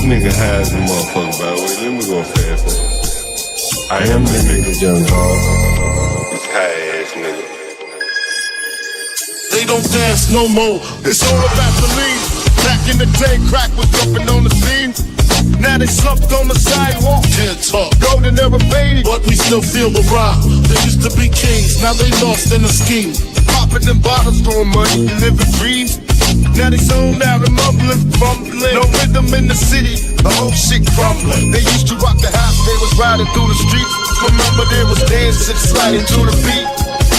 Nigga high as a motherfucker, by the way. Let me go fast one. I am the nigga, young dog. This high ass nigga. They don't dance no more. It's all about the lean. Back in the day, crack was jumping on the scene. Now they slumped on the sidewalk. Can't talk. Golden era faded, but we still feel the rock. They used to be kings, now they lost in the scheme. Popping them bottles, throwing money, living dreams. Now they zoned out and mumbling, fumbling. No rhythm in the city, the whole shit crumbling. They used to rock the house, they was riding through the streets. Remember there was dancing, sliding to the beat.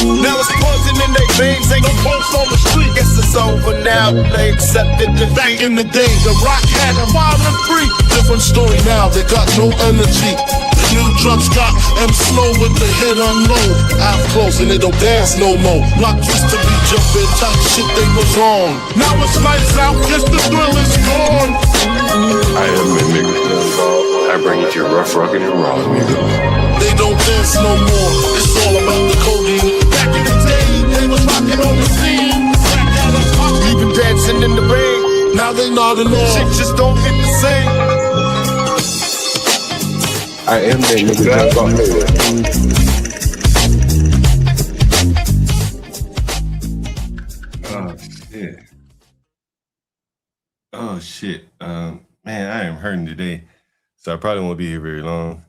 Now it's poison in their veins, ain't no pulse on the street. Guess it's over now, they accepted the back in the day. The rock had a wild and free. Different story now, they got no energy. The new drugs got them slow with the head unload. Eye closed and they don't dance no more. Block used to be jumping, top shit they was on. Now it's lights out, guess the thrill is gone. I am the nigga, young dog. I bring it to your rough, rockin' and raw, nigga. They don't dance no more, it's all about the codeine. Back in the day, they was rocking on the scene. Even dancing in the rain. Now they nodding off. Shit just don't hit the same. I am that nigga, young dog. Oh shit. Oh shit. Man, I am hurting today, so I probably won't be here very long.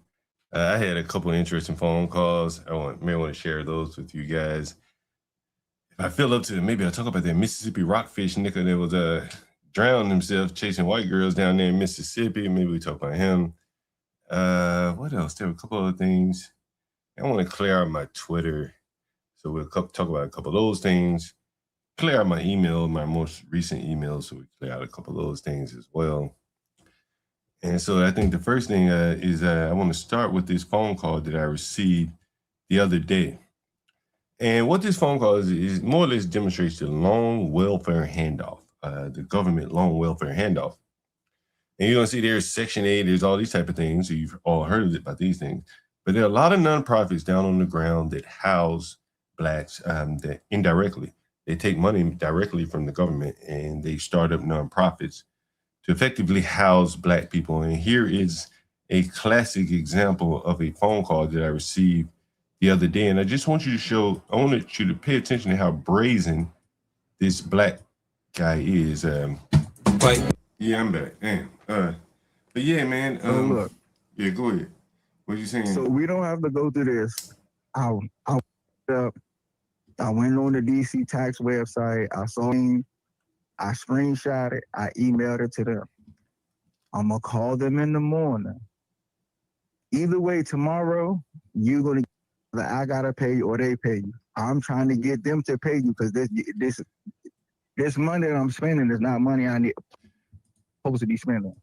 I had a couple of interesting phone calls. May want to share those with you guys. If I feel up to it, maybe I'll talk about that Mississippi Rockfish Nicca that was drowning himself chasing white girls down there in Mississippi. Maybe we talk about him. What else? There were a couple other things. I want to clear out my Twitter, so we'll talk about a couple of those things. Clear out my email, my most recent emails, so we clear out a couple of those things as well. And so I think the first thing is I want to start with this phone call that I received the other day. And what this phone call is more or less demonstrates the loan welfare handoff, the government loan welfare handoff. And you're going to see there's Section 8, there's all these type of things. So you've all heard about these things. But there are a lot of nonprofits down on the ground that house Blacks that indirectly. They take money directly from the government and they start up nonprofits to effectively house Black people. And here is a classic example of a phone call that I received the other day. And I just want you to I wanted you to pay attention to how brazen this Black guy is. Right. Yeah, I'm back. Damn. But yeah, man. Look. Yeah, go ahead. What you saying? So we don't have to go through this. I went on the DC tax website. I saw him. I screenshot it. I emailed it to them. I'm going to call them in the morning. Either way, tomorrow, you're going to, I got to pay you or they pay you. I'm trying to get them to pay you because this money that I'm spending is not money I need supposed to be spending.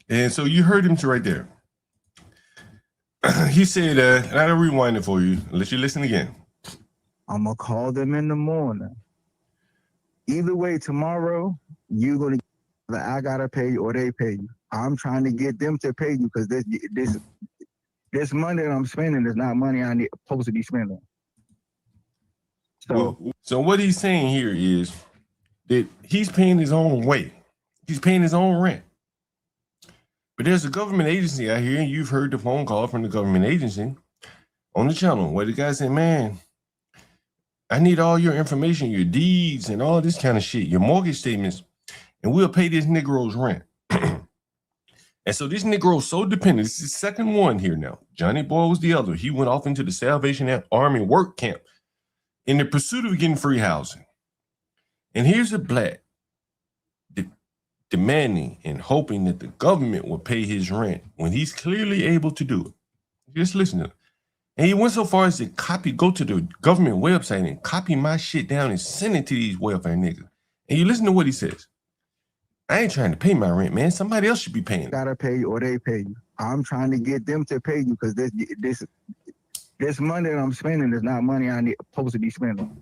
And so you heard him right there. He said, and I'll rewind it for you. Let you listen again. I'm going to call them in the morning. Either way, tomorrow, you're going to, I got to pay you or they pay you. I'm trying to get them to pay you because this money that I'm spending is not money I need supposed to be spending. So what he's saying here is that he's paying his own way. He's paying his own rent. But there's a government agency out here, and you've heard the phone call from the government agency on the channel where the guy said, man, I need all your information, your deeds and all this kind of shit, your mortgage statements, and we'll pay this Negro's rent. And so this Negro is so dependent. This is the second one here now. Johnny Boy was the other. He went off into the Salvation Army work camp in the pursuit of getting free housing. And here's a Black demanding and hoping that the government will pay his rent when he's clearly able to do it. Just listen to him. And he went so far as to go to the government website and copy my shit down and send it to these welfare niggas. And you listen to what he says. I ain't trying to pay my rent, man. Somebody else should be paying. Gotta pay you or they pay you. I'm trying to get them to pay you because this money that I'm spending is not money I need supposed to be spending.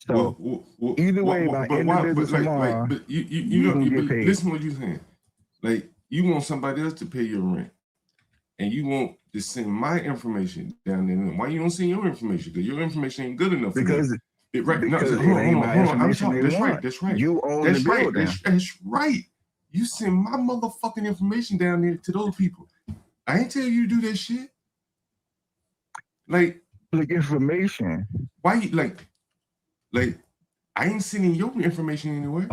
So either way, by end of business tomorrow, you don't get paid. Listen to what you're saying. Like, you want somebody else to pay your rent, and you want to send my information down there. Why you don't send your information? Because your information ain't good enough. Because hold on. That's right. You own the building. That's right. You send my motherfucking information down there to those people. I ain't tell you to do that shit. Like information. Why you like I ain't sending your information anywhere,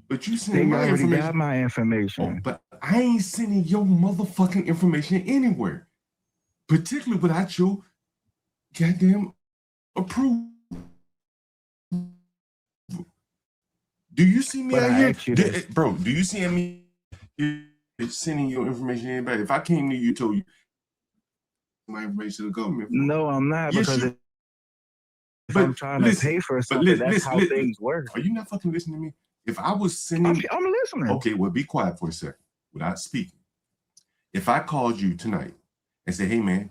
but you sending They my already information. got my information. Oh, but I ain't sending your motherfucking information anywhere, particularly without your goddamn approval. Do you see me out here, bro? Do you see me sending your information to anybody? If I came to you, told you my information to the government. No, I'm not, yes, because if I'm trying to pay for something, that's how things work. Are you not fucking listening to me? If I was sending, I'm listening. Okay, well, be quiet for a second without speaking. If I called you tonight and said, "Hey, man,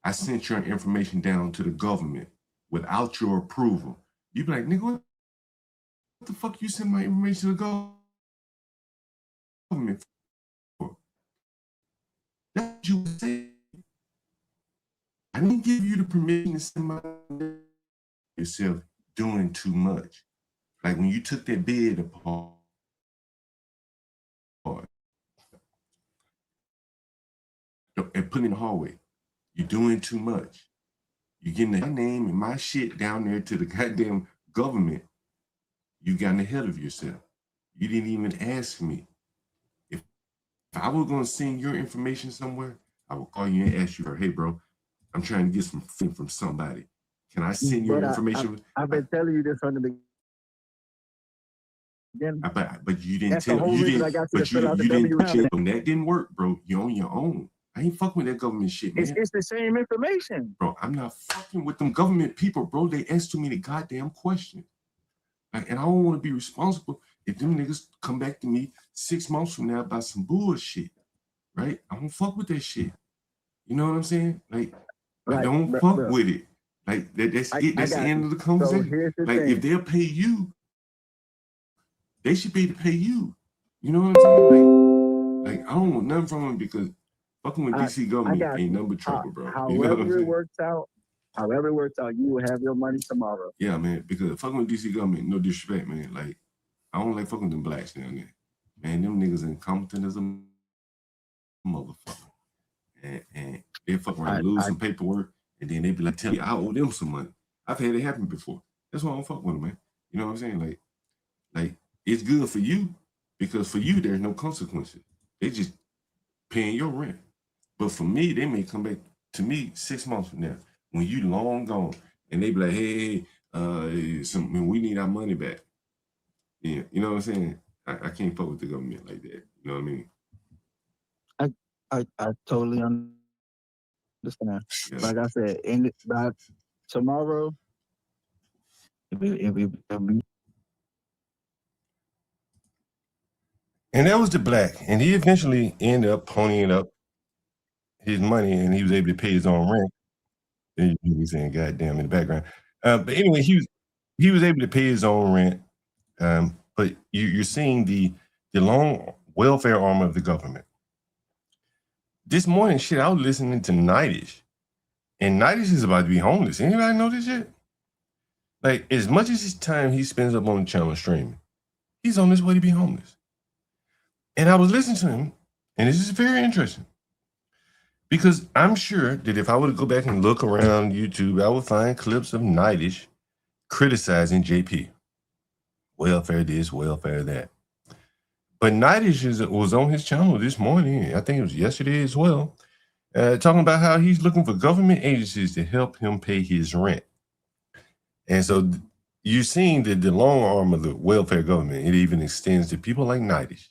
I sent your information down to the government without your approval," you'd be like, "Nigga, what the fuck you send my information to the government for?" That's what you would say. I didn't give you the permission to send my yourself doing too much. Like when you took that bed apart and put it in the hallway, you're doing too much. You're getting my name and my shit down there to the goddamn government. You got ahead of yourself. You didn't even ask me. If I was going to send your information somewhere, I would call you and ask you, "Hey, bro, I'm trying to get some food from somebody. Can I send your information?" I've been telling you this from the beginning. But you didn't tell me. You didn't. But you didn't. And that didn't work, bro. You're on your own. I ain't fucking with that government shit, man. It's the same information. Bro, I'm not fucking with them government people, bro. They ask too many goddamn questions. Like, and I don't want to be responsible if them niggas come back to me 6 months from now about some bullshit, right? I don't fuck with that shit. You know what I'm saying? Like, I don't fuck with it. Like, that's it. That's the end of the conversation. So like, if they'll pay you, they should be able to pay you. You know what I'm saying? Like I don't want nothing from them because fucking with DC government ain't nothing but trouble, bro. However it works out, you will have your money tomorrow. Yeah, man, because fucking with DC government, no disrespect, man. Like, I don't like fucking with them blacks down there. Man, them niggas incompetent as a motherfucker. And they fuck around lose some paperwork, and then they be like, "Tell me I owe them some money." I've had it happen before. That's why I don't fuck with them, man. You know what I'm saying? Like it's good for you because for you there's no consequences. They just paying your rent. But for me, they may come back to me 6 months from now when you long gone, and they be like, "Hey, we need our money back." Yeah, you know what I'm saying? I can't fuck with the government like that. You know what I mean? I totally understand. Yeah. Like I said, by tomorrow, it'll be. And that was the black. And he eventually ended up ponying up his money and he was able to pay his own rent. And you be saying "goddamn" in the background. But anyway, he was able to pay his own rent. But you're seeing the long welfare arm of the government. This morning, shit, I was listening to Nightish. And Nightish is about to be homeless. Anybody know this yet? Like, as much as his time he spends up on the channel streaming, he's on his way to be homeless. And I was listening to him, and this is very interesting. Because I'm sure that if I were to go back and look around YouTube, I would find clips of Nightish criticizing JP. Welfare this, welfare that. But Nightish was on his channel this morning, I think it was yesterday as well, talking about how he's looking for government agencies to help him pay his rent. And so you're seeing that the long arm of the welfare government, it even extends to people like Nightish,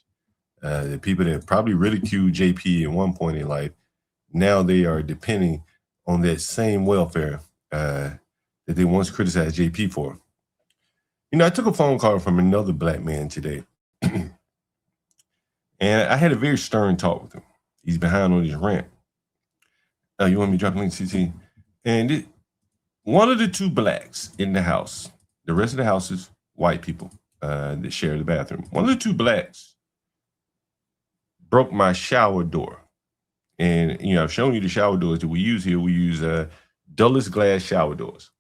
the people that probably ridiculed JP at one point in life. Now they are depending on that same welfare that they once criticized JP for. You know, I took a phone call from another black man today. And I had a very stern talk with him. He's behind on his rent. You want me to drop a link, CT? And one of the two blacks in the house, the rest of the house is white people that share the bathroom. One of the two blacks broke my shower door. And, you know, I've shown you the shower doors that we use here. We use Dulles glass shower doors.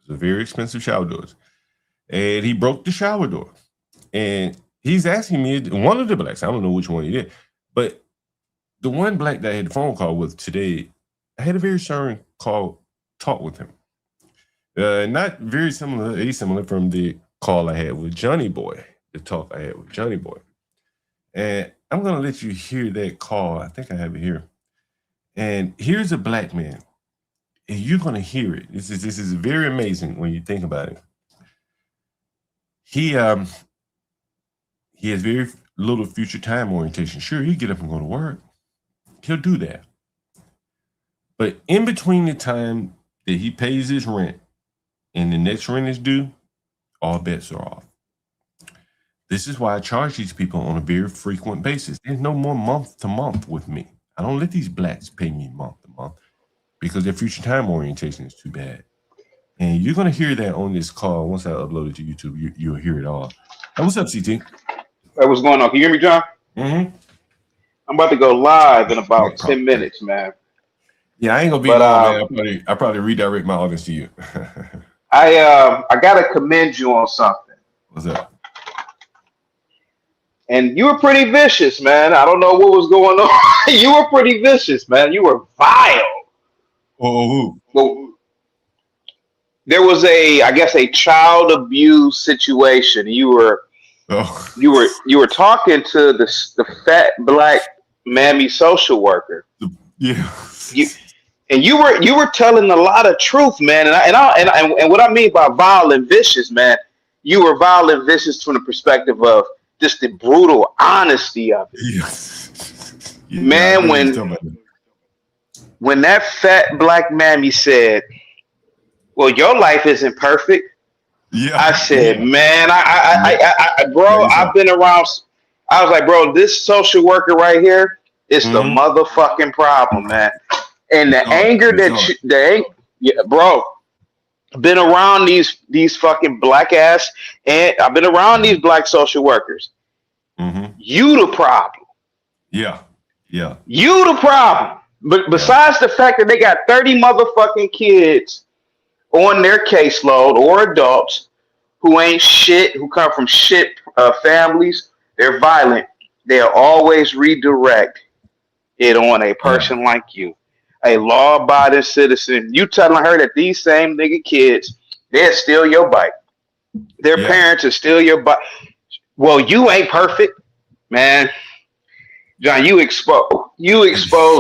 They're very expensive shower doors. And he broke the shower door. And he's asking me, one of the blacks, I don't know which one he did, but the one black that I had the phone call with today, I had a very stern talk with him. Not very asimilar from the call I had with Johnny Boy, the talk I had with Johnny Boy. And I'm going to let you hear that call. I think I have it here. And here's a black man. And you're going to hear it. This is very amazing when you think about it. He has very little future time orientation. Sure, he'll get up and go to work. He'll do that. But in between the time that he pays his rent and the next rent is due, all bets are off. This is why I charge these people on a very frequent basis. There's no more month to month with me. I don't let these blacks pay me month to month because their future time orientation is too bad. And you're going to hear that on this call. Once I upload it to YouTube, you'll hear it all. Hey, what's up, CT? Hey, what's going on? Can you hear me, John? Mm-hmm. I'm about to go live in about 10 minutes, man. Yeah, I ain't going to be long, man. I'll probably redirect my audience to you. I got to commend you on something. What's up? And you were pretty vicious, man. I don't know what was going on. You were pretty vicious, man. You were vile. Oh, who? Well, there was I guess a child abuse situation. You were talking to the fat black mammy social worker. Yeah. You were telling a lot of truth, man. And what I mean by vile and vicious, man, you were vile and vicious from the perspective of just the brutal honesty of it. Yes. Yeah, man, when that fat black mammy said, well, your life isn't perfect. Yeah. I said, man, bro, I've been around. I was like, bro, this social worker right here is the motherfucking problem, man. And the anger bro, been around these fucking black ass, and I've been around these black social workers. Mm-hmm. You the problem. Yeah. You the problem. But besides the fact that they got 30 motherfucking kids on their caseload or adults who ain't shit, who come from shit families, they're violent. They'll always redirect it on a person like you, a law-abiding citizen. You telling her that these same nigga kids, they'll steal your bike. Their parents will steal your bike. Well, you ain't perfect, man. John, you expose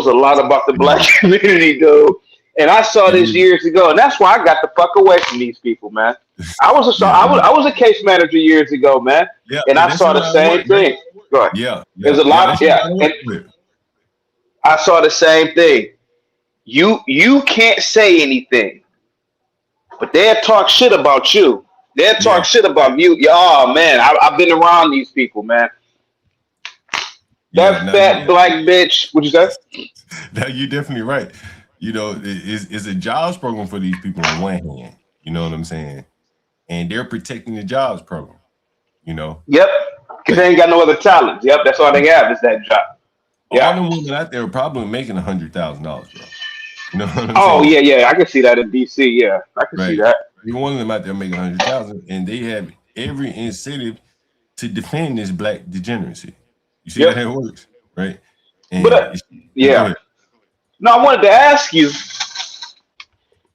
a lot about the black community, dude. And I saw this years ago, and that's why I got the fuck away from these people, man. I was a case manager years ago, man, and I saw the same thing. Go ahead. Yeah, there's a lot. And I saw the same thing. You can't say anything, but they'll talk shit about you. They'll talk shit about you. Oh man, I've been around these people, man. That fat black bitch. What you say? No, you're definitely right. You know, it's a jobs program for these people on one hand. You know what I'm saying? And they're protecting the jobs program. You know. Yep. Because they ain't got no other talent. Yep. That's all they have is that job. All the women out there are probably making $100,000, bro. You know what I'm saying? Yeah. I can see that in DC. Yeah, I can see that. You're one of them out there making $100,000, and they have every incentive to defend this black degeneracy. You see how it works, right? And No, I wanted to ask you.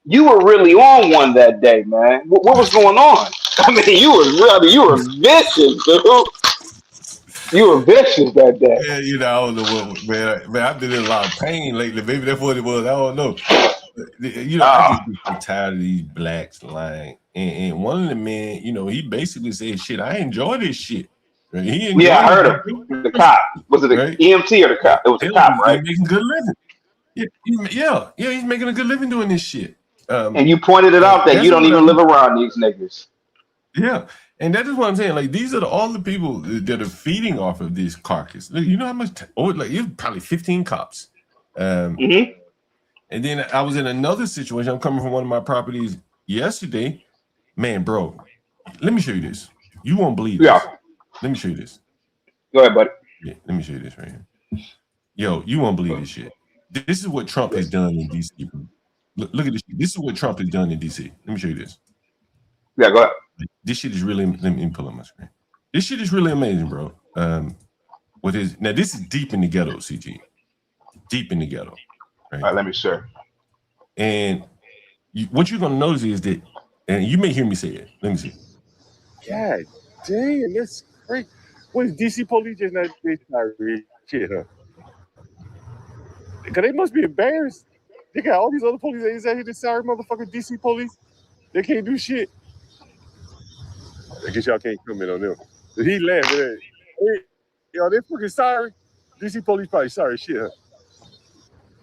You were really on one that day, man. What was going on? I mean, you were vicious, dude. You were vicious that day. Yeah, you know, I don't know what, man. I've been in a lot of pain lately. Maybe that's what it was. I don't know. You know, I just get tired of these blacks lying. And one of the men, you know, he basically said, "Shit, I enjoy this shit." Right? I heard him. The cop. Was it the EMT or the cop? It was the cop, right? He's making good living. Yeah, he's making a good living doing this shit. And you pointed it out that you don't even live around these niggas. Yeah, and that is what I'm saying. Like, these are all the people that are feeding off of this carcass. You know how much? Like, it was probably 15 cops. And then I was in another situation. I'm coming from one of my properties yesterday. Man, bro, let me show you this. You won't believe this. Yeah. Let me show you this. Go ahead, buddy. Yeah, let me show you this right here. Yo, you won't believe this shit. This is what Trump has done in DC. Look at this. This is what Trump has done in DC. Let me show you this. Yeah, go ahead. This shit is really. Let me pull up my screen. This shit is really amazing, bro. Now this is deep in the ghetto, CG. Deep in the ghetto. Right? All right, let me see. And what you're gonna notice is that, and you may hear me say it. Let me see. God damn, that's crazy. What is DC police just not shit, huh? Because they must be embarrassed. They got all these other police agents out here, this sorry motherfucking DC police. They can't do shit. I guess y'all can't comment on them. He laughing at it. Hey, y'all, they fucking sorry. DC police probably sorry as shit, huh?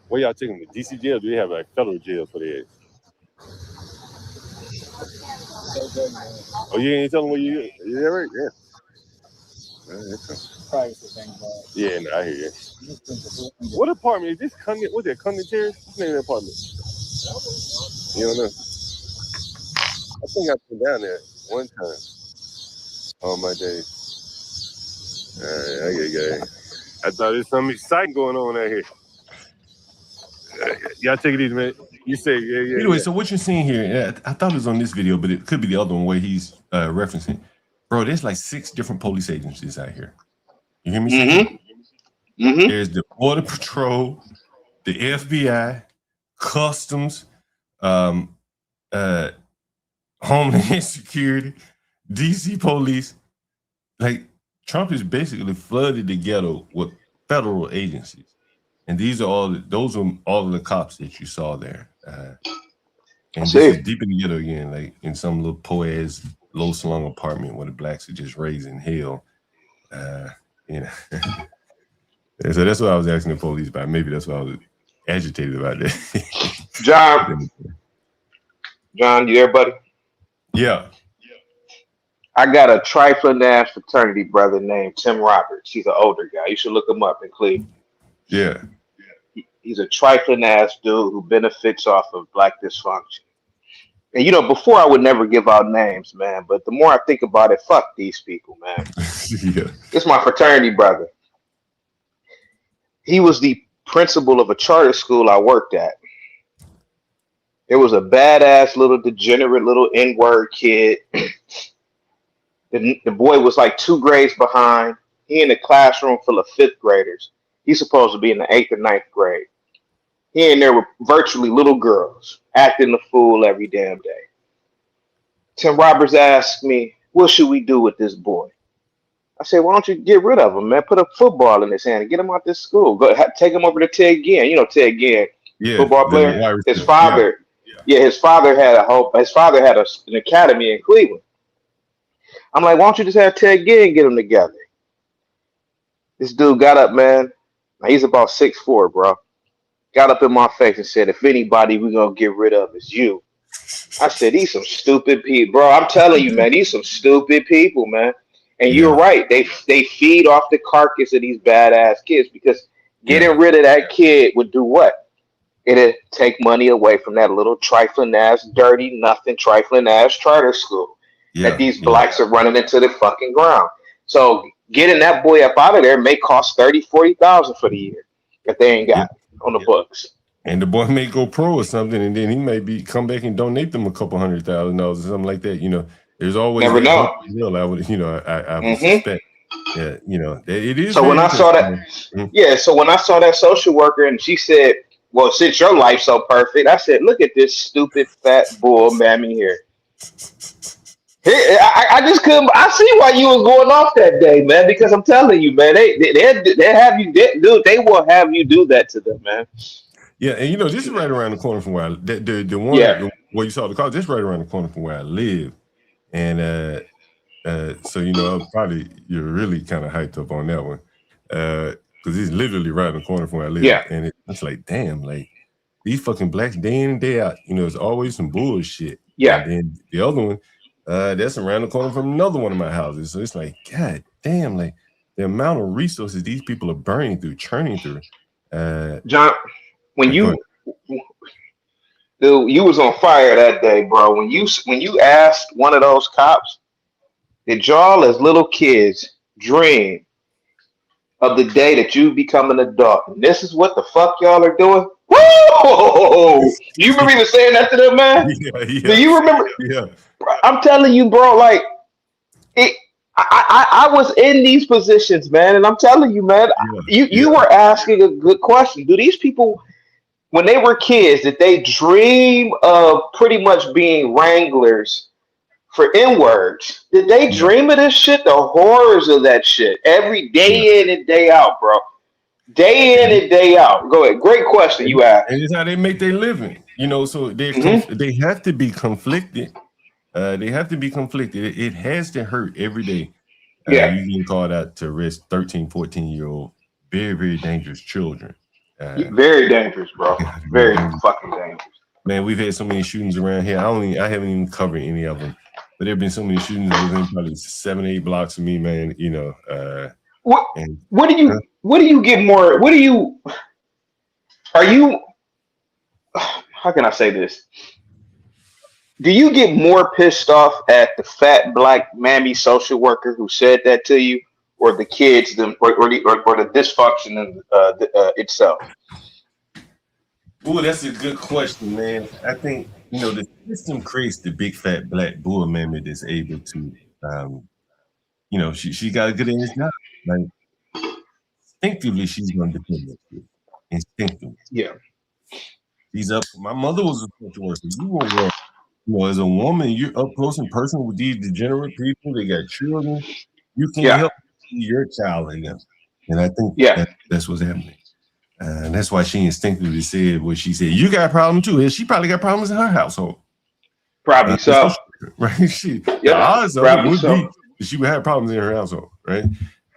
Where y'all taking them to DC jail? Do they have like federal jail for their ass? Oh, you ain't telling where you? Yeah, right. Yeah. Yeah, no, I hear you. What apartment is this? What's that? Cunning Terrace? What's the name of the apartment? You don't know. I think I've been down there one time on my days. I get it. I thought there's something exciting going on out here. Y'all take it easy, man. You say, yeah. Anyway, so what you're seeing here, I thought it was on this video, but it could be the other one where he's referencing. Bro, there's like 6 different police agencies out here. You hear me? Mm-hmm. There's the Border Patrol, the FBI, Customs, Homeland Security, DC Police. Like, Trump has basically flooded the ghetto with federal agencies. And those are all of the cops that you saw there. And this is deep in the ghetto again, like in some little poor-ass, low-slung apartment where the blacks are just raising hell. You know. And so that's what I was asking the police about. Maybe that's why I was agitated about that. John, you there, buddy? Yeah. I got a trifling ass fraternity brother named Tim Roberts. He's an older guy. You should look him up in Cleveland. Yeah. He's a trifling ass dude who benefits off of black dysfunction. And you know, before I would never give out names, man, but the more I think about it, fuck these people, man. Yeah. It's my fraternity brother. He was the principal of a charter school I worked at. There was a badass little degenerate little N-word kid. The boy was like 2 grades behind. He in a classroom full of 5th graders. He's supposed to be in the 8th or 9th grade. He in there with virtually little girls, acting the fool every damn day. Tim Roberts asked me, what should we do with this boy? I said, why don't you get rid of him, man? Put a football in his hand and get him out this school. Take him over to Ted Ginn. You know Ted Ginn, football player. His father, his father had an academy in Cleveland. I'm like, why don't you just have Ted Ginn get them together? This dude got up, man. Now, he's about 6'4", bro. Got up in my face and said, if anybody we're going to get rid of is you. I said, these some stupid people. Bro, I'm telling you, man, these some stupid people, man. And you're right. They feed off the carcass of these badass kids because getting rid of that kid would do what? It'd take money away from that little trifling ass, dirty, nothing trifling ass charter school that these blacks are running into the fucking ground. So getting that boy up out of there may cost $30,000-$40,000 for the year if they ain't got on the books. And the boy may go pro or something, and then he may come back and donate them a couple $100,000 or something like that. You know, there's always never know. I would, I would suspect. Yeah, it is. So when I saw that, so when I saw that social worker and she said, "Well, since your life's so perfect," I said, "Look at this stupid fat bull mammy here." I just couldn't. I see why you was going off that day, man. Because I'm telling you, man, they have you do. They will have you do that to them, man. Yeah, and this is right around the corner from where the one where you saw the car. This right around the corner from where I live, and so probably you're really kind of hyped up on that one, because it's literally right around the corner from where I live. Yeah, and it's like, damn, like these fucking blacks day in and day out. It's always some bullshit. Yeah, and then the other one. That's around the corner from another one of my houses. So it's like, God damn, like the amount of resources these people are churning through. John, when you was on fire that day, bro. When you asked one of those cops, did y'all as little kids dream of the day that you become an adult? And this is what the fuck y'all are doing? Whoa! You remember even saying that to them, man? Yeah. Do you remember? Yeah. I'm telling you, bro, like I was in these positions, man, and I'm telling you, man, Yeah, you yeah, were asking a good question. Do these people, when they were kids, did they dream of pretty much being wranglers for N-words? Did they yeah, dream of this shit? The horrors of that shit every yeah. day in and day out, bro. Day in and day out. Go ahead. Great question And, you asked. and it's how they make their living, so Hmm. they have to be conflicted. They have to be conflicted. It has to hurt every day. Yeah. You getting called out to arrest 13, 14-year-old, very, very dangerous children. Uh, Very dangerous, bro. yeah, very Very dangerous. fucking dangerous. Man, we've had so many shootings around here. I haven't even covered any of them, but there have been so many shootings within probably 7, 8 blocks of me, man. What And uh, what do you get more? What do you are you? How can I say this? Do you get more pissed off at the fat black mammy social worker who said that to you, or the kids, or the dysfunction in, itself? oh, that's a good question, man. I think the system creates the big fat black bull mammy that's able to, she got a good ass job. Like instinctively, she's gonna defend that shit. Instinctively, Yeah, she's up. My mother was a social worker. As a woman, you're up close and personal with these degenerate people. They got children. You can't yeah, help but see your child in them, and I think yeah. that's what's happening. And that's why she instinctively said what she said. You got a problem too. And she probably got problems in her household. Probably That's for so. sure, right? The Yep, odds of it probably would so. be that she would have problems in her household, right?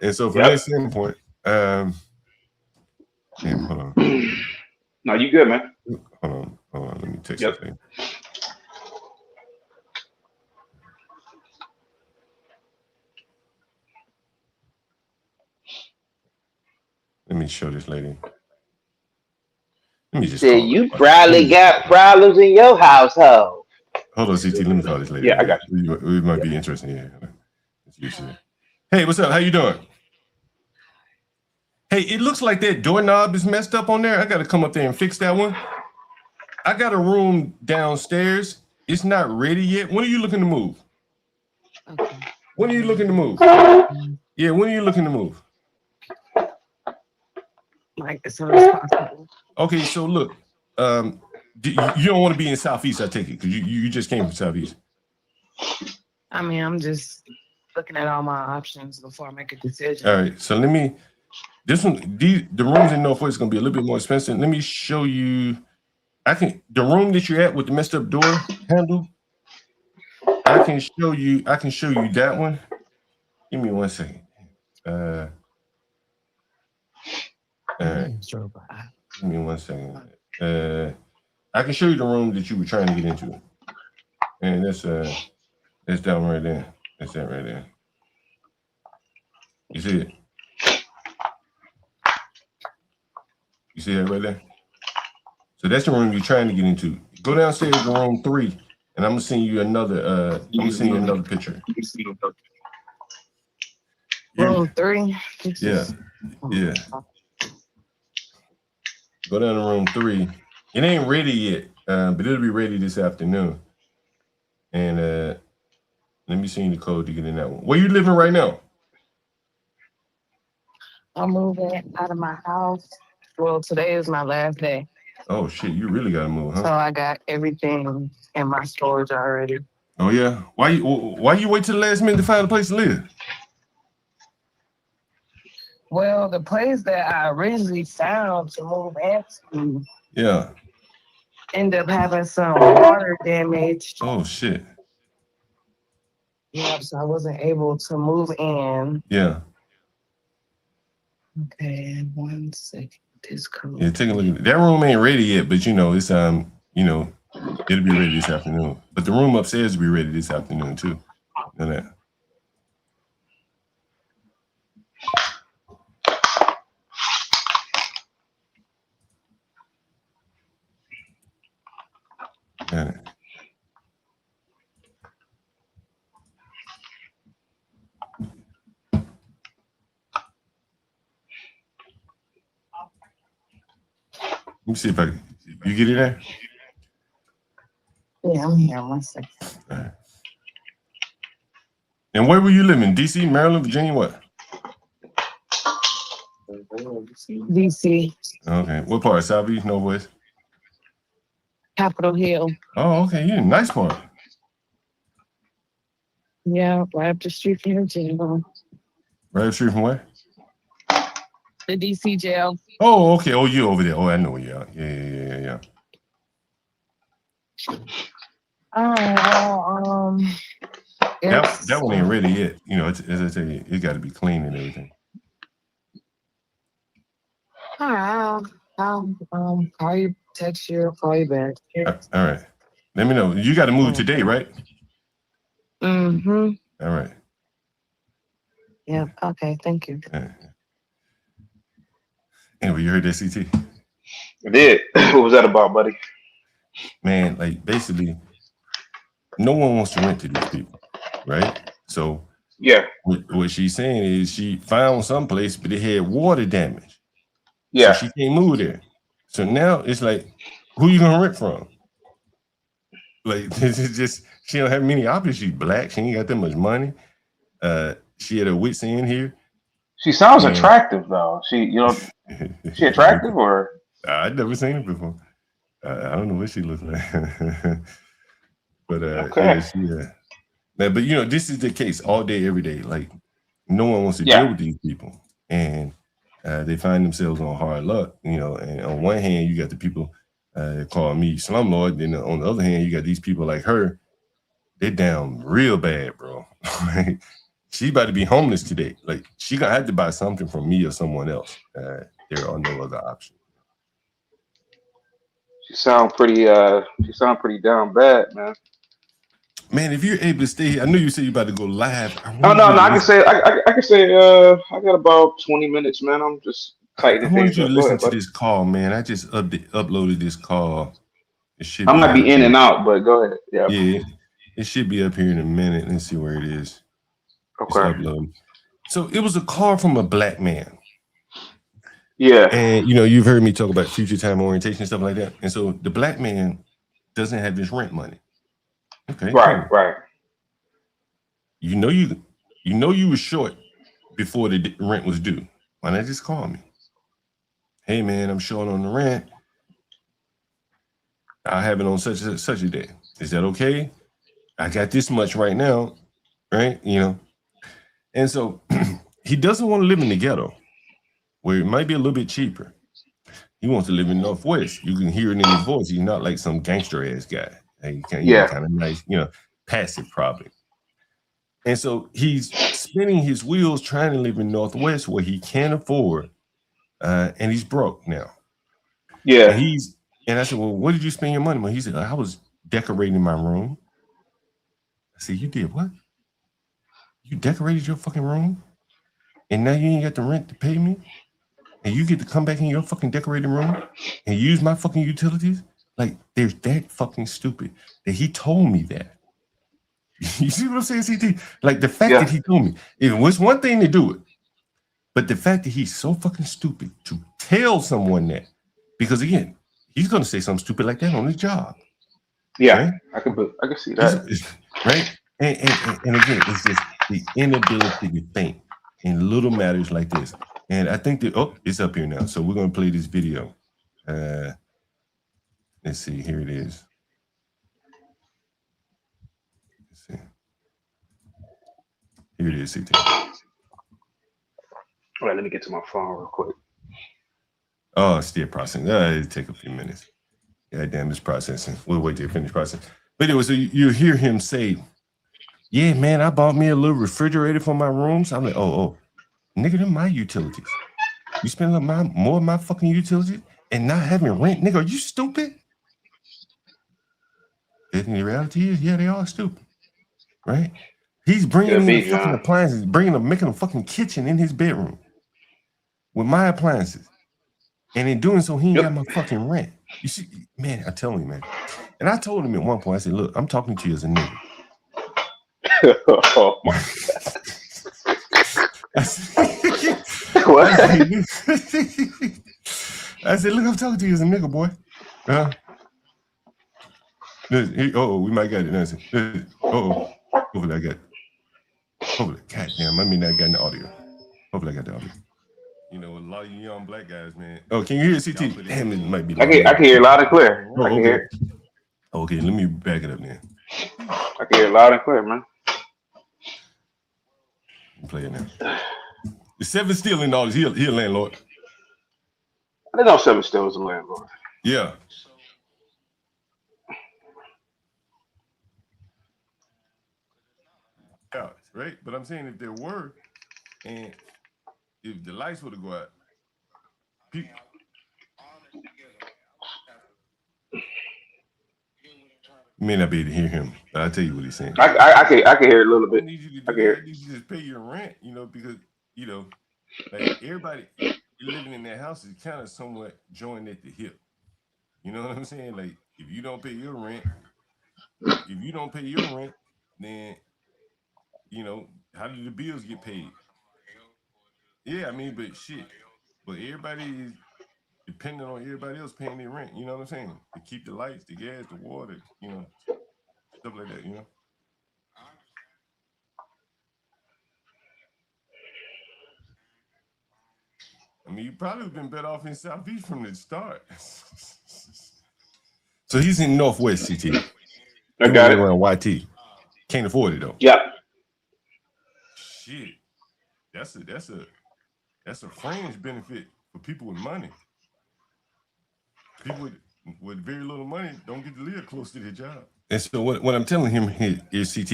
And so from Yep. that standpoint, damn, hold on, No, you good, man. hold on. Let me text Yep. this thing. Let me show this lady. Let me He just said call you her. Let probably me got problems in your household. hold on, CT. Let me call this lady Yeah, right I here. got you. It might be interesting. Yeah. Let's use it. Hey, what's up? How you doing? Hey, it looks like that doorknob is messed up on there. I got to come up there and fix that one. I got a room downstairs. It's not ready yet. When are you looking to move? Okay. When are you looking to move? Yeah, when are you looking to move? Like as soon as possible. Okay, so look, you don't want to be in Southeast, I take it, because you just came from Southeast. I mean, I'm just looking at all my options before I make a decision. All right, so let me. The rooms in Northwest is gonna be a little bit more expensive. Let me show you. The room that you're at with the messed up door handle. I can show you that one. Give me 1 second. All right. Give me 1 second. I can show you the room that you were trying to get into. And that's that one right there. That's that right there. You see it? You see that right there? So that's the room you're trying to get into. Go downstairs to room 3, and I'm gonna send you another picture. Room 3. Yeah. Go down to room 3. It ain't ready yet, but it'll be ready this afternoon. And let me send you the code to get in that one. Where you living right now? I'm moving out of my house. Well, today is my last day. Oh shit, you really gotta move, huh? So I got everything in my storage already. Oh yeah. Why you wait till the last minute to find a place to live? Well, the place that I originally found to move into Yeah. ended up having some water damage. Oh shit. Yeah, so I wasn't able to move in. Yeah. Okay, 1 second. This code. Yeah, take a look at it. That room ain't ready yet, but it's it'll be ready this afternoon. But the room upstairs will be ready this afternoon too. You know that. Got it. Let me see if you get it there? Yeah, I'm here. 1 second. All right. And where were you living? DC, Maryland, Virginia, what? DC, Okay. What part? Southeast, Northwest? Capitol Hill. Oh, okay. You in a nice part. Yeah, right up the street from the jail. Right up the street from where? The DC jail. Oh, okay. Oh, you over there. Oh, I know where you are. Yeah. Oh, That one ain't ready yet. You know, as I tell you, it got to be clean and everything. all right. I'll call you, text you, call you back. All right. Let me know. You got to move today, right? Mm-hmm. All right. Yeah. Okay. Thank you. Anyway, you heard that, CT? I did. What was that about, buddy? Man, like basically, no one wants to rent to these people, right? So Yeah. what she's saying is she found someplace, but it had water damage. Yeah. So she can't move there. So now it's like, who you gonna rent from? Like, it's just she don't have many options. She's black. She ain't got that much money. She had her wits in here. She sounds attractive though. She attractive or? I'd never seen her before. I don't know what she looks like. But okay. Man, but you know, this is the case all day, every day. Like, no one wants to deal with these people, and they find themselves on hard luck. You know, and on one hand, you got the people that call me slumlord, then on the other hand, you got these people like her. They're down real bad, bro. She about to be homeless today. Like, she gonna have to buy something from me or someone else. There are no other options. She sound pretty down bad, man. Man, if you're able to stay here, I know you said you about to go live. No, I can say I got about 20 minutes, man. I'm just tightening I want things you up. to Go listen ahead, to buddy. this call, man. I just uploaded this call. It should I might be in and out, but go ahead. Yeah. It should be up here in a minute. Let's see where it is. It's Okay. uploading. So it was a call from a black man. Yeah. And you know, you've heard me talk about future time orientation and stuff like that. And so the black man doesn't have his rent money. Okay. Right. Cool. Right. You know you were short before the rent was due. Why not just call me? Hey man, I'm short on the rent. I'll have it on such a day. Is that okay? I got this much right now, right? You know. And so he doesn't want to live in the ghetto, where it might be a little bit cheaper. He wants to live in Northwest. You can hear it in his voice. He's not like some gangster ass guy. He's kind of nice, you know, passive probably. And so he's spinning his wheels trying to live in Northwest where he can't afford, and he's broke now. Yeah. And I said, well, what did you spend your money on? He said, I was decorating my room. I said, you did what? You decorated your fucking room? And now you ain't got the rent to pay me? And you get to come back in your fucking decorated room and use my fucking utilities? Like, they're that fucking stupid that he told me that. You see what I'm saying, CT? Like, the fact that he told me, it was one thing to do it, but the fact that he's so fucking stupid to tell someone that, because again, he's going to say something stupid like that on his job. Yeah, right? I can see that. Right? And again, it's just the inability to think in little matters like this. And I think that, it's up here now. So we're going to play this video. Let's see. Here it is. Let's see. Here it is, CT. All right, let me get to my phone real quick. Oh, it's still processing. It'll take a few minutes. God damn, it's processing. We'll wait till it finish processing. But anyway, so you hear him say, yeah, man, I bought me a little refrigerator for my rooms. I'm like, oh, nigga, them my utilities. You spend a little more of my fucking utilities and not having rent? Nigga, are you stupid? And the reality is, yeah, they are stupid, right? He's bringing in the fucking appliances, making a fucking kitchen in his bedroom with my appliances. And in doing so, he ain't got my fucking rent. You see, man, I tell you, man. And I told him at one point, I said, look, I'm talking to you as a nigga. Oh my God. I said, look, I'm talking to you as a nigga, boy. We might get it. Hopefully I got it. Hopefully, goddamn, I mean, I got the audio. Hopefully, I got the audio. You know, a lot of you young black guys, man. Oh, can you hear CT? Damn, it might be loud. I can hear loud and clear. Oh, I can okay. hear. Okay, let me back it up then. I can hear loud and clear, man. Play it now. The 7 still in all this. He a landlord. I know 7 still is a landlord. Yeah. Yeah, right? But I'm saying if there were, and if the lights were to go out, people. You may not be able to hear him, but I'll tell you what he's saying. I can hear it a little bit. I need you to do that. I need you to just pay your rent, you know, because, you know, like everybody living in that house is kind of somewhat joined at the hip. You know what I'm saying? Like, if you don't pay your rent, then, you know, how do the bills get paid? Yeah, I mean, but shit. But everybody is dependent on everybody else paying their rent. You know what I'm saying? To keep the lights, the gas, the water, you know, stuff like that, you know? I mean, you probably have been better off in Southeast from the start. So he's in Northwest CT. I got it. Around YT. Can't afford it though. Yep. Shit. That's a fringe benefit for people with money. People with very little money don't get to live close to their job. And so what I'm telling him is CT.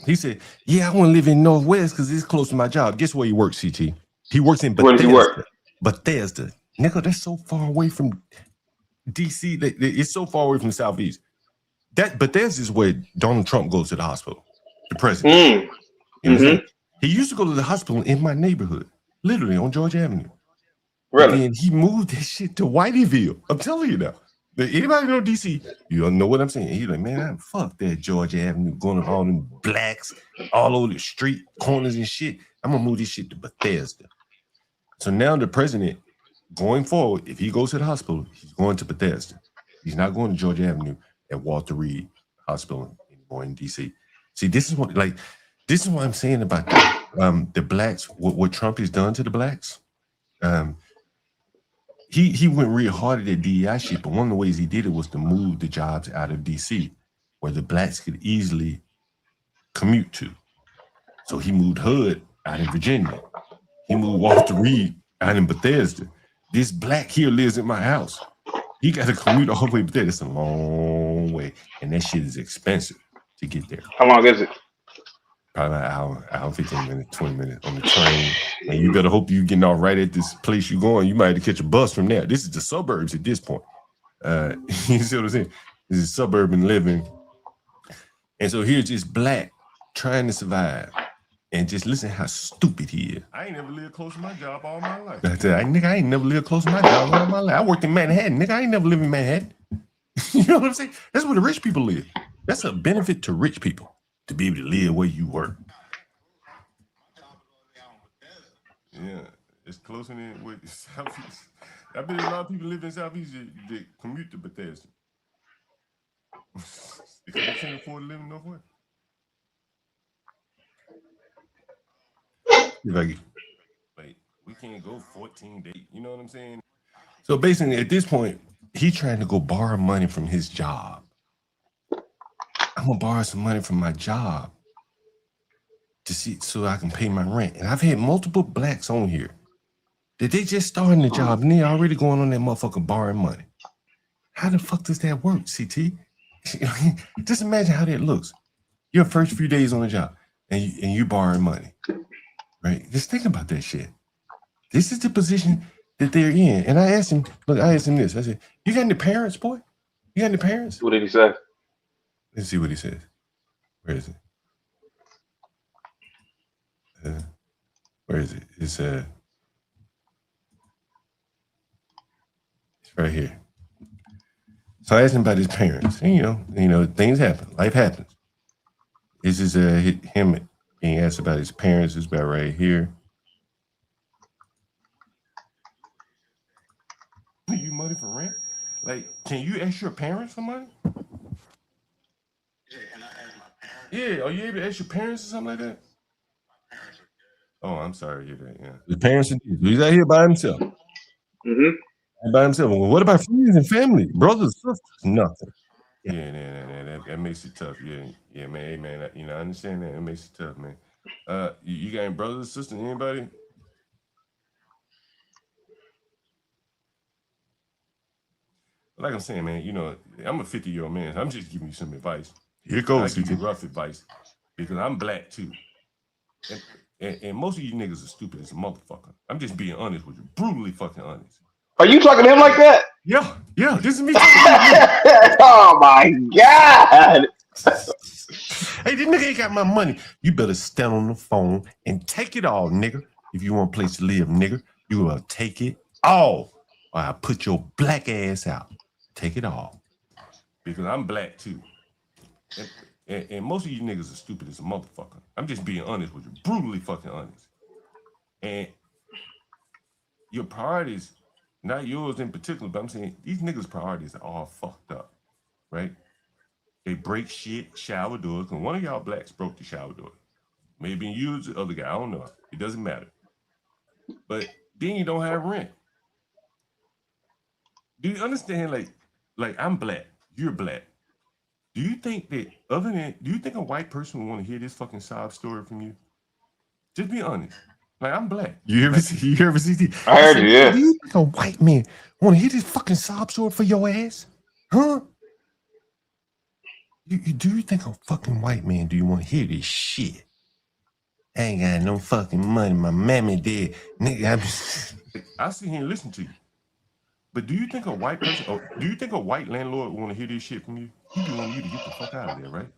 He said, yeah, I want to live in Northwest because it's close to my job. Guess where he works, CT? He works in Bethesda. Where does he work? Bethesda. Nicca, that's so far away from DC. It's so far away from the Southeast. That Bethesda is where Donald Trump goes to the hospital. The president. Mm. He used to go to the hospital in my neighborhood, literally on George Avenue. Really? And he moved this shit to Whiteyville. I'm telling you now. Anybody know DC? You don't know what I'm saying. He's like, man, fuck that George Avenue, going to all them blacks all over the street corners and shit. I'm gonna move this shit to Bethesda. So now the president, going forward, if he goes to the hospital, he's going to Bethesda. He's not going to George Avenue at Walter Reed Hospital anymore in DC. See, this is what I'm saying about the blacks. What Trump has done to the blacks. He went real hard at that DEI shit, but one of the ways he did it was to move the jobs out of DC, where the blacks could easily commute to. So he moved HUD out in Virginia. He moved Walter Reed out in Bethesda. This black here lives in my house. He got to commute all the way to Bethesda. It's a long way, and that shit is expensive to get there. How long is it? Probably an hour, 15 minutes, 20 minutes on the train. And you better hope you're getting off right at this place you're going. You might have to catch a bus from there. This is the suburbs at this point. You see what I'm saying? This is suburban living. And so here's this black trying to survive. And just listen how stupid he is. I ain't never lived close to my job all my life. I ain't never lived close to my job all my life. I worked in Manhattan. Nigga, I ain't never lived in Manhattan. You know what I'm saying? That's where the rich people live. That's a benefit to rich people, to be able to live where you work. Yeah, it's closer than with Southeast. I bet a lot of people live in Southeast that commute to Bethesda. Because they can't afford to live in Northwest. Like, we can't go 14 days. You know what I'm saying? So basically, at this point, he's trying to go borrow money from his job. I'm gonna borrow some money from my job to see so I can pay my rent. And I've had multiple blacks on here that they just starting the job and they're already going on that motherfucker borrowing money. How the fuck does that work, CT? Just imagine how that looks. Your first few days on the job and you borrowing money. Right? Just think about that shit. This is the position that they're in. And I asked him this. I said, you got any parents, boy? You got any parents? What did he say? Let's see what he says. Where is it? Where is it? It's right here. So I asked him about his parents. And, you know, things happen. Life happens. This is him being asked about his parents. It's about right here. You money for rent? Like, can you ask your parents for money? Yeah, can I ask my parents? Yeah, are you able to ask your parents or something like that? Oh, I'm sorry to hear that. Yeah. His parents are dead. So he's out here by himself. By himself. Well, what about friends and family? Brothers, sisters? Nothing. Yeah, that makes it tough. Yeah, man. Hey, man, I understand that. It makes it tough, man. You got any brothers, sisters, anybody? Like I'm saying, man, I'm a 50-year-old man. I'm just giving you some advice. Here it goes, I give you CT. rough advice because I'm black too. And most of you niggas are stupid as a motherfucker. I'm just being honest with you. Brutally fucking honest. Are you talking to him like that? Yeah. This is me. Oh my God. Hey, this nigga ain't got my money. You better stand on the phone and take it all, nigga. If you want a place to live, nigga, you will take it all. Or I'll put your black ass out. Take it all. Because I'm black too. And most of you niggas are stupid as a motherfucker. I'm just being honest with you. Brutally fucking honest. And your priorities, not yours in particular, but I'm saying these niggas' priorities are all fucked up, right? They break shit, shower doors, and one of y'all blacks broke the shower door. Maybe you or the other guy, I don't know. It doesn't matter. But then you don't have rent. Do you understand? Like I'm black, you're black. Do you think that do you think a white person would want to hear this fucking sob story from you? Just be honest. Like I'm black. You ever see? I heard you, yeah. Do you think a white man want to hear this fucking sob story for your ass? Huh? Do you think a fucking white man do you want to hear this shit? I ain't got no fucking money. My mammy dead. Nigga, I sit here and listen to you. But do you think a white person, do you think a white landlord want to hear this shit from you? He be wanting you to get the fuck out of there, right?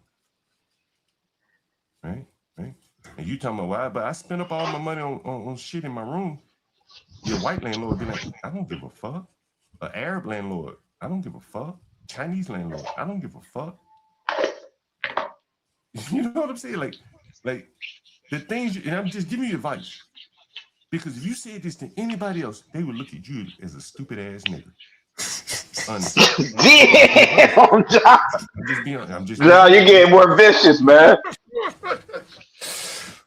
Right? And you talking about why? But I spent up all my money on shit in my room. Your white landlord be like, I don't give a fuck. An Arab landlord, I don't give a fuck. Chinese landlord, I don't give a fuck. You know what I'm saying? Like the things, and I'm just giving you advice. Because if you said this to anybody else, they would look at you as a stupid ass nigga. Honestly. Damn, John. I'm just John, you're getting more vicious, man.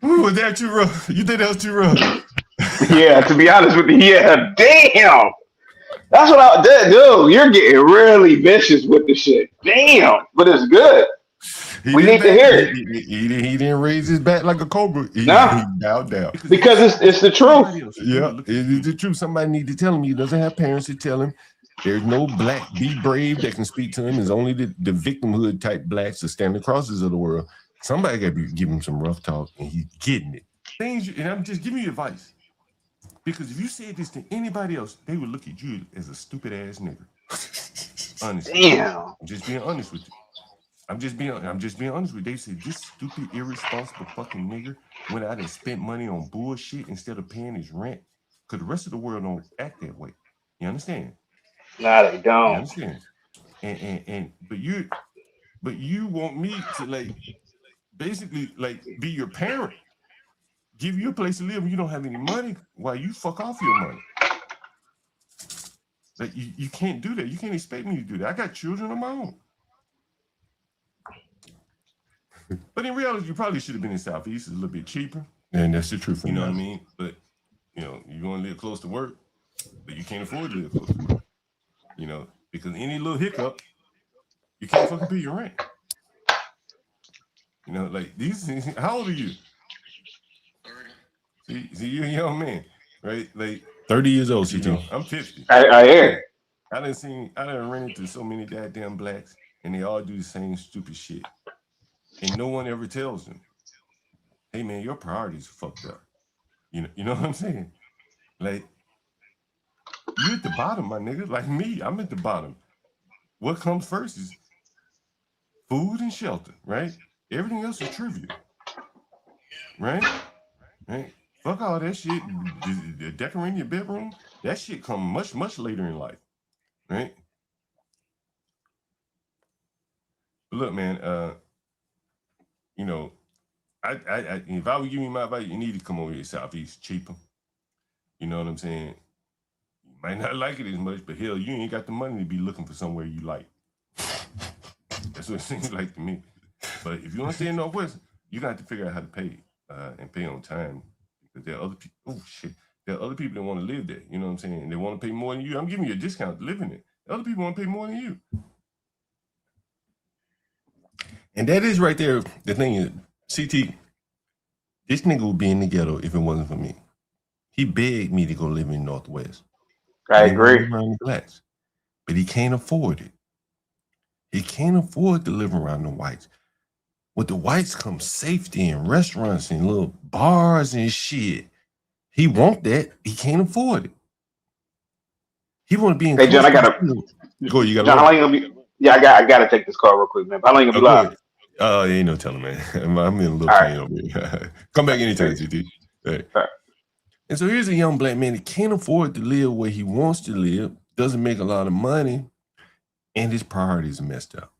Ooh, was that too rough? You think that was too rough? Yeah, to be honest with you, yeah, damn. That's what I did, dude. You're getting really vicious with the shit. Damn, but it's good. We need to hear it. He didn't raise his back like a cobra. He bowed down. Because it's the truth. Yeah, it's the truth. Somebody need to tell him. He doesn't have parents to tell him. There's no black be brave that can speak to him. It's only the victimhood type blacks, the Stanley Crosses of the world. Somebody got to give him some rough talk, and he's getting it. And I'm just giving you advice. Because if you said this to anybody else, they would look at you as a stupid ass nigga. Honestly. Damn. I'm just being honest with you. I'm just being honest with you. They said this stupid, irresponsible fucking nigga went out and spent money on bullshit instead of paying his rent. Because the rest of the world don't act that way. You understand? Nah, they don't. You understand? But you want me to basically be your parent, give you a place to live, and you don't have any money while you fuck off your money. Like you can't do that. You can't expect me to do that. I got children of my own. But in reality, you probably should have been in Southeast. It's a little bit cheaper. And that's the truth. You know what I mean? But you want to live close to work, but you can't afford to live close to work. Because any little hiccup, you can't fucking pay your rent. Like these things. How old are you? 30. See, you're a young man, right? Like 30 years old, CT. Mm-hmm. I'm 50. I hear. I done run into so many goddamn blacks, and they all do the same stupid shit. And no one ever tells them, hey man, your priorities are fucked up. You know what I'm saying? Like, you at the bottom, my nigga. Like me, I'm at the bottom. What comes first is food and shelter, right? Everything else is trivial. Right? Fuck all that shit. Decorating your bedroom, that shit come much, much later in life. Right? But look, man, if I would give you my advice, you need to come over here to Southeast, cheaper. You know what I'm saying? You might not like it as much, but hell, you ain't got the money to be looking for somewhere you like. That's what it seems like to me. But if you want to stay in Northwest, you got to figure out how to pay and pay on time. But there are other people. Oh shit, there are other people that want to live there. You know what I'm saying? They want to pay more than you. I'm giving you a discount to live in it. Other people want to pay more than you. And that is right there. The thing is, CT, this nigga would be in the ghetto if it wasn't for me. He begged me to go live in Northwest. I He wanna agree. live around the blacks, but he can't afford it. He can't afford to live around the whites. With the whites comes safety and restaurants and little bars and shit. He want that. He can't afford it. He want to be in Hey, John, I gotta. Go, you gotta John, how run. long you gonna be? Yeah, I gotta take this call real quick, man. How long you gonna Oh, be go live? ahead. Ain't no telling, man. I'm in a little All pain right. over here. Come back anytime, CT. Right. All right. And so here's a young black man that can't afford to live where he wants to live, doesn't make a lot of money, and his priorities are messed up.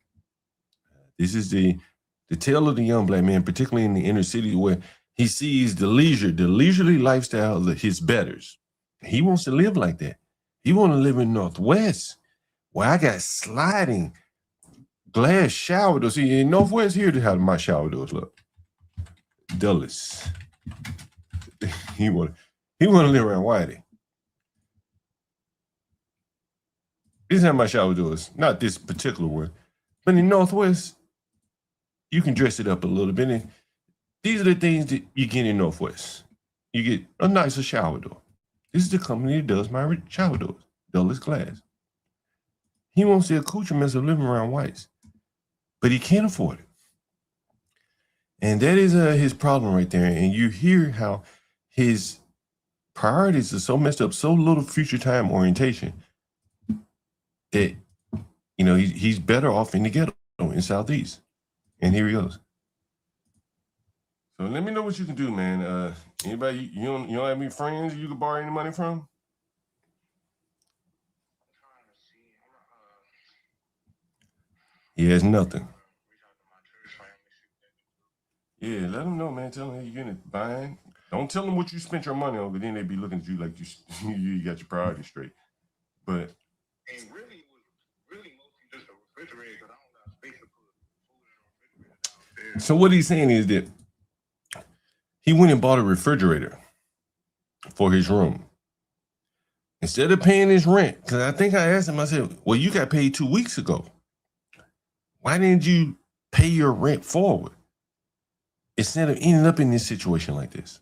This is the tale of the young black man, particularly in the inner city, where he sees the leisurely lifestyle of his betters. He wants to live like that. He wants to live in Northwest, where I got sliding glass shower doors. See, in Northwest, here's how my shower doors look. Dulles. He want to live around Whitey. This is how my shower doors. Not this particular one, but in Northwest, you can dress it up a little bit. And these are the things that you get in Northwest. You get a nicer shower door. This is the company that does my shower doors, Dulles Glass. He wants the accoutrements of living around whites, but he can't afford it. And that is his problem right there. And you hear how his priorities are so messed up, so little future time orientation that, you know, he's better off in the ghetto in Southeast. And here he goes. So let me know what you can do, man. Anybody, you don't have any friends you can borrow any money from? He has nothing. Yeah, let them know, man. Tell them you're getting it buying. Don't tell them what you spent your money on, but then they be looking at you like you got your priorities straight. But And really, it was really mostly just a refrigerator because I don't got space to put food in a refrigerator downstairs. so what he's saying is that he went and bought a refrigerator for his room. Instead of paying his rent, because I think I asked him, I said, well, you got paid 2 weeks ago. Why didn't you pay your rent forward? Instead of ending up in this situation like this.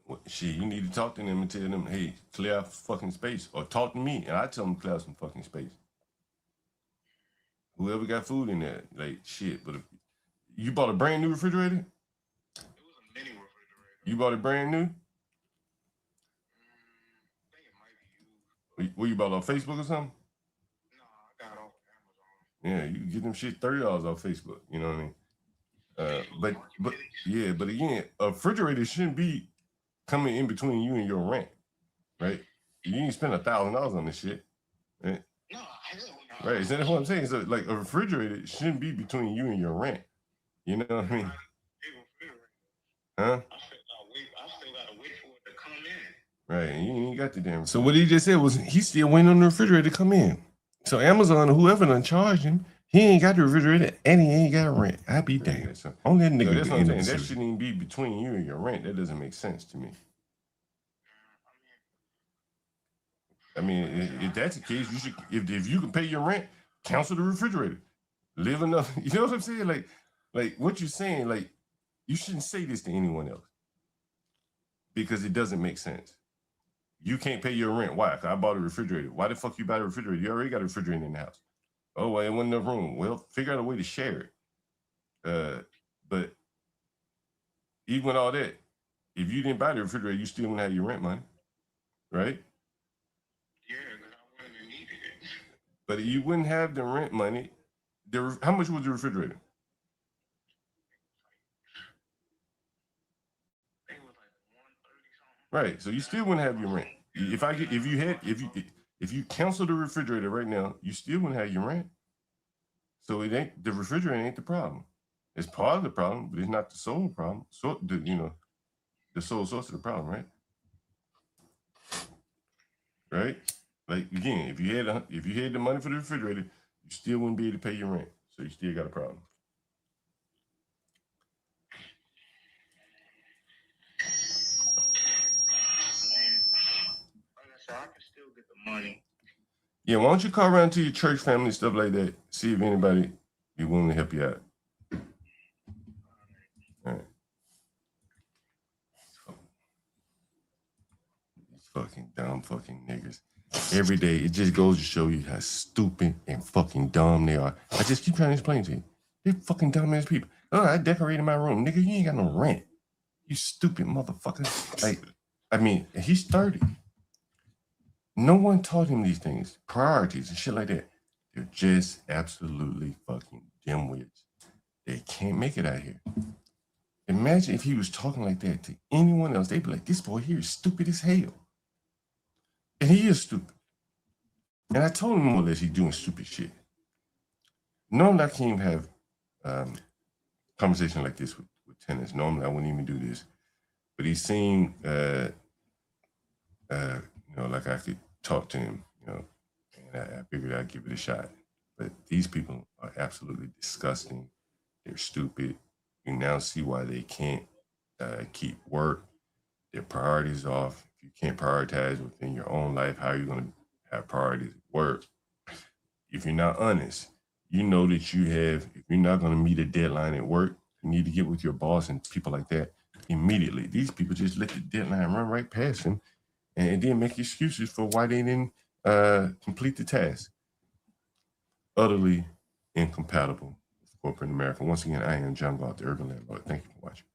Well, shit, you need to talk to them and tell them, hey, clear out fucking space. Or talk to me, and I tell them to clear out some fucking space. Whoever got food in there, like, shit. But if you bought a brand new refrigerator? It was a mini refrigerator. You bought it brand new? I think it might be used. What you bought on Facebook or something? No, I got it off Amazon. Yeah, you can get them shit $30 off Facebook. You know what I mean? But again, a refrigerator shouldn't be coming in between you and your rent, right? You ain't spend $1,000 on this shit, right? No, hell no. Right? Is that what I'm saying? So like a refrigerator shouldn't be between you and your rent. You know what I mean? Huh? I still gotta wait for it to come in. Right, and you ain't got the damn. So what he just said was he still waiting on the refrigerator to come in. So Amazon or whoever done charged him, he ain't got the refrigerator and he ain't got rent. I be damned. So only that nigga. That's what I'm saying. That shouldn't even be between you and your rent. That doesn't make sense to me. I mean, if that's the case, you should. If you can pay your rent, cancel the refrigerator. Live enough. You know what I'm saying? Like what you're saying. Like you shouldn't say this to anyone else because it doesn't make sense. You can't pay your rent. Why? Because I bought a refrigerator. Why the fuck you buy a refrigerator? You already got a refrigerator in the house. Oh, well, it wasn't enough room. Well, figure out a way to share it. But even with all that, if you didn't buy the refrigerator, you still wouldn't have your rent money, right? Yeah, because I wouldn't have needed it. But you wouldn't have the rent money. How much was the refrigerator? I think it was like 130 something. Right. So you still wouldn't have your rent. If you cancel the refrigerator right now, you still wouldn't have your rent. So it ain't the refrigerator ain't the problem. It's part of the problem, but it's not the sole problem. So the sole source of the problem, right? Right? Like again, if you had the money for the refrigerator, you still wouldn't be able to pay your rent. So you still got a problem. get the money. Yeah, why don't you call around to your church family, stuff like that, see if anybody be willing to help you out. All right. These fucking dumb fucking niggas. Every day, it just goes to show you how stupid and fucking dumb they are. I just keep trying to explain to you. They're fucking dumb ass people. Oh, I decorated my room. Nigga, you ain't got no rent. You stupid motherfucker. Like, I mean, he's 30. No one taught him these things, priorities and shit like that. They're just absolutely fucking dimwits. They can't make it out here. Imagine if he was talking like that to anyone else. They'd be like, this boy here is stupid as hell. And he is stupid. And I told him more or less he's doing stupid shit. Normally, I can't even have conversation like this with tenants. Normally, I wouldn't even do this. But he seemed, like I could talk to him, and I figured I'd give it a shot. But these people are absolutely disgusting. They're stupid. You now see why they can't keep work. Their priorities off. If you can't prioritize within your own life, how are you going to have priorities at work? If you're not honest, you know that if you're not going to meet a deadline at work, you need to get with your boss and people like that immediately. These people just let the deadline run right past them and then make excuses for why they didn't complete the task. Utterly incompatible with corporate America. Once again, I am John Galt, the Urban Landlord. Thank you for watching.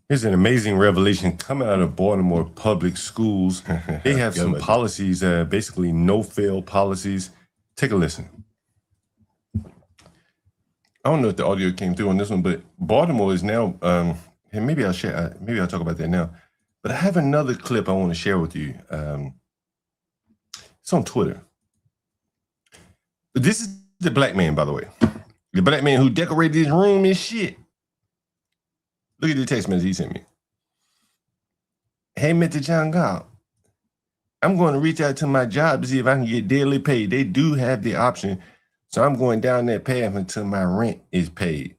Here's an amazing revelation coming out of Baltimore public schools. They have some policies, basically no-fail policies. Take a listen. I don't know if the audio came through on this one, but Baltimore is now, and maybe I'll talk about that now. But I have another clip I want to share with you. It's on Twitter. This is the black man, by the way. The black man who decorated his room and shit. Look at the text message he sent me. Hey, Mr. John Galt, I'm going to reach out to my job to see if I can get daily pay. They do have the option. So I'm going down that path until my rent is paid.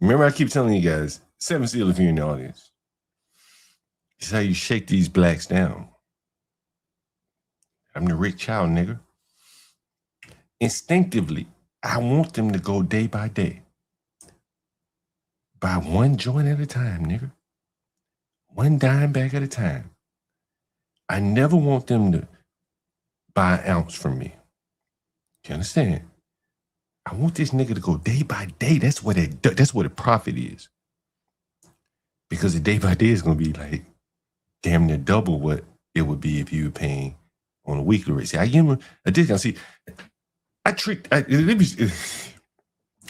Remember, I keep telling you guys, 7 Seal if you're in the audience. This is how you shake these blacks down. I'm the rich child, nigga. Instinctively, I want them to go day by day. Buy one joint at a time, nigga. One dime bag at a time. I never want them to buy an ounce from me. You understand? I want this nigga to go day by day. That's what a profit is. Because the day by day is going to be like damn near double what it would be if you were paying on a weekly rate. See, I give him a discount. See,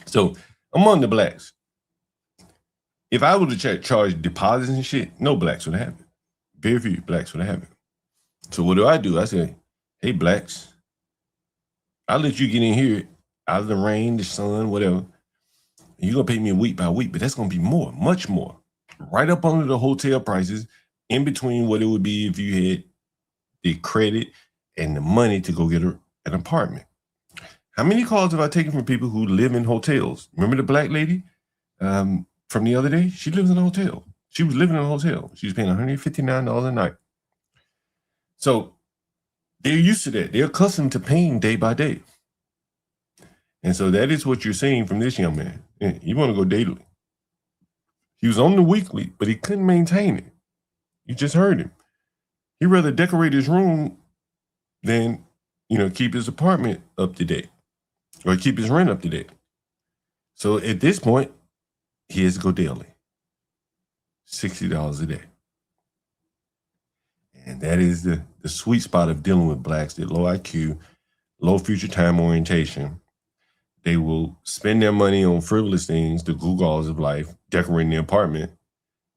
so among the blacks, if I were to charge deposits and shit, no blacks would have it. Very few blacks would have it. So what do? I say, hey, blacks, I'll let you get in here out of the rain, the sun, whatever. You're going to pay me week by week, but that's going to be more, much more. Right up under the hotel prices, in between what it would be if you had the credit and the money to go get an apartment. How many calls have I taken from people who live in hotels? Remember the black lady from the other day? She lives in a hotel. She was living in a hotel. She was paying $159 a night. So they're used to that. They're accustomed to paying day by day. And so that is what you're seeing from this young man. You want to go daily. He was on the weekly, but he couldn't maintain it. You just heard him. He'd rather decorate his room than, keep his apartment up to date or keep his rent up to date. So at this point, he has to go daily. $60 a day. And that is the sweet spot of dealing with blacks. They're low IQ, low future time orientation. They will spend their money on frivolous things, the gewgaws of life, decorating the apartment,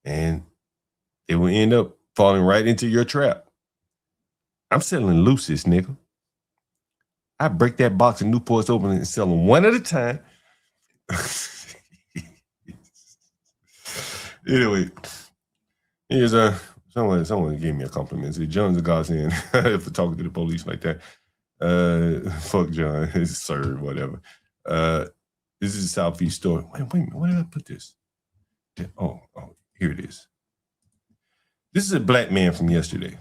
and they will end up falling right into your trap. I'm selling Lucis, nigga. I break that box of Newports open and sell them one at a time. Anyway, here's someone gave me a compliment. Said John's a godsend for talking to the police like that. Fuck John, sir, whatever. This is a Southeast story. Wait a minute, where did I put this? Oh, here it is. This is a black man from yesterday.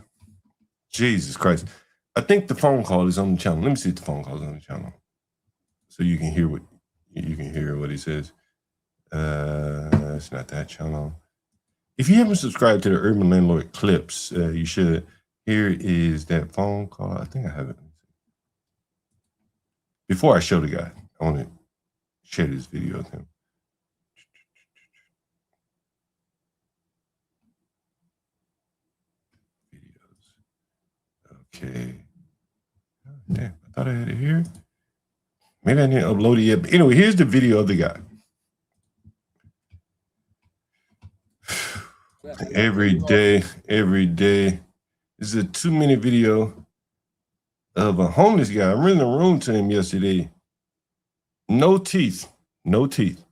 Jesus Christ. I think the phone call is on the channel. Let me see if the phone call is on the channel. So you can hear what he says. It's not that channel. If you haven't subscribed to the Urban Landlord clips, you should. Here is that phone call. I think I have it. Before I show the guy, I want to share this video with him. Okay. Damn, I thought I had it here. Maybe I didn't upload it yet. But anyway, here's the video of the guy. Every day. This is a 2-minute video of a homeless guy. I rented a room to him yesterday. No teeth. No teeth.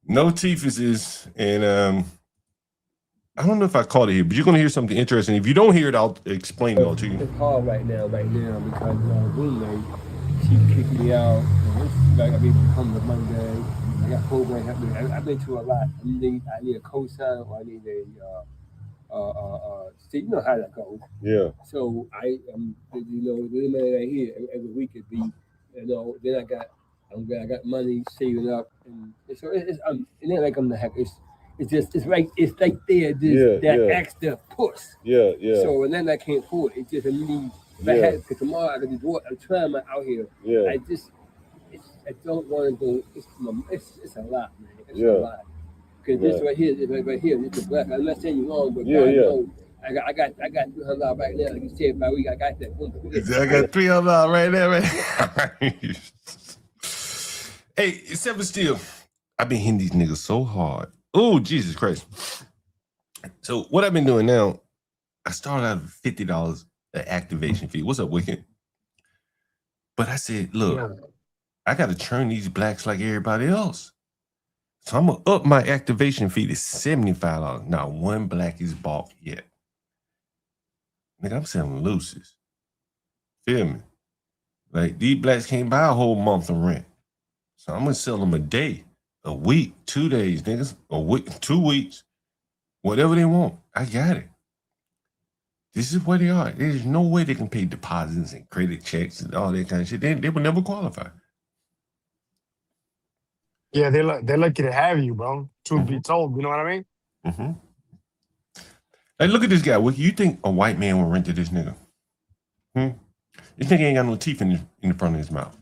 No teeth is this. And I don't know if I caught it here, but you're going to hear something interesting. If you don't hear it, I'll explain it all to you. It's hard right now because my roommate, she kicked me out. Like I mean, come to Monday. I got program happening. I've been through a lot. I need a cosign or I need a so you know how that goes. Yeah. So I the man right here every week it be, then I got money saving up, and so it's and then like I'm the heck it's like there that extra push. Yeah. So and then I can't afford it. It's just a need. Because tomorrow I can do I'm trying out here. Yeah. I don't want to go. It's a lot, man. It's a lot. Because this right here, it's a black. I'm not saying you wrong, but I know I got $300 right now. Like you said, by week I got that. I got $300 right there, man. Hey, except still, I've been hitting these niggas so hard. Oh, Jesus Christ. So what I've been doing now, I started out with $50 the activation fee. What's up, Wicked? But I said, look, I got to churn these blacks like everybody else. So I'm going to up my activation fee to $75. Not one black is bought yet. Nigga, I'm selling looses. Feel me? Like, these blacks can't buy a whole month of rent. So I'm going to sell them a day, a week, 2 days, niggas, a week, 2 weeks, whatever they want. I got it. This is where they are. There's no way they can pay deposits and credit checks and all that kind of shit. They will never qualify. Yeah, they're lucky to have you, bro. Truth be told, you know what I mean? Mm-hmm. Hey, look at this guy. What you think a white man would rent to this nigga? This nigga ain't got no teeth in the front of his mouth.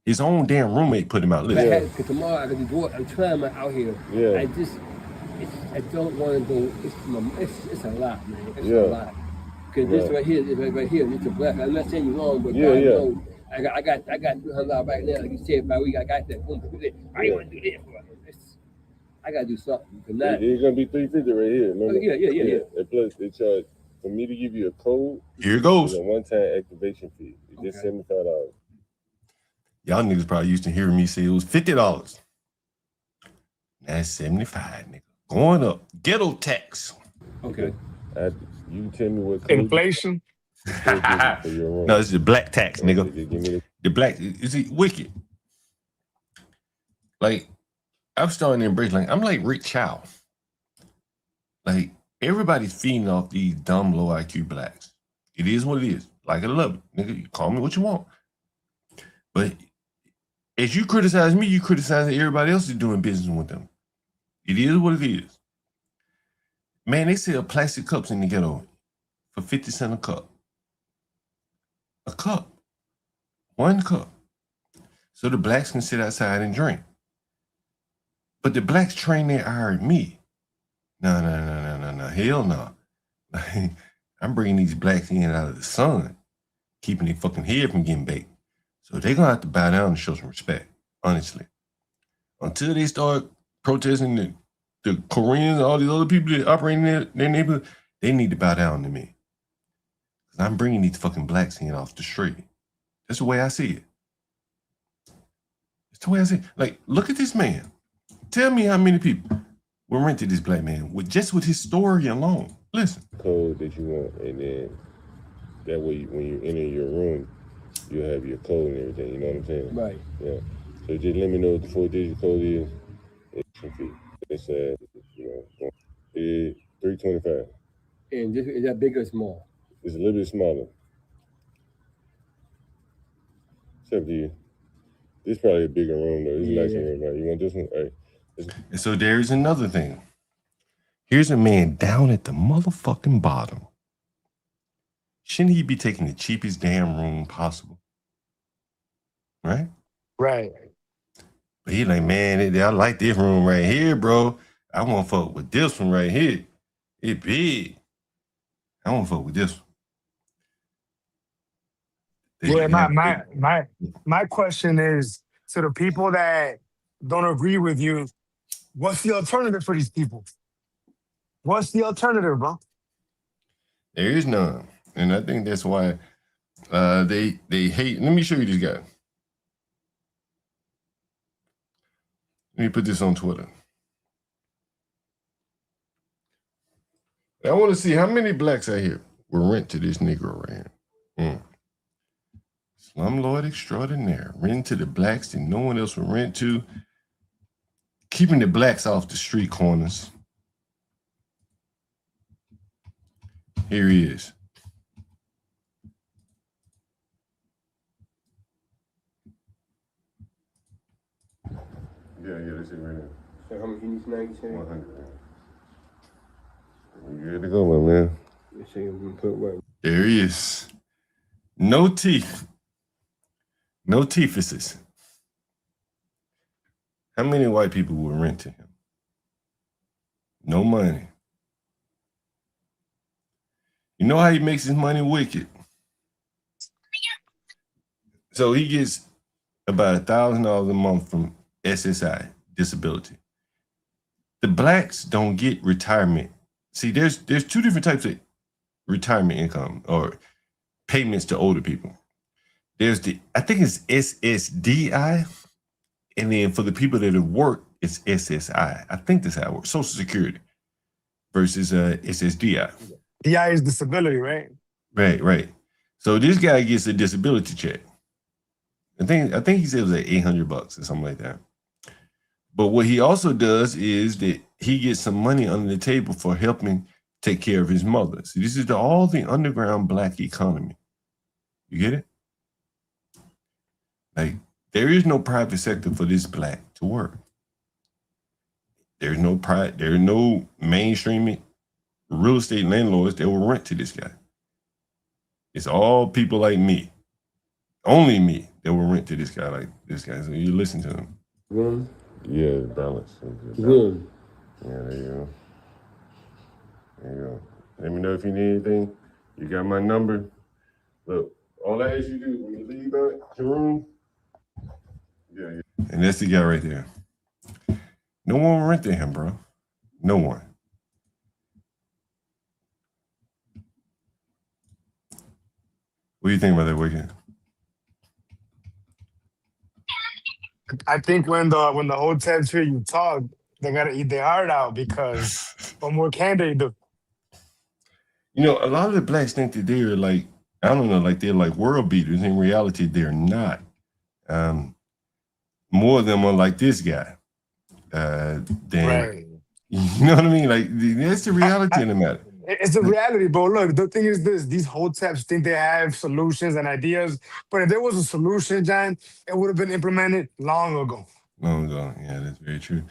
His own damn roommate put him out. Because tomorrow I can do I'm trying out here. Yeah. I don't want to go. It's a lot, man. It's a lot. Because this right here, it's a black. I'm not saying you wrong, but I know I got $300 right now. Like you said, by week I got that. I ain't want to do this. I got to do something. It's gonna be $350 right here. Remember? Yeah. And plus, they charge for me to give you a code. Here it goes. It's a one-time activation fee. It's just $75. Y'all niggas probably used to hearing me say it was $50. That's $75, nigga. Going up. Ghetto tax. Okay. You tell me what code Inflation. for your room. No, this is the black tax, nigga. Give me The black, is it wicked? Like, I'm starting to embrace, like, I'm like Rick Chow. Like, everybody's feeding off these dumb, low IQ blacks. It is what it is. Like it or love it. Nigga, you call me what you want. But as you criticize me, you criticize everybody else is doing business with them. It is what it is. Man, they sell plastic cups in the ghetto for 50 cents a cup. A cup. 1 cup. So the blacks can sit outside and drink. But the blacks train their eye at me. No. Hell no. I'm bringing these blacks in out of the sun, keeping their fucking head from getting baked. So they're going to have to bow down and show some respect, honestly. Until they start protesting the Koreans, all these other people that operate in their neighborhood, they need to bow down to me. Because I'm bringing these fucking blacks in off the street. That's the way I see it. It's the way I see it. Like, look at this man. Tell me how many people will rent to this black man with his story alone. Listen. Code that you want, and then that way when you enter your room, you'll have your code and everything. You know what I'm saying? Right. Yeah. So just let me know what the 4-digit code is. They said, $325. And this, is that big or small? It's a little bit smaller. It's up to you. This is probably a bigger room though. It's a nicer room. Right? You want this one? Hey. And so there's another thing. Here's a man down at the motherfucking bottom. Shouldn't he be taking the cheapest damn room possible? Right? Right. But he like, man, I like this room right here, bro. I want to fuck with this one right here. It big. I want to fuck with this one. Yeah, my question is to the people that don't agree with you, what's the alternative for these people? What's the alternative, bro? There is none. And I think that's why they hate. Let me show you this guy. Let me put this on Twitter. I want to see how many blacks out here will rent to this Negro right here. Slumlord extraordinaire. Rent to the blacks that no one else will rent to. Keeping the blacks off the street corners. Here he is. Yeah, that's it right now. So how much you need tonight? 100. You good to go, my man? There he is. No teeth. No teethuses. How many white people will rent to him? No money. You know how he makes his money wicked? So he gets about $1,000 a month from SSI, disability. The blacks don't get retirement. See, there's two different types of retirement income or payments to older people. There's I think it's SSDI, and then for the people that have worked, it's SSI. I think that's how it works. Social Security versus SSDI. DI is disability, right? Right. So this guy gets a disability check. I think he said it was like $800 or something like that. But what he also does is that he gets some money under the table for helping take care of his mother. See, this is all the underground black economy. You get it? Like, there is no private sector for this black to work. There's no mainstream real estate landlords that will rent to this guy. It's all people like me. Only me that will rent to this guy like this guy. So you listen to him. Room? Yeah, balance. Room. Yeah, there you go. There you go. Let me know if you need anything. You got my number. Look, all I ask you to do when you leave out your room. Yeah. And that's the guy right there. No one will rent to him, bro. No one. What do you think about that weekend? I think when the hotels hear you talk, they gotta eat their heart out because what more can they do? You know, a lot of the blacks think that they're like, I don't know, like they're like world beaters. In reality, they're not. More of them are like this guy. Right. You know what I mean? Like, that's the reality in the matter. It's a reality, bro. Look, the thing is this: these hoteps think they have solutions and ideas, but if there was a solution, John, it would have been implemented long ago. Long ago, yeah, that's very true.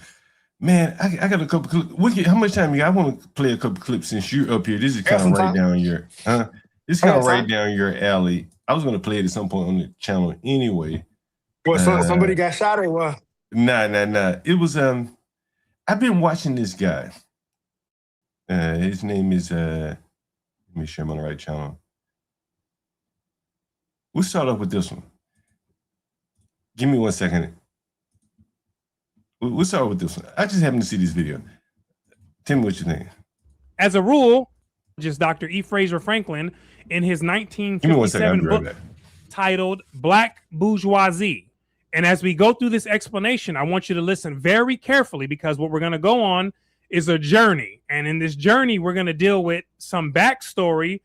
Man, I got a couple clips. How much time you got? I want to play a couple clips since you're up here. This is kind of right down your, This is kind of right down your alley. I was gonna play it at some point on the channel anyway. What? Somebody got shot or what? Nah. It was I've been watching this guy. His name is let me share him on the right channel. We'll start off with this one. Give me 1 second. We'll start with this one. I just happened to see this video. Tell me what you think. As a rule, just Dr. E. Fraser Franklin in his 1957 book titled Black Bourgeoisie. And as we go through this explanation, I want you to listen very carefully because what we're going to go on is a journey. And in this journey, we're going to deal with some backstory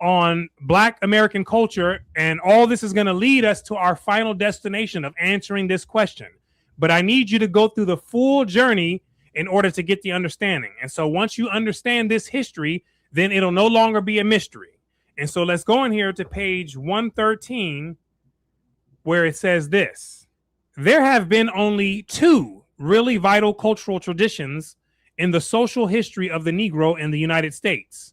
on Black American culture. And all this is going to lead us to our final destination of answering this question. but I need you to go through the full journey in order to get the understanding. And so once you understand this history, then it'll no longer be a mystery. And so let's go in here to page 113, where it says this: there have been only two really vital cultural traditions in the social history of the Negro in the United States.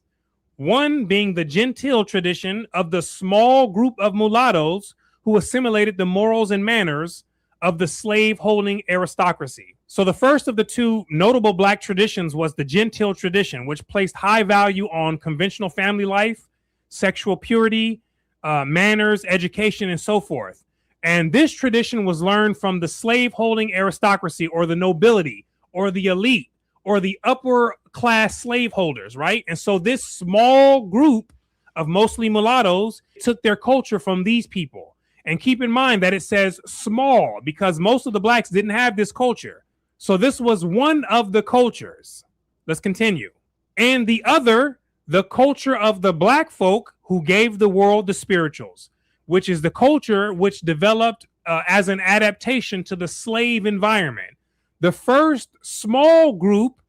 One being the genteel tradition of the small group of mulattoes who assimilated the morals and manners of the slave-holding aristocracy. So the first of the two notable black traditions was the genteel tradition, which placed high value on conventional family life, sexual purity, manners, education, and so forth. And this tradition was learned from the slave-holding aristocracy, or the nobility, or the elite, or the upper class slaveholders, right? And so this small group of mostly mulattoes took their culture from these people. And keep in mind that it says small, because most of the blacks didn't have this culture. So this was one of the cultures. Let's continue. And the other, the culture of the black folk who gave the world the spirituals, which is the culture which developed as an adaptation to the slave environment. The first small group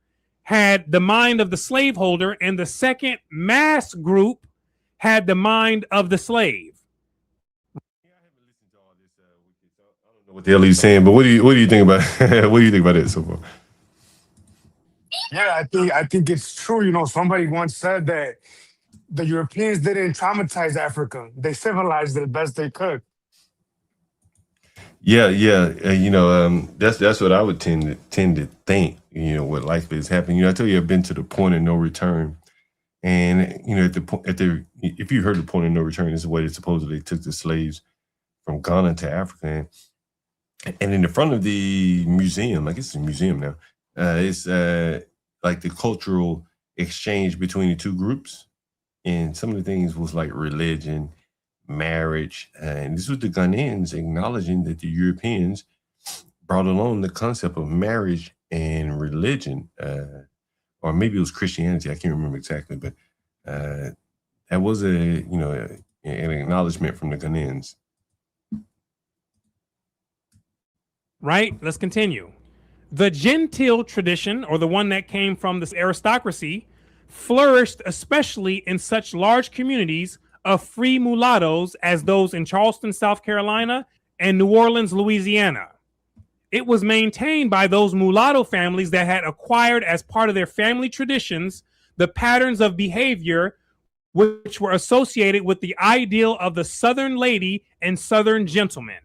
had the mind of the slaveholder, and the second mass group had the mind of the slave. What the hell he's saying, but what do you think about what do you think about it so far? Yeah, I think it's true. You know, somebody once said that the Europeans didn't traumatize Africa; they civilized it the best they could. Yeah, that's what I would tend to think. You know, what likely is happening. You know, I tell you, I've been to the point of no return, and you know, if you heard the point of no return, is the way they supposedly took the slaves from Ghana to Africa. And in the front of the museum, I guess it's a museum now, it's like the cultural exchange between the two groups. And some of the things was like religion, marriage. And this was the Ghanaians acknowledging that the Europeans brought along the concept of marriage and religion, or maybe it was Christianity. I can't remember exactly, but that was an acknowledgement from the Ghanaians. Right? Let's continue. The genteel tradition, or the one that came from this aristocracy, flourished especially in such large communities of free mulattoes as those in Charleston, South Carolina, and New Orleans, Louisiana. It was maintained by those mulatto families that had acquired, as part of their family traditions, the patterns of behavior which were associated with the ideal of the Southern lady and Southern gentleman.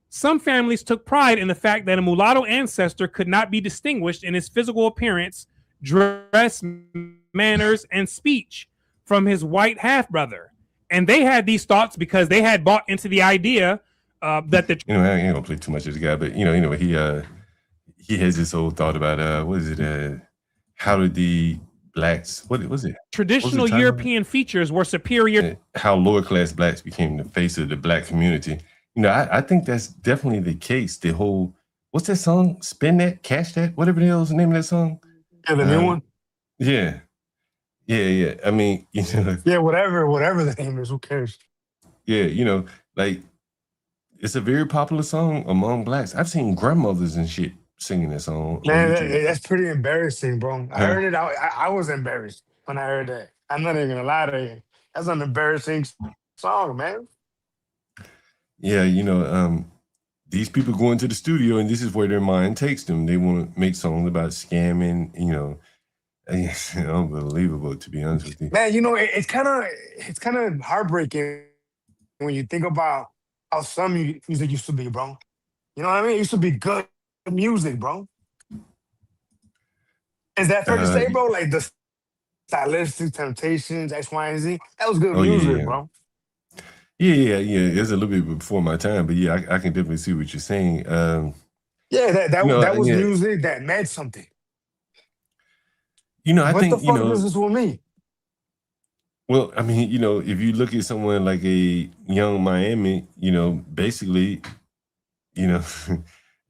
Some families took pride in the fact that a mulatto ancestor could not be distinguished in his physical appearance, dress, manners, and speech from his white half-brother. And they had these thoughts because they had bought into the idea that the... I ain't gonna play too much of this guy, but he has this whole thought about how did the blacks, what was it? Traditional European features were superior. How lower class blacks became the face of the black community. You know, I think that's definitely the case. The whole, what's that song? Spin That, Cash That, whatever the hell is the name of that song? Yeah, the new one. Yeah. I mean, yeah, whatever the name is, who cares? Yeah, like it's a very popular song among blacks. I've seen grandmothers and shit singing that song. Man, that's pretty embarrassing, bro. I heard it. I was embarrassed when I heard that. I'm not even gonna lie to you. That's an embarrassing song, man. Yeah, these people go into the studio and this is where their mind takes them. They want to make songs about scamming, It's unbelievable, to be honest with you. Man, it's kind of heartbreaking when you think about how some music used to be, bro. You know what I mean? It used to be good music, bro. Is that fair to say, bro? Like the Stylistic, Temptations, X, Y, and Z. That was good music, bro. Yeah. It's a little bit before my time, but yeah, I can definitely see what you're saying. That was music that meant something. I think, what the fuck does this with me? Well, I mean, if you look at someone like a Young Miami, basically,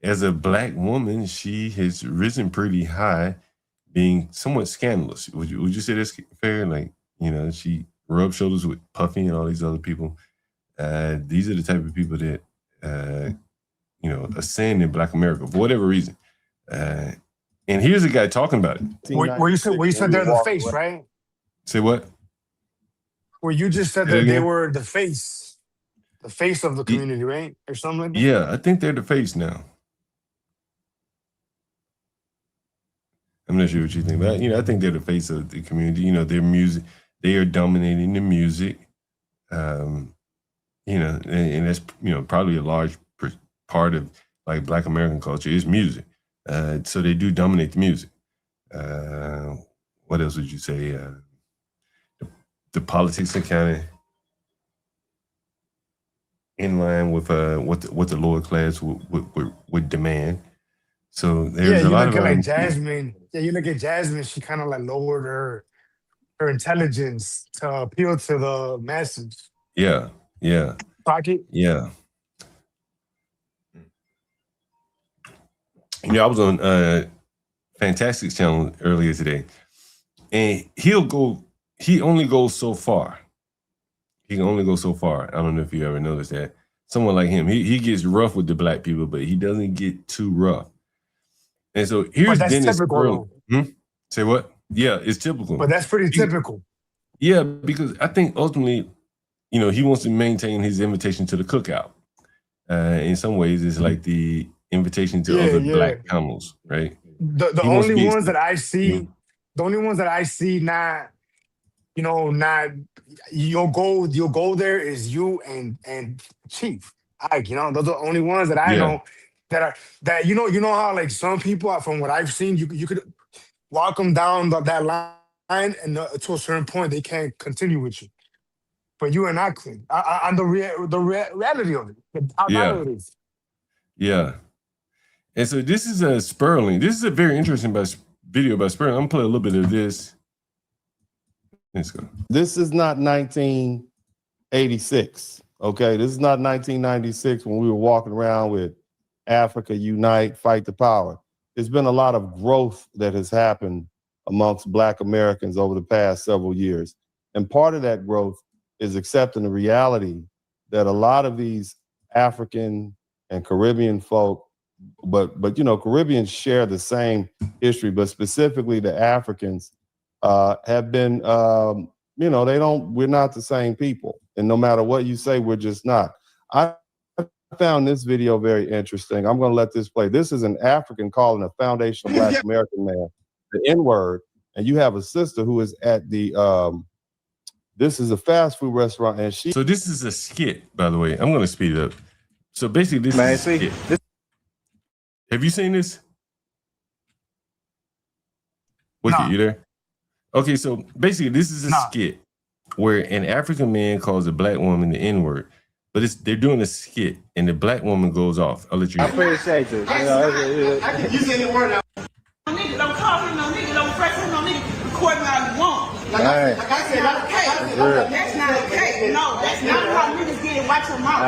as a black woman, she has risen pretty high, being somewhat scandalous. Would you say that's fair? Like, she rubbed shoulders with Puffy and all these other people. These are the type of people that ascend in Black America for whatever reason. And here's a guy talking about it. Where you said they're the face, right? Say what? Where you just said that they were the face of the community, right? Or something like that? Yeah, I think they're the face now. I'm not sure what you think, but I think they're the face of the community. Their music, they are dominating the music. And that's probably a large part of like Black American culture is music. So they do dominate the music. What else would you say? The politics are kind of in line with what the lower class would demand. So there's a lot of like Jasmine. Yeah, you look at Jasmine. She kind of like lowered her intelligence to appeal to the masses. Yeah. Pocket. Yeah. I was on Fantastic's channel earlier today, and he only goes so far. He can only go so far. I don't know if you ever noticed that. Someone like him, he gets rough with the Black people, but he doesn't get too rough. And so here's Dennis Earl. Say what? Yeah, it's typical. But that's pretty typical. Yeah, because I think ultimately, he wants to maintain his invitation to the cookout. In some ways, it's like the invitation to other Black camels, right? The only ones that I see, not you'll go there is you and Chief Ike. Those are the only ones that I know that you know how like some people, from what I've seen, you could walk them down that line and to a certain point they can't continue with you. But you are not clean. On the reality of it, how it is. Yeah. And so this is a Sperling. This is a very interesting video about Sperling. I'm gonna play a little bit of this. Let's go. This is not 1986. Okay, this is not 1996 when we were walking around with Africa Unite, Fight the Power. There's been a lot of growth that has happened amongst Black Americans over the past several years. And part of that growth is accepting the reality that a lot of these African and Caribbean folk, but Caribbeans share the same history, but specifically the Africans have been, we're not the same people. And no matter what you say, we're just not. I found this video very interesting. I'm going to let this play. This is an African calling a foundational Black American man the N-word. And you have a sister who is at the, this is a fast food restaurant. And So this is a skit, by the way. I'm going to speed it up. So basically, this is a skit. Have you seen this? Wicked, you there? Okay, so basically, this is a skit where an African man calls a Black woman the N-word, but they're doing a skit, and the Black woman goes off. I'll let you. I appreciate you. You say the word now. Nigga, don't call him no nigga, don't press him no nigga. Record me all you want. Like I said, not okay. That's not okay. No, that's not how niggas get it. Watch your mouth.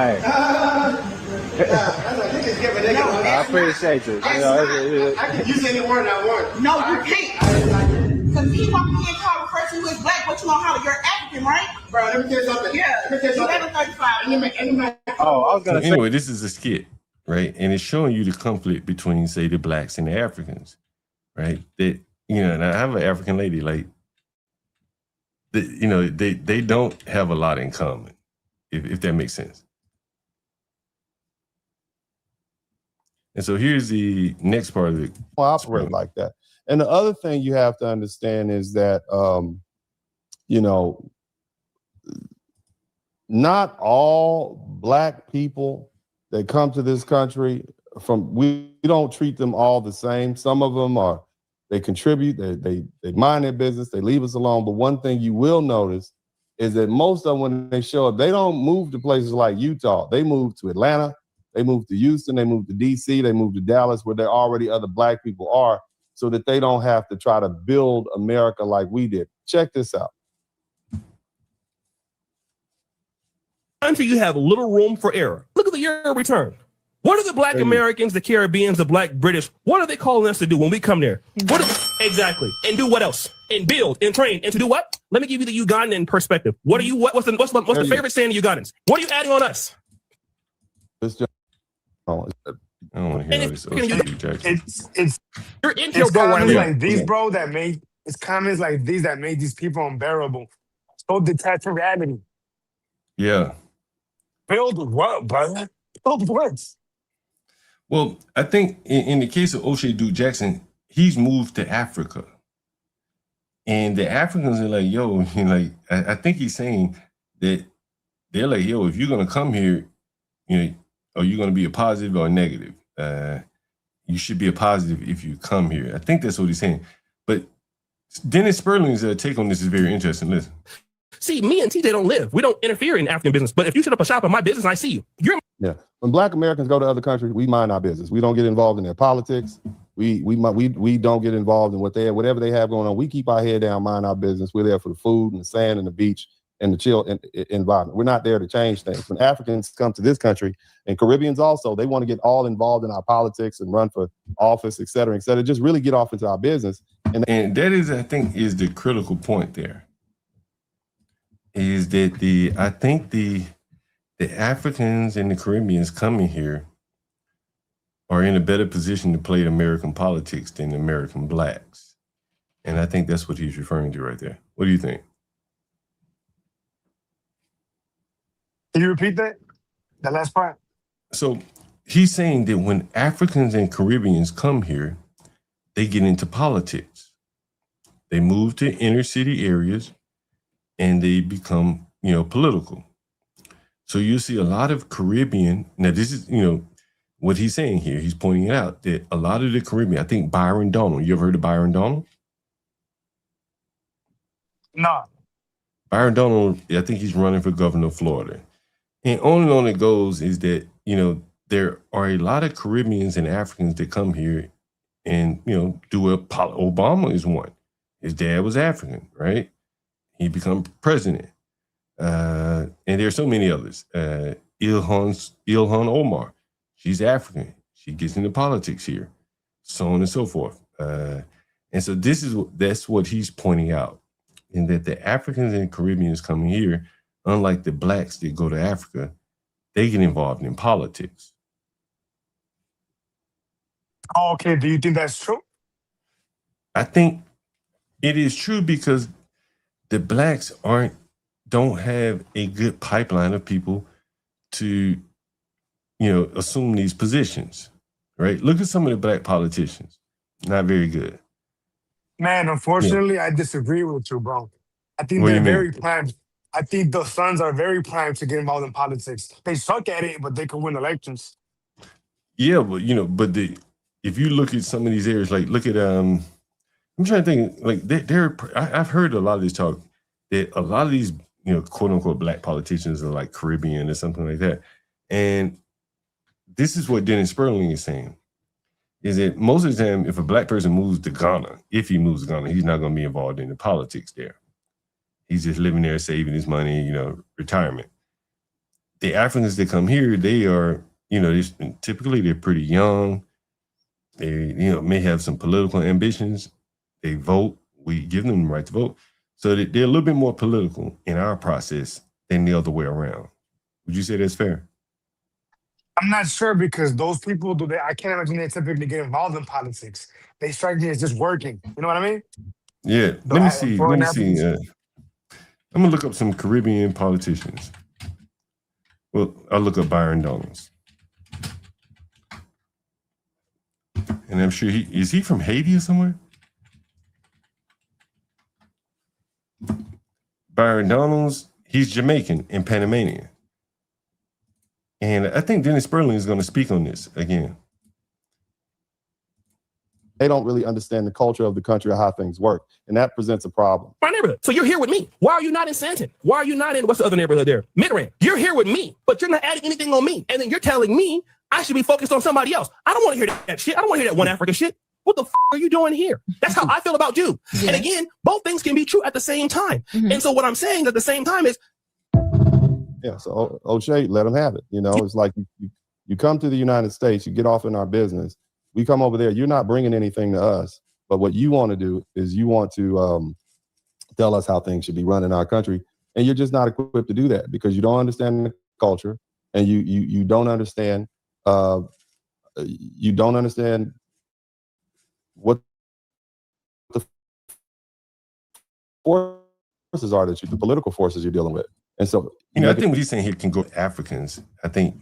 I appreciate you. You say the word now, word. No, you can't. Because he walking in and call the person who is Black, but you know how you're African, right? Bro, let me tell you something. Yeah, 11:35. Oh, I was gonna say. Anyway, this is a skit, right? And it's showing you the conflict between, say, the Blacks and the Africans, right? That and I have an African lady, like, they don't have a lot in common, if that makes sense. And so here's the next part of it. Operate like that. And the other thing you have to understand is that, not all Black people that come to this country we don't treat them all the same. Some of them they contribute, they mind their business, they leave us alone. But one thing you will notice is that most of them, when they show up, they don't move to places like Utah. They move to Atlanta, they move to Houston, they move to DC, they move to Dallas, where there already other Black people are, so that they don't have to try to build America like we did. Check this out. Country, you have little room for error. Look at the year of return. What are the Black Americans, the Caribbeans, the Black British, what are they calling us to do when we come there? Exactly. And do what else? And build and train. And to do what? Let me give you the Ugandan perspective. What's the favorite saying of Ugandans? What are you adding on us? I don't want to hear all this OCD Jackson. It's Your intel go comments around. like these, bro, that made it's comments like these that made these people unbearable. So detached from reality. Yeah. Build what, brother? Build what? Well, I think in the case of O'Shea Duke Jackson, he's moved to Africa. And the Africans are like, yo, like, I think he's saying that they're like, yo, if you're going to come here, are you going to be a positive or a negative? You should be a positive if you come here. I think that's what he's saying. But Dennis Sperling's take on this is very interesting. Listen. See, me and TJ don't live. We don't interfere in African business. But if you set up a shop in my business, I see you. Yeah. When Black Americans go to other countries, we mind our business. We don't get involved in their politics. We don't get involved in whatever they have going on. We keep our head down, mind our business. We're there for the food and the sand and the beach and the chill environment. We're not there to change things. When Africans come to this country, and Caribbeans also, they want to get all involved in our politics and run for office, et cetera, just really get off into our business. And that is, I think, is the critical point there. Is that I think the Africans and the Caribbeans coming here are in a better position to play American politics than American blacks. And I think that's what he's referring to right there. What do you think? Can you repeat that? The last part? So he's saying that when Africans and Caribbeans come here, they get into politics. They move to inner city areas and they become, political. So you see a lot of Caribbean. Now, this is, what he's saying here. He's pointing out that a lot of the Caribbean, I think Byron Donald, you ever heard of Byron Donald? No. Byron Donald, I think he's running for governor of Florida. And on it goes is that, there are a lot of Caribbeans and Africans that come here and, do Obama is one. His dad was African, right? He become president. And there's so many others. Ilhan Omar, she's African. She gets into politics here, so on and so forth. And so that's what he's pointing out, in that the Africans and Caribbeans coming here, unlike the blacks that go to Africa, they get involved in politics. Oh, okay. Do you think that's true? I think it is true because the blacks don't have a good pipeline of people to, assume these positions, right? Look at some of the black politicians. Not very good. Man, unfortunately, I disagree with you, bro. I think What do they're you mean? very primed. I think the Sons are very primed to get involved in politics. They suck at it, but they can win elections. Yeah, but if you look at some of these areas, like look at I'm trying to think, like I've heard a lot of this talk that a lot of these quote unquote black politicians are like Caribbean or something like that, and this is what Dennis Sperling is saying, is that most of the time, if a black person moves to Ghana, he's not going to be involved in the politics there. He's just living there, saving his money, retirement. The Africans that come here, they are, typically they're pretty young. They, may have some political ambitions. They vote. We give them the right to vote. So that they're a little bit more political in our process than the other way around. Would you say that's fair? I'm not sure because those people, I can't imagine they typically get involved in politics. They strike me as just working. You know what I mean? Yeah. Let me see. I'm going to look up some Caribbean politicians. Well, I'll look up Byron Donalds. And I'm sure is he from Haiti or somewhere? Byron Donalds, he's Jamaican and Panamanian. And I think Dennis Sperling is going to speak on this again. They don't really understand the culture of the country or how things work. And that presents a problem. My neighborhood. So you're here with me. Why are you not in Santon? Why are you not in, what's the other neighborhood there? Midrand. You're here with me, but you're not adding anything on me. And then you're telling me I should be focused on somebody else. I don't want to hear that shit. I don't want to hear that one Africa shit. What the are you doing here? That's how I feel about you. Yeah. And again, both things can be true at the same time. Mm-hmm. And so what I'm saying at the same time is, yeah, so O'Shea, let them have it. It's like you come to the United States, you get off in our business. We come over there, you're not bringing anything to us. But what you want to do is you want to tell us how things should be run in our country. And you're just not equipped to do that because you don't understand the culture and you don't understand you don't understand what the forces are the political forces you're dealing with. And so, I think what he's saying here can go to Africans. I think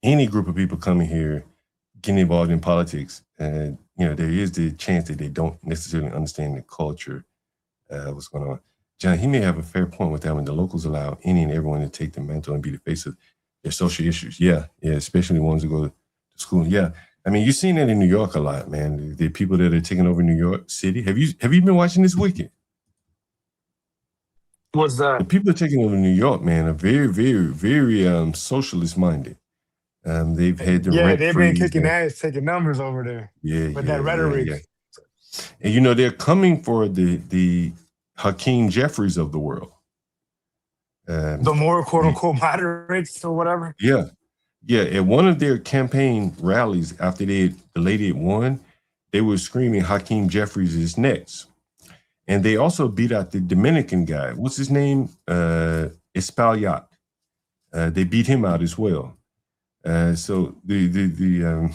any group of people coming here, getting involved in politics, and there is the chance that they don't necessarily understand the culture, what's going on. John, he may have a fair point with that when the locals allow any and everyone to take the mantle and be the face of their social issues. Yeah, especially the ones who go to school. Yeah, I mean, you've seen that in New York a lot, man. The people that are taking over New York City. Have you been watching this Wicked? What's that? The people taking over New York, man, are very, very, very socialist minded. They've had the rent they've freeze been kicking ass, taking numbers over there. With that rhetoric. Yeah. And they're coming for the Hakeem Jeffries of the world. The more quote unquote moderates or whatever. Yeah. At one of their campaign rallies after the lady had won, they were screaming Hakeem Jeffries is next. And they also beat out the Dominican guy. What's his name? Espaillat. They beat him out as well. So the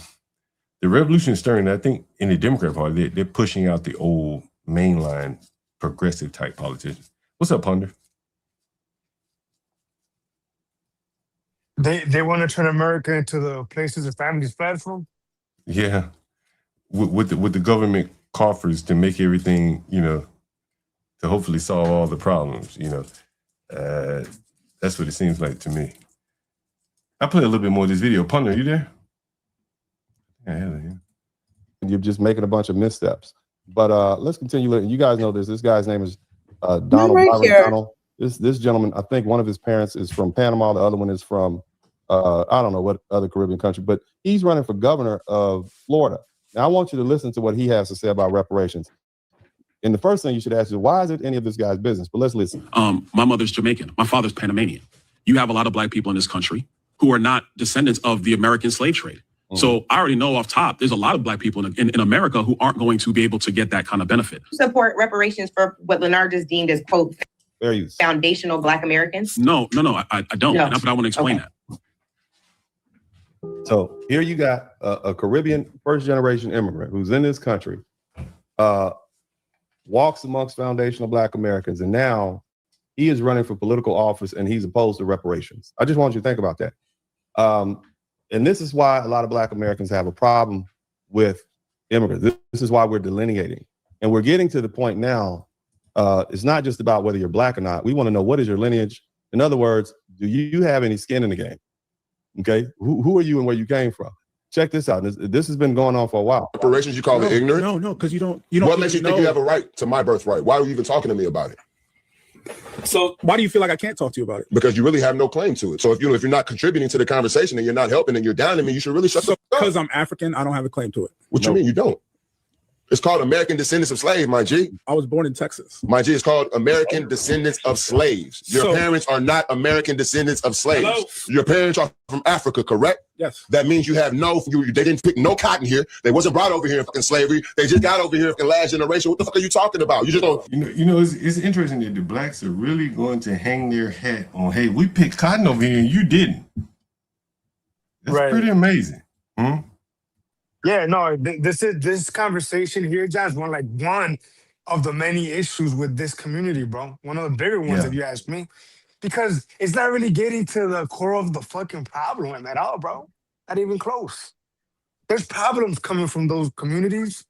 revolution is stirring. I think in the Democrat Party, they're pushing out the old mainline progressive type politicians. What's up, Ponder? They want to turn America into the places the families fled from. Yeah, with the government coffers to make everything, to hopefully solve all the problems. That's what it seems like to me. I'll play a little bit more of this video. Ponder, are you there? Yeah. You're just making a bunch of missteps. But let's continue. You guys know this. This guy's name is Donald. Donald. This gentleman, I think one of his parents is from Panama. The other one is from, I don't know what other Caribbean country, but he's running for governor of Florida. Now, I want you to listen to what he has to say about reparations. And the first thing you should ask is, why is it any of this guy's business? But let's listen. My mother's Jamaican. My father's Panamanian. You have a lot of black people in this country who are not descendants of the American slave trade. Mm-hmm. So I already know off top, there's a lot of black people in America who aren't going to be able to get that kind of benefit. Support reparations for what Leonard just deemed as, quote, foundational black Americans? No, I don't. No. But I want to explain that. So here you got a Caribbean first-generation immigrant who's in this country, walks amongst foundational black Americans, and now he is running for political office and he's opposed to reparations. I just want you to think about that. And this is why a lot of black Americans have a problem with immigrants. This is why we're delineating. And we're getting to the point now, it's not just about whether you're black or not. We want to know, what is your lineage? In other words, do you have any skin in the game? Okay, who are you and where you came from? Check this out. This has been going on for a while. Reparations, you call it ignorant? No, because you don't. What makes you think you have a right to my birthright? Why are you even talking to me about it? So why do you feel like I can't talk to you about it? Because you really have no claim to it. So if you're not contributing to the conversation and you're not helping and you're down to me, you should really shut up. Because I'm African, I don't have a claim to it. What you mean you don't? It's called American Descendants of Slaves, my G. I was born in Texas. My G, it's called American Descendants of Slaves. Your parents are not American descendants of slaves. Hello? Your parents are from Africa, correct? Yes. That means you have they didn't pick no cotton here. They wasn't brought over here in fucking slavery. They just got over here in last generation. What the fuck are you talking about? You just don't. It's interesting that the blacks are really going to hang their hat on, hey, we picked cotton over here and you didn't. That's pretty amazing. Yeah, no, this conversation here, John, is one of the many issues with this community, bro. One of the bigger ones, if you ask me. Because it's not really getting to the core of the fucking problem at all, bro. Not even close. There's problems coming from those communities,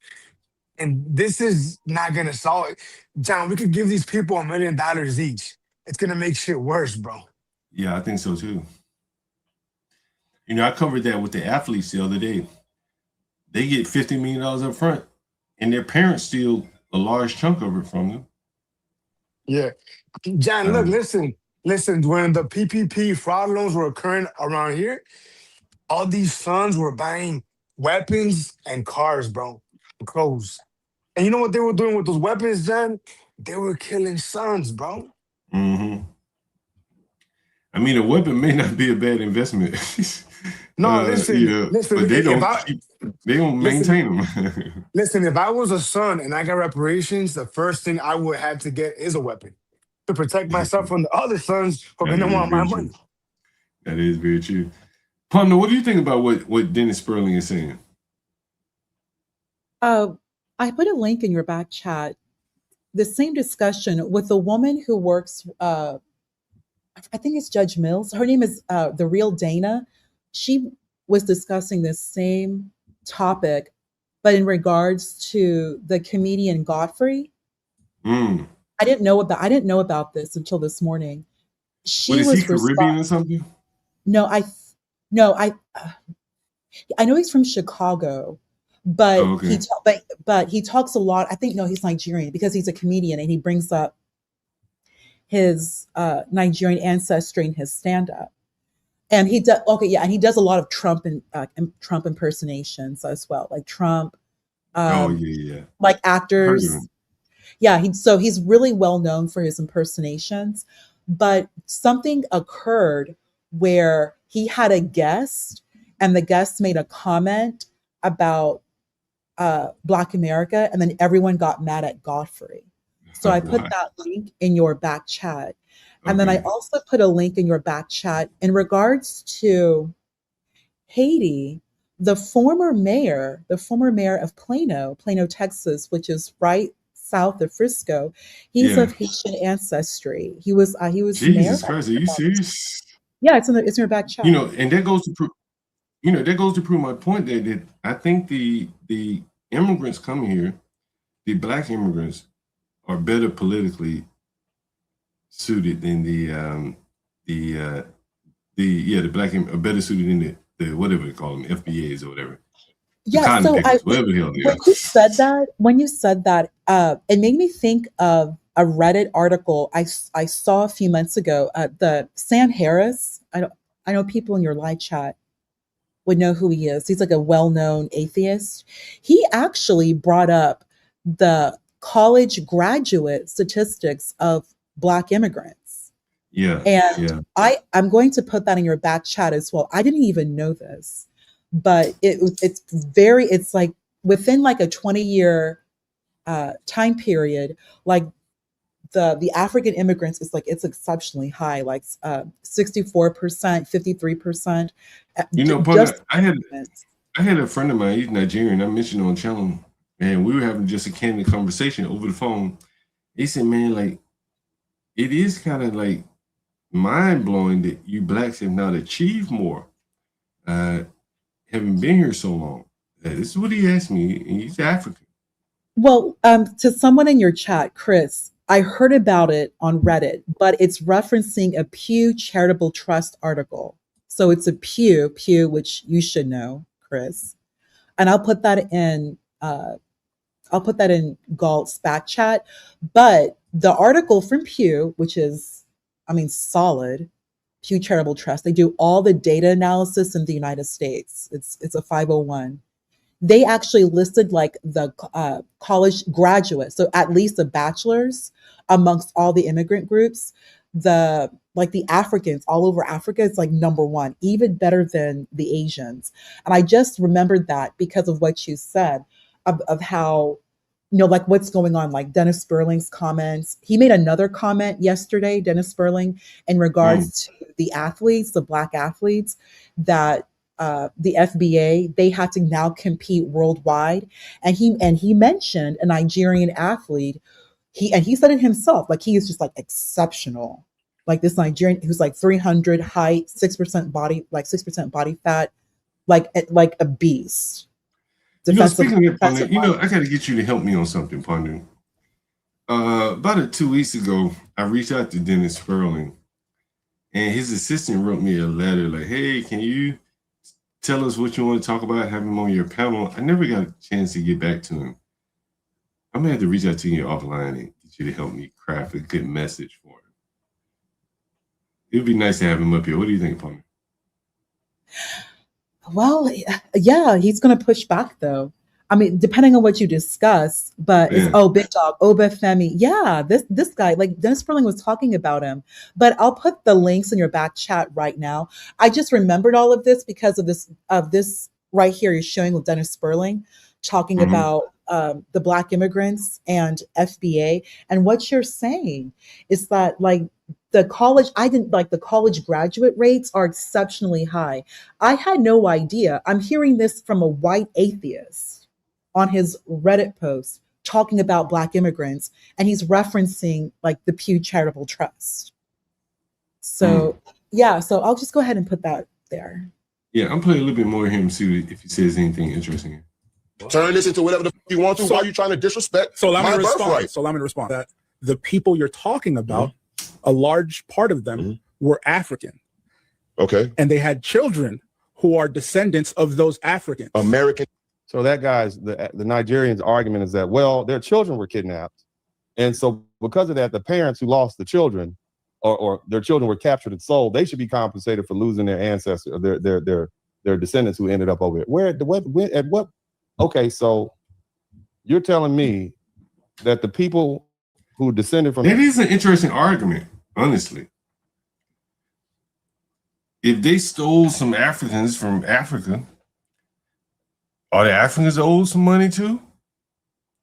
and this is not gonna solve it. John, we could give these people $1 million each. It's gonna make shit worse, bro. Yeah, I think so too. I covered that with the athletes the other day. They get $50 million up front, and their parents steal a large chunk of it from them. Yeah. John, look, listen. When the PPP fraud loans were occurring around here, all these sons were buying weapons and cars, bro, and clothes. And you know what they were doing with those weapons, John? They were killing sons, bro. Mm-hmm. I mean, a weapon may not be a bad investment. No, listen, but they don't maintain them. Listen, if I was a son and I got reparations, the first thing I would have to get is a weapon to protect myself from the other sons who are going to want my money. That is very true. Ponder, what do you think about what Dennis Sperling is saying? I put a link in your back chat. The same discussion with a woman who works. I think it's Judge Mills. Her name is the real Dana. She was discussing this same topic, but in regards to the comedian Godfrey. Mm. I didn't know about this until this morning. What She is he, was Caribbean or something? no, I know he's from Chicago, but Oh, okay. but he talks a lot. I think no, he's Nigerian because he's a comedian and he brings up his Nigerian ancestry in his stand up. And he does okay, yeah, and he does a lot of Trump impersonations as well, like Trump, Oh yeah. like Heard of actors. him. Yeah, so he's really well known for his impersonations. But something occurred where he had a guest, and the guest made a comment about Black America, and then everyone got mad at Godfrey. So I put Right. that link in your back chat. And then I also put a link in your back chat in regards to Haiti. The former mayor of Plano, Texas, which is right south of Frisco, he's Yeah. of Haitian ancestry. He was mayor. Jesus Christ, are you serious? Yeah, it's in your back chat. And that goes to prove my point that I think the immigrants coming here, the Black immigrants, are better politically suited than the Black are better suited than the whatever they call them, FBAs or whatever. Yeah, so Whatever the hell they when are. you said that, it made me think of a Reddit article I saw a few months ago. The Sam Harris. I know people in your live chat would know who he is. He's like a well-known atheist. He actually brought up the college graduate statistics of Black immigrants. Yeah. And I'm going to put that in your back chat as well. I didn't even know this, but it's like within like a 20-year time period, like the African immigrants is like it's exceptionally high, like 64%, 53%. Partner, I had a friend of mine, he's Nigerian, I mentioned on channel, and we were having just a candid conversation over the phone. He said, man, like, it is kind of like mind-blowing that you Blacks have not achieved more, having been here so long. This is what he asked me, and he's African. Well, to someone in your chat, Chris, I heard about it on Reddit, but it's referencing a Pew Charitable Trust article. So it's a Pew, which you should know, Chris. And I'll put that in Galt's back chat. But the article from Pew, which is, solid, Pew Charitable Trust, they do all the data analysis in the United States. It's a 501. They actually listed like the college graduates, so at least the bachelor's amongst all the immigrant groups. The Africans all over Africa is like number one, even better than the Asians. And I just remembered that because of what you said of how, like what's going on, like Dennis Sperling's comments. He made another comment yesterday, Dennis Sperling, in regards to the athletes, the Black athletes, that the FBA, they had to now compete worldwide. And he mentioned a Nigerian athlete. He said it himself, like he is just like exceptional. Like this Nigerian who's like 300 height, 6% body fat, like a beast. Speaking of partner, I got to get you to help me on something, partner. About 2 weeks ago, I reached out to Dennis Sperling, and his assistant wrote me a letter like, "Hey, can you tell us what you want to talk about? Have him on your panel." I never got a chance to get back to him. I'm gonna have to reach out to you offline and get you to help me craft a good message for him. It would be nice to have him up here. What do you think, partner? Well, yeah, he's going to push back though. Depending on what you discuss, but it's Big Dog, Obafemi. Yeah, this guy, like Dennis Sperling was talking about him. But I'll put the links in your back chat right now. I just remembered all of this because of this right here you're showing with Dennis Sperling talking about the Black immigrants and FBA. And what you're saying is that like the college graduate rates are exceptionally high. I had no idea. I'm hearing this from a white atheist on his Reddit post talking about Black immigrants, and he's referencing like the Pew Charitable Trust. So yeah, so I'll just go ahead and put that there. Yeah, I'm playing a little bit more here and see if he says anything interesting. Turn this into whatever the fuck you want to. Why are you trying to disrespect my birthright? So allow me to respond. That the people you're talking about, a large part of them were African. Okay. And they had children who are descendants of those Africans. American. So that guy's the Nigerian's argument is that, well, their children were kidnapped, and so because of that, the parents who lost the children, or their children were captured and sold, they should be compensated for losing their ancestors, their descendants who ended up over here. At what? Okay, so you're telling me that the people who descended from it is an interesting argument, honestly. If they stole some Africans from Africa, are the Africans owed some money too?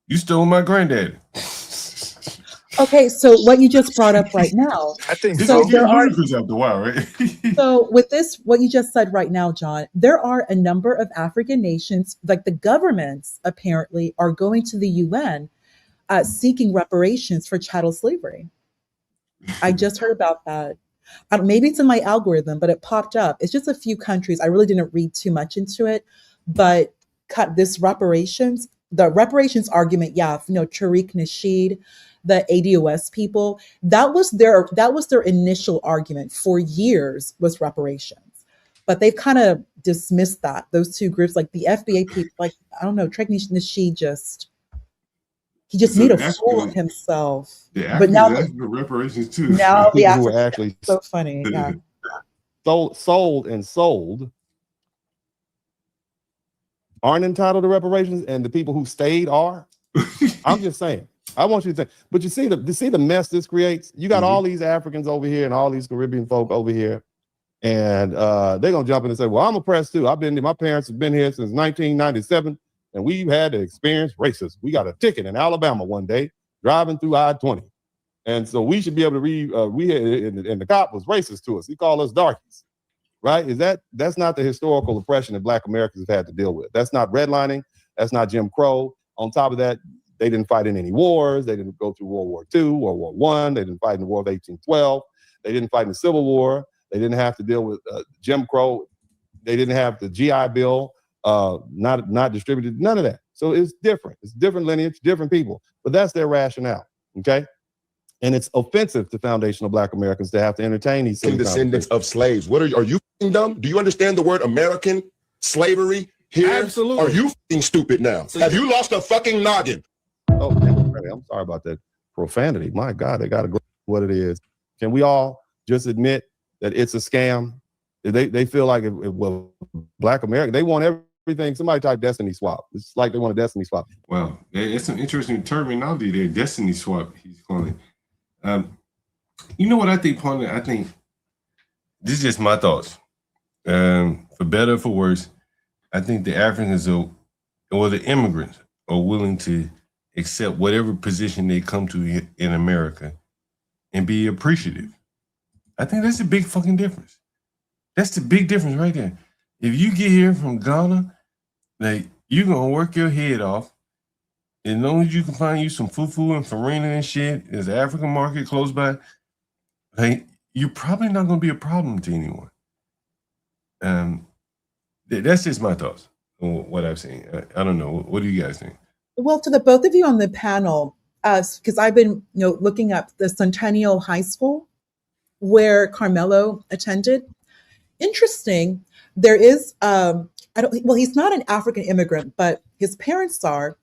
You stole my granddaddy. Okay, so what you just brought up right now. I think so. There are ludicrous after a while, right? So with this, what you just said right now, John, there are a number of African nations, like the governments apparently are going to the UN seeking reparations for chattel slavery. I just heard about that. Maybe it's in my algorithm, but it popped up. It's just a few countries. I really didn't read too much into it, but the reparations argument, yeah, Tariq Nasheed, the ADOS people, that was their initial argument for years, was reparations. But they've kind of dismissed that, those two groups, like the FBA people, like, I don't know, Tariq Nasheed just made a fool of himself. But now the reparations too. Now the people who are actually so funny. Yeah. sold aren't entitled to reparations, and the people who stayed are. I'm just saying. I want you to think. But you see the mess this creates. You got all these Africans over here and all these Caribbean folk over here, and they're gonna jump in and say, "Well, I'm oppressed too. My parents have been here since 1997, and we've had to experience racism. We got a ticket in Alabama one day driving through I-20, and so we should be able to read. And the cop was racist to us. He called us darkies." Right? That's not the historical oppression that Black Americans have had to deal with. That's not redlining. That's not Jim Crow. On top of that, they didn't fight in any wars. They didn't go through World War II, World War I. They didn't fight in the War of 1812. They didn't fight in the Civil War. They didn't have to deal with Jim Crow. They didn't have the GI Bill, not distributed, none of that. So it's different. It's different lineage, different people. But that's their rationale, okay? And it's offensive to foundational Black Americans to have to entertain these descendants of slaves. What are you dumb? Do you understand the word American slavery here? Absolutely. Are you stupid now? Have you lost a fucking noggin? Oh, I'm sorry about that profanity. My God, they got to go what it is. Can we all just admit that it's a scam? They feel like well, Black America, they want everything. Somebody type destiny swap. It's like they want a destiny swap. Wow, it's some interesting terminology there. Destiny swap, he's calling it. You know what I think, partner? I think this is just my thoughts. For better or for worse, I think the Africans or the immigrants are willing to accept whatever position they come to in America and be appreciative. I think that's a big fucking difference. That's the big difference right there. If you get here from Ghana, like, you're gonna work your head off. As long as you can find you some fufu and farina and shit, there's an African market close by, like, you're probably not going to be a problem to anyone. That's just my thoughts on what I've seen. I don't know. What do you guys think? Well, to the both of you on the panel, because I've been looking up the Centennial High School where Carmelo attended. Interesting. There is, he's not an African immigrant, but his parents are.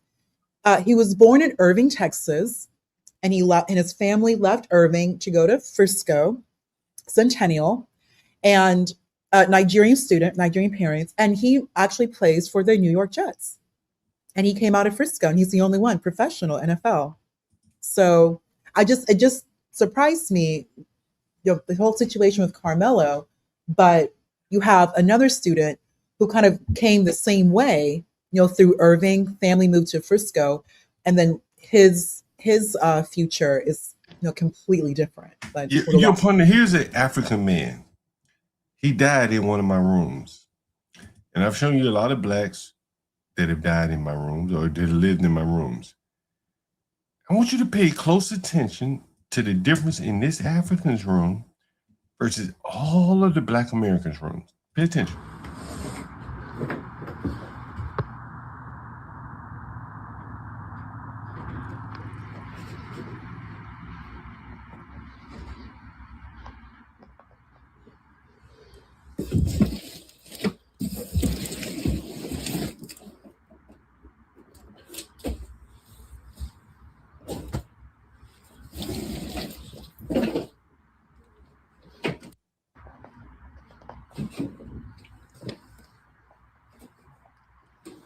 He was born in Irving, Texas, and his family left Irving to go to Frisco, Centennial, and Nigerian parents, and he actually plays for the New York Jets. And he came out of Frisco, and he's the only one professional NFL. So it just surprised me, the whole situation with Carmelo, but you have another student who kind of came the same way, through Irving, family moved to Frisco, and then his future is completely different. But your partner, here's an African man. He died in one of my rooms, and I've shown you a lot of Blacks that have died in my rooms or that have lived in my rooms. I want you to pay close attention to the difference in this African's room versus all of the Black Americans' rooms. Pay attention.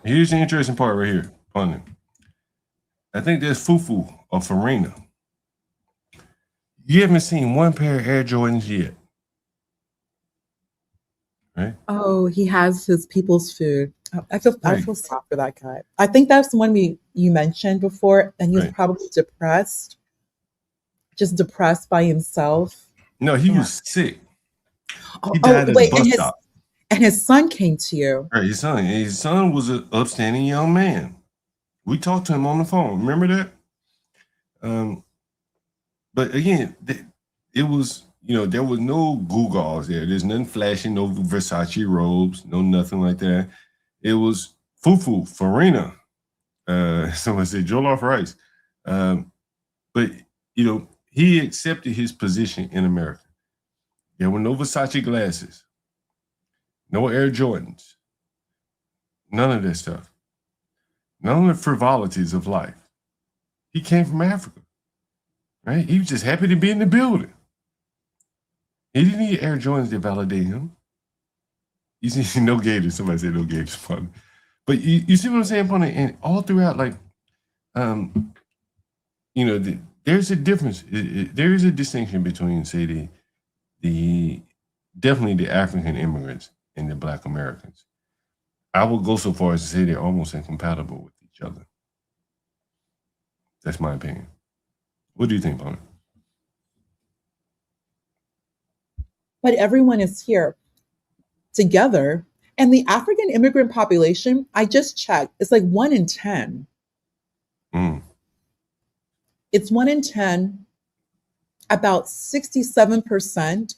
Here's the interesting part right here. I think there's Fufu or Farina. You haven't seen one pair of Air Jordans yet. Right? Oh, he has his people's food. I feel sad for that guy. I think that's the one you mentioned before, and he was probably depressed, just depressed by himself. No, he was sick. He died at wait, the bus stop. And his son came to you. Right, his son was an upstanding young man. We talked to him on the phone. Remember that? But again, it was, there was no gewgaws there. There's nothing flashy, no Versace robes, no nothing like that. It was Fufu, Farina. Someone said jollof rice. But, he accepted his position in America. There were no Versace glasses, no Air Jordans, none of that stuff. None of the frivolities of life. He came from Africa, right? He was just happy to be in the building. He didn't need Air Jordans to validate him. You see, no gators. Somebody said no gators. But you see what I'm saying, Pony? And all throughout, there's a difference. There is a distinction between, say, definitely the African immigrants and the Black Americans. I would go so far as to say they're almost incompatible with each other. That's my opinion. What do you think, Pony? But everyone is here together. And the African immigrant population, I just checked, it's like 1 in 10. It's 1 in 10. About 67%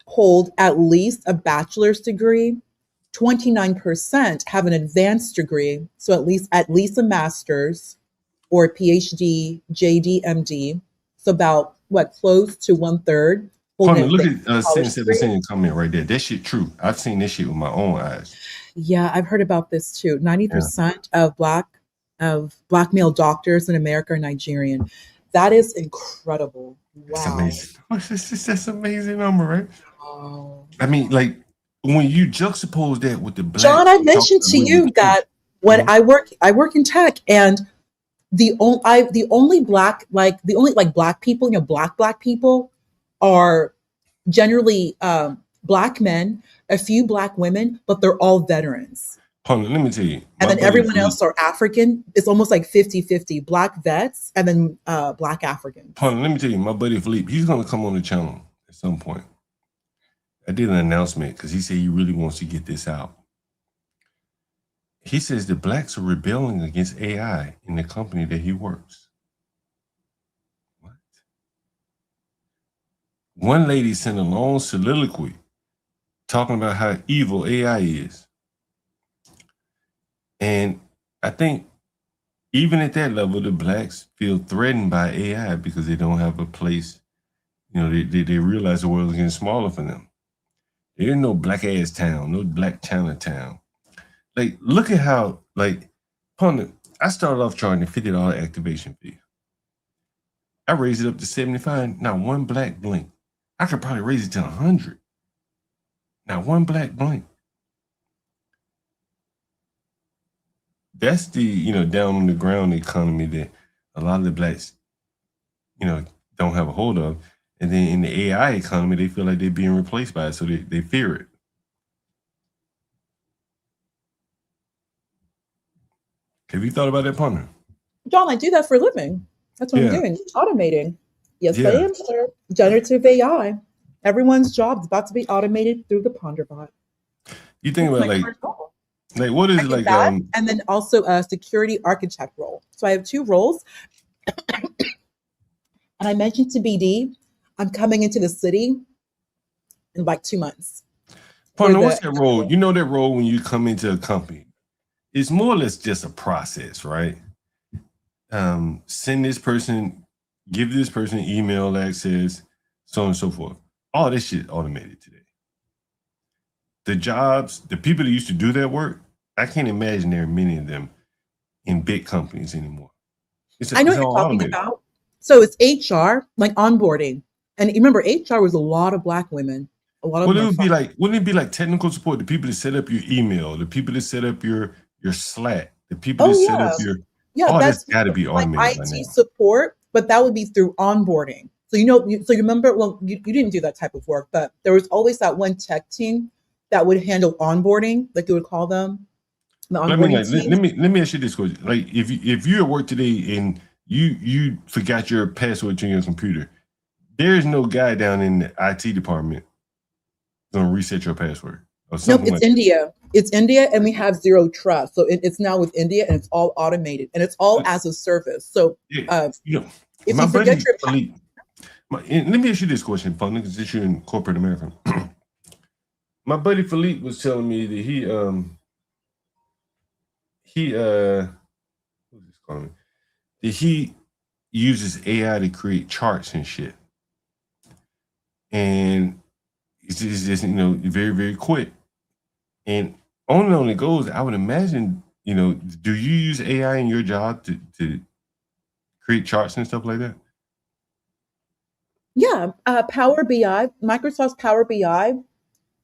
hold at least a bachelor's degree. 29% have an advanced degree, so at least a master's or a PhD, JD, MD. So about close to 1/3. Look at 777 comment right there. That shit true. I've seen this shit with my own eyes. Yeah, I've heard about this too. 90% of black male doctors in America are Nigerian. That is incredible. Wow. That's amazing. That's an amazing number, right? Oh. I mean, when you juxtapose that with the Black, John, I mentioned to you that when I work in tech, and the only black people, black people are generally black men, a few black women, but they're all veterans. Hold on, let me tell you. And then everyone else are African. It's almost like 50-50, black vets and then black Africans. Hold on, let me tell you, my buddy Philippe, he's going to come on the channel at some point. I did an announcement because he said he really wants to get this out. He says the blacks are rebelling against AI in the company that he works. What? One lady sent a long soliloquy talking about how evil AI is. And I think even at that level, the blacks feel threatened by AI because they don't have a place. They realize the world is getting smaller for them. There ain't no black ass town, no black Chinatown. Look at how, I started off charging a $50 activation fee. I raised it up to $75. Not one black blink. I could probably raise it to $100. Not one black blink. That's the, down on the ground economy that a lot of the blacks, don't have a hold of. And then in the AI economy, they feel like they're being replaced by it, so they fear it. Have you thought about that, partner? John, I do that for a living. That's what I'm doing. Automating. Yes, I am, sir. Generative AI. Everyone's job is about to be automated through the PonderBot. You think about Like, what is it like? That, and then also a security architect role. So I have 2 roles. And I mentioned to BD, I'm coming into the city in like 2 months. Partner, what's that role? You know that role when you come into a company, it's more or less just a process, right? Send this person, give this person email access, so on and so forth. All this shit automated today. The jobs, the people that used to do that work, I can't imagine there are many of them in big companies anymore. I know what you're talking about. So it's HR, like onboarding. And remember, HR was a lot of Black women. A lot of wouldn't it be like technical support? The people that set up your email, the people that set up your Slack, the people that set up your that's got to be automated like by now. IT support, but that would be through onboarding. So you remember, well, you didn't do that type of work, but there was always that one tech team that would handle onboarding, like you would call them. The onboarding team. Let me ask you this question: like, if you're at work today and you forgot your password to your computer, there is no guy down in the IT department gonna reset your password. Nope, it's India. It's India, and we have zero trust. So it's now with India, and it's all automated, and it's all as a service. So if you forget your let me ask you this question, Fun, because you're in corporate America. My buddy Philippe was telling me that he uses AI to create charts and shit. And it's just very, very quick. And on it goes, I would imagine, do you use AI in your job to create charts and stuff like that? Yeah, Power BI, Microsoft's Power BI,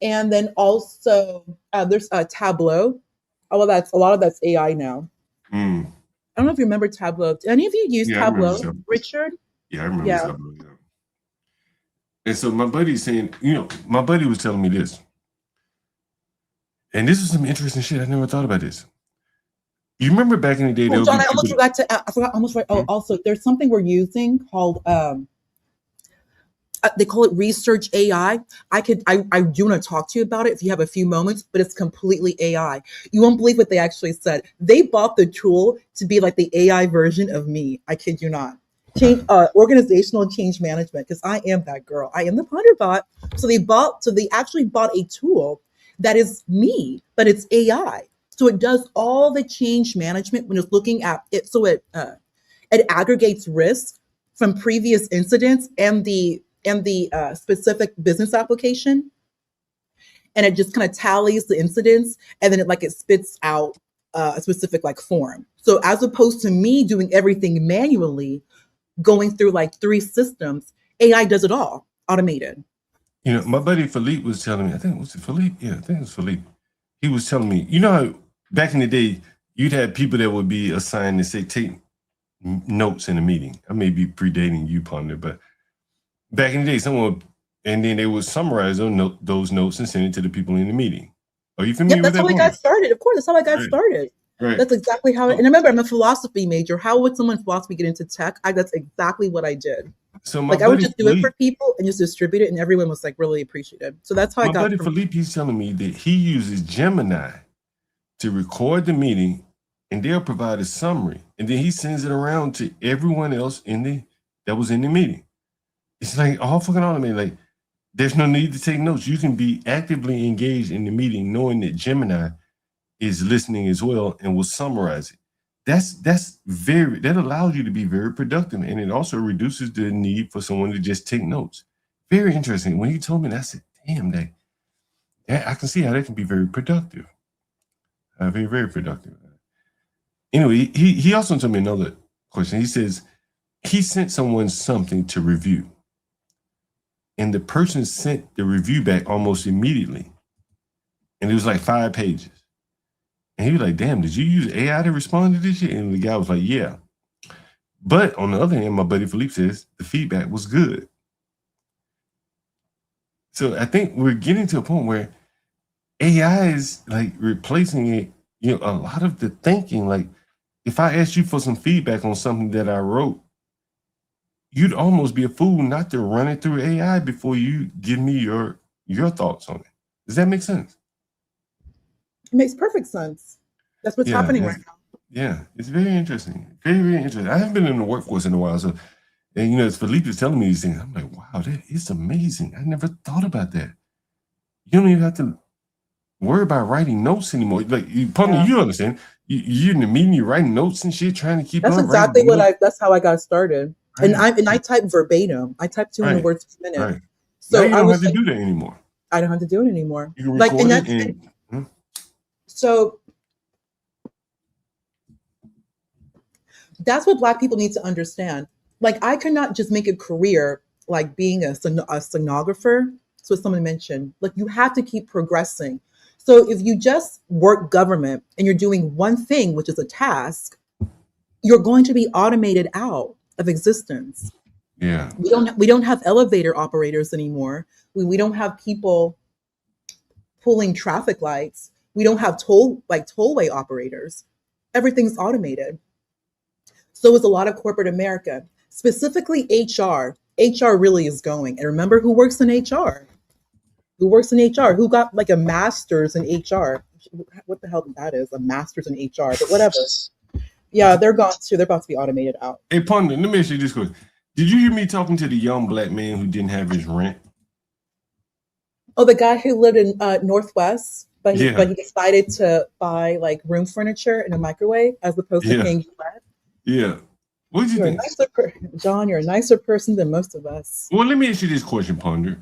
and then also there's Tableau. A lot of that's AI now. I don't know if you remember Tableau. Do any of you use Tableau, Richard? Yeah, I remember Tableau. Yeah. And so my buddy's saying, my buddy was telling me this, and this is some interesting shit. I never thought about this. You remember back in the day? John, I almost forgot to. I forgot almost. Oh, also, there's something we're using called. They call it research AI. I do want to talk to you about it if you have a few moments, but it's completely AI. You won't believe what they actually said. They bought the tool to be like the AI version of me. I kid you not. Organizational change management, because I am that girl. I am the Ponder bot. So they actually bought a tool that is me, but it's AI. So it does all the change management when it's looking at it. So it aggregates risks from previous incidents and the specific business application, and it just kind of tallies the incidents, and then it spits out a specific form. So as opposed to me doing everything manually, going through 3 systems, AI does it all automated. My buddy Philippe was telling me, I think it was Philippe. Yeah, I think it was Philippe. He was telling me, how back in the day, you'd have people that would be assigned to say, take notes in a meeting. I may be predating you, Ponder, but back in the day, and then they would summarize those notes and send it to the people in the meeting. Are you familiar with that? That's how I got started. Of course, that's how I got started. Right. That's exactly how. And remember, I'm a philosophy major. How would someone philosophy get into tech? That's exactly what I did. So I would just do it for people and just distribute it, and everyone was really appreciative. So that's how I got. My buddy Philippe, he's telling me that he uses Gemini to record the meeting, and they'll provide a summary, and then he sends it around to everyone else that was in the meeting. It's all fucking automated. There's no need to take notes. You can be actively engaged in the meeting, knowing that Gemini is listening as well and will summarize it. That allows you to be very productive, and it also reduces the need for someone to just take notes. Very interesting. When he told me that, I said, damn, that I can see how that can be very productive. Very, very productive. Anyway, he also told me another question. He says he sent someone something to review, and the person sent the review back almost immediately, and it was 5 pages. And he was like, damn, did you use AI to respond to this shit? And the guy was like, yeah. But on the other hand, my buddy Philippe says the feedback was good. So I think we're getting to a point where AI is replacing it, a lot of the thinking. If I asked you for some feedback on something that I wrote, you'd almost be a fool not to run it through AI before you give me your thoughts on it. Does that make sense? It makes perfect sense. That's what's happening right now. Yeah, it's very interesting. Very, very interesting. I haven't been in the workforce in a while, so and as Felipe is telling me these things, I'm like, wow, that is amazing. I never thought about that. You don't even have to worry about writing notes anymore. Like, you understand? You're in the meeting, you're writing notes and shit, trying to keep. That's exactly that's how I got started. Right. And I type verbatim. I type 200 words per minute. Right. So now you don't have to do that anymore. I don't have to do it anymore. You can record it. So that's what Black people need to understand. Like, I cannot just make a career like being a stenographer. That's what someone mentioned. Like, you have to keep progressing. So if you just work government and you're doing one thing, which is a task, you're going to be automated out of existence. Yeah. We don't have elevator operators anymore. We don't have people pulling traffic lights. We don't have tollway operators. Everything's automated. So is a lot of corporate America, specifically HR. HR really is going. And remember who works in HR? Who works in HR? Who got like a master's in HR? What the hell that is? A master's in HR, but whatever. Yeah, they're gone too. They're about to be automated out. Hey, Ponder, let me ask you this question. Did you hear me talking to the young Black man who didn't have his rent? Oh, the guy who lived in Northwest, but he decided to buy like room furniture and a microwave as opposed to paying rent. Yeah. What did you think? John, you're a nicer person than most of us. Well, let me ask you this question, Ponder.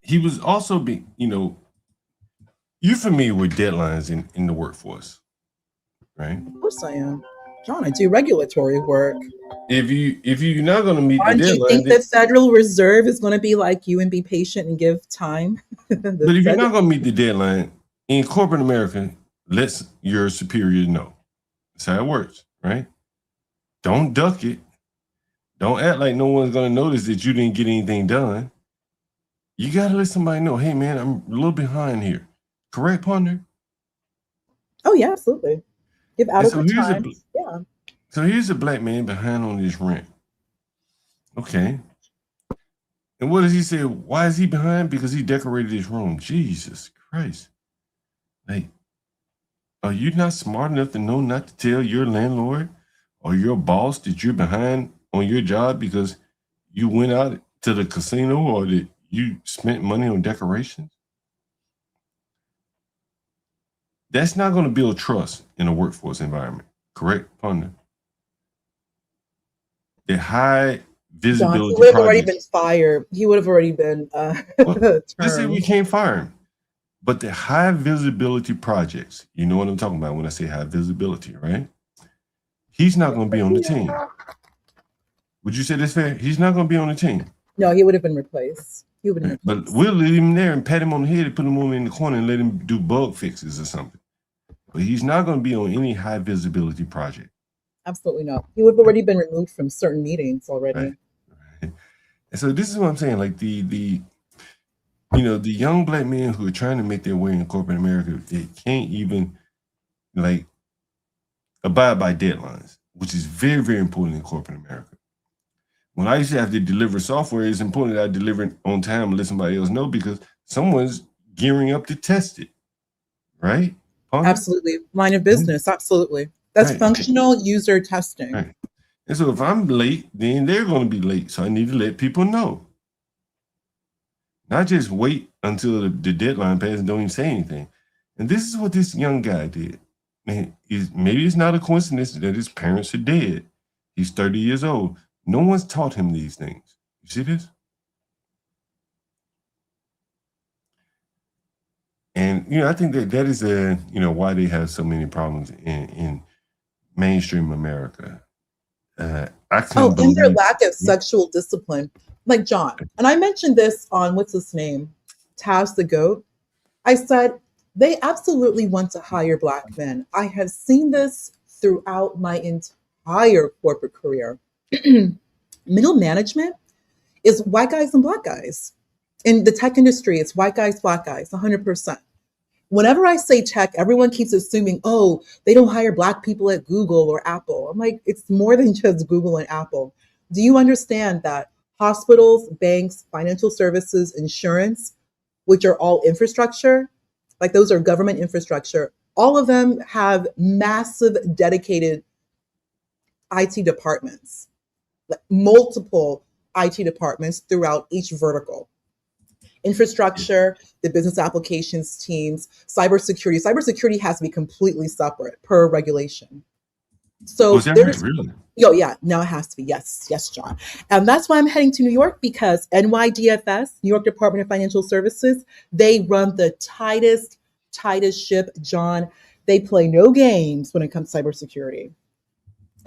He was also you're familiar with deadlines in the workforce, right? Of course I am. John, I do regulatory work. If you're not going to meet the deadline, do you think the Federal Reserve is going to be like you and be patient and give time? But if you're not going to meet the deadline in corporate America, let your superior know. That's how it works, right? Don't duck it. Don't act like no one's going to notice that you didn't get anything done. You got to let somebody know, hey, man, I'm a little behind here. Correct, Ponder? Oh, yeah, absolutely. Give adequate time. So here's a Black man behind on his rent. Okay. And what does he say? Why is he behind? Because he decorated his room. Jesus Christ. Like, are you not smart enough to know not to tell your landlord or your boss that you're behind on your job because you went out to the casino or that you spent money on decorations? That's not going to build trust in a workforce environment. Correct, Ponder? The high visibility. John, he would have already been fired. He would have already been let's say we can't fire him. But the high visibility projects, you know what I'm talking about when I say high visibility, right? He's not going to be on the team. Would you say that's fair? He's not going to be on the team. No, he would have been replaced. But we'll leave him there and pat him on the head and put him over in the corner and let him do bug fixes or something. But he's not going to be on any high visibility project. Absolutely not. He would have already been removed from certain meetings already. Right. And so this is what I'm saying. Like the young Black men who are trying to make their way in corporate America, they can't even like abide by deadlines, which is very, very important in corporate America. When I used to have to deliver software, it's important that I deliver it on time and let somebody else know because someone's gearing up to test it, right? Absolutely. Line of business. Absolutely. That's functional user testing. Right. And so if I'm late, then they're going to be late. So I need to let people know. Not just wait until the deadline passes and don't even say anything. And this is what this young guy did. Man, maybe it's not a coincidence that his parents are dead. He's 30 years old. No one's taught him these things. You see this? And, I think that is why they have so many problems in mainstream America. And their lack of sexual discipline. Like John. And I mentioned this on, what's his name? Taz the Goat. I said, they absolutely want to hire Black men. I have seen this throughout my entire corporate career. Middle management is white guys and Black guys. In the tech industry, it's white guys, Black guys, 100%. Whenever I say tech, everyone keeps assuming, oh, they don't hire Black people at Google or Apple. I'm like, it's more than just Google and Apple. Do you understand that hospitals, banks, financial services, insurance, which are all infrastructure, Like those are government infrastructure. All of them have massive dedicated IT departments, like multiple IT departments throughout each vertical. Infrastructure, the business applications teams, cybersecurity. Cybersecurity has to be completely separate per regulation. So Was that there's, really? yeah, now it has to be. Yes, John. And that's why I'm heading to New York, because NYDFS, New York Department of Financial Services, they run the tightest ship, John. They play no games when it comes to cybersecurity.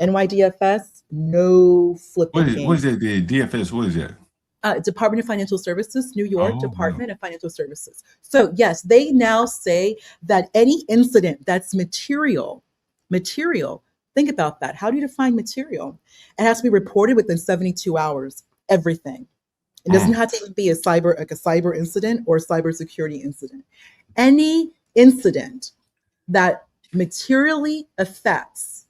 NYDFS, no flipping games. What is that? The DFS, what is that? Department of Financial Services, New York Department of Financial Services. So yes, they now say that any incident that's material, think about that. How do you define material? It has to be reported within 72 hours, everything. It doesn't have to even be a cyber incident or a cybersecurity incident. Any incident that materially affects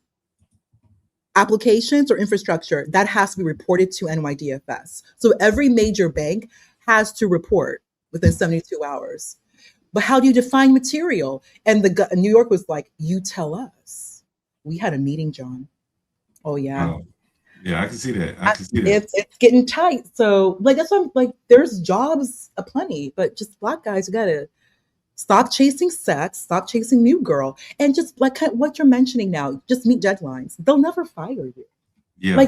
applications or infrastructure, that has to be reported to NYDFS. So every major bank has to report within 72 hours. But how do you define material? And New York was like, you tell us. We had a meeting, John. Oh yeah. Yeah, I can see that. I can see that. It's getting tight. So like that's why I'm like, there's jobs aplenty, but just Black guys, you gotta stop chasing sex, stop chasing new girl, and just like what you're mentioning now, just meet deadlines. They'll never fire you. Yeah,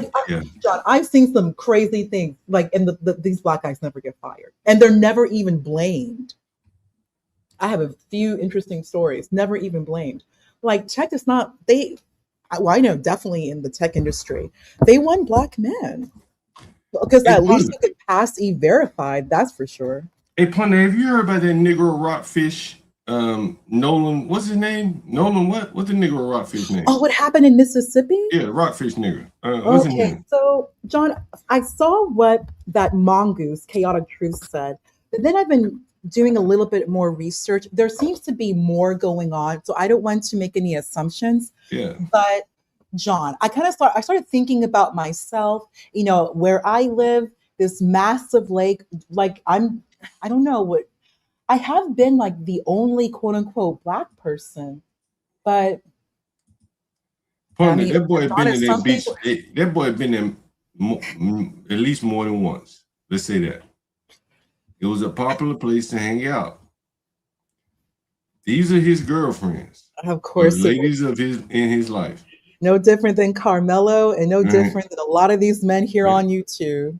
John, I've seen some crazy things, like, and these Black guys never get fired, and they're never even blamed. I have a few interesting stories, never even blamed. Like tech is not I know definitely in the tech industry, they want Black men because at least you could pass E-Verified. That's for sure. Hey, Punta, have you heard about that nigger Rockfish? Nolan, what's his name? Nolan, what? What's the nigger Rockfish name? Oh, what happened in Mississippi? Yeah, Rockfish nigger. What's his name? So, John, I saw what that mongoose, Chaotic Truth, said, but then I've been doing a little bit more research. There seems to be more going on, so I don't want to make any assumptions. Yeah. But, John, I started thinking about myself, where I live, this massive lake, like I don't know what, I have been like the only quote unquote Black person, but That boy been in that beach. That boy been in at least more than once. Let's say that. It was a popular place to hang out. These are his girlfriends. Of course. Ladies in his life. No different than Carmelo and no different than a lot of these men here on YouTube.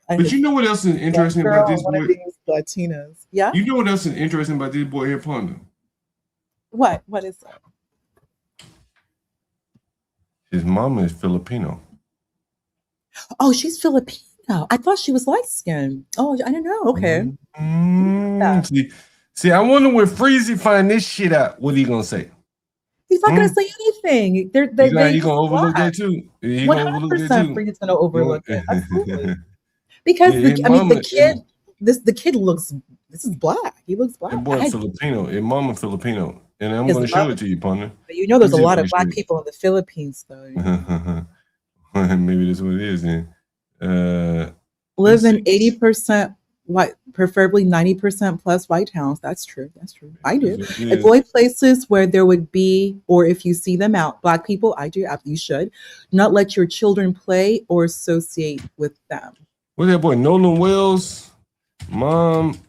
But you know what else is interesting about this boy? One of these Latinas. Yeah. You know what else is interesting about this boy here, Ponder? What? What is that? His mama is Filipino. Oh, she's Filipino. I thought she was light skinned. Oh, I didn't know. Okay. See, I wonder when Freezy find this shit out, what he gonna say? He's not gonna say anything. You gonna overlook that too? 100% Freezy's gonna overlook it. Absolutely. Because the kid looks. This is Black. He looks Black. That boy Filipino. His mama Filipino, and I'm gonna show it to you, partner. But there's a lot of Black people in the Philippines, though. Maybe that's what it is. Then live in 80% white, preferably 90% plus white towns. That's true. That's true. I do. Avoid places where there would be, or if you see them out, Black people. I do. You should not let your children play or associate with them. What's that boy? Nolan Wells, mom,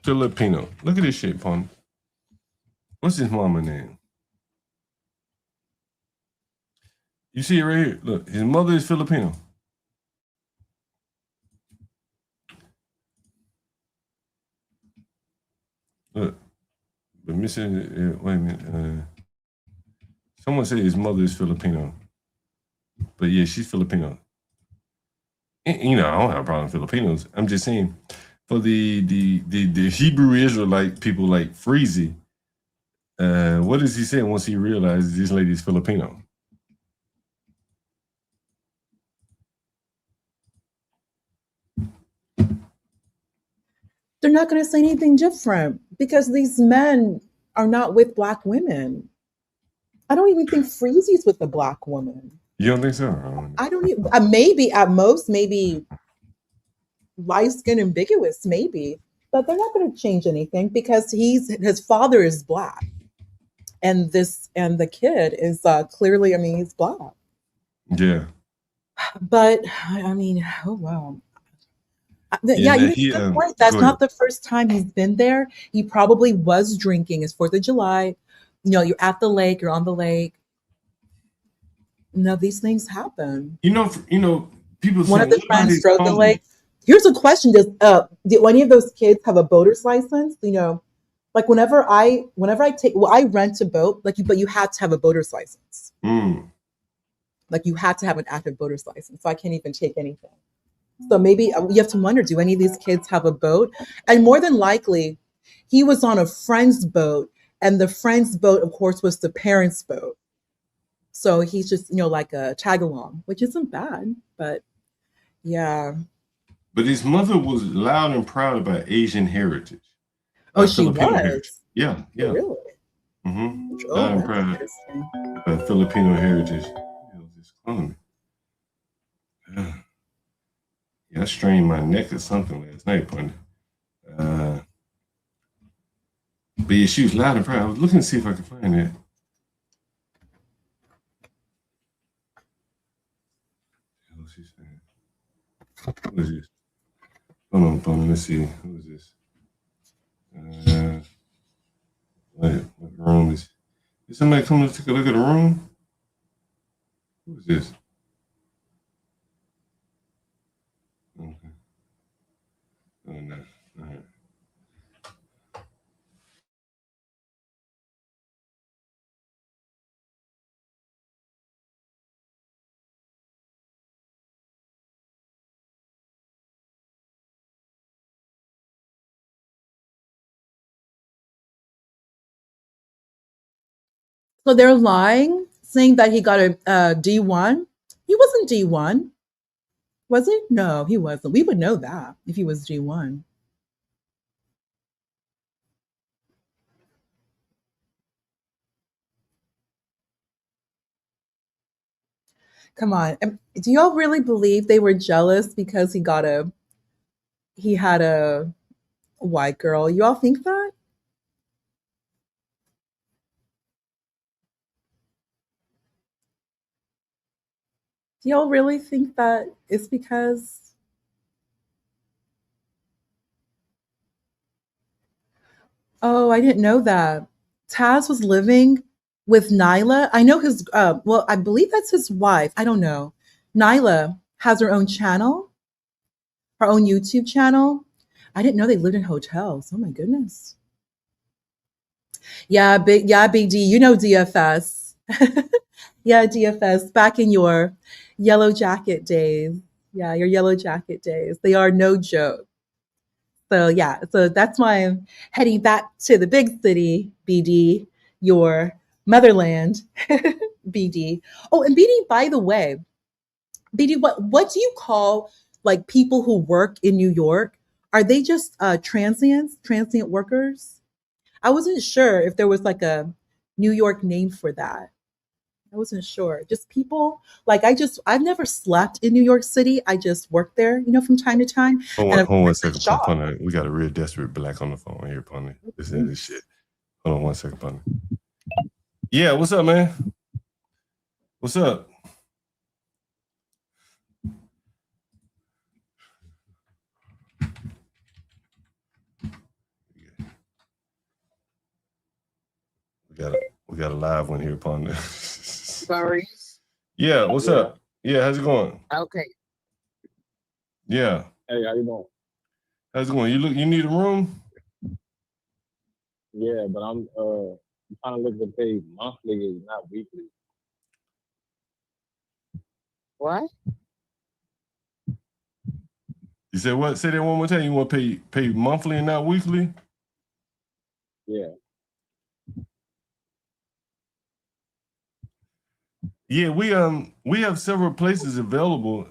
Filipino. Look at this shit, Pon. What's his mama name? You see it right here. Look, his mother is Filipino. Look, but missing. Wait a minute. Someone said his mother is Filipino, but yeah, she's Filipino. I don't have a problem with Filipinos. I'm just saying, for the Hebrew Israelite people like Freezy, what does he say once he realizes this lady's Filipino? They're not going to say anything different because these men are not with Black women. I don't even think Freezy's with a Black woman. You don't think so? I don't even. Maybe at most, maybe light skin ambiguous, maybe. but they're not going to change anything because his father is black, and the kid is clearly, I mean, he's black. Yeah. But I mean, oh wow. Yeah, You make a good point. That's not the first time he's been there. He probably was drinking. It's 4th of July. You know, you're at the lake, you're on the lake. No, these things happen. You know, people One of say, the friends drove the lake. Here's a question: did any of those kids have a boater's license? You know, like whenever I I rent a boat, but you had to have a boater's license. Like you had to have an active boater's license. So I can't even take anything. So maybe you have to wonder, do any of these kids have a boat? And more than likely, he was on a friend's boat, and the friend's boat, of course, was the parents' boat. So he's just, you know, like a tag along, which isn't bad, but yeah. But his mother was loud and proud about Asian heritage. Oh, she Filipino was? heritage. Yeah. Really? Mm-hmm. Oh, Loud and that's proud interesting. about Filipino heritage. It was just calling me. Yeah, I strained my neck or something last night, Ponder. But yeah, she was loud and proud. I was looking to see if I could find that. Who is this? Hold on, Ponder. Let's see. Who is this? What room is? Did somebody come to take a look at the room? Who is this? Okay. Oh no. All right. So they're lying, saying that he got a D1. He wasn't D1, was he? No, he wasn't. We would know that if he was D1. Come on, do y'all really believe they were jealous because he had a white girl? You all think that? Do y'all really think that it's because? Oh, I didn't know that. Taz was living with Nyla. I know his, well, I believe that's his wife. I don't know. Nyla has her own channel, her own YouTube channel. I didn't know they lived in hotels. Oh my goodness. Yeah, Big D. You know DFS. Yeah, DFS. Back in your yellow jacket days. Yeah, your yellow jacket days. They are no joke. So yeah, so that's why I'm heading back to the big city, BD, your motherland, BD. Oh, and BD, by the way, BD, what do you call like people who work in New York? Are they just transient workers? I wasn't sure if there was like a New York name for that. I wasn't sure. Just people like I've never slept in New York City. I just worked there, you know, from time to time. Hold on 1 second, Ponder. We got a real desperate black on the phone here, Ponder. Listen to this shit. Hold on 1 second, Ponder. Yeah, what's up, man? What's up? We got a live one here, Ponder. Sorry. Yeah, what's up? Yeah, how's it going? Okay. Yeah. Hey, how you doing? How's it going? You need a room? Yeah, but I'm trying to look to pay monthly, not weekly. What? You said what? Say that one more time. You want to pay monthly and not weekly? Yeah. Yeah, we have several places available.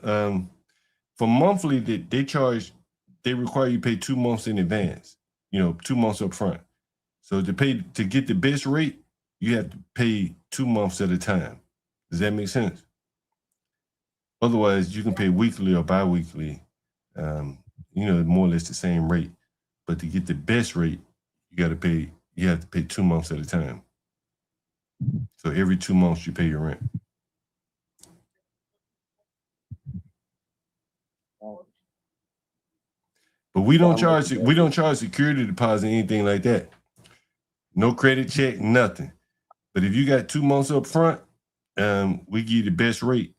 For monthly, they require you pay 2 months in advance. 2 months up front. So to get the best rate, you have to pay 2 months at a time. Does that make sense? Otherwise, you can pay weekly or bi-weekly. More or less the same rate. but to get the best rate, you have to pay 2 months at a time. So every 2 months you pay your rent. But we don't charge security deposit, anything like that. No credit check, nothing. But if you got 2 months up front, we give you the best rate,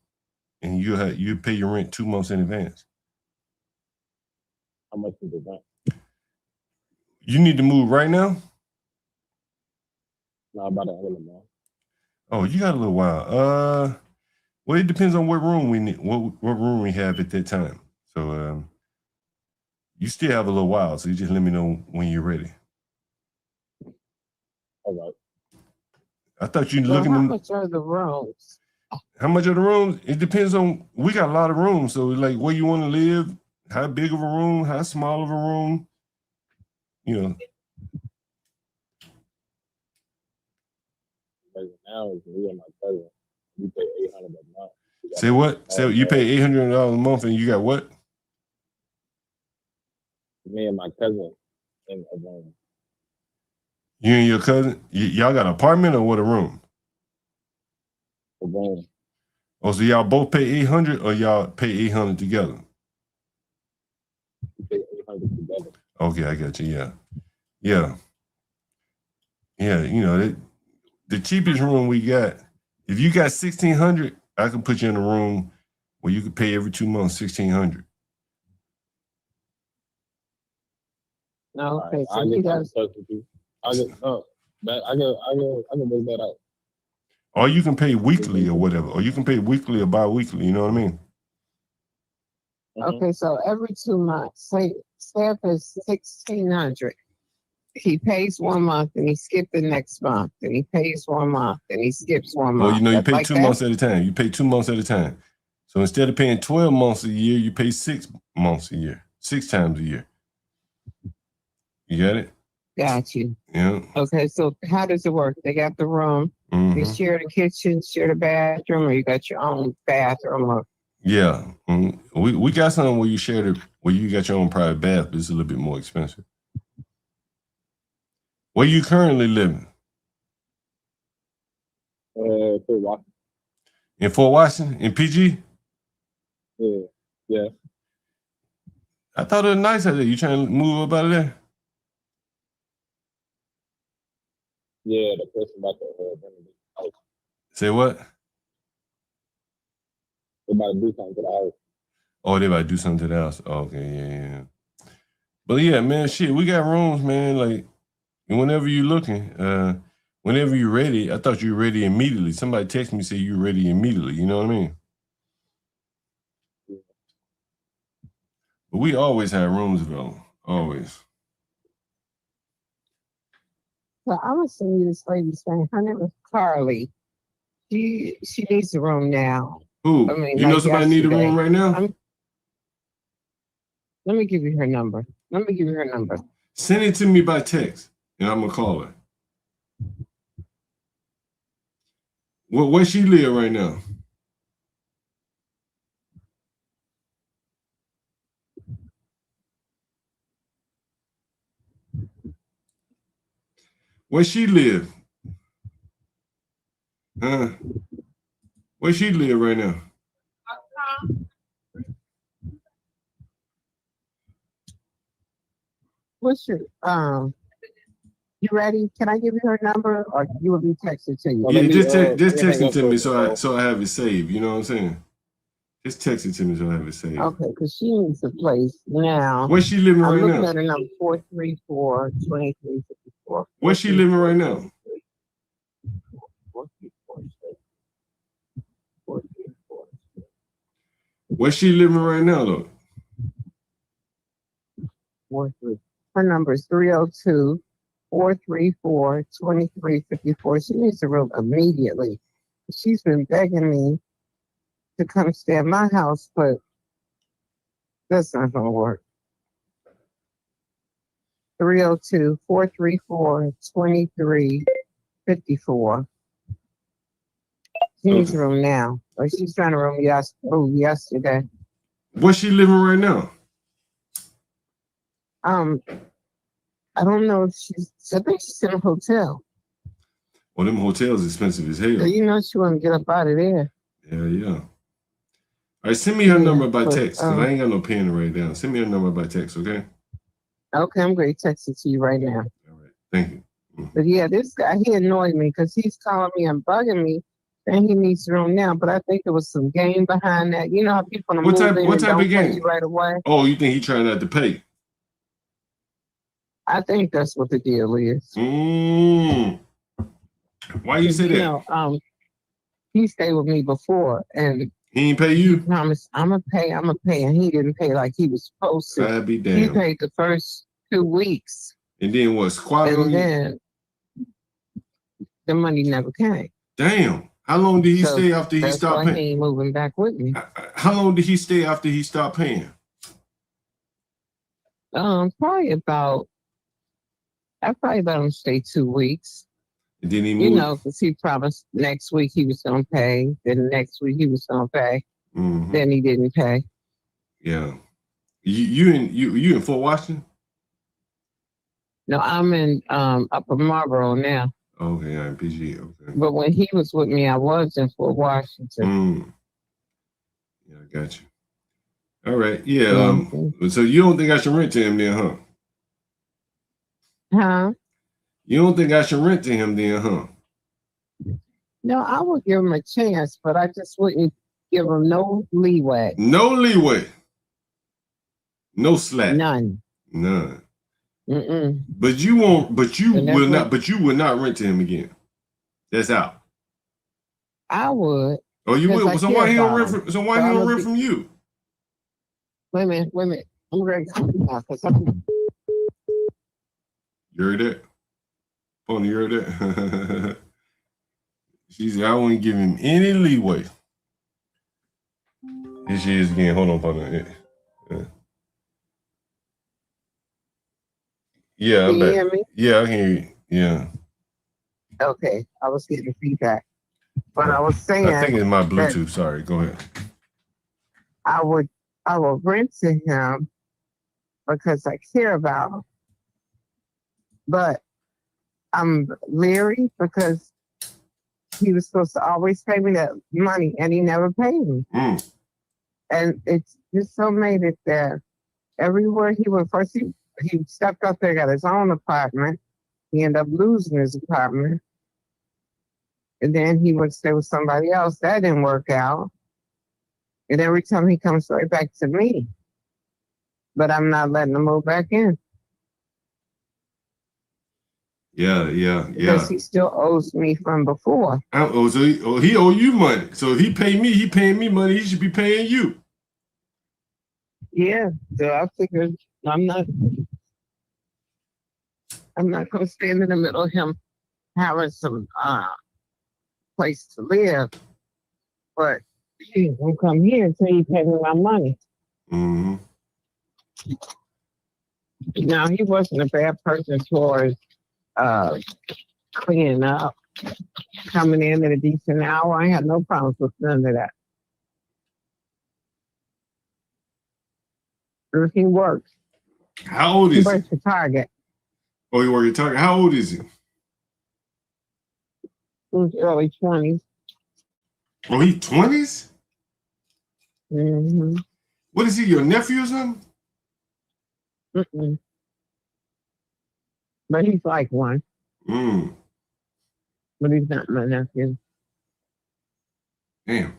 and you pay your rent 2 months in advance. How much is the rent? You need to move right now? No, about a little more. Oh, you got a little while. Well, it depends on what room we need, what room we have at that time. So you still have a little while, so you just let me know when you're ready. All right. I thought you So looking. how much are the rooms? How much are the rooms? It depends on. We got a lot of rooms, so like where you want to live, how big of a room, how small of a room. You know. Right now, it's me and my cousin. We pay $800 a month. Say what? So you pay $800 a month, and you got what? Me and my cousin in a room. You and your cousin, y'all got an apartment or what? A room? A room. Oh, so y'all both pay 800, or y'all pay 800 together? We pay 800 together. Okay, I got you. Yeah. You know, the cheapest room we got. If you got 1,600, I can put you in a room where you can pay every 2 months 1,600. No, okay. Right, So you guys. I can work that out. Or you can pay weekly or whatever. Or you can pay weekly or bi-weekly, you know what I mean? Okay, so every 2 months, say if it's 1,600, he pays 1 month and he skips the next month, and he pays 1 month and he skips 1 month. Well, you know, you pay like 2 that? months at a time. You pay 2 months at a time. So instead of paying 12 months a year, you pay 6 months a year, 6 times a year. You got it? Got you. Yeah. Okay, so how does it work? They got the room, you share the kitchen, share the bathroom, or you got your own bathroom? Or... Yeah. We got something where you got your own private bath, but it's a little bit more expensive. Where you currently living? Fort Washington. In Fort Washington? In PG? Yeah. I thought it was nice out there. You trying to move up out of there? Yeah, the person about to house. Say what? They about to do something to the house. Oh, they about to do something to the house. Okay, yeah. But yeah, man, shit, we got rooms, man. Like, whenever you're looking, whenever you're ready, I thought you were ready immediately. Somebody text me, say you're ready immediately. You know what I mean? But we always have rooms available. Always. So I'm gonna send you this lady's name. Her name is Carly. She needs a room now. Who? You know somebody need a room right now? Let me give you her number. Send it to me by text, and I'm gonna call her. Where she live right now? Where she live? Huh? Where she live right now? What's your you ready? Can I give you her number, or you will be texted to you? Yeah, just text it to me so I have it saved. You know what I'm saying? Just text it to me so I have it saved. Okay, because she needs a place now. Where's she living right now? I'm looking at her number 434-2354. Where's she living right now? Where's she living right now, though? Her number is 302-434-2354. She needs a room immediately. She's been begging me to come stay at my house, but that's not going to work. 302-434-2354. She needs a room now. Or she's trying to room yesterday. Where's she living right now? I don't know if I think she's in a hotel. Well, them hotels expensive as hell. So you know she want to get up out of there. Yeah. All right, send me her number by text, because I ain't got no pen to write down. Send me her number by text, okay? Okay, I'm going to text it to you right now. All right, thank you. But yeah, this guy, he annoyed me because he's calling me and bugging me, and he needs the room now. But I think there was some game behind that. You know how people What type don't of pay game? you right away? Oh, you think he trying not to pay? I think that's what the deal is. Why you say that? He stayed with me before, and he ain't pay you? He promised, I'm gonna pay, and he didn't pay like he was supposed to. I'd be damned. He paid the first 2 weeks. And then what, squatted on you? And then the money never came. Damn. How long did he stay after he stopped paying? He ain't moving back with me. How long did he stay after he stopped paying? Probably about, I probably let him stay 2 weeks. And then he moved. You know, because he promised next week he was going to pay. Then next week he was going to pay. Mm-hmm. Then he didn't pay. Yeah. You in Fort Washington? No, I'm in Upper Marlboro now. Okay, I'm PG. Okay. But when he was with me, I was in Fort Washington. Yeah, I got you. All right. Yeah. So you don't think I should rent to him then, huh? Huh? You don't think I should rent to him then, huh? No, I would give him a chance, but I just wouldn't give him no leeway. No leeway. No slack. None. Mm-mm. But you won't. But you will not. But you will not rent to him again. That's out. I would. Oh, you will. So why he don't rent from? So why he don't rent from you? Wait a minute. I'm ready to come now because You heard that? Pony, you heard that? She said, I wouldn't give him any leeway. Here she is again. Hold on, Pony. Yeah, I'm back. Hear me? Yeah, I can hear you. Yeah. Okay, I was getting feedback. But I was saying, I think it's my Bluetooth. Sorry, go ahead. I would rent to him because I care about him. But I'm leery because he was supposed to always pay me that money and he never paid me. And it's just so made it that everywhere he went, first he stepped up there, got his own apartment. He ended up losing his apartment. And then he would stay with somebody else. That didn't work out. And every time he comes right back to me. But I'm not letting him move back in. Yeah. Because he still owes me from before. So he owe you money. So if he paying me money, he should be paying you. Yeah. So I figured I'm not going to stand in the middle of him having some place to live. But he won't come here until he pays me my money. Mm-hmm. Now, he wasn't a bad person towards cleaning up, coming in at a decent hour. I had no problems with none of that. He works. How old is he? He works for Target. Oh, he works at Target. How old is he? He's early 20s. Oh, he 20s? Mm-hmm. What is he, your nephew or something? Mm-mm. But he's like one. But he's not my nephew. Damn.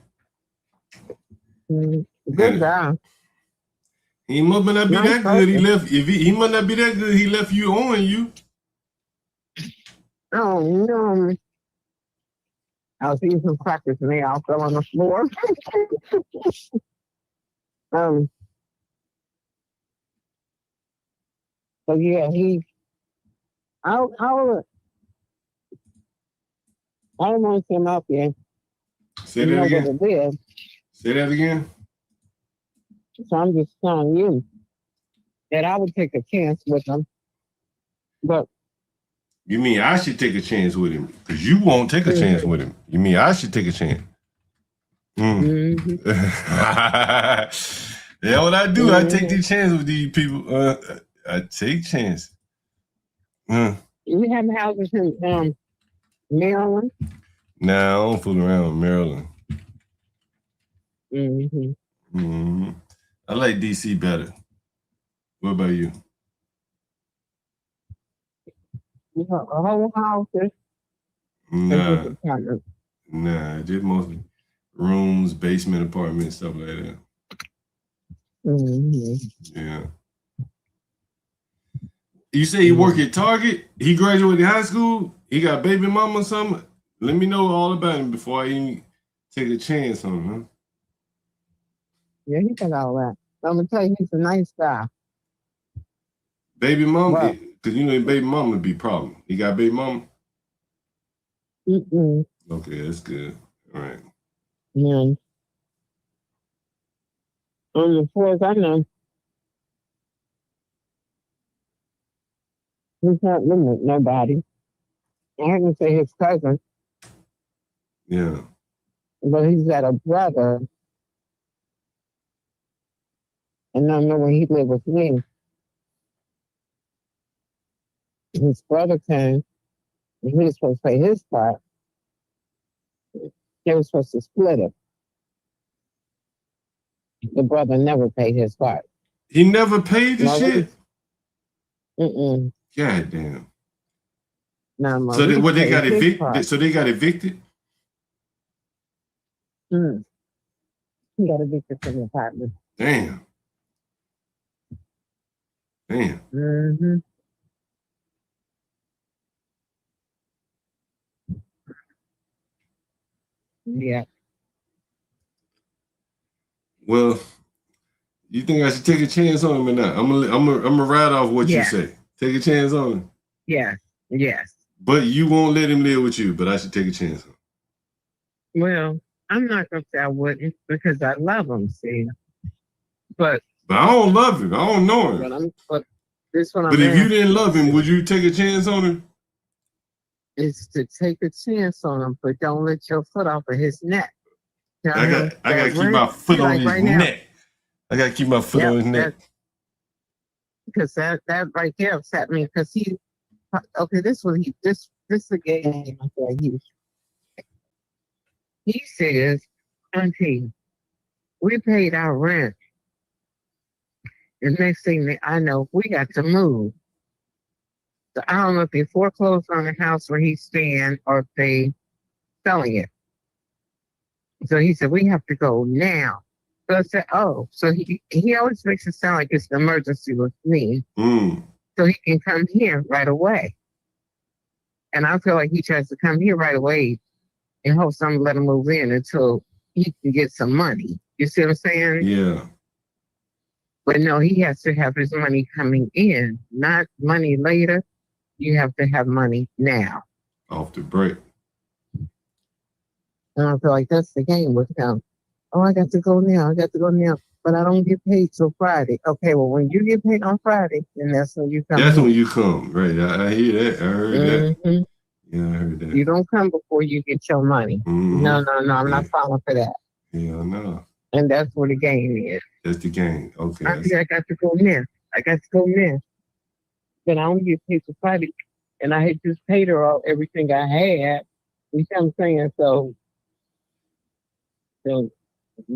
Good guy. He must not be that good. He left. He must not be that good. He left you on you. Oh no! I was eating some crackers and they all fell on the floor. So yeah, I want him up here. Say that again. Say that again. So I'm just telling you that I would take a chance with him. But you mean I should take a chance with him? Because you won't take a chance with him. You mean I should take a chance? Yeah, what I do, I take the chance with these people. I take chance. You have houses in Maryland? Nah, I don't fool around with Maryland. I like DC better. What about you? You have a whole house? Nah, just mostly rooms, basement, apartments, stuff like that. Yeah. You say he work at Target? He graduated high school? He got baby mama or something? Let me know all about him before I even take a chance on him, huh? Yeah, he got all that. I'm gonna tell you, he's a nice guy. Baby mama? Because you know baby mama would be a problem. He got baby mama? Okay, that's good. All right. Yeah. As far as I know, he's not living with nobody. I can say his cousin. Yeah. But he's got a brother. And I remember when he lived with me, his brother came, and he was supposed to pay his part. They were supposed to split it. The brother never paid his part. He never paid the shit? God damn. No, so they got evicted? So they got evicted? He got evicted from the apartment. Damn. Yeah. Well, you think I should take a chance on him or not? I'm gonna ride off what you say. Take a chance on him. Yes. But you won't let him live with you, but I should take a chance on him. Well, I'm not gonna say I wouldn't because I love him, see. But I don't love him. I don't know him. But if you didn't love him, would you take a chance on him? It's to take a chance on him, but don't let your foot off of his neck. I gotta keep my foot on his neck. I gotta keep my foot on his neck. Because that right there upset me because this is a game he says, Auntie, we paid our rent. The next thing that I know, we got to move. So I don't know if they foreclosed on the house where he's staying or if they selling it. So he said, we have to go now. So I said, oh, so he always makes it sound like it's an emergency with me. So he can come here right away. And I feel like he tries to come here right away and hope someone let him move in until he can get some money. You see what I'm saying? Yeah. But no, he has to have his money coming in, not money later. You have to have money now. Off the break. And I feel like that's the game with him. Oh, I got to go now. But I don't get paid till Friday. Okay, well, when you get paid on Friday, then that's when you come. That's when you come, right? I hear that. I heard that. Yeah, I heard that. You don't come before you get your money. No, I'm not falling for that. Yeah, I know. And that's where the game is. That's the game. Okay. I got to go now. But I don't get paid till Friday. And I had just paid her all everything I had. You see what I'm saying? So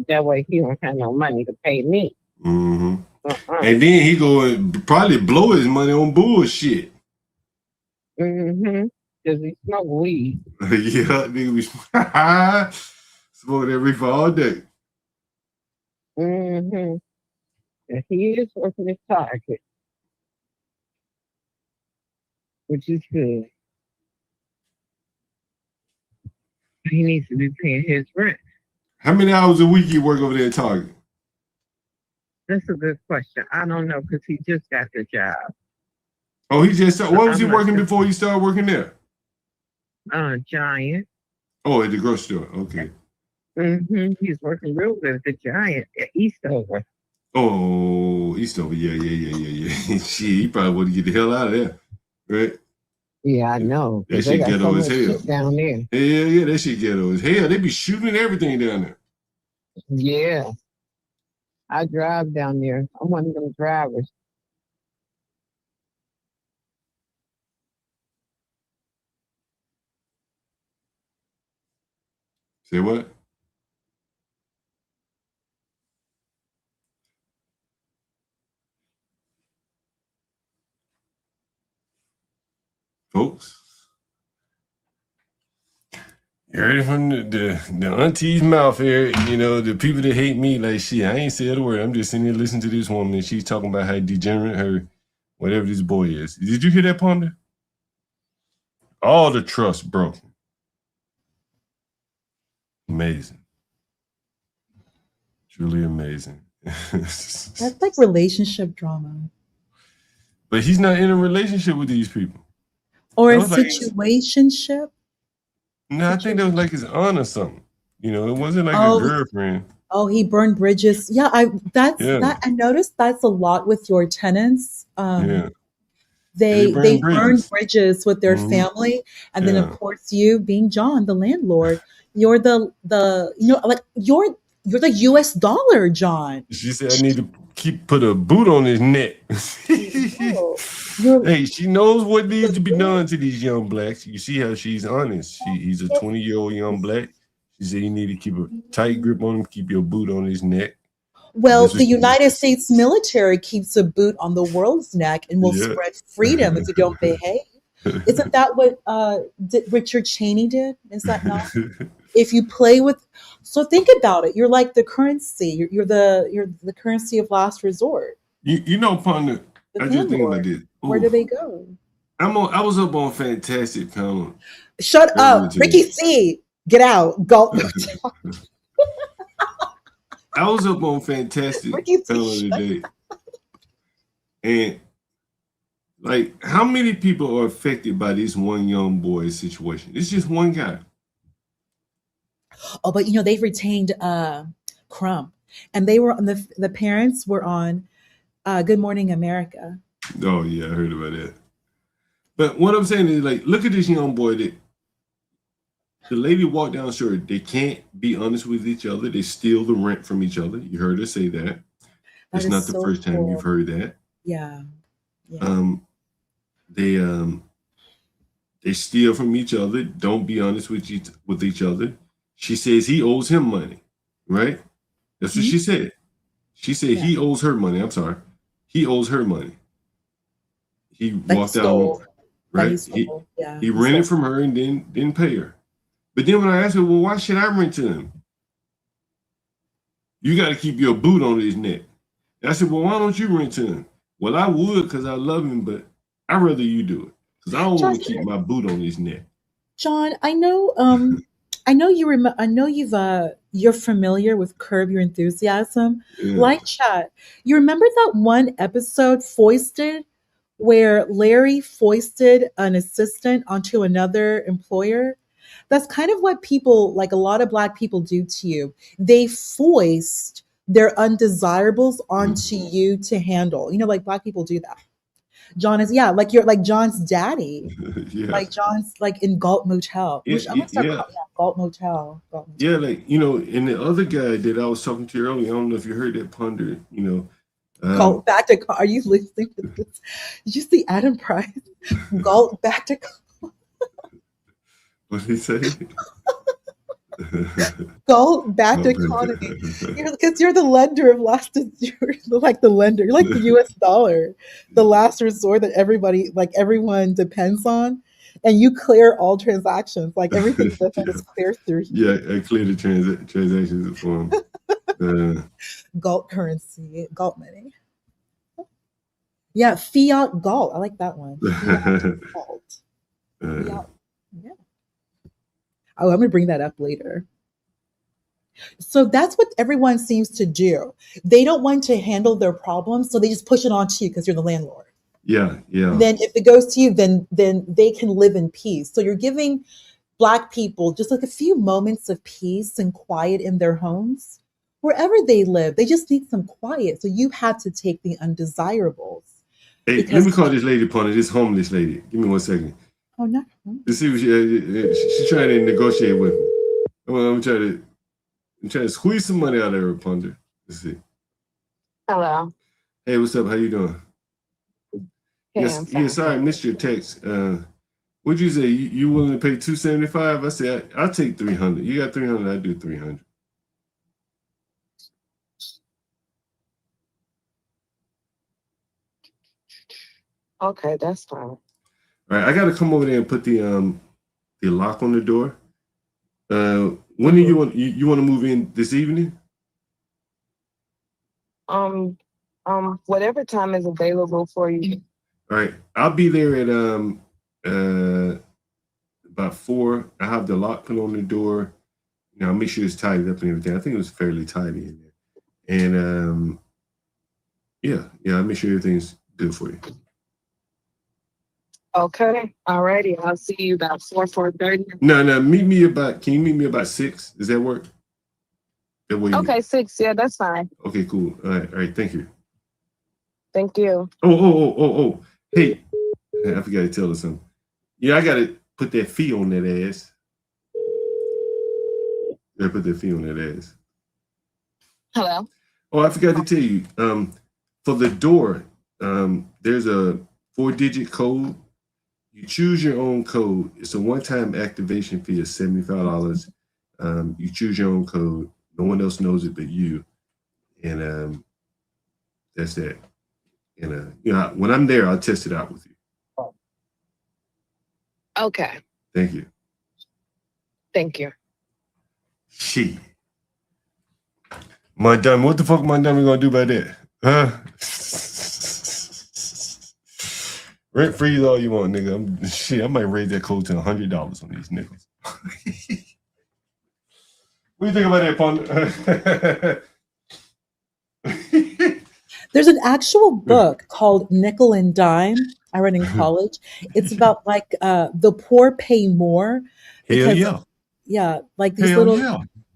that way he don't have no money to pay me. And then he go and probably blow his money on bullshit. Because he smoke weed. Yeah, nigga, we smoke that reefer all day. And he is working his Target, which is good. He needs to be paying his rent. How many hours a week you work over there at Target? That's a good question. I don't know because he just got the job. Oh, he just started. What was he working before he started working there? Giant. Oh, at the grocery store. Okay. He's working real good at the Giant at Eastover. Oh, Eastover. Yeah. Shit, he probably want to get the hell out of there. Right? Yeah, I know. That shit ghetto as hell. Down there. Yeah, that shit ghetto as hell. They be shooting everything down there. Yeah. I drive down there. I'm one of them drivers. Say what? Folks, you heard it from the auntie's mouth here. You know, the people that hate me, like, shit, I ain't said a word. I'm just sitting here listening to this woman, and she's talking about how degenerate her, whatever this boy is. Did you hear that, Ponder? All the trust broken. Amazing. Truly amazing. That's like relationship drama. But he's not in a relationship with these people. Or a That was like situationship. no, I think that was like his aunt or something. You know, it wasn't like a Oh, girlfriend. oh, he burned bridges. Yeah, Yeah. I noticed that's a lot with your tenants. Yeah. They burn bridges with their Mhm. family, and then of Yeah. course you, being John, the landlord, you're the like you're the U.S. dollar, John. She said I need to put a boot on his neck. Hey, she knows what needs to be done to these young blacks. You see how she's honest. He's a 20-year-old young black. She said you need to keep a tight grip on him, keep your boot on his neck. Well, That's what the she United States military keeps a boot on the world's neck and will Yeah. spread freedom if you don't behave. Isn't that what Richard Cheney did? Is that not? If you play with, so think about it. You're like the currency. You're the currency of last resort. You know, Ponder, The I just think about landlord. this. Where do they go? I was up on Fantastic panel. Shut earlier up, today. Ricky C. Get out. Go. I was up on Fantastic panel today. And like, how many people are affected by this one young boy's situation? It's just one guy. Oh, but they've retained Crump, and they were on the parents were on Good Morning America. Oh yeah, I heard about that. But what I'm saying is, like, look at this young boy. That the lady walked down the street. They can't be honest with each other. They steal the rent from each other. You heard her say that. It's is not the so first time you've heard that. Yeah. They steal from each other. Don't be honest with each other. She says he owes him money, right? That's what she said. She said he owes her money. I'm sorry. He owes her money. He walked out, right? He rented from her and then didn't pay her. But then when I asked her, well, why should I rent to him? You got to keep your boot on his neck. And I said, well, why don't you rent to him? Well, I would because I love him, but I'd rather you do it because I don't want to keep my boot on his neck. John, I know you're familiar with Curb Your Enthusiasm. Yeah. Like chat. You remember that one episode, Foisted, where Larry foisted an assistant onto another employer? That's kind of what people, like a lot of Black people, do to you. They foist their undesirables onto you to handle. Like Black people do that. John is like you're like John's daddy. Yeah. Like John's like in Galt Motel. Which I'm gonna start calling that Galt Motel. Galt Motel. Yeah, like, and the other guy that I was talking to earlier, I don't know if you heard that, Ponder, Galt back to are you listening to this? Did you see Adam Price? Galt back to what did he say? Galt back to economy. Because you're the lender of last you're like the lender. You're like the US dollar, the last resort that everyone depends on. And you clear all transactions. Like everything is clear through you. Yeah, I clear the transactions for him. Galt currency, Galt money. Yeah, fiat Galt. I like that one. Fiat Galt. Fiat. Yeah. Oh, I'm gonna bring that up later. So that's what everyone seems to do. They don't want to handle their problems, so they just push it onto you because you're the landlord. Yeah. Then if it goes to you, then they can live in peace. So you're giving Black people just like a few moments of peace and quiet in their homes. Wherever they live, they just need some quiet. So you have to take the undesirables. Hey, let me call this lady, Ponder, this homeless lady. Give me 1 second. Oh no. To see what she's trying to negotiate with me. I'm trying to squeeze some money out of her, Ponder. Let's see. Hello. Hey, what's up? How you doing? Hey, Yes, sorry, I missed your text. What'd you say? You willing to pay $275? I said I'll take $300. You got $300. I do $300. Okay, that's fine. All right, I got to come over there and put the lock on the door. When do you want to move in this evening? Whatever time is available for you. All right, I'll be there at about 4. I have the lock put on the door. I'll make sure it's tidied up and everything. I think it was fairly tidy in there. And yeah, I'll make sure everything's good for you. Okay, alrighty. I'll see you about 4:30. No, can you meet me about 6? Does that work? That way. Okay, 6. Yeah, that's fine. Okay, cool. All right. Thank you. Thank you. Oh. Hey, I forgot to tell her something. Yeah, I got to put that fee on that ass. I put that fee on that ass. Hello. Oh, I forgot to tell you. For the door, there's a 4-digit code. You choose your own code. It's a one-time activation fee of $75. You choose your own code. No one else knows it but you. And that's that. And when I'm there, I'll test it out with you. Okay. Thank you. Thank you. Shit. My dummy, what the fuck my dummy gonna do about that? Huh? Rent free all you want, nigga. I might raise that code to $100 on these niggas. What do you think about that, Pun? There's an actual book called Nickel and Dime I read in college. It's about like the poor pay more because like these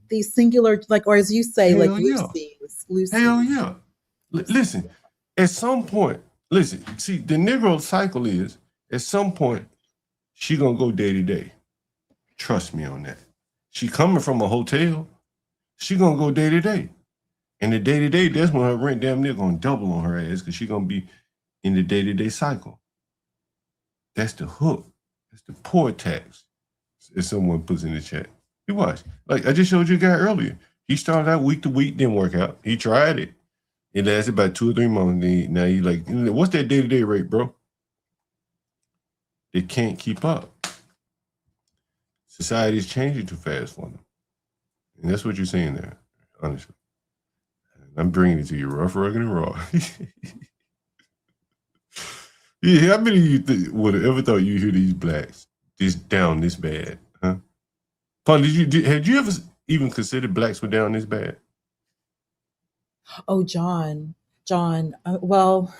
these singular, like, or as you say, Hell like loosies. Hell yeah. Listen, at some point, see, the Negro cycle is, at some point, she gonna go day to day. Trust me on that. She coming from a hotel, she gonna go day to day. And the day to day, that's when her rent damn near gonna double on her ass because she gonna be in the day to day cycle. That's the hook. That's the poor tax. If someone puts in the chat, you watch. Like I just showed you a guy earlier. He started out week to week, didn't work out. He tried it. It lasted about 2 or 3 months. Now he like, what's that day to day rate, bro? They can't keep up. Society's changing too fast for them, and that's what you're seeing there. Honestly. I'm bringing it to you rough, rugged, and raw. Yeah, how many of you would have ever thought you'd hear these blacks down this bad, huh? Paul, had you ever even considered blacks were down this bad? Oh, John, well,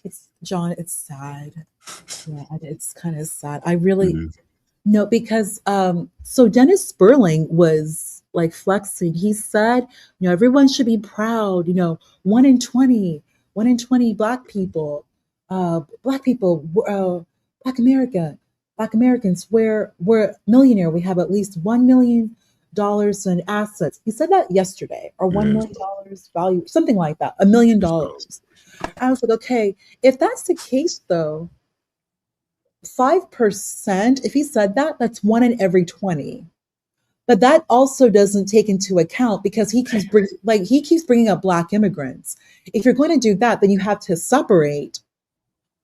it's sad. Yeah, it's kind of sad. I really no, because so Dennis Sperling was like flexing. He said, everyone should be proud. 1 in 20 Black people, Black Americans, we're millionaire. We have at least $1 million in assets. He said that yesterday, or $1 million value, something like that, $1 million. I was like, okay, if that's the case, though, 5%, if he said that, that's 1 in every 20. But that also doesn't take into account, because he keeps bringing up Black immigrants. If you're going to do that, then you have to separate.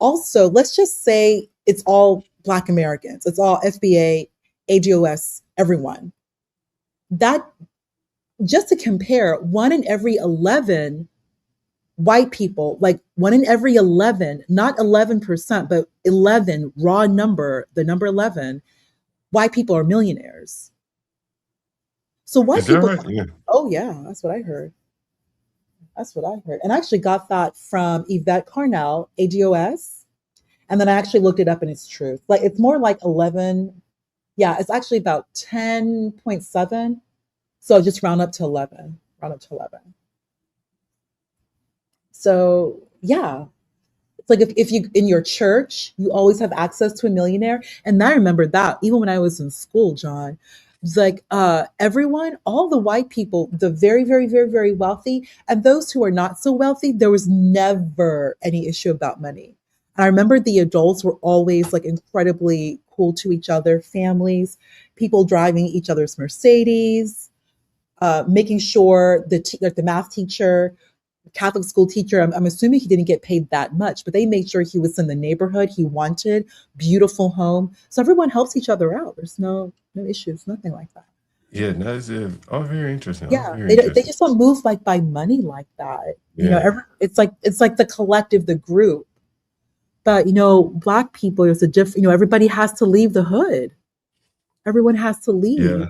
Also, let's just say it's all Black Americans. It's all FBA, AGOS, everyone. That, just to compare, 1 in every 11 white people, like 1 in every 11, not 11%, but 11, raw number, the number 11, white people are millionaires. So white people, right? Yeah. Oh yeah, that's what I heard. And I actually got that from Yvette Carnell, AGOS. And then I actually looked it up, and it's true. Like, it's more like 11. Yeah, it's actually about 10.7. So just round up to 11. So yeah, it's like if you, in your church, you always have access to a millionaire. And I remember that even when I was in school, John, it's like everyone, all the white people, the very, very, very, very wealthy, and those who are not so wealthy, there was never any issue about money. And I remember the adults were always like incredibly cool to each other, families, people driving each other's Mercedes, making sure like the math teacher, Catholic school teacher, I'm assuming he didn't get paid that much, but they made sure he was in the neighborhood he wanted, beautiful home. So everyone helps each other out. There's no issues, nothing like that. Yeah, that's all very interesting. Yeah, they just don't move like by money like that. You know, it's like the collective, the group. But you know, Black people, there's a different. You know, everybody has to leave the hood. Everyone has to leave. Yeah,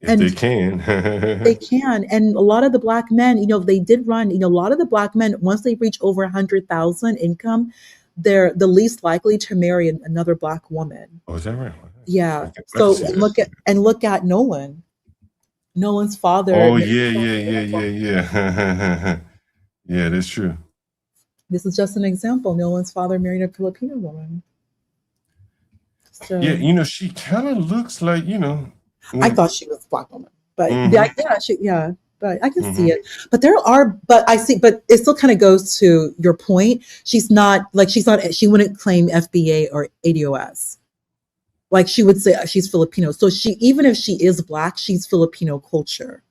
if they can. They can. And a lot of the Black men, you know, they did run. You know, a lot of the Black men, once they reach over 100,000 income, they're the least likely to marry another Black woman. Oh, is that right? Yeah. So look at Nolan. Nolan's father. Oh yeah. Yeah, that's true. This is just an example. Nolan's father married a Filipino woman. So, yeah, you know, she kind of looks like, you know. I thought she was a Black woman, but but I can see it. But but it still kind of goes to your point. She wouldn't claim FBA or ADOS. Like she would say she's Filipino. So even if she is Black, she's Filipino culture.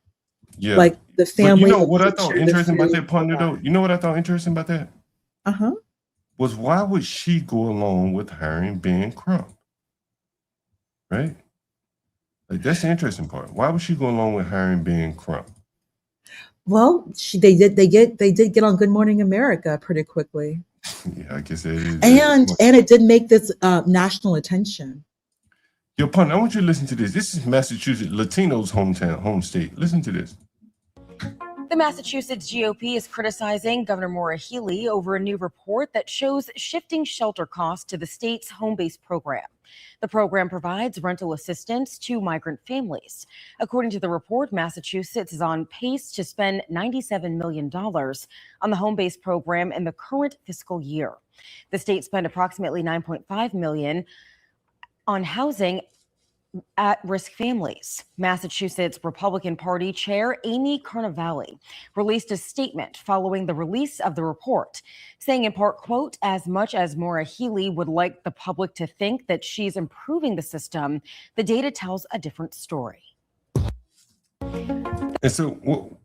Yeah. Like the family. But you know what I thought interesting about that partner though? You know what I thought interesting about that? Was why would she go along with hiring Ben Crump? Right? Like that's the interesting part. Why would she go along with hiring Ben Crump? Well, they did get on Good Morning America pretty quickly. Yeah, I guess that is. And it did make this national attention. Yo, partner, I want you to listen to this. This is Massachusetts, Latino's home state. Listen to this. The Massachusetts GOP is criticizing Governor Maura Healey over a new report that shows shifting shelter costs to the state's home-based program. The program provides rental assistance to migrant families. According to the report, Massachusetts is on pace to spend $97 million on the home-based program in the current fiscal year. The state spent approximately $9.5 million on housing at-risk families. Massachusetts Republican Party Chair Amy Carnevale released a statement following the release of the report, saying in part, quote, "As much as Maura Healey would like the public to think that she's improving the system, the data tells a different story." And so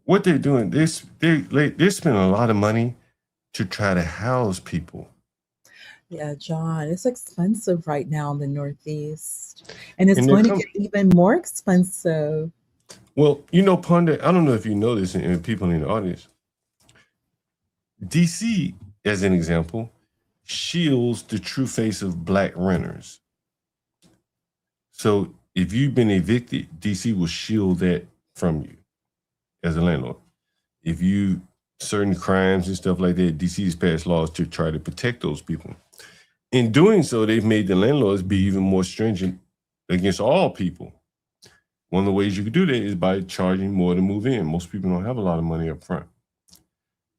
what they're doing, they're spending a lot of money to try to house people. Yeah, John, it's expensive right now in the Northeast. And it's going to get even more expensive. Well, you know, Ponder, I don't know if you know this and people in the audience. DC, as an example, shields the true face of Black renters. So if you've been evicted, DC will shield that from you as a landlord. If you certain crimes and stuff like that, DC has passed laws to try to protect those people. In doing so, they've made the landlords be even more stringent against all people. One of the ways you can do that is by charging more to move in. Most people don't have a lot of money up front.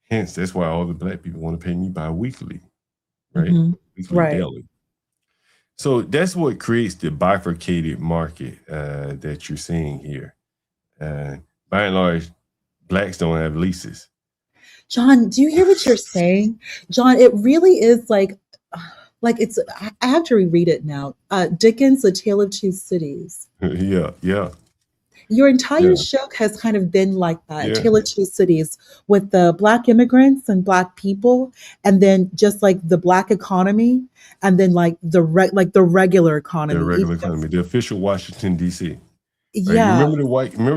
Hence, that's why all the Black people want to pay me bi-weekly, right? Weekly, daily. So that's what creates the bifurcated market that you're seeing here. By and large, Blacks don't have leases. John, do you hear what you're saying? John, it really is like it's, I have to reread it now. Dickens' A Tale of Two Cities. Yeah. Your entire show has kind of been like that, Tale of Two Cities, with the Black immigrants and Black people, and then just like the Black economy, and then like the regular economy. The regular economy, the official Washington, D.C. Yeah. Remember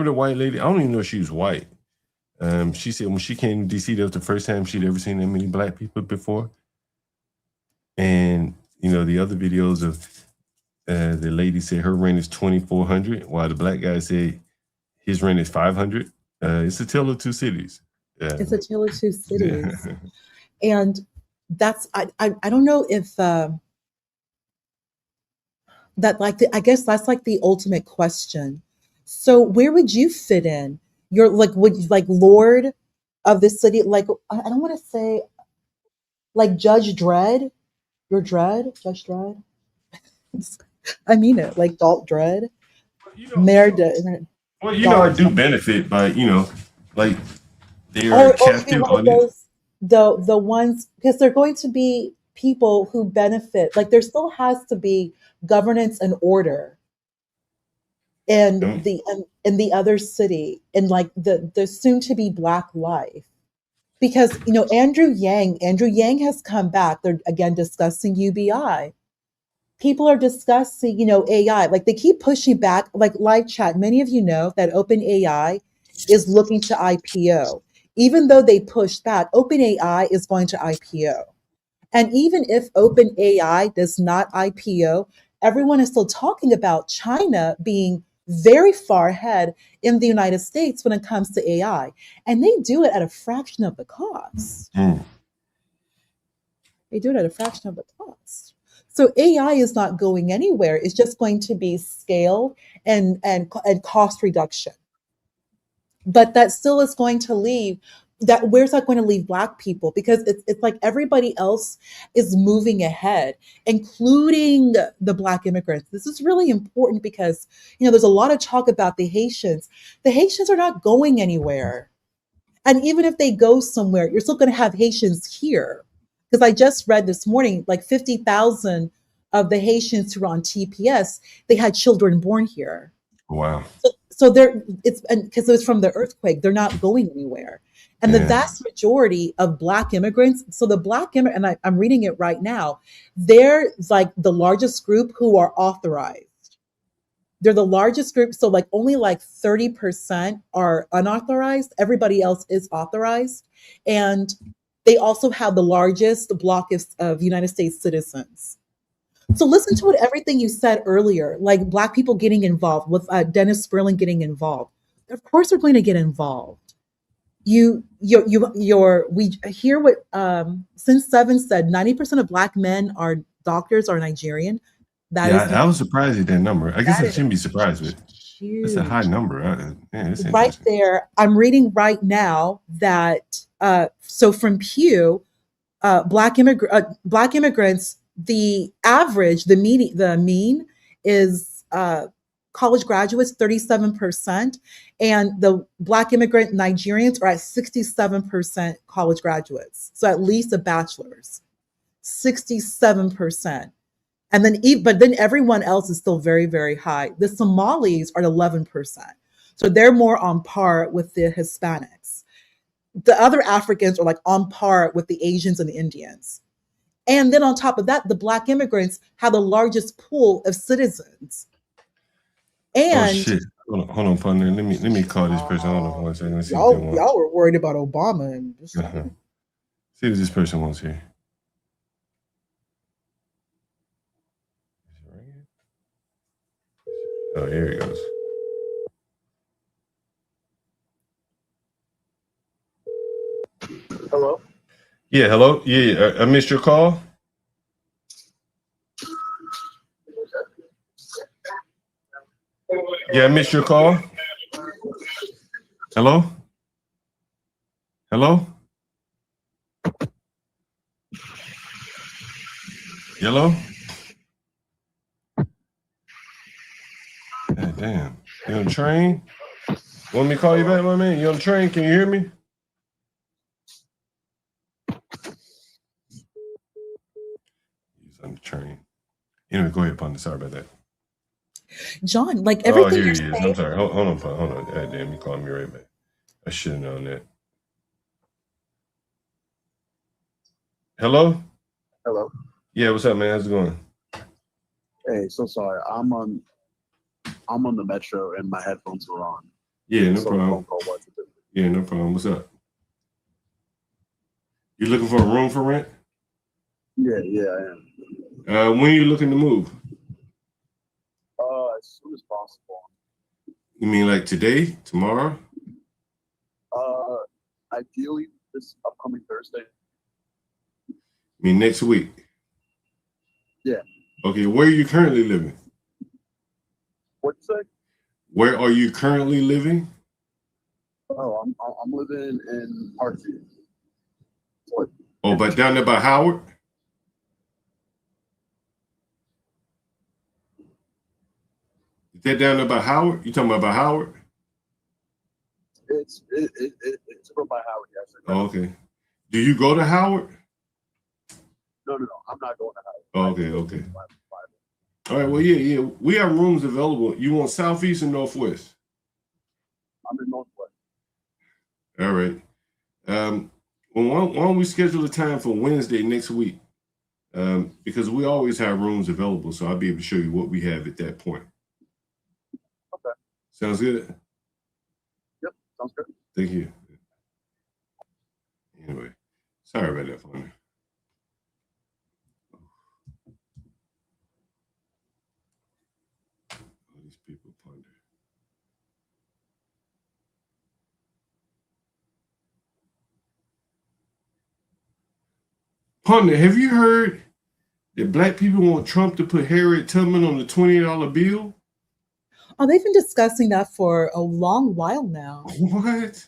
the white lady? I don't even know if she was white. She said when she came to D.C., that was the first time she'd ever seen that many Black people before. And, you know, the other videos of the lady said her rent is $2,400, while the Black guy said his rent is $500. It's a tale of two cities. It's a tale of two cities. And that's, I don't know if that I guess that's like the ultimate question. So where would you fit in? You're like, would you like Lord of the city? Like, I don't want to say like Judge Dredd. You're Dredd? Judge Dredd? I mean it, like Dalt Dredd. Well, you know, I do benefit by, you know, like they are captive audience. The ones, because they're going to be people who benefit. Like there still has to be governance and order in the other city, in like the soon to be Black life. Because Andrew Yang has come back. They're again discussing UBI. People are discussing, AI. Like they keep pushing back, like live chat. Many of you know that OpenAI is looking to IPO. Even though they push that, OpenAI is going to IPO. And even if OpenAI does not IPO, everyone is still talking about China being very far ahead in the United States when it comes to AI. And they do it at a fraction of the cost. They do it at a fraction of the cost. So AI is not going anywhere. It's just going to be scale and cost reduction. But that still is going to leave that. Where's that going to leave Black people? Because it's like everybody else is moving ahead, including the Black immigrants. This is really important because there's a lot of talk about the Haitians. The Haitians are not going anywhere. And even if they go somewhere, you're still going to have Haitians here. Because I just read this morning, like 50,000 of the Haitians who are on TPS, they had children born here. Wow. So because it was from the earthquake, they're not going anywhere. And the vast majority of Black immigrants, so the Black immigrant, and I'm reading it right now, they're like the largest group who are authorized. They're the largest group. So like only like 30% are unauthorized. Everybody else is authorized. And they also have the largest block of United States citizens. So listen to everything you said earlier, like Black people getting involved, with Dennis Sperling getting involved. Of course, they're going to get involved. We hear what Since Seven said. 90% of Black men are doctors or Nigerian. I was surprised at that number. I guess I shouldn't be surprised with. That's a high number. That's right there. I'm reading right now that so from Pew, Black immigrants. The average, the mean is college graduates, 37%, and the Black immigrant Nigerians are at 67% college graduates. So at least a bachelor's, 67%. And then everyone else is still very, very high. The Somalis are at 11%. So they're more on par with the Hispanics. The other Africans are like on par with the Asians and the Indians. And then on top of that, the Black immigrants have the largest pool of citizens. And shit! Hold on, partner. Let me call this person. Hold on one second. Let's see what they want. Y'all were worried about Obama and see what this person wants here. Oh, here he goes. Hello? Yeah, hello. Yeah, I missed your call. Yeah, I missed your call. Hello? Hello? Hello? God damn. You on the train? Want me to call you back, my man? You on the train? Can you hear me? He's on the train. Anyway, go ahead, partner. Sorry about that. John, like everything. Oh, here he is. I'm sorry. Hold on. God damn, you called me right back. I should have known that. Hello? Hello. Yeah, what's up, man? How's it going? Hey, so sorry. I'm on the metro and my headphones were on. Yeah, no so problem. Yeah, no problem. What's up? You looking for a room for rent? Yeah, I am. When are you looking to move? As soon as possible. You mean like today, tomorrow? Ideally this upcoming Thursday. I mean next week? Yeah. Okay, where are you currently living? What's that? Where are you currently living? Oh, I'm living in Hartsfield. Oh, but down there by Howard? Is that down there by Howard? You talking about Howard? It's from by Howard, yes. Oh, okay. Do you go to Howard? No. I'm not going to hide. Oh, okay. All right. Well, yeah. We have rooms available. You want southeast or northwest? I'm in northwest. All right. Well, why don't we schedule a time for Wednesday next week? Because we always have rooms available, so I'll be able to show you what we have at that point. Okay. Sounds good? Yep, sounds good. Thank you. Anyway, sorry about that, Ponder. All these people Ponder. Ponder, have you heard that black people want Trump to put Harriet Tubman on the $20 bill? Oh, they've been discussing that for a long while now. What?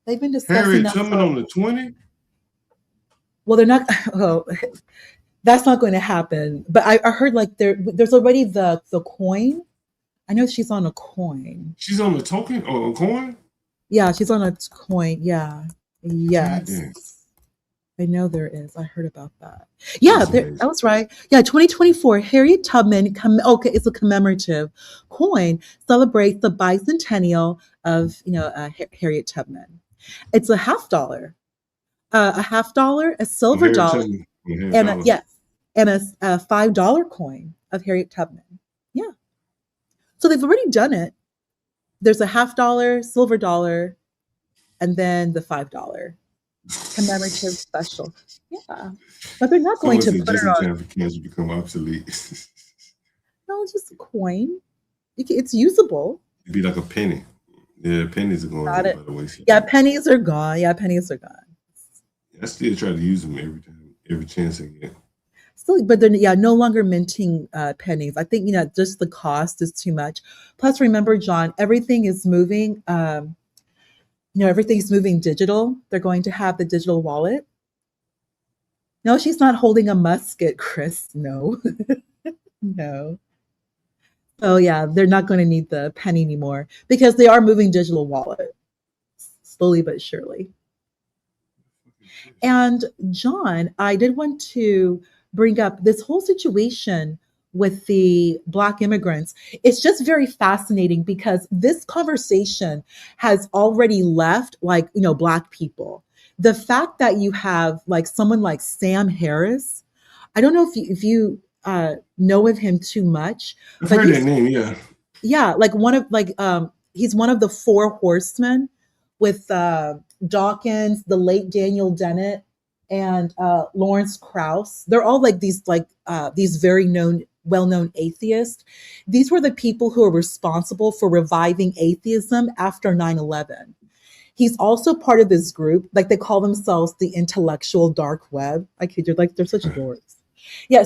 They've been discussing Harriet that Tubman on the 20? Well, they're not. Oh, that's not going to happen. But I heard like there's already the coin. I know she's on a coin. She's on the token or a coin? Yeah, she's on a coin. Yeah. Yes. Goddamn. I know there is. I heard about that. Yeah, that was right. Yeah, 2024 Harriet Tubman. It's a commemorative coin. Celebrates the bicentennial of Harriet Tubman. It's a $50, a silver Harriet dollar, Tubman. and a $5 coin of Harriet Tubman. Yeah. So they've already done it. There's a $50, silver dollar, and then the $5 commemorative special. Yeah. But they're not going to put it on. Time for cash to become obsolete. No, it's just a coin. It's usable. It'd be like a penny. Yeah, pennies are going Got it. by the wayside. Yeah, pennies are gone. I still try to use them every chance I get. Still, but they're no longer minting pennies. I think just the cost is too much. Plus, remember, John, everything is moving. Everything's moving digital. They're going to have the digital wallet. No, she's not holding a musket, Chris. No, no. Oh yeah, they're not going to need the penny anymore because they are moving digital wallet slowly but surely. And John, I did want to bring up this whole situation with the Black immigrants. It's just very fascinating because this conversation has already left Black people. The fact that you have someone like Sam Harris, I don't know if you know of him too much. I've heard that name, yeah. Yeah, he's one of the four horsemen with Dawkins, the late Daniel Dennett, and Lawrence Krauss. They're all these very well-known atheists. These were the people who are responsible for reviving atheism after 9/11. He's also part of this group, they call themselves the intellectual dark web. I kid you, they're such dorks. Yeah,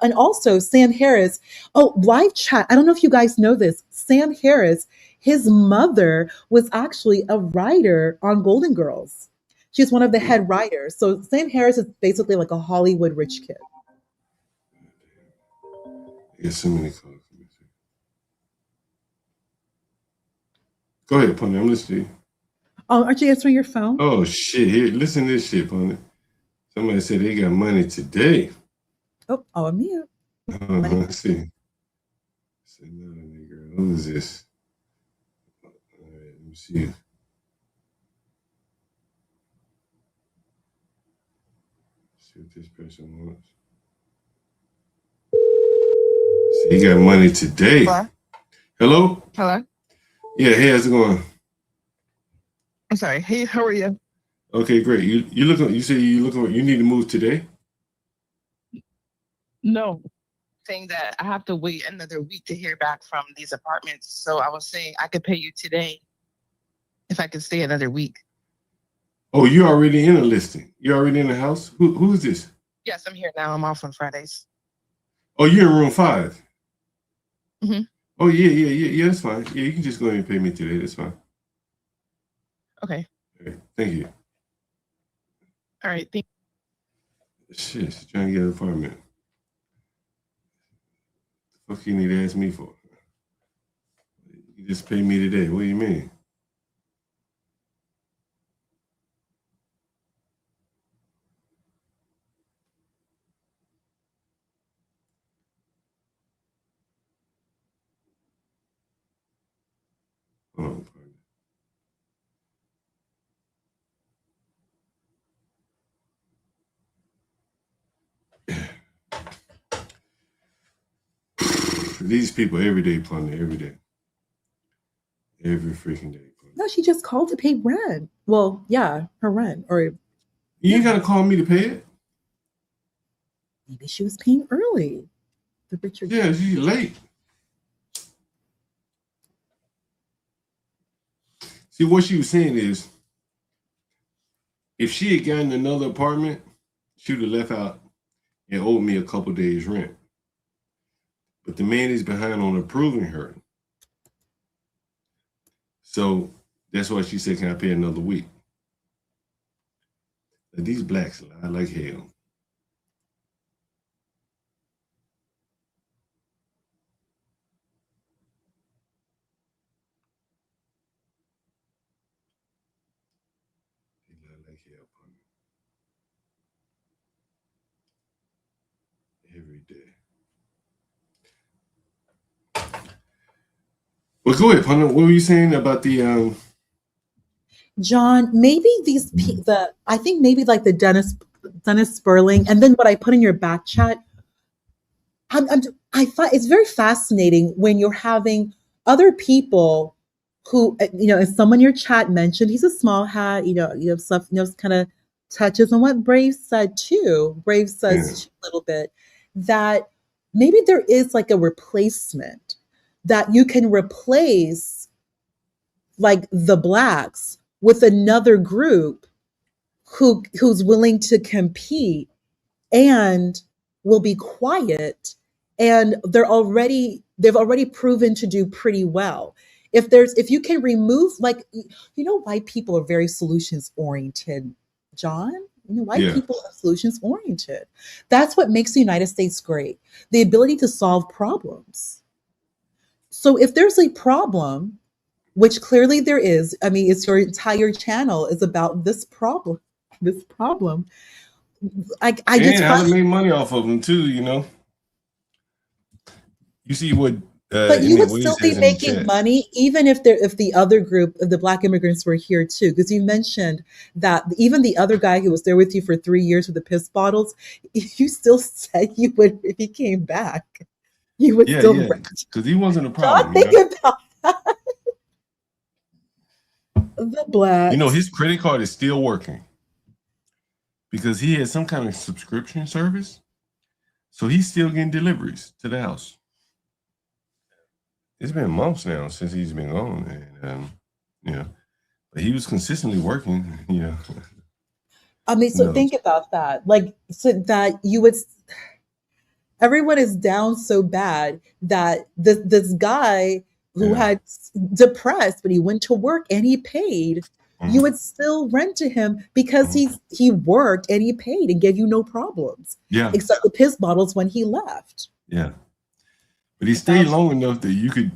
and also Sam Harris. Oh, live chat. I don't know if you guys know this. Sam Harris, his mother was actually a writer on Golden Girls. She's one of the head writers. So Sam Harris is basically like a Hollywood rich kid. There's so many calls. Go ahead, Pony. I'm listening. Oh, aren't you answering your phone? Oh shit! Here, listen to this shit, Pony. Somebody said they got money today. Oh, I'm mute. Let's see. Who is this? All right, let me see. See what this person wants. See, he got money today. Hello? Hello? Yeah, hey, how's it going? I'm sorry. Hey, how are you? Okay, great. You say you need to move today? No. Saying that I have to wait another week to hear back from these apartments. So I was saying I could pay you today if I could stay another week. Oh, you already in a listing? You already in the house? Who is this? Yes, I'm here now. I'm off on Fridays. Oh, you're in room 5. Mm-hmm. Oh, yeah, that's fine. Yeah, you can just go ahead and pay me today. That's fine. Okay. All right, thank you. All right. Shit, she's trying to get an apartment. What the fuck you need to ask me for? You just pay me today. What do you mean? Oh, these people every day, Plunder, every day. Every freaking day. No, she just called to pay rent. Well, yeah, her rent. Or you ain't gotta call me to pay it. Maybe she was paying early. The Richard. Yeah, she's late. See, what she was saying is, if she had gotten another apartment, she would have left out and owed me a couple days' rent. But the man is behind on approving her. So that's why she said, can I pay another week? These blacks lie like hell. They lie like hell, every day. Well, go ahead, Pundit. What were you saying about the John, maybe I think maybe like the Dennis Sperling, and then what I put in your back chat. I find it's very fascinating when you're having other people who, as someone in your chat mentioned, he's a small hat, stuff, kind of touches on what Brave said too. Brave says a little bit that maybe there is like a replacement that you can replace like the blacks with another group who's willing to compete and will be quiet, and they've already proven to do pretty well. If you can remove, like, white people are very solutions oriented, John. White people are solutions oriented. That's what makes the United States great, the ability to solve problems. So if there's a problem, which clearly there is, I mean, it's your entire channel is about this problem. I just how to make money off of them too, You see what but you would still be making money even if the other group of the Black immigrants were here too, because you mentioned that even the other guy who was there with you for 3 years with the piss bottles, you still said you would, if he came back, you would still because he wasn't a problem. Think about that. The Black, his credit card is still working because he had some kind of subscription service, so he's still getting deliveries to the house. It's been months now since he's been gone, and but he was consistently working. I mean, so think about that. Like, so that you would. Everyone is down so bad that this guy who had depressed, but he went to work and he paid. You would still rent to him because he worked and he paid and gave you no problems. Yeah, except the piss bottles when he left. Yeah. But he stayed long enough that you could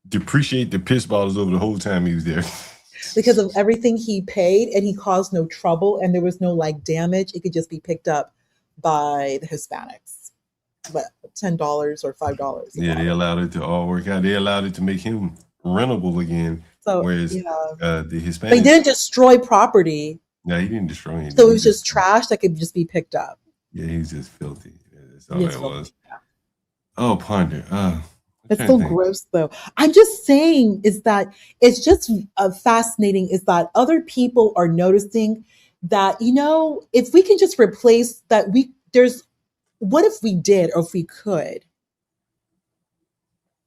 depreciate the piss bottles over the whole time he was there. Because of everything he paid, and he caused no trouble, and there was no like damage. It could just be picked up by the Hispanics. But $10 or $5. Yeah, they allowed it to all work out. They allowed it to make him rentable again. So, whereas the Hispanics, they didn't destroy property. No, he didn't destroy anything. So it was just trash that could just be picked up. Yeah, he's just filthy. That's all that was. Yeah. Oh, Ponder. It's so gross, though. I'm just saying is that it's just fascinating is that other people are noticing that, if we can just replace that, what if we did, or if we could,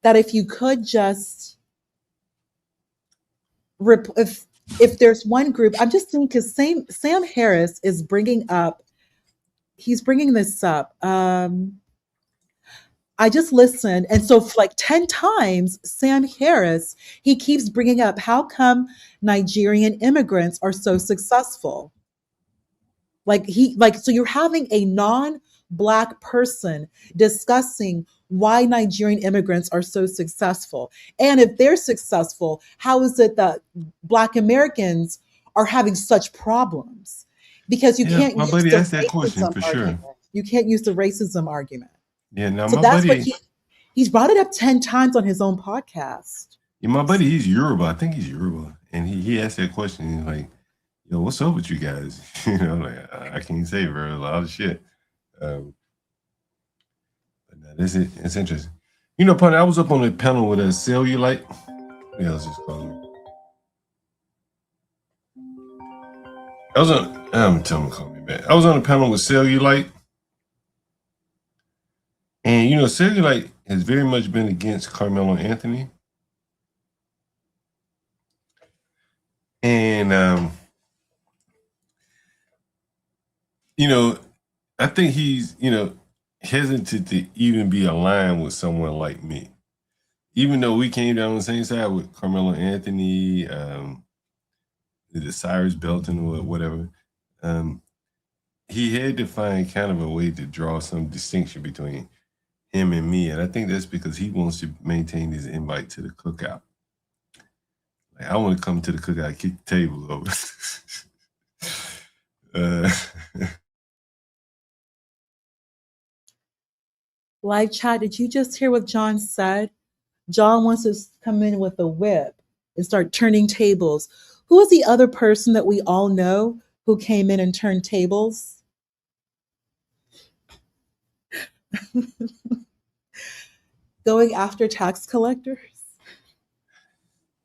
that if you could just, if there's one group, I'm just thinking, because Sam Harris is bringing this up. I just listened. And so for like 10 times, Sam Harris, he keeps bringing up, how come Nigerian immigrants are so successful? So you're having a non-Black person discussing why Nigerian immigrants are so successful. And if they're successful, how is it that Black Americans are having such problems? Because you can't use the racism argument. You can't use the racism argument. Yeah, now so that's what he's brought it up 10 times on his own podcast. Yeah, my buddy, he's Yoruba. I think he's Yoruba, and he asked that question. He's like, "Yo, what's up with you guys?" Like I can't say, bro. A lot of shit. But no, this is it's interesting. Partner, I was up on a panel with a cellulite. Yeah, let's just call me. I was on. I'm telling him to call me back. I was on a panel with cellulite, and cellulite has very much been against Carmelo Anthony, and I think he's hesitant to even be aligned with someone like me, even though we came down on the same side with Carmelo Anthony, the Cyrus Belton or whatever. He had to find kind of a way to draw some distinction between him and me, and I think that's because he wants to maintain his invite to the cookout. Like, I want to come to the cookout, kick the table over. Live chat, did you just hear what John said? John wants to come in with a whip and start turning tables. Who was the other person that we all know who came in and turned tables? Going after tax collectors?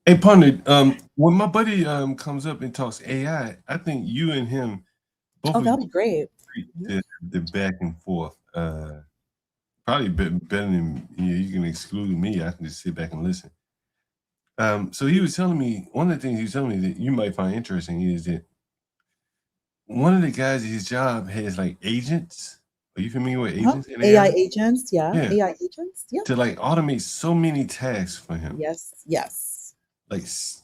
Hey, partner, when my buddy comes up and talks AI, I think you and him both that'd be great. The back and forth. Probably better than you can exclude me. I can just sit back and listen. So he was telling me, one of the things he was telling me that you might find interesting is that one of the guys at his job has like agents. Are you familiar with agents? AI agents, yeah. AI agents, yeah. To like automate so many tasks for him. Yes.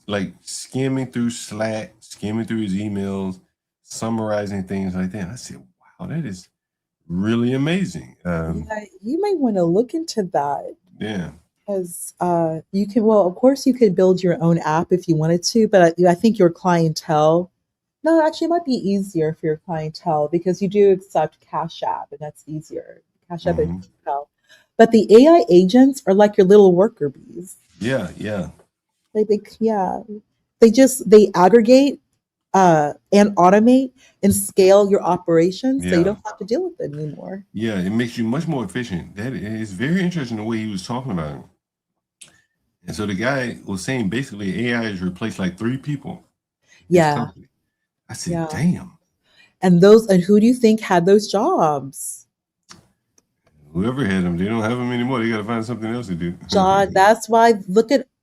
Like skimming through Slack, skimming through his emails, summarizing things like that. And I said, wow, that is really amazing. You might want to look into that. Yeah. Because you can, well, of course, you could build your own app if you wanted to, but I think your clientele, no, actually, it might be easier for your clientele because you do accept Cash App, and that's easier. Cash App and PayPal. But the AI agents are like your little worker bees. Yeah. They aggregate and automate and scale your operations, so you don't have to deal with it anymore. Yeah, it makes you much more efficient. That is very interesting the way he was talking about it. And so the guy was saying basically AI has replaced like 3 people. Yeah. I said, damn. And who do you think had those jobs? Whoever had them, they don't have them anymore. They got to find something else to do. John, that's why,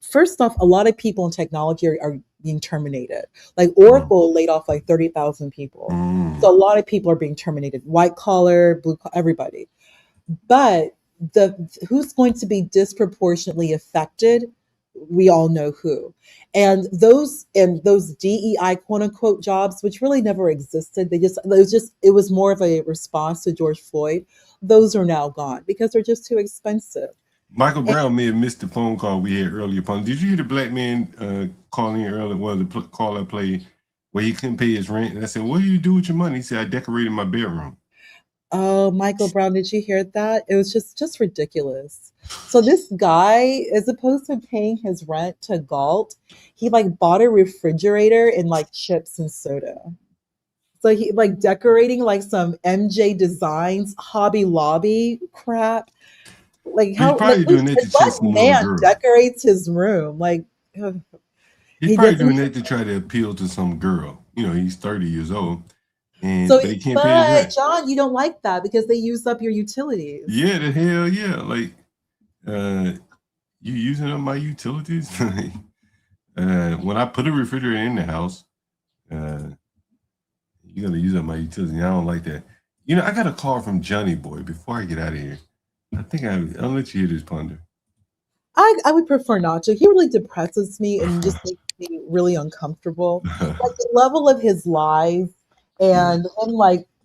first off, a lot of people in technology are being terminated. Like Oracle laid off like 30,000 people. So a lot of people are being terminated, white collar, blue collar, everybody. But who's going to be disproportionately affected? We all know who. And those DEI quote unquote jobs, which really never existed, it was more of a response to George Floyd. Those are now gone because they're just too expensive. Michael Brown may have missed the phone call we had earlier. Did you hear the black man calling earlier? Well, the call I played where he couldn't pay his rent, and I said, "What do you do with your money?" He said, "I decorated my bedroom." Oh, Michael Brown, did you hear that? It was just ridiculous. So this guy, as opposed to paying his rent to Galt, he like bought a refrigerator and like chips and soda. So he like decorating like some MJ Designs Hobby Lobby crap. Like He's probably doing that to chase some man girl. decorates his room. Like he's probably doing that to try to appeal to some girl. He's 30 years old. But he can't pay his rent. John, you don't like that because they use up your utilities. Yeah, the hell yeah. Like you using up my utilities? When I put a refrigerator in the house, you're gonna use up my utilities. I don't like that. I got a call from Johnny Boy before I get out of here. I think I'll let you hear this, Ponder. I would prefer not to. He really depresses me and just makes me really uncomfortable. Like the level of his lies and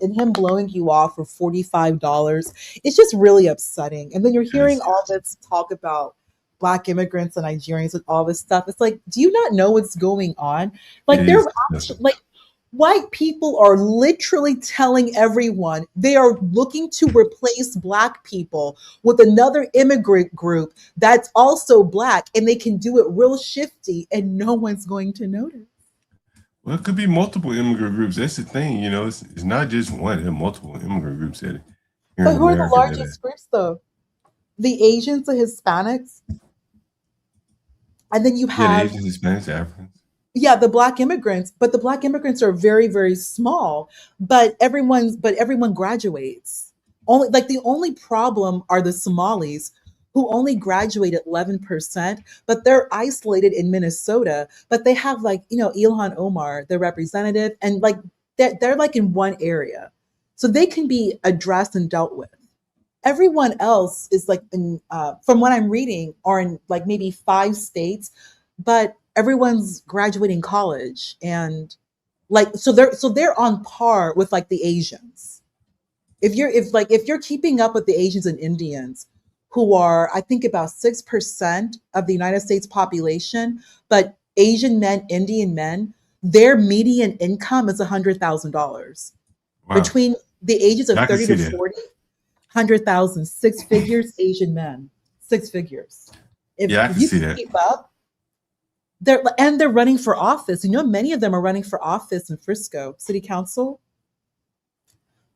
him blowing you off for $45. It's just really upsetting. And then you're hearing all this talk about Black immigrants and Nigerians and all this stuff. It's like, do you not know what's going on? Like they're actually, like White people are literally telling everyone they are looking to replace Black people with another immigrant group that's also Black, and they can do it real shifty and no one's going to notice. Well, it could be multiple immigrant groups. That's the thing, you know. It's not just one. There are multiple immigrant groups that here But in who are the America. largest groups, though? The Asians, the Hispanics, and then you The have Asians, Hispanics, Africans. yeah, the Black immigrants. But the Black immigrants are very, very small. But everyone graduates. Only like the only problem are the Somalis who only graduate at 11%, but they're isolated in Minnesota. But they have like Ilhan Omar, their representative, and like they're like in one area, so they can be addressed and dealt with. Everyone else is like from what I'm reading are in like maybe 5 states, but everyone's graduating college and like so they're on par with like the Asians. If you're keeping up with the Asians and Indians, who are I think about 6% of the United States population, but Asian men, Indian men, their median income is $100,000 Wow. between the ages of I can 30 see to that. 40. 100,000, 6 figures, Asian men, 6 figures. Yeah, I If can you see can that. keep up, they're running for office. Many of them are running for office in Frisco City Council.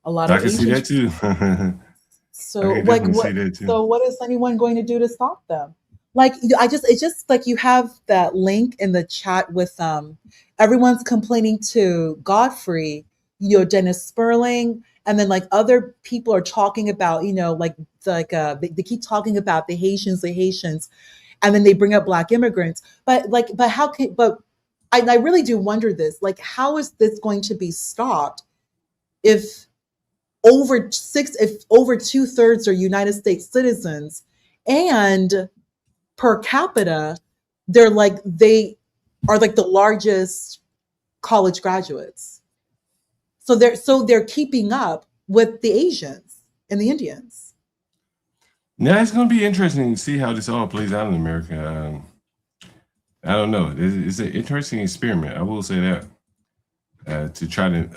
A lot I of can see Asian. that too. I So can like definitely see what? that too. So what is anyone going to do to stop them? Like it's just like you have that link in the chat with everyone's complaining to Godfrey, Dennis Sperling, and then like other people are talking about they keep talking about the Haitians, and then they bring up Black immigrants. But how can but I really do wonder this, like how is this going to be stopped if if over 2/3 are United States citizens, and per capita, they are like the largest college graduates. So they're keeping up with the Asians and the Indians. Now it's going to be interesting to see how this all plays out in America. I don't know. It's an interesting experiment. I will say that to try to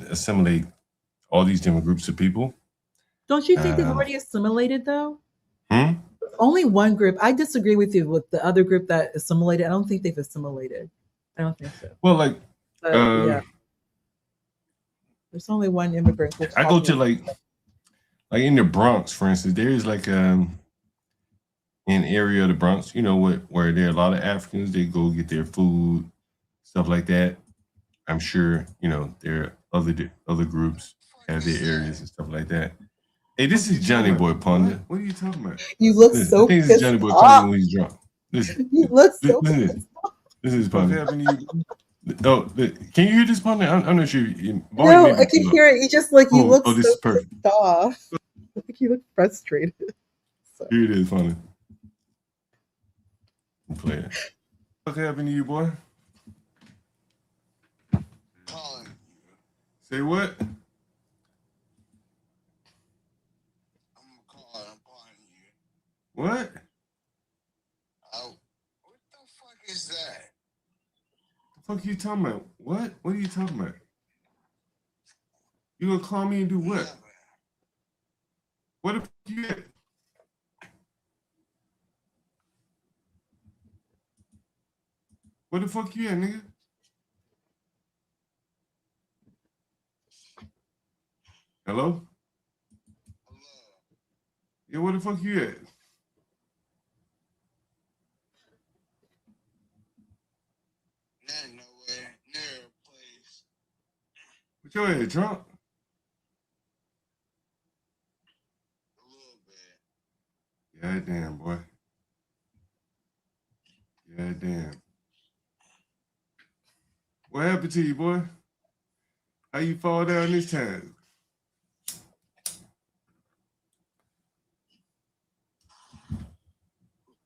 assimilate all these different groups of people. Don't you think they've already assimilated though? Hmm? Only one group. I disagree with you with the other group that assimilated. I don't think they've assimilated. I don't think so. Well, like, Yeah. There's only one immigrant group. I go to like in the Bronx, for instance. There is like an area of the Bronx, where there are a lot of Africans. They go get their food, stuff like that. I'm sure there are other groups have their areas and stuff like that. Hey, this is Johnny Boy Ponder. What are you talking about? You look Listen, so I think this pissed is Johnny Boy off. Ponder when he's drunk. Listen, You look so listen to pissed off. this is Ponder. Oh, can you hear this Ponder? I'm not sure. No, I can hear it. You just like you look this so is perfect. pissed off. I think you look frustrated. Here it is, Ponder. Play it. What happened to you, boy? Say what? What? What the fuck is that? The fuck you talking about? What? What are you talking about? You gonna call me and do what? What the fuck you at? Where the fuck you at, nigga? Hello? Yeah, where the fuck you at? Not nowhere near a place. What your ass drunk? A little bit. God damn, boy. God damn. What happened to you, boy? How you fall down this time?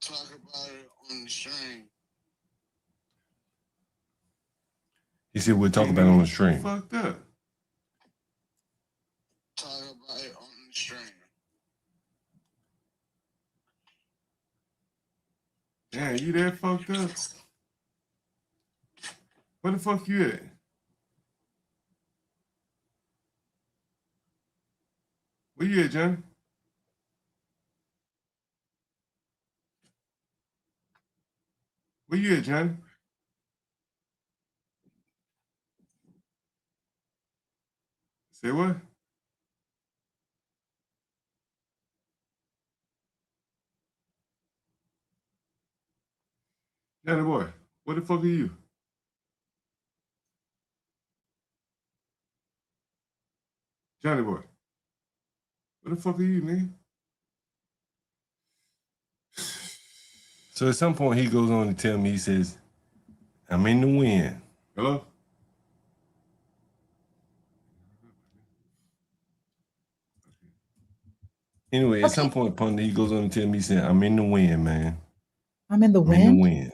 Talk about it on the stream. He said we'll talk about it on the stream. Fucked up. Talk about it on the stream. Damn, you that fucked up? Where the fuck you at? Where you at, Johnny? Where you at, Johnny? Say what? Johnny boy, what the fuck are you? Johnny boy, what the fuck are you, man? So at some point he goes on to tell me, he says, I'm in the wind. Hello? Anyway, at some point, Pundit, he goes on to tell me, he said, I'm in the wind, man. I'm in the I'm wind? in the wind.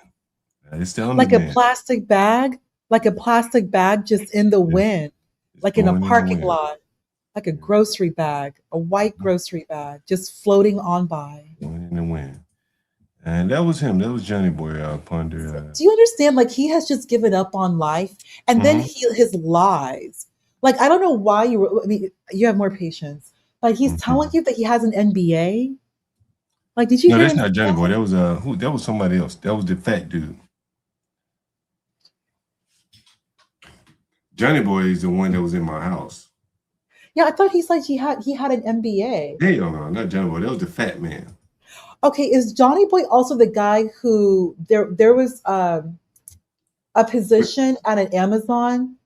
It's the Like a underman. plastic bag? Like a plastic bag just in the wind. Like in a blowing in the parking wind. lot. Like a grocery bag. A white grocery bag. Just floating on by. Blowing in the wind. And that was him. That was Johnny Boy Ponder. Do you understand? Like he has just given up on life. And then his lies. Like I don't know why you have more patience. Like he's telling you that he has an MBA. Like did you No, hear that's him not Johnny say Boy. that? That was who? That was somebody else. That was the fat dude. Johnny Boy is the one that was in my house. Yeah, I thought he's like he had an MBA. Hell no, not Johnny Boy. That was the fat man. Okay, is Johnny Boy also the guy who there was a position at an Amazon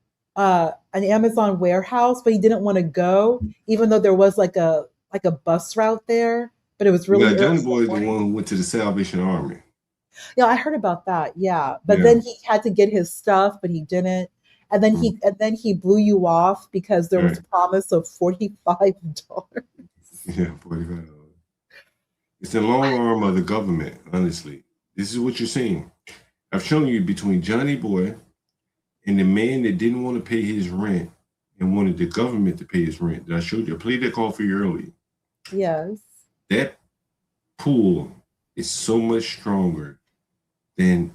warehouse, but he didn't want to go, even though there was like a bus route there, but it was really Yeah, early Johnny in the Boy is the morning. one who went to the Salvation Army. Yeah, I heard about that. Yeah, but Yeah. then he had to get his stuff, but he didn't, and then he blew you off because there was a promise of $45. Yeah, $45. It's the long arm of the government, honestly. This is what you're seeing. I've shown you between Johnny Boy and the man that didn't want to pay his rent and wanted the government to pay his rent. That I showed you. I played that call for you earlier. Yes. That pool is so much stronger than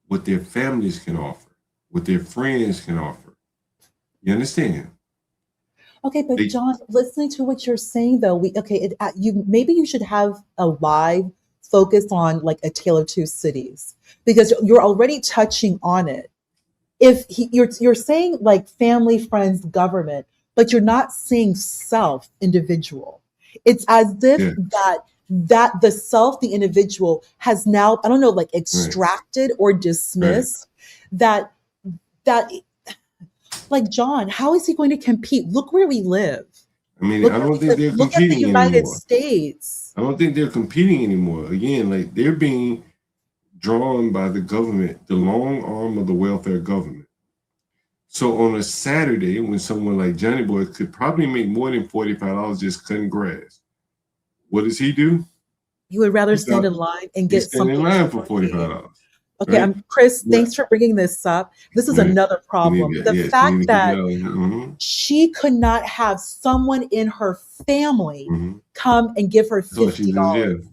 what their families can offer, what their friends can offer. You understand? Okay, but John, listening to what you're saying though, maybe you should have a live focus on like A Tale of Two Cities because you're already touching on it. If you're saying like family, friends, government, but you're not saying self, individual. It's as if that the self, the individual, has now I don't know, like extracted or dismissed that. Like John, how is he going to compete? Look where we live. I mean, I don't think they're competing look at the United anymore. States. I don't think they're competing anymore. Again, like they're being drawn by the government, the long arm of the welfare government. So on a Saturday, when someone like Johnny Boy could probably make more than $45 just cutting grass, what does he do? You would rather stand in line and get something in line for $45. Okay, right? Chris, thanks for bringing this up. This is another problem. The fact that she could not have someone in her family come and give her $50.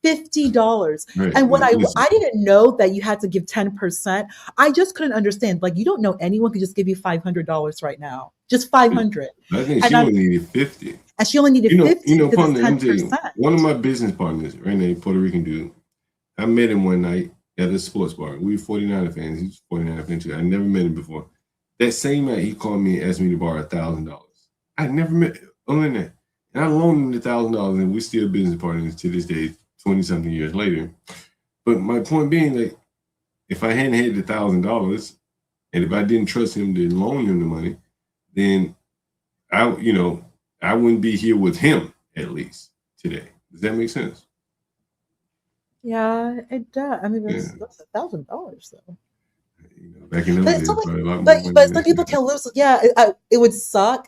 $50. Right. And what I didn't know that you had to give 10%. I just couldn't understand. Like you don't know anyone could just give you $500 right now. Just $500. I think she only needed 50. And she only needed 50 because it's 10%. One of my business partners, right now, Puerto Rican dude, I met him one night at a sports bar. We were 49er fans. He's 49er fan too. I never met him before. That same night, he called me and asked me to borrow $1,000. I never met other than that. And I loaned him the $1,000, and we're still business partners to this day, 20-something years later. But my point being, like, if I hadn't had the $1,000, and if I didn't trust him to loan him the money, then I wouldn't be here with him at least today. Does that make sense? Yeah, it does. I mean, that's $1,000 though. Back in those days, but some people can lose. Yeah, it would suck.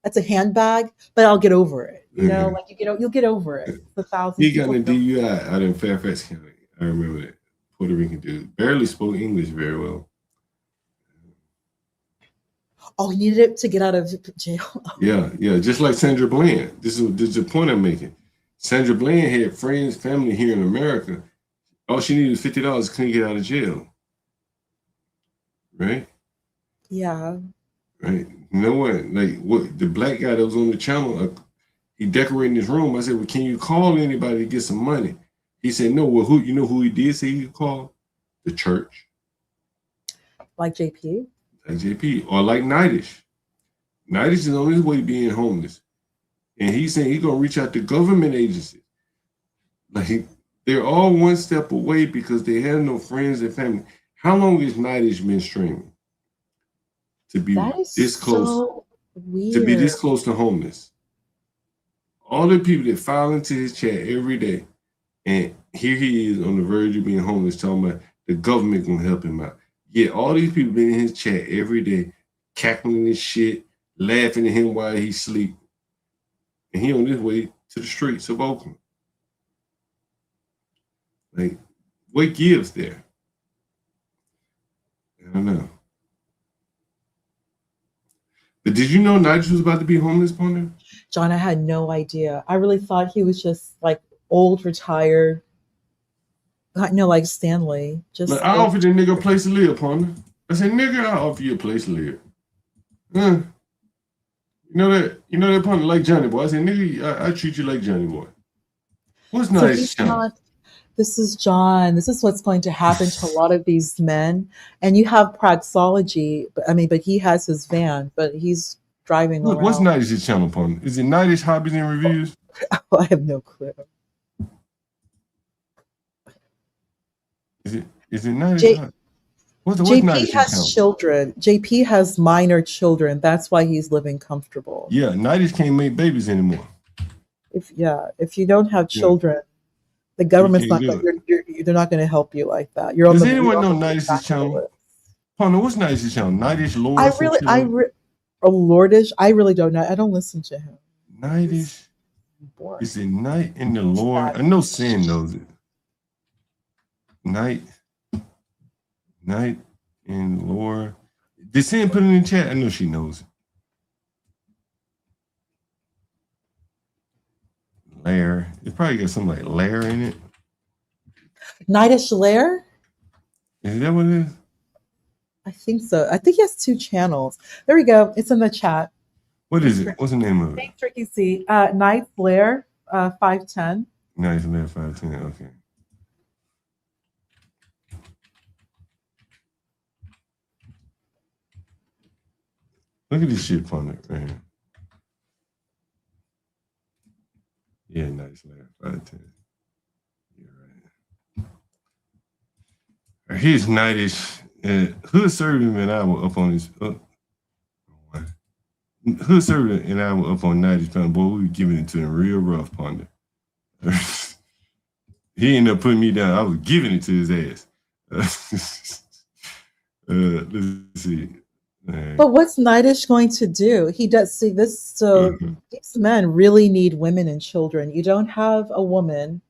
That's a handbag, but I'll get over it. You know, like you'll get over it. The $1,000. He got in a DUI out in Fairfax County. I remember that. Puerto Rican dude barely spoke English very well. Oh, he needed it to get out of jail. Yeah, just like Sandra Bland. This is the point I'm making. Sandra Bland had friends, family here in America. All she needed was $50, couldn't get out of jail. Right? Yeah. Right. You know what? Like what the black guy that was on the channel, he decorating his room. I said, well, can you call anybody to get some money? He said, no. Well, who he did say he could call? The church. Like JP? Like JP. Or like Nightish. Nightish is on his way being homeless. And he's saying he's gonna reach out to government agencies. Like they're all one step away because they have no friends and family. How long has Nightish been streaming? To be this close, so weird. to be this close to homeless. All the people that file into his chat every day, and here he is on the verge of being homeless, talking about the government gonna help him out. Yet all these people been in his chat every day, cackling his shit, laughing at him while he sleep, and he on his way to the streets of Oakland. Like, what gives there? I don't know. But did you know Nigel was about to be homeless, Ponder? John, I had no idea. I really thought he was just like old, retired. No, like Stanley. Just like, I offered the nigga a place to live, Ponder. I said, nigga, I offer you a place to live. You know that, Ponder, like Johnny Boy. I said, nigga, I treat you like Johnny Boy. What's nice? This is John. This is what's going to happen to a lot of these men. And you have Praxology, but he has his van, but he's driving around. What's Nightish's channel, Ponder? Is it Nightish Hobbies and Reviews? I have no clue. Is it Nightish? JP has children. JP has minor children. That's why he's living comfortable. Yeah, Nightish can't make babies anymore. If you don't have children, the government's not. They're not going to help you like that. Does anyone know Nightish's channel? Ponder, what's Nightish's channel? Nightish Lord. Lordish. I really don't know. I don't listen to him. Nightish. Is it Night in the Lord? I know Sin knows it. Night in the Lord. Did Sin put it in the chat? I know she knows it. Lair. It probably got something like Lair in it. Nightish Lair? Is that what it is? I think so. I think he has 2 channels. There we go. It's in the chat. What is it? What's the name of it? Thanks, Tricky C. Night Lair 510. Night Lair 510. Okay. Look at this shit, Ponder, right here. Yeah, Nice Lair 510. You're right. Here's Nightish. Hood Servant and I were up on his. Hood Servant and I were up on Nightish, Ponder. Boy, we were giving it to him real rough, Ponder. He ended up putting me down. I was giving it to his ass. Let's see. But what's Nightish going to do? He does see this. So these men really need women and children. You don't have a woman.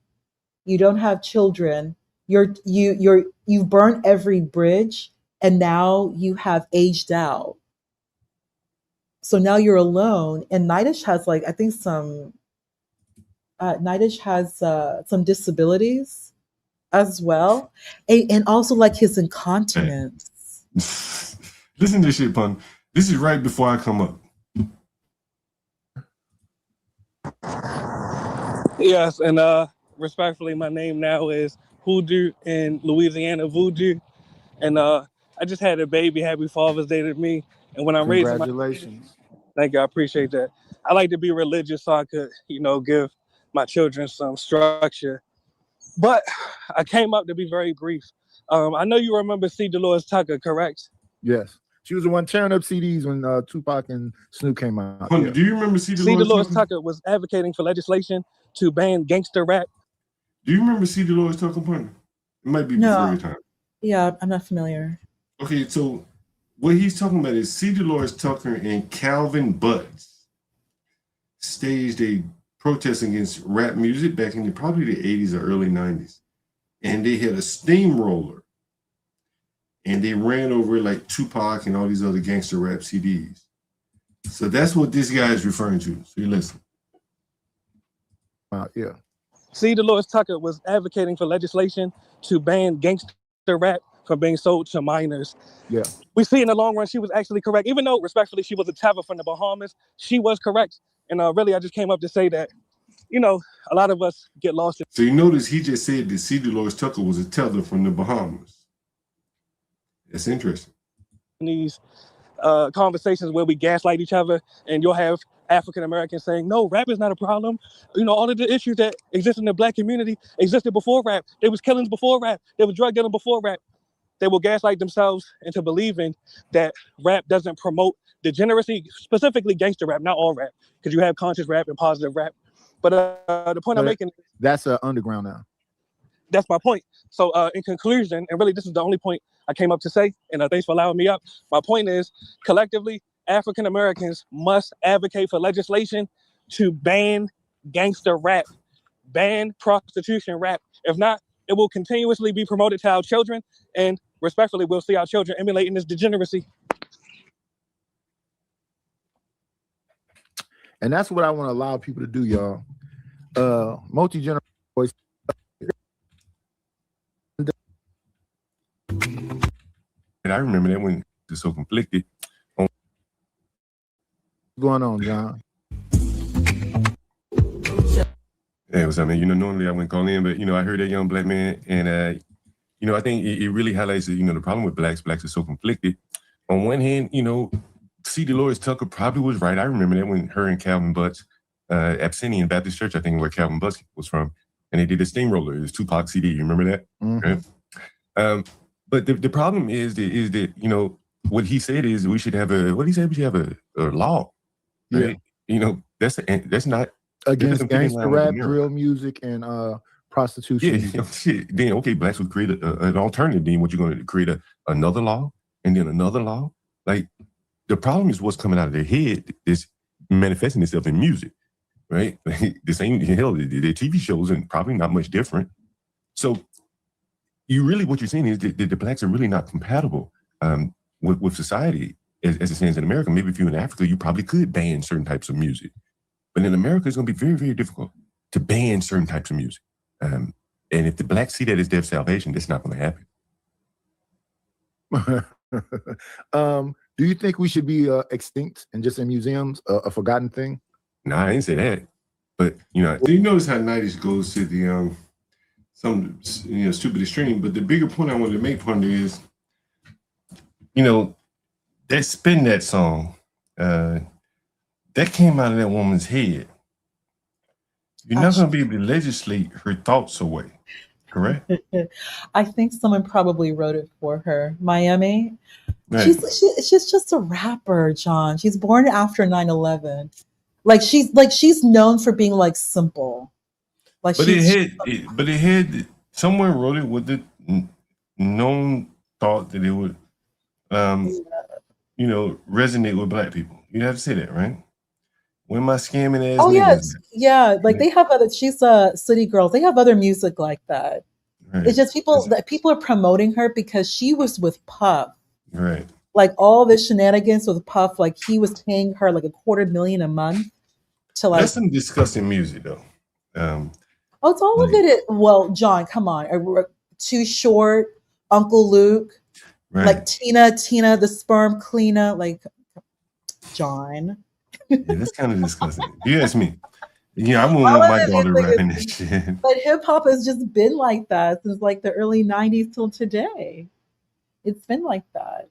You don't have children. You've burnt every bridge, and now you have aged out. So now you're alone. And Nightish has I think some. Nightish has some disabilities as well, and also his incontinence. Listen to this shit, Pun. This is right before I come up. Yes, and respectfully, my name now is Hoodoo in Louisiana Voodoo, and I just had a baby. Happy Father's Day to me. And when I'm raising Congratulations. Thank you, I appreciate that. I like to be religious so I could, give my children some structure. But I came up to be very brief. I know you remember C. Dolores Tucker, correct? Yes. She was the one tearing up CDs when Tupac and Snoop came out. Yeah. Do you remember C. Dolores Tucker was advocating for legislation to ban gangster rap. Do you remember C. Dolores Tucker, Pun? It might be before your time. Yeah, I'm not familiar. Okay, so what he's talking about is C. Dolores Tucker and Calvin Butts staged a protest against rap music back in probably the 80s or early 90s. And they had a steamroller. And they ran over Tupac and all these other gangster rap CDs. So that's what this guy is referring to. So you listen. Yeah. C. Dolores Tucker was advocating for legislation to ban gangster rap from being sold to minors. Yeah. We see in the long run she was actually correct. Even though, respectfully, she was a tether from the Bahamas, she was correct. And really, I just came up to say that, you know, a lot of us get lost. So you notice he just said that C. Dolores Tucker was a tether from the Bahamas. It's interesting. In these conversations where we gaslight each other, and you'll have African Americans saying, no, rap is not a problem. You know, all of the issues that exist in the Black community existed before rap. There was killings before rap. There was drug dealing before rap. They will gaslight themselves into believing that rap doesn't promote degeneracy, specifically gangster rap, not all rap, because you have conscious rap and positive rap. But the point I'm making, that's underground now. That's my point. So in conclusion, and really this is the only point I came up to say, and thanks for allowing me up. My point is, collectively, African Americans must advocate for legislation to ban gangster rap, ban prostitution rap. If not, it will continuously be promoted to our children, and respectfully, we'll see our children emulating this degeneracy. And that's what I want to allow people to do, y'all. Multi-generational voice. And I remember that when it's so conflicted. What's going on, John? Hey, what's up, man? You know, normally I wouldn't call in, but, you know, I heard that young black man, and, you know, I think it really highlights, you know, the problem with blacks are so conflicted. On one hand, you know, C. Dolores Tucker probably was right. I remember that when her and Calvin Butts, Abyssinian Baptist Church, I think where Calvin Butts was from, and they did a Steamroller. It was Tupac CD. You remember that? Mm-hmm. Right? But the problem is that, you know, what he said is we should have a law. Right? Yeah. You know, that's not against gangster rap, drill music, and prostitution. Yeah, shit. Then okay, blacks would create an alternative. Then what you're going to create another law, and then another law? Like, the problem is what's coming out of their head is manifesting itself in music, right? The same, hell, their TV shows and probably not much different. So what you're saying is that the blacks are really not compatible with society as it stands in America. Maybe if you're in Africa, you probably could ban certain types of music. But in America, it's going to be very, very difficult to ban certain types of music. And if the blacks see that as their salvation, that's not going to happen. Do you think we should be extinct and just in museums, a forgotten thing? No, I didn't say that. But, you know, you notice how 90s goes to the some, you know, stupid extreme. But the bigger point I wanted to make, Ponder, is, you know, that Spin That song, that came out of that woman's head. You're not going to be able to legislate her thoughts away, correct? I think someone probably wrote it for her. Miami. Right. She's just a rapper, John. She's born after 9/11. Like she's known for being like simple. Like, but it had someone wrote it with the known thought that it would, you know, resonate with black people. You have to say that, right? When my scamming ass. Oh yeah. Like they have other. She's City Girls. They have other music like that. Right. It's just people are promoting her because she was with Puff. Right. Like all the shenanigans with Puff, like he was paying her like $250,000 a month to like. That's some disgusting music though. It's all of it. Well, John, come on. Too Short, Uncle Luke, right. Like Tina, the sperm cleaner, like John. Yeah, that's kind of disgusting. You ask me. Yeah, I wouldn't want my daughter rapping that shit. But hip hop has just been like that since like the early 90s till today. It's been like that.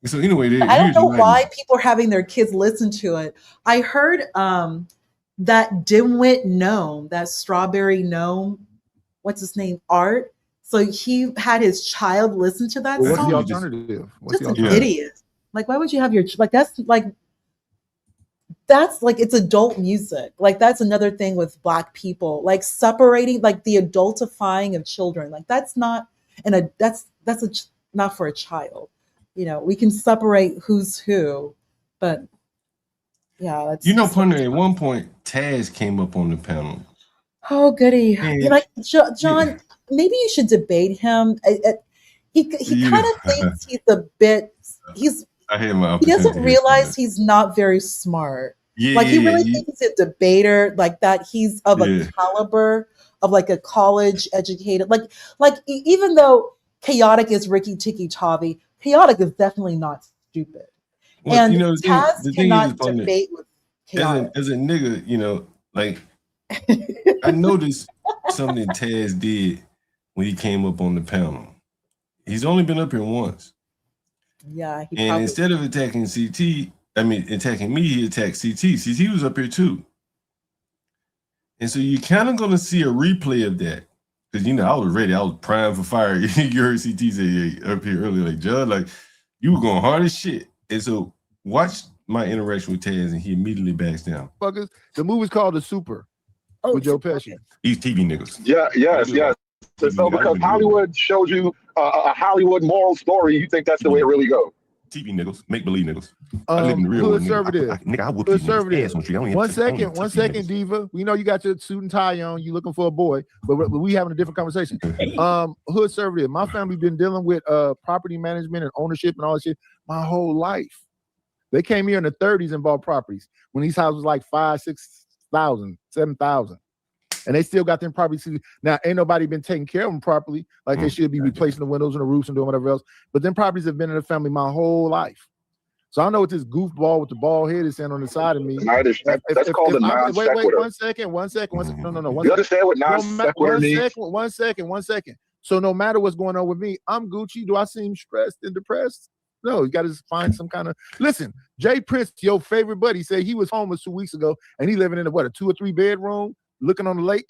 So anyway, I don't know why people are having their kids listen to it. I heard that dimwit gnome, that strawberry gnome, what's his name, Art. So he had his child listen to that song. What's the alternative? What's just an idiot. Like, why would you have your that's like it's adult music. Like that's another thing with Black people, like separating, like the adultifying of children. Like that's not not for a child. You know, we can separate who's who, but yeah, that's, you know, Ponder, at one point Taz came up on the panel. Oh goody. Yeah. Like John, maybe you should debate him. He kind of thinks he's a bit he doesn't realize he's not very smart. Yeah, like he really thinks he's a debater, like that he's of a caliber of like a college educated, like even though chaotic is Ricky Tikki Tavi. Chaotic is definitely not stupid. Well, And you know, Taz the thing cannot is, debate with chaotic. as a nigga, you know, like I noticed something that Taz did when he came up on the panel. He's only been up here once. Yeah. And instead of attacking attacking me, he attacked CT. CT was up here too. And so you're kind of going to see a replay of that. Because, you know, I was ready. I was primed for fire. You heard CT say up here earlier, like, Judd, like, you were going hard as shit. And so watch my interaction with Taz, and he immediately backs down. Fuckers, the movie's called The Super with Joe Pesci. These TV niggas. Yes. So because Hollywood showed you a Hollywood moral story, you think that's the way it really goes. TV niggas, make believe niggas. I live in the real world. Conservative. Nigga, I whoop these niggas ass on the street. One second, Diva. We know you got your suit and tie on. You looking for a boy, but we having a different conversation. Hood conservative. My family been dealing with property management and ownership and all that shit my whole life. They came here in the 30s and bought properties when these houses was like 5,000, 6,000, 7,000. And they still got them properties. Now, ain't nobody been taking care of them properly. Like they should be replacing the windows and the roofs and doing whatever else. But them properties have been in the family my whole life. So I know what this goofball with the bald head is saying on the side of me. That's called a non sequitur. Wait, one second. No. You understand what non sequitur means? One second. So no matter what's going on with me, I'm Gucci. Do I seem stressed and depressed? No, you got to find some kind of. Listen, Jay Prince, your favorite buddy, said he was homeless 2 weeks ago and he living in a 2 or 3 bedroom. Looking on the lake.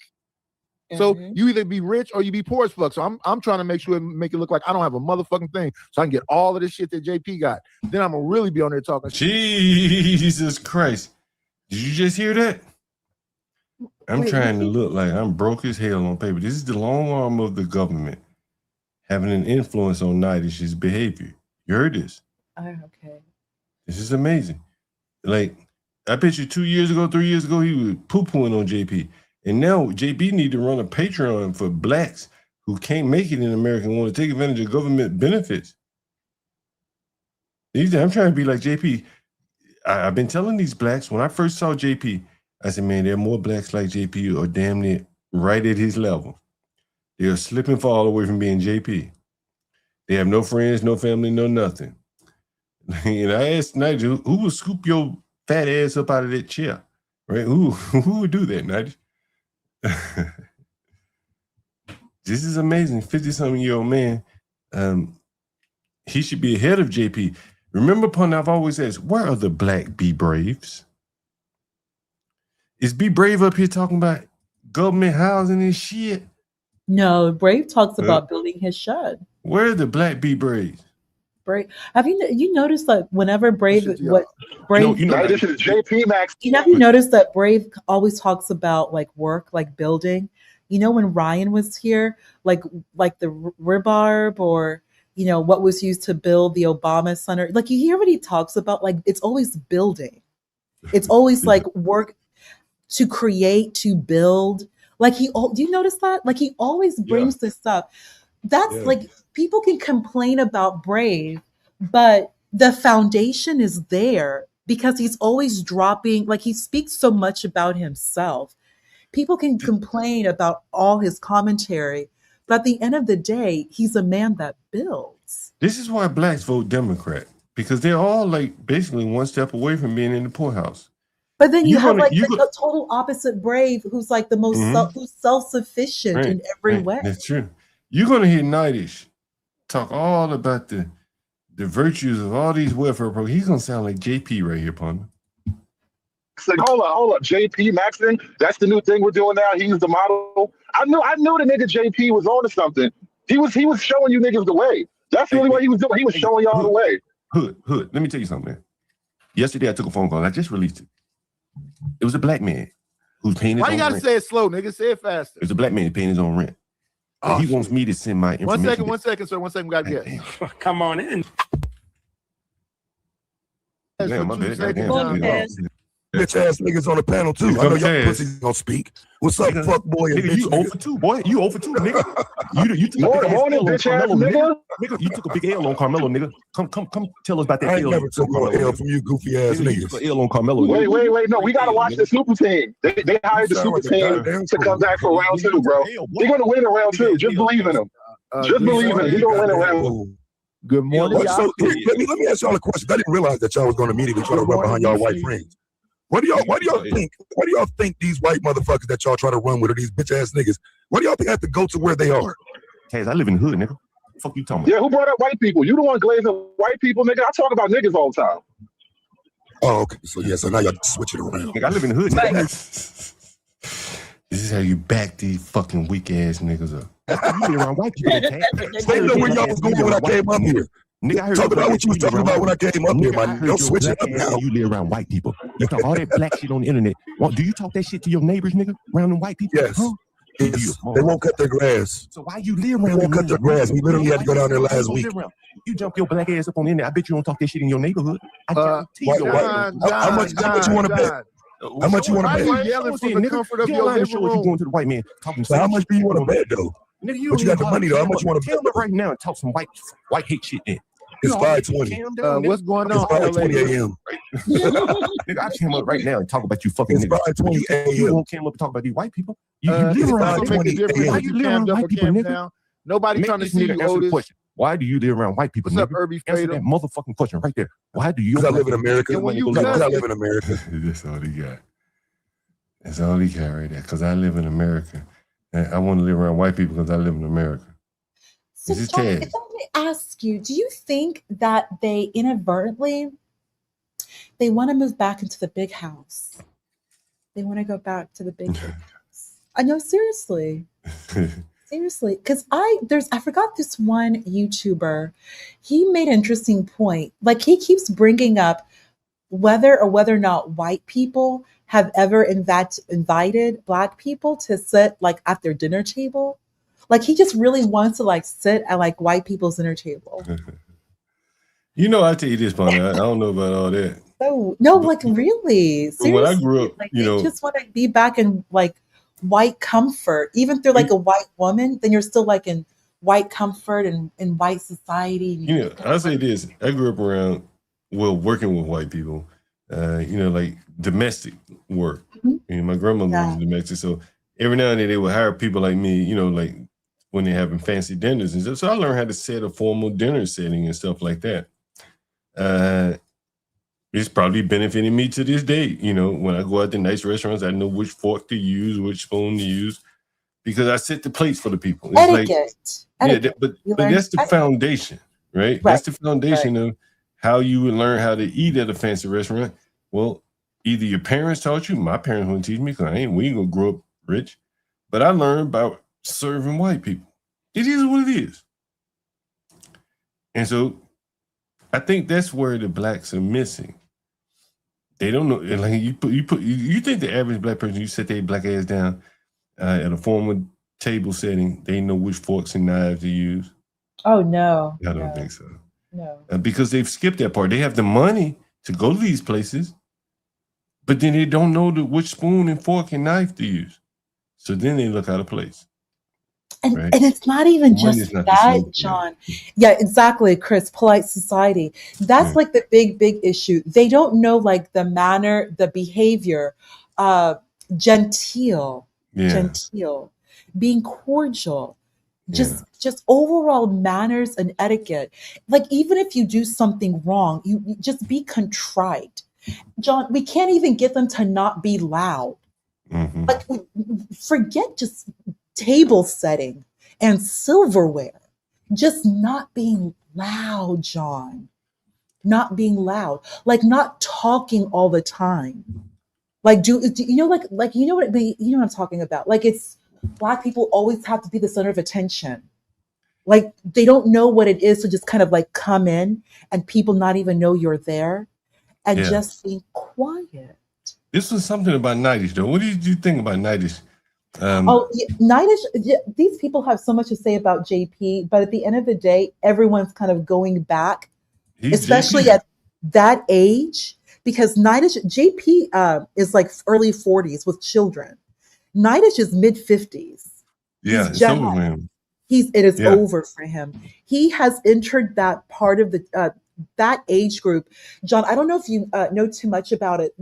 So you either be rich or you be poor as fuck. So I'm trying to make it look like I don't have a motherfucking thing. So I can get all of this shit that JP got. Then I'm gonna really be on there talking shit. Jesus Christ. Did you just hear that? I'm trying to look like I'm broke as hell on paper. This is the long arm of the government having an influence on Nidish's behavior. You heard this? Okay. This is amazing. Like, I bet you 2 years ago, 3 years ago, he was poo-pooing on JP. And now JP need to run a Patreon for blacks who can't make it in America and want to take advantage of government benefits. I'm trying to be like JP. I've been telling these blacks, when I first saw JP, I said, man, there are more blacks like JP or damn near right at his level. They are slip and fall away from being JP. They have no friends, no family, no nothing. And I asked Nigel, who would scoop your fat ass up out of that chair? Right? Who would do that, Nigel? This is amazing. 50-something-year-old man. He should be ahead of JP. Remember, Pun, I've always asked, where are the black Be Braves? Is Be Brave up here talking about government housing and shit? No, Brave talks about building his shed. Where are the black Be Braves? Brave. Have you noticed that whenever Brave, this is JP Max. Have you noticed that Brave always talks about like work, like building? You know, when Ryan was here, like the rebarb or what was used to build the Obama Center. Like you hear what he talks about. Like it's always building. It's always like work to create, to build. Like do you notice that? Like he always brings this stuff. That's like people can complain about Brave, but the foundation is there because he's always dropping, like he speaks so much about himself. People can complain about all his commentary, but at the end of the day, he's a man that builds. This is why blacks vote Democrat, because they're all like basically one step away from being in the poorhouse. But then you have the total opposite Brave, who's like the most who's self-sufficient in every way. That's true. You're gonna hear Nidish talk all about the virtues of all these welfare programs. He's gonna sound like JP right here, partner. Like, hold up, JP Maxton. That's the new thing we're doing now. He's the model. I knew the nigga JP was on to something. He was showing you niggas the way. That's really what he was doing. He was showing y'all the way. Hood. Let me tell you something, man. Yesterday I took a phone call. I just released it. It was a black man who's paying his own rent. Why you gotta say it slow, nigga? Say it faster. It was a black man paying his own rent. Oh, he wants me to send my information. One second, sir. 1 second, we gotta get. Come on in. Damn, my bad. Bitch ass niggas on the panel too. I know y'all pussy gonna speak. What's up, fuck boy? And nigga, you 0 for 2, boy. You 0 for 2, nigga. You took a big L on Carmelo, nigga. You took a big L on Carmelo, nigga. Come tell us about that L. I ain't never took an L from you goofy ass niggas. You took an L on Carmelo. Wait. No, we gotta watch the super team. They hired the super team to come back for round 2, bro. They're gonna win in round 2. Just believe in them. Just believe it. He don't win around. Good morning. So, let me ask y'all a question. I didn't realize that y'all was going to immediately try to run behind y'all white friends. Why do y'all think these white motherfuckers that y'all try to run with are these bitch ass niggas? Why do y'all think I have to go to where they are? Cause I live in the hood, nigga. What the fuck you talking about? Yeah, who brought up white people? You the one glazing white people, nigga. I talk about niggas all the time. Oh, okay. So now y'all switch it around. Nigga, I live in the hood, nigga. This is how you back these fucking weak ass niggas up. You live around white people. They know where y'all was going when I came up here. Nigga, I heard talk about what you was talking about when I came up here, man. Don't switch it up now. You live around white people. You talk all that black shit on the internet. Well, do you talk that shit to your neighbors, nigga? Around them white people? Yes. Huh? Yes. They won't cut their grass. So why you live around? They won't cut their grass. We literally had to go down there last week. You jump your black ass up on the internet. I bet you don't talk that shit in your neighborhood. I guarantee you. How much you want to bet? How much you want to bet? Why you yelling from the comfort of your living room? You going to the white man talking. So how much do you want to bet though? Nigga, but you got the money though. How much you want to bet? Tell me right now and talk some white hate shit then. It's 5:20. What's going on? It's 5:20 a.m. Nigga, I came up right now and talk about you fucking niggas. It's 5:20 a.m. You won't came up and talk about these white people. You live around white people. Why you live around white people, nigga? Nobody trying to see you, Otis. Why do you live around white people? What's up, Irby? Answer that motherfucking question right there. Why do you? Because I live in America. Because I live in America. That's all he got. That's all he got right there. Because I live in America. And I want to live around white people because I live in America. So, John, if I may ask you, do you think that they inadvertently they want to move back into the big house? They want to go back to the big house. I know, seriously. Seriously, because I forgot this one YouTuber. He made an interesting point. Like he keeps bringing up whether or not white people have ever invited black people to sit like at their dinner table. Like he just really wants to like sit at like white people's dinner table. You know, I tell you this, Bonnie, I don't know about all that. No, like really. Seriously, when I grew up, like, you know, just want to be back in like white comfort. Even if they're like a white woman, then you're still like in white comfort and in white society. You know, I say this. I grew up around, working with white people, you know, like domestic work. Mm-hmm. You know, my grandmother was domestic. So every now and then they would hire people like me, you know, like when they're having fancy dinners and stuff. So I learned how to set a formal dinner setting and stuff like that. It's probably benefiting me to this day. You know, when I go out to nice restaurants, I know which fork to use, which spoon to use, because I set the plates for the people. It's etiquette. Yeah, but that's the foundation, right? That's the foundation of how you would learn how to eat at a fancy restaurant. Well, either your parents taught you, my parents wouldn't teach me because we ain't gonna grow up rich, but I learned about serving white people. It is what it is. And so I think that's where the blacks are missing. They don't know. Like you think the average black person, you set their black ass down at a formal table setting, they know which forks and knives to use? Oh no. I don't think so. No. Because they've skipped that part. They have the money to go to these places, but then they don't know which spoon and fork and knife to use. So then they look out of place. And, right? and it's not even just that, John. Yeah, exactly, Chris. Polite society. That's like the big issue. They don't know like the manner, the behavior, genteel, being cordial, just overall manners and etiquette. Like even if you do something wrong, you just be contrite. John, we can't even get them to not be loud. Mm-hmm. Like forget just table setting and silverware, just not being loud, John. Not being loud, like not talking all the time. Like do you know like you know what I'm talking about? Like it's Black people always have to be the center of attention. Like they don't know what it is to just kind of like come in and people not even know you're there and just being quiet. This was something about 90s though. What did you think about 90s? 90s, these people have so much to say about JP, but at the end of the day, everyone's kind of going back, especially at that age, because JP is like early 40s with children. 90s is mid 50s. Yeah, it's over for him. It is over for him. He has entered that part of the that age group. John, I don't know if you know too much about it.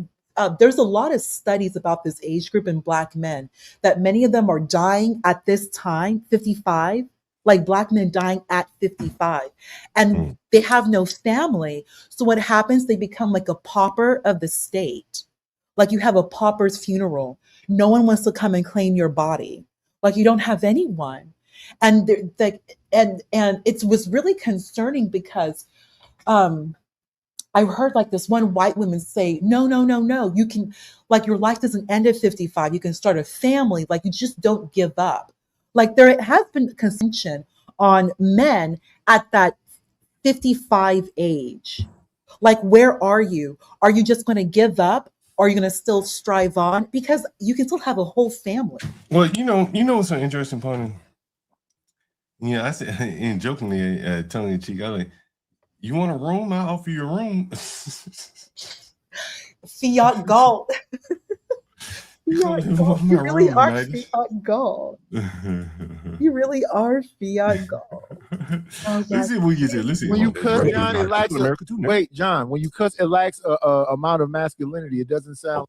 There's a lot of studies about this age group in Black men that many of them are dying at this time, 55, like Black men dying at 55, and they have no family. So what happens? They become like a pauper of the state. Like you have a pauper's funeral. No one wants to come and claim your body. Like you don't have anyone. And it was really concerning because I heard like this one white woman say, no, you can, like your life doesn't end at 55. You can start a family. Like you just don't give up. Like there has been consumption on men at that 55 age. Like, where are you? Are you just going to give up? Or are you going to still strive on? Because you can still have a whole family. Well, you know what's so interesting, Pony? Yeah, I said, and jokingly, tongue in cheek, I was like, you want a room? I'll offer you a room. Fiat gold. You really are fiat gold. You really are fiat gold. Oh, let's see if we get to. Let's see. When you cuss, John, it lacks. Wait, John. When you cuss, it lacks a amount of masculinity. It doesn't sound.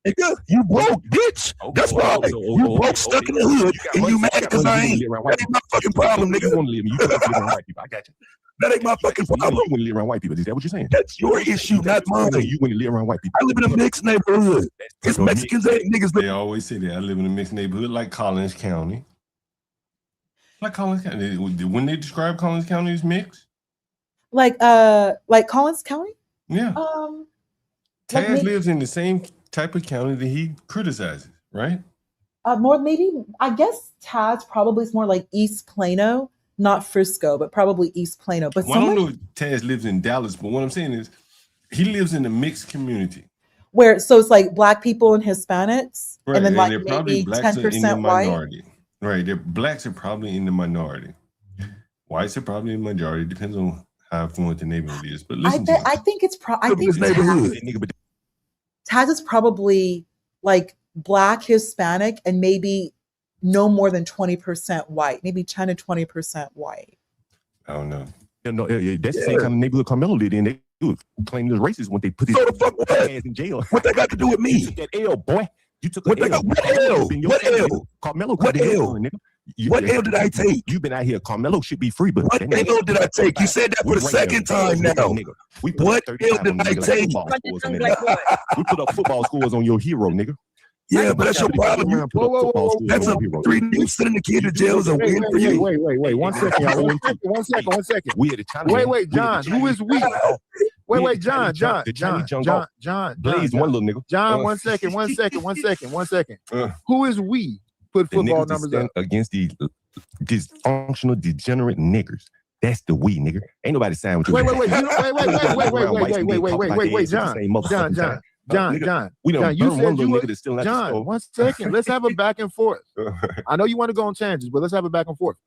Nigga, you broke, bitch. That's why you broke, stuck in the hood, and you mad because I ain't. That ain't my fucking problem, nigga. You want to live around white people. I got you. That ain't my fucking problem. You want to live around white people. Is that what you're saying? That's your issue, not mine. You want to live around white people. I live in a mixed neighborhood. It's Mexicans and niggas. They always say that. I live in a mixed neighborhood like Collins County. Like Collins County. When they describe Collins County as mixed? Like Collins County? Yeah. Taz lives in the same type of county that he criticizes, right? More maybe, I guess Taz probably is more like East Plano, not Frisco, but probably East Plano. But I don't know if Taz lives in Dallas, but what I'm saying is he lives in a mixed community. Where, so it's like Black people and Hispanics, right. and then like they're probably maybe blacks 10% in the white. minority. Right, blacks are probably in the minority. Whites are probably in the majority. Depends on how affluent the neighborhood is. But listen, I think it's Taz is probably like Black, Hispanic, and maybe no more than 20% white, maybe 10 to 20% white. I don't know. No, that's the same kind of neighborhood Carmelo lived in. They would claim they're racist when they put his ass in jail. What that got to do with me? You took that L, boy. You took what L? What L? Carmelo, what L? What L did I take? You've been out here. Carmelo should be free, but what L did I take? You said that for the second time now. What L did I take? We put up football scores on your hero, nigga. Yeah, but that's your problem. That's a 3 you sending the kid to jail is a win for you. Wait. 1 second, y'all. 1 second. Wait, John. Who is we? Wait, John. Blaze one little nigga. John, 1 second. Who is we? Put football numbers up against these dysfunctional, degenerate niggers. That's the we, nigga. Ain't nobody signed with you. Wait, John. You said you were John. 1 second. Let's have a back and forth. I know you want to go on tangents, but let's have a back and forth.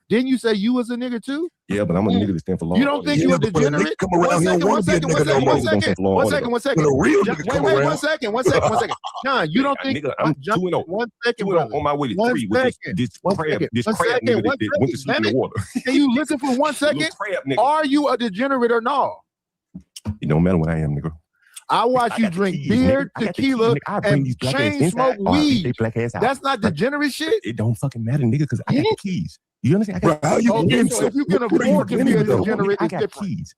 Didn't you say you was a nigga too? Yeah, but I'm a nigga that stand for law. You don't think you're a degenerate? Come around here, One second. Wait, 1 second. John, you don't think? I'm 2-0. 1 second, bro. On my way to 3 with this crab nigga that went to sleep in the water. Can you listen for 1 second? Are you a degenerate or no? It don't matter what I am, nigga. I watch you drink beer, tequila, and chain smoke weed. That's not degenerate shit. It don't fucking matter, nigga, because I got the keys. You understand? So if you can afford to be a degenerate, it's different. Keys.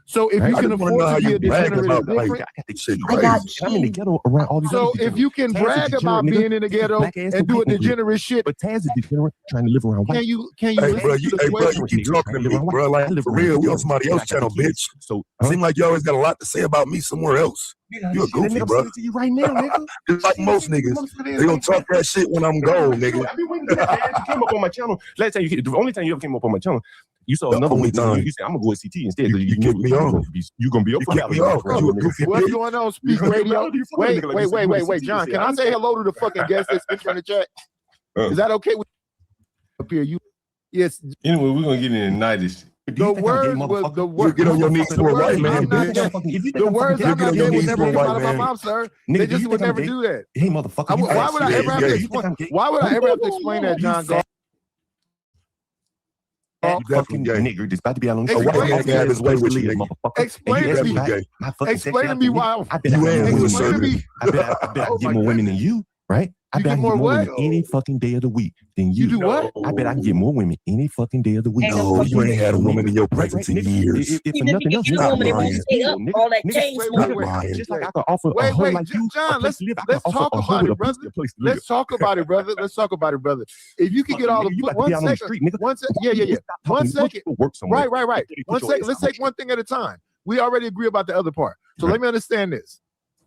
So if you can afford to be a degenerate, it's different. I'm in the ghetto around all these. So if you can brag about being in the ghetto and do a degenerate shit, but Taz is degenerate trying to live around white. Can you? Hey, bro, you keep talking to me, bro. Like for real, you on somebody else's channel, bitch. So seem like you always got a lot to say about me somewhere else. You a goofy, bro. To you right now, nigga. Just like most niggas, they gonna talk that shit when I'm gone, nigga. I be waiting for that. You came up on my channel. Last time the only time you ever came up on my channel, you saw another one. You said I'm gonna go with CT instead. You kicked me off. You gonna be up for that. What's going on? Speak radio. Wait, John. Can I say hello to the fucking guest that's in the chat? Is that okay with up here? Yes. Anyway, we're gonna get in tonight. The words was the word. Get on your knees for a white man, bitch. The words I'm not saying would never come out of my mouth, sir. They just would never do that. Hey, motherfucker. Why would I ever have to explain? Why would I ever have to explain that, John? Fucking nigger, this about to be out on the white man have his way with you, nigga. Explain to me why. I bet I get more women than you, right? I bet I can get more women any fucking day of the week than you. You do what? I bet I can get more women any fucking day of the week. No, you ain't had a woman in your presence in years. If for nothing else, Stop lying. All that chain Stop lying. just like I could offer a hoe like you John, a place to live, I let's could offer talk a hoe about with it, a brother. place to live. Let's talk about it, brother. Let's talk about it, brother. If you could get all the You about to one be out on the second, street, nigga. one second, yeah. One second, Work somewhere. right. Put One your second. ass Let's out. take one thing at a time. We already agree about the other part. So let me understand this.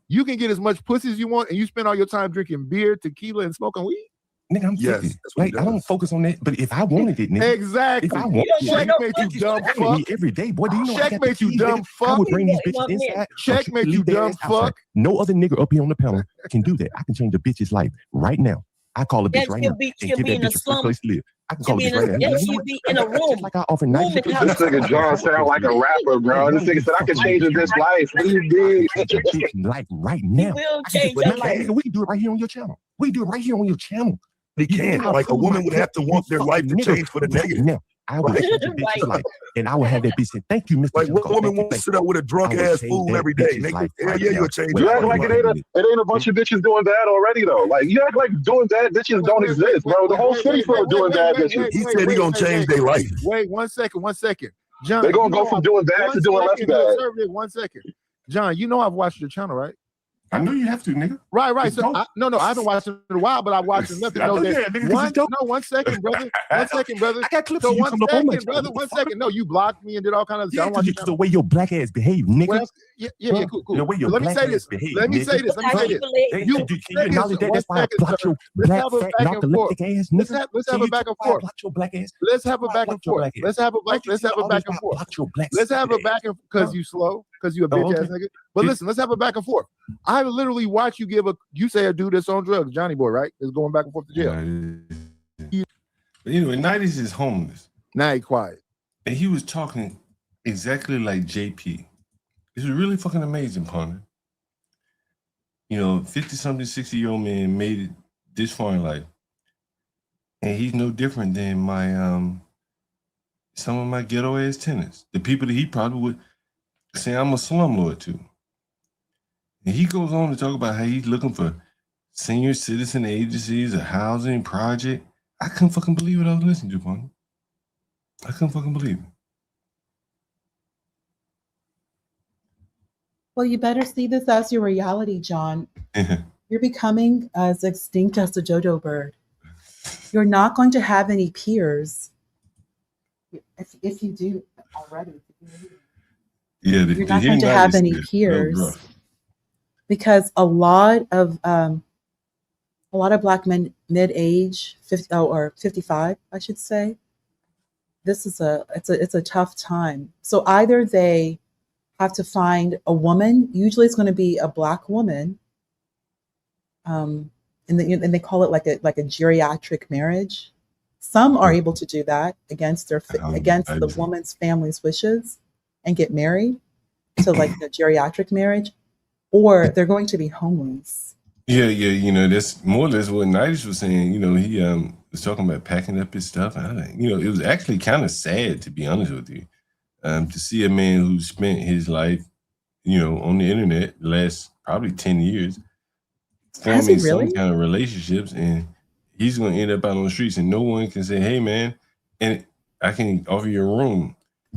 You can get as much pussy as you want, and you spend all your time drinking beer, tequila, and smoking weed. Nigga, I'm 50. Like, I don't focus on that. But if I wanted it, nigga. Exactly. If I wanted Checkmate, you dumb fuck. Every day, boy. Do you know I got the Checkmate, you keys, dumb nigga? fuck. I would bring these bitches inside. Checkmate, you dumb fuck. No other nigga up here on the panel can do that. I can change a bitch's life right now. I call a bitch That right she'll now be- and she'll give be that in a bitch a slum. first place to live. I can She'll call a be bitch right now. yeah, she'll be in a room. Just like I offer night. Room and This nigga John sound like a rapper, bro. This nigga said I can change this life. What do you mean? Life right now. will I can change do it your now. life. Nigga, we can do it right here on your channel. We can do it right here on your channel. They can't. Like a woman would have to want their life to change for the negative. Now, I would Right. change a bitch's life, and I would have that bitch say, "Thank you, Mr. Like what Junko. woman Thank you, wants to thank sit up with a drunk I would ass change fool that every day, bitch's nigga? life Hell right yeah, now. you'll change You your act like life. it ain't a bunch of bitches doing that already though. Like you act like doing that bitches don't exist, bro. The whole city full of doing bad bitches. He said he gonna change their life. Wait, 1 second. John, They gonna you go know from I've- doing bad one to doing less second, bad. conservative, 1 second. John, you know I've watched your channel, right? I know you have to, nigga. Right. It's So dope. I haven't watched it in a while, but I've watched enough to I know know, that. yeah, nigga, 'cause it's dope. 1 second, brother. 1 second, brother. I got clips So of you 1 coming up on my second, brother. channel. 1 second. No, you blocked me and did all kind of stuff. I Yeah, don't watch your because channel. the way your black ass behave, nigga. Well, yeah, cool. The way your Let me black say ass this. behave, Let me nigga. say this. Can you acknowledge that? That's why I blocked your black, fat, narcoleptic ass Let's nigga. have a back and forth. Block your black ass. Let's have a back and forth. Let's have a back and forth. Block your black. Let's have a back and because you slow, because you a bitch ass nigga. But listen, let's have a back and forth. I literally watch you you say a dude that's on drugs, Johnny Boy, right? Is going back and forth to jail. But anyway, 90s is homeless. Now he quiet. And he was talking exactly like JP. This was really fucking amazing, partner. You know, 50-something, 60-year-old man made it this far in life. And he's no different than my some of my ghetto ass tenants. The people that he probably would say I'm a slumlord to. And he goes on to talk about how he's looking for senior citizen agencies, a housing project. I couldn't fucking believe what I was listening to, partner. I couldn't fucking believe it. Well, you better see this as your reality, John. You're becoming as extinct as the dodo bird. You're not going to have any peers. If you do already. Yeah, You're not going to have any peers because a lot of black men mid-age, 50 or 55, I should say. It's a tough time. So either they have to find a woman. Usually, it's going to be a black woman, and they call it like a geriatric marriage. Some are able to do that against the woman's family's wishes and get married, so like a geriatric marriage, or they're going to be homeless. Yeah, you know, that's more or less what Nidish was saying. You know, he was talking about packing up his stuff. And you know, it was actually kind of sad, to be honest with you, to see a man who spent his life, you know, on the internet, the last probably 10 years, forming some kind of relationships, and he's going to end up out on the streets, and no one can say, "Hey, man, and I can offer you a room."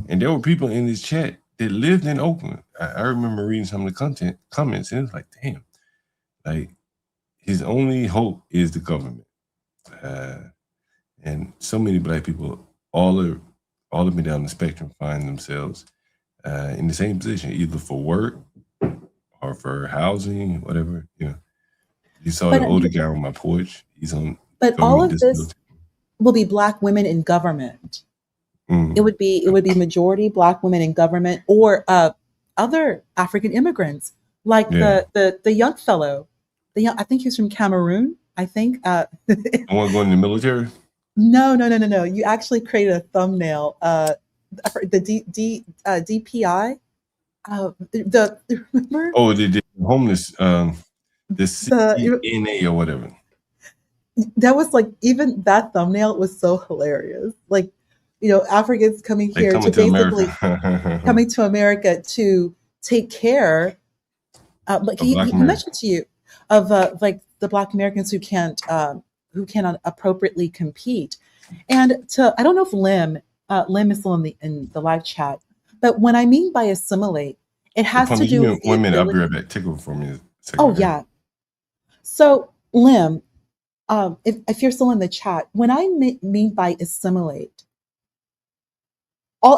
And there were people in this chat that lived in Oakland. I remember reading some of the comments, and it was like, damn, like his only hope is the government. And so many black people all up and down the spectrum find themselves in the same position, either for work or for housing, whatever. You know, you saw the older guy on my porch. He's on. But all of this will be black women in government. It would be majority black women in government, or other African immigrants, like the young fellow. I think he's from Cameroon. I think. The one going in the military. No. You actually created a thumbnail. The DPI. Remember? Oh, the homeless. The CNA or whatever. That was like, even that thumbnail was so hilarious. Like, you know, Africans coming here to basically coming to America to take care. Like he mentioned to you, of like the Black Americans who cannot appropriately compete. And I don't know if Lim is still in the live chat, but when I mean by assimilate, it has to do with 1 minute. I'll be right back. Take over for me a second. Oh yeah. So Lim, if you're still in the chat, when I mean by assimilate,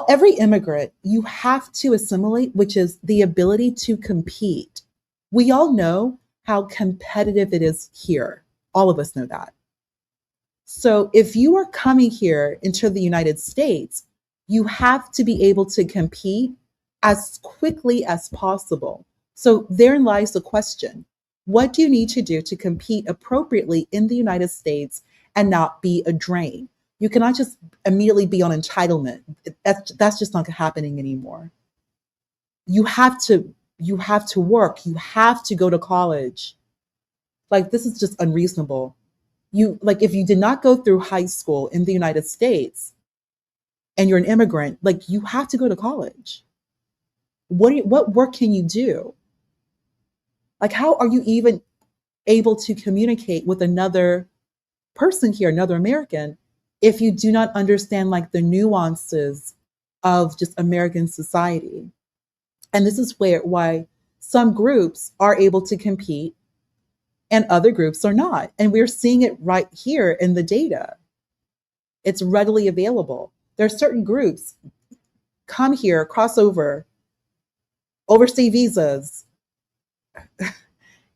every immigrant, you have to assimilate, which is the ability to compete. We all know how competitive it is here. All of us know that. So if you are coming here into the United States, you have to be able to compete as quickly as possible. So therein lies the question. What do you need to do to compete appropriately in the United States and not be a drain? You cannot just immediately be on entitlement. That's just not happening anymore. You have to work. You have to go to college. Like, this is just unreasonable. If you did not go through high school in the United States and you're an immigrant, like, you have to go to college. What work can you do? Like, how are you even able to communicate with another person here, another American, if you do not understand like the nuances of just American society? And this is why some groups are able to compete and other groups are not. And we're seeing it right here in the data. It's readily available. There are certain groups come here, cross over, overstay visas,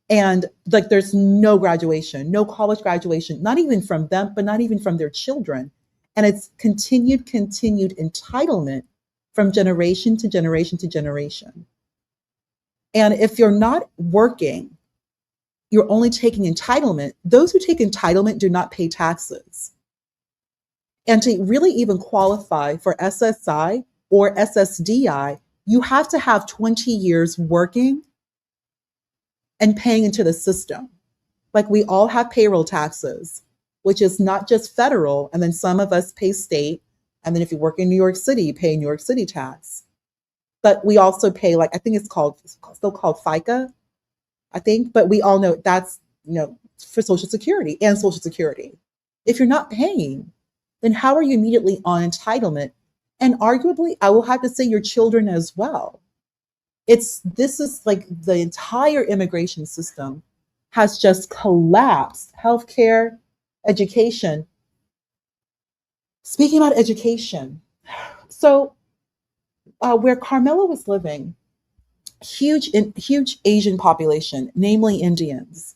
and like there's no graduation, no college graduation, not even from them, but not even from their children. And it's continued entitlement from generation to generation to generation. And if you're not working, you're only taking entitlement. Those who take entitlement do not pay taxes. And to really even qualify for SSI or SSDI, you have to have 20 years working and paying into the system. Like, we all have payroll taxes, which is not just federal, and then some of us pay state, and then if you work in New York City, you pay New York City tax. But we also pay, like, I think it's still called FICA, I think, but we all know that's, for Social Security and Social Security. If you're not paying, then how are you immediately on entitlement? And arguably, I will have to say your children as well. This is like the entire immigration system has just collapsed. Healthcare, education. Speaking about education, so where Carmela was living, huge Asian population, namely Indians.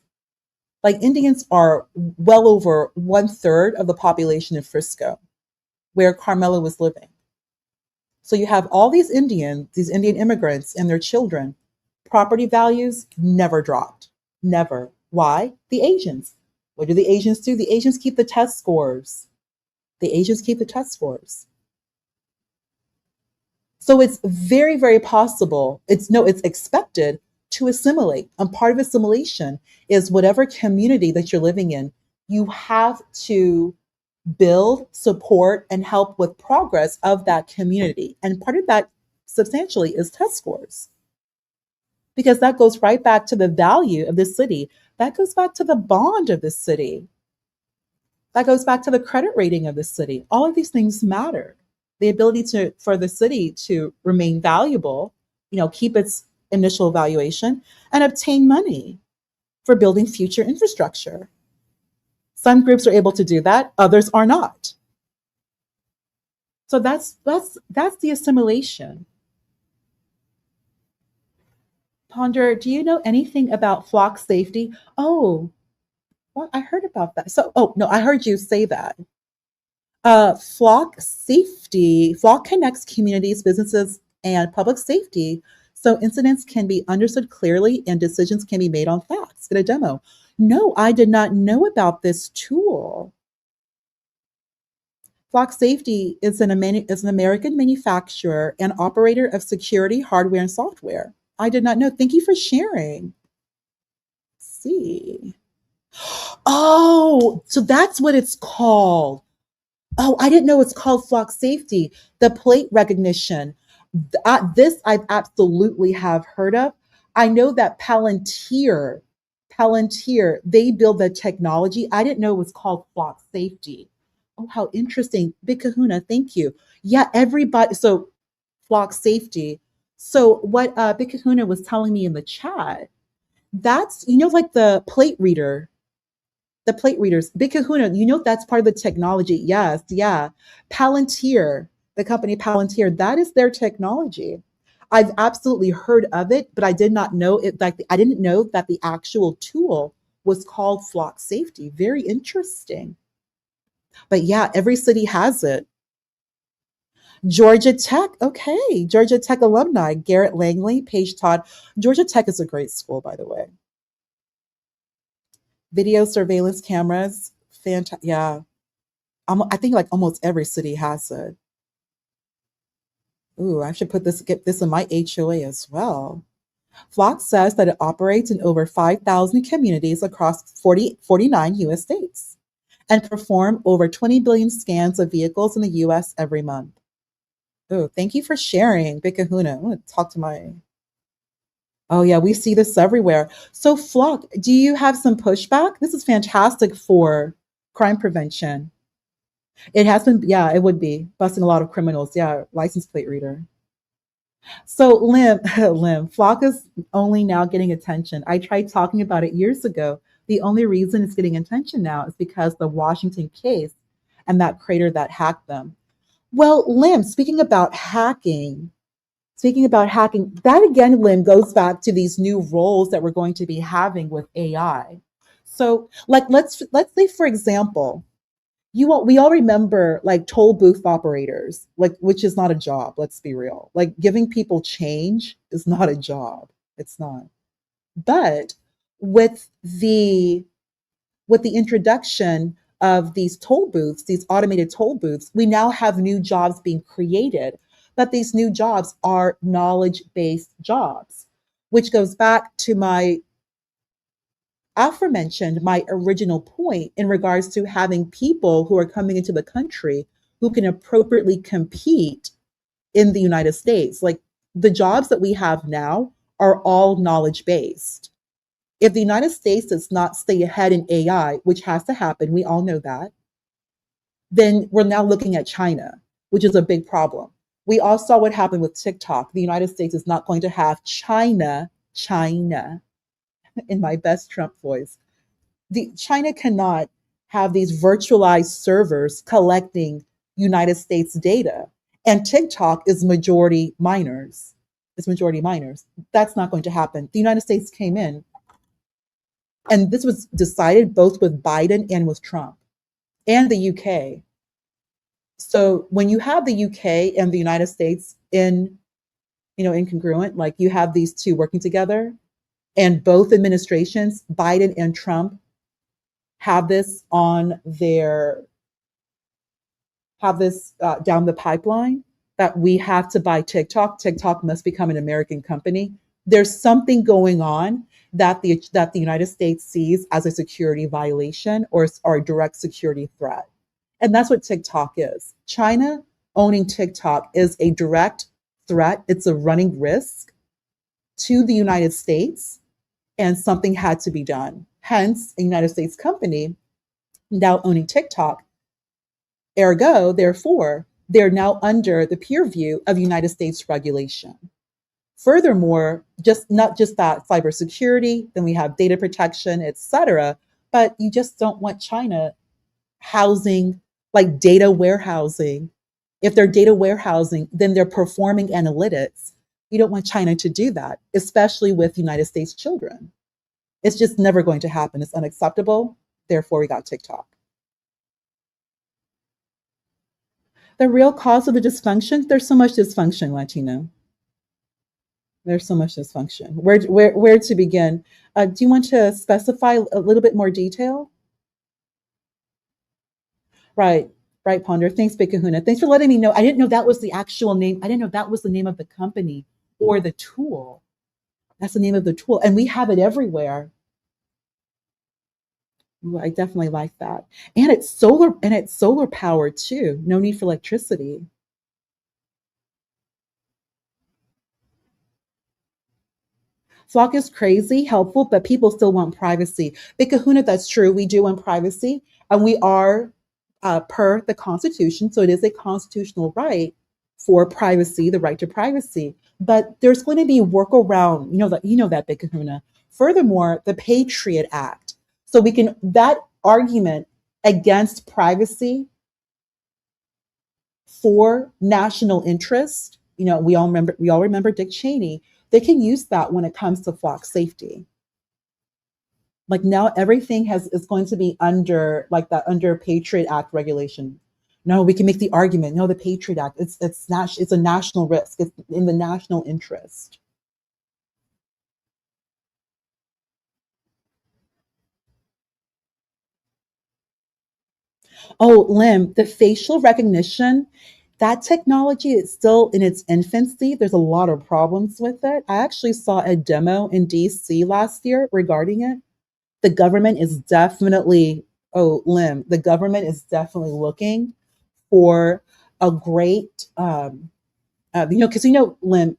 Like, Indians are well over 1/3 of the population in Frisco, where Carmela was living. So you have all these Indian immigrants and their children. Property values never dropped. Never. Why? The Asians. What do the Asians do? The Asians keep the test scores. So it's very, very possible. It's expected to assimilate. And part of assimilation is whatever community that you're living in, you have to build, support, and help with progress of that community. And part of that substantially is test scores. Because that goes right back to the value of the city. That goes back to the bond of the city. That goes back to the credit rating of the city. All of these things matter. The ability for the city to remain valuable, keep its initial valuation, and obtain money for building future infrastructure. Some groups are able to do that, others are not. So that's the assimilation. Ponder, do you know anything about flock safety? Oh, well, I heard about that. So, no, I heard you say that. Flock safety, flock connects communities, businesses, and public safety, so incidents can be understood clearly and decisions can be made on facts. Get a demo. No, I did not know about this tool. Flock Safety is an American manufacturer and operator of security hardware and software. I did not know. Thank you for sharing. Let's see. Oh, so that's what it's called. Oh, I didn't know it's called Flock Safety. The plate recognition. This I absolutely have heard of. I know that Palantir Palantir, they build the technology. I didn't know it was called Flock Safety. Oh, how interesting. Big Kahuna, thank you. Yeah, everybody. So Flock Safety. So what Big Kahuna was telling me in the chat, that's, like the plate readers. Big Kahuna, that's part of the technology. Yes, yeah. Palantir, the company Palantir, that is their technology. I've absolutely heard of it, but I did not know it. Like, I didn't know that the actual tool was called Flock Safety. Very interesting. But yeah, every city has it. Georgia Tech, okay. Georgia Tech alumni, Garrett Langley, Paige Todd. Georgia Tech is a great school, by the way. Video surveillance cameras, fantastic. Yeah, I think like almost every city has it. Ooh, I should get this in my HOA as well. Flock says that it operates in over 5,000 communities across 49 U.S. states and perform over 20 billion scans of vehicles in the U.S. every month. Oh, thank you for sharing, Big Kahuna. I'm going to talk to my... Oh, yeah, we see this everywhere. So, Flock, do you have some pushback? This is fantastic for crime prevention. It has been, yeah, it would be busting a lot of criminals. Yeah, license plate reader. So, Lim, Flock is only now getting attention. I tried talking about it years ago. The only reason it's getting attention now is because the Washington case and that crater that hacked them. Well, Lim, speaking about hacking, that again, Lim, goes back to these new roles that we're going to be having with AI. So, like, let's say, for example, we all remember like toll booth operators, like, which is not a job. Let's be real. Like, giving people change is not a job. It's not. But with the introduction of these toll booths, these automated toll booths, we now have new jobs being created. But these new jobs are knowledge-based jobs, which goes back to my aforementioned, my original point in regards to having people who are coming into the country who can appropriately compete in the United States. Like, the jobs that we have now are all knowledge-based. If the United States does not stay ahead in AI, which has to happen, we all know that, then we're now looking at China, which is a big problem. We all saw what happened with TikTok. The United States is not going to have China, in my best Trump voice. China cannot have these virtualized servers collecting United States data. And TikTok is majority minors. That's not going to happen. The United States came in, and this was decided both with Biden and with Trump and the UK. So when you have the UK and the United States incongruent, like you have these two working together, and both administrations, Biden and Trump, have this down the pipeline, that we have to buy TikTok. TikTok must become an American company. There's something going on that the United States sees as a security violation or a direct security threat. And that's what TikTok is. China owning TikTok is a direct threat. It's a running risk to the United States, and something had to be done. Hence, a United States company now owning TikTok. Ergo, therefore, they're now under the purview of United States regulation. Furthermore, not just that cybersecurity, then we have data protection, etc. But you just don't want China housing, like data warehousing. If they're data warehousing, then they're performing analytics. You don't want China to do that, especially with United States children. It's just never going to happen. It's unacceptable. Therefore, we got TikTok. The real cause of the dysfunction, there's so much dysfunction, Latino. There's so much dysfunction. Where to begin? Do you want to specify a little bit more detail? Right, Ponder. Thanks, Big Kahuna. Thanks for letting me know. I didn't know that was the actual name. I didn't know that was the name of the company or the tool. That's the name of the tool. And we have it everywhere. Ooh, I definitely like that. And it's solar powered too. No need for electricity. Flock is crazy, helpful, but people still want privacy. Big Kahuna, that's true. We do want privacy, and we are per the Constitution. So it is a constitutional right for privacy, the right to privacy. But there's going to be workaround. You know that Big Kahuna. Furthermore, the Patriot Act. So we can that argument against privacy for national interest. We all remember Dick Cheney. They can use that when it comes to flock safety. Like now everything is going to be under Patriot Act regulation. No, we can make the argument. No, the Patriot Act, it's a national risk. It's in the national interest. Oh, Lim, the facial recognition, that technology is still in its infancy. There's a lot of problems with it. I actually saw a demo in DC last year regarding it. The government is definitely, Lim, the government is definitely looking for a great, because Lim,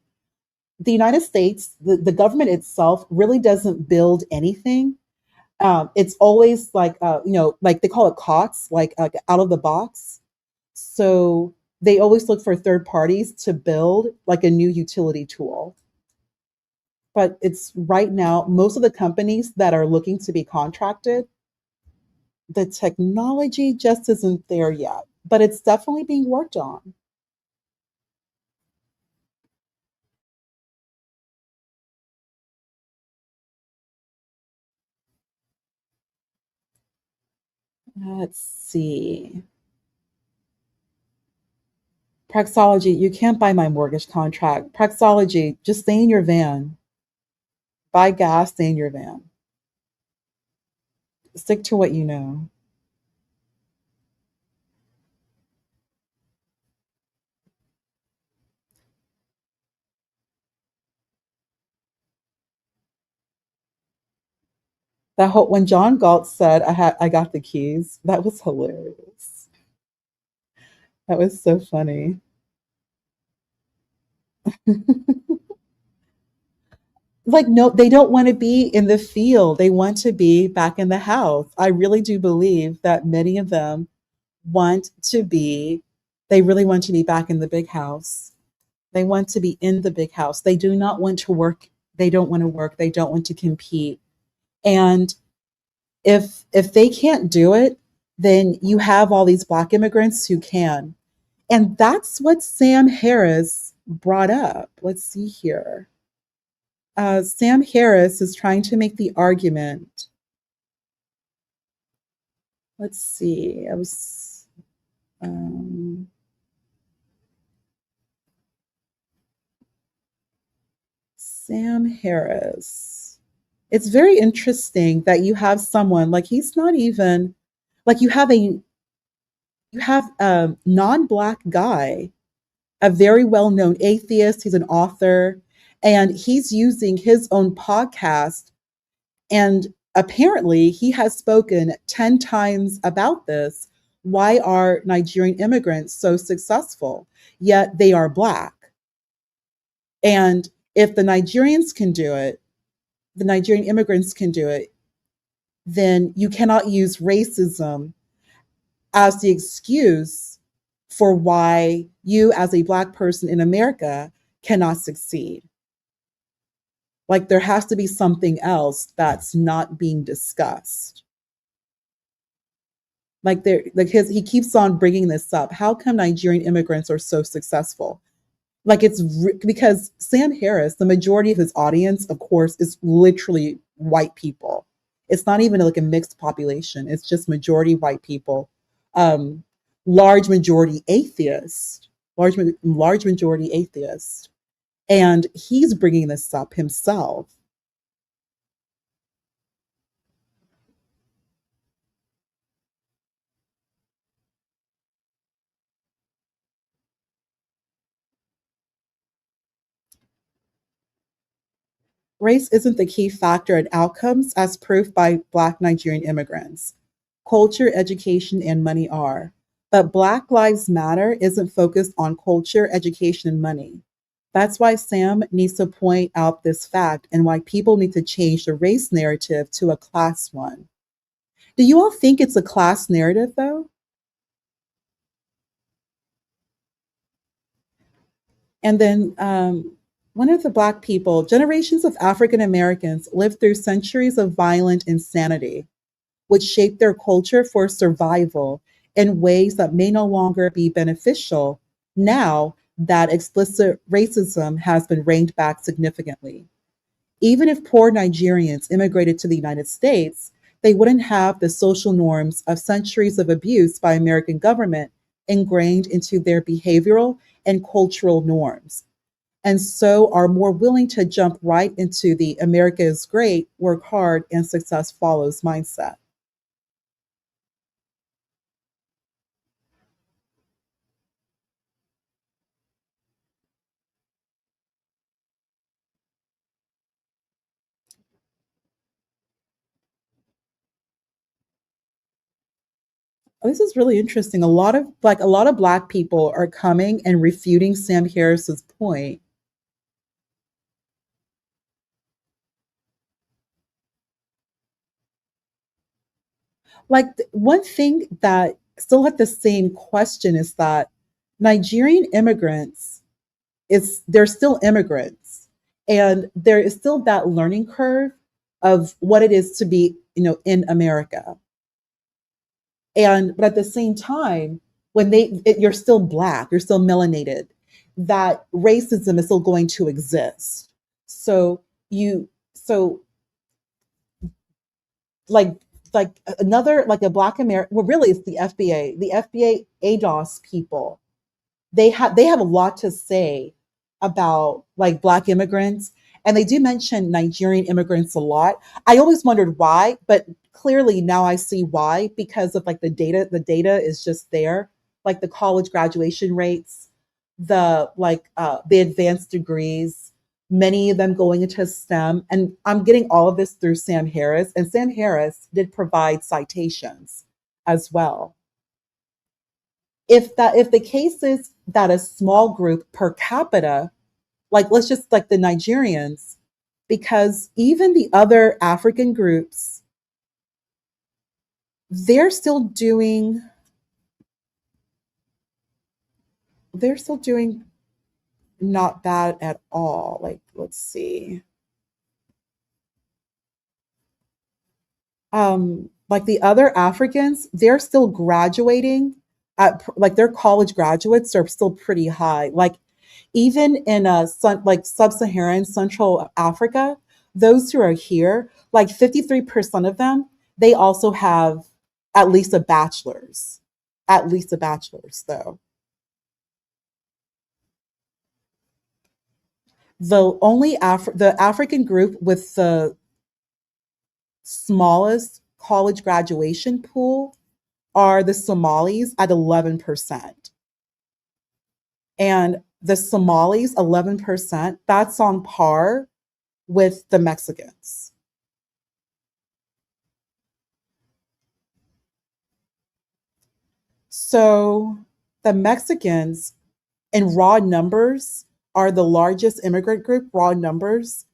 the United States, the government itself really doesn't build anything. It's always like they call it COTS, like out of the box. So they always look for third parties to build like a new utility tool. But it's right now, most of the companies that are looking to be contracted, the technology just isn't there yet, but it's definitely being worked on. Let's see. Praxology, you can't buy my mortgage contract. Praxology, just stay in your van. Buy gas, stay in your van. Stick to what you know. That whole when John Galt said I got the keys, that was hilarious. That was so funny. Like, no, they don't want to be in the field. They want to be back in the house. I really do believe that many of them want to be, they really want to be back in the big house. They want to be in the big house. They do not want to work. They don't want to work. They don't want to compete. And if they can't do it, then you have all these Black immigrants who can. And that's what Sam Harris brought up. Let's see here. Sam Harris is trying to make the argument. Let's see. Sam Harris. It's very interesting that you have someone like he's not even like you have a non-Black guy, a very well-known atheist. He's an author, and he's using his own podcast. And apparently, he has spoken 10 times about this. Why are Nigerian immigrants so successful? Yet they are Black. And if the Nigerians can do it, the Nigerian immigrants can do it, then you cannot use racism as the excuse for why you, as a Black person in America, cannot succeed. Like there has to be something else that's not being discussed. He keeps on bringing this up. How come Nigerian immigrants are so successful? Like because Sam Harris, the majority of his audience, of course, is literally white people. It's not even like a mixed population. It's just majority white people, large majority atheist, large majority atheist. And he's bringing this up himself. Race isn't the key factor in outcomes as proof by Black Nigerian immigrants. Culture, education, and money are. But Black Lives Matter isn't focused on culture, education, and money. That's why Sam needs to point out this fact and why people need to change the race narrative to a class one. Do you all think it's a class narrative though? And then one of the Black people, generations of African Americans lived through centuries of violent insanity, which shaped their culture for survival in ways that may no longer be beneficial now that explicit racism has been reined back significantly. Even if poor Nigerians immigrated to the United States, they wouldn't have the social norms of centuries of abuse by American government ingrained into their behavioral and cultural norms, and so are more willing to jump right into the America is great, work hard, and success follows mindset. This is really interesting. A lot of Black people are coming and refuting Sam Harris's point. One thing that still had the same question is that Nigerian immigrants, they're still immigrants, and there is still that learning curve of what it is to be, in America. But at the same time, when you're still Black, you're still melanated, that racism is still going to exist. So like another, like a Black American, well, really it's the FBA ADOS people. They have a lot to say about like Black immigrants, and they do mention Nigerian immigrants a lot. I always wondered why, but clearly now I see why, because of like the data is just there, like the college graduation rates, the advanced degrees, many of them going into STEM. And I'm getting all of this through Sam Harris, and Sam Harris did provide citations as well. If the case is that a small group per capita, like let's just like the Nigerians, because even the other African groups, they're still doing not bad at all. Like, let's see. Like the other Africans, they're still graduating at, like, their college graduates are still pretty high. Like even in like sub-Saharan Central Africa, those who are here, like 53% of them, they also have at least a bachelor's. At least a bachelor's, though. The African group with the smallest college graduation pool are the Somalis at 11%. And the Somalis, 11%, that's on par with the Mexicans. So the Mexicans in raw numbers are the largest immigrant group, raw numbers,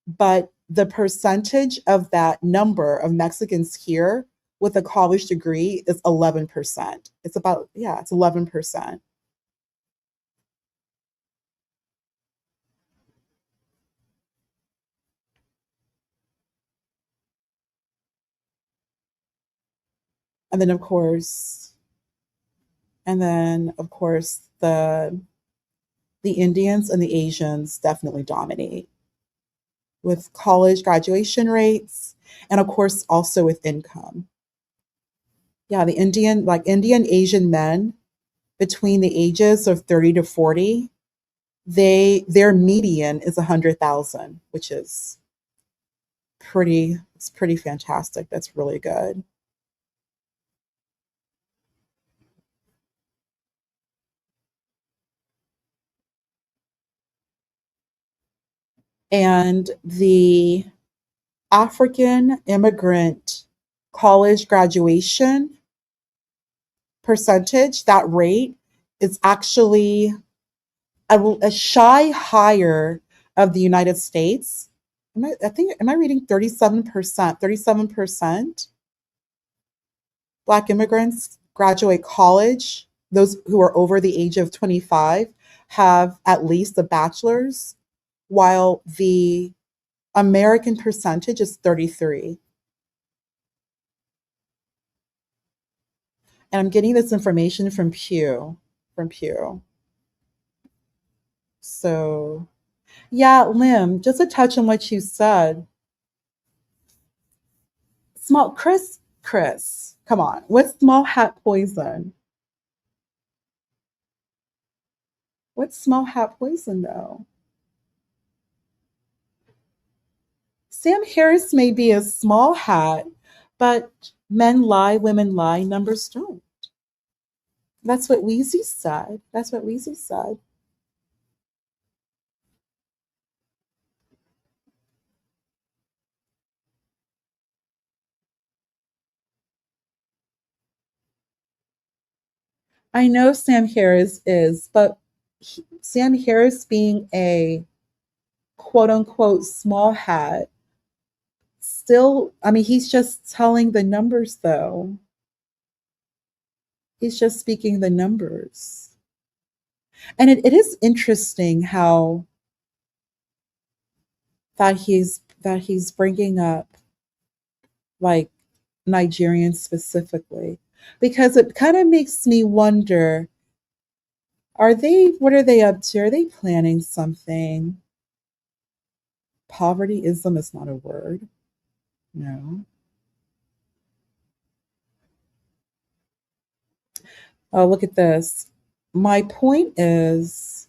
but the percentage of that number of Mexicans here with a college degree is 11%. It's 11%. And then of course, the Indians and the Asians definitely dominate with college graduation rates, and of course also with income. Yeah, the Indian Asian men between the ages of 30 to 40, their median is 100,000, which is pretty fantastic. That's really good. And the African immigrant college graduation percentage, that rate is actually a shy higher of the United States. Am I reading 37%? 37% Black immigrants graduate college. Those who are over the age of 25 have at least a bachelor's, while the American percentage is 33. And I'm getting this information from Pew. So, yeah, Lim, just a touch on what you said. Chris, come on. What's small hat poison? What's small hat poison, though? Sam Harris may be a small hat, but men lie, women lie, numbers don't. That's what Weezy said. I know Sam Harris is, but Sam Harris being a quote unquote small hat, still, I mean, he's just telling the numbers though. He's just speaking the numbers. And it is interesting how that he's bringing up like Nigerians specifically, because it kind of makes me wonder, what are they up to? Are they planning something? Povertyism is not a word. No. Oh, look at this. My point is,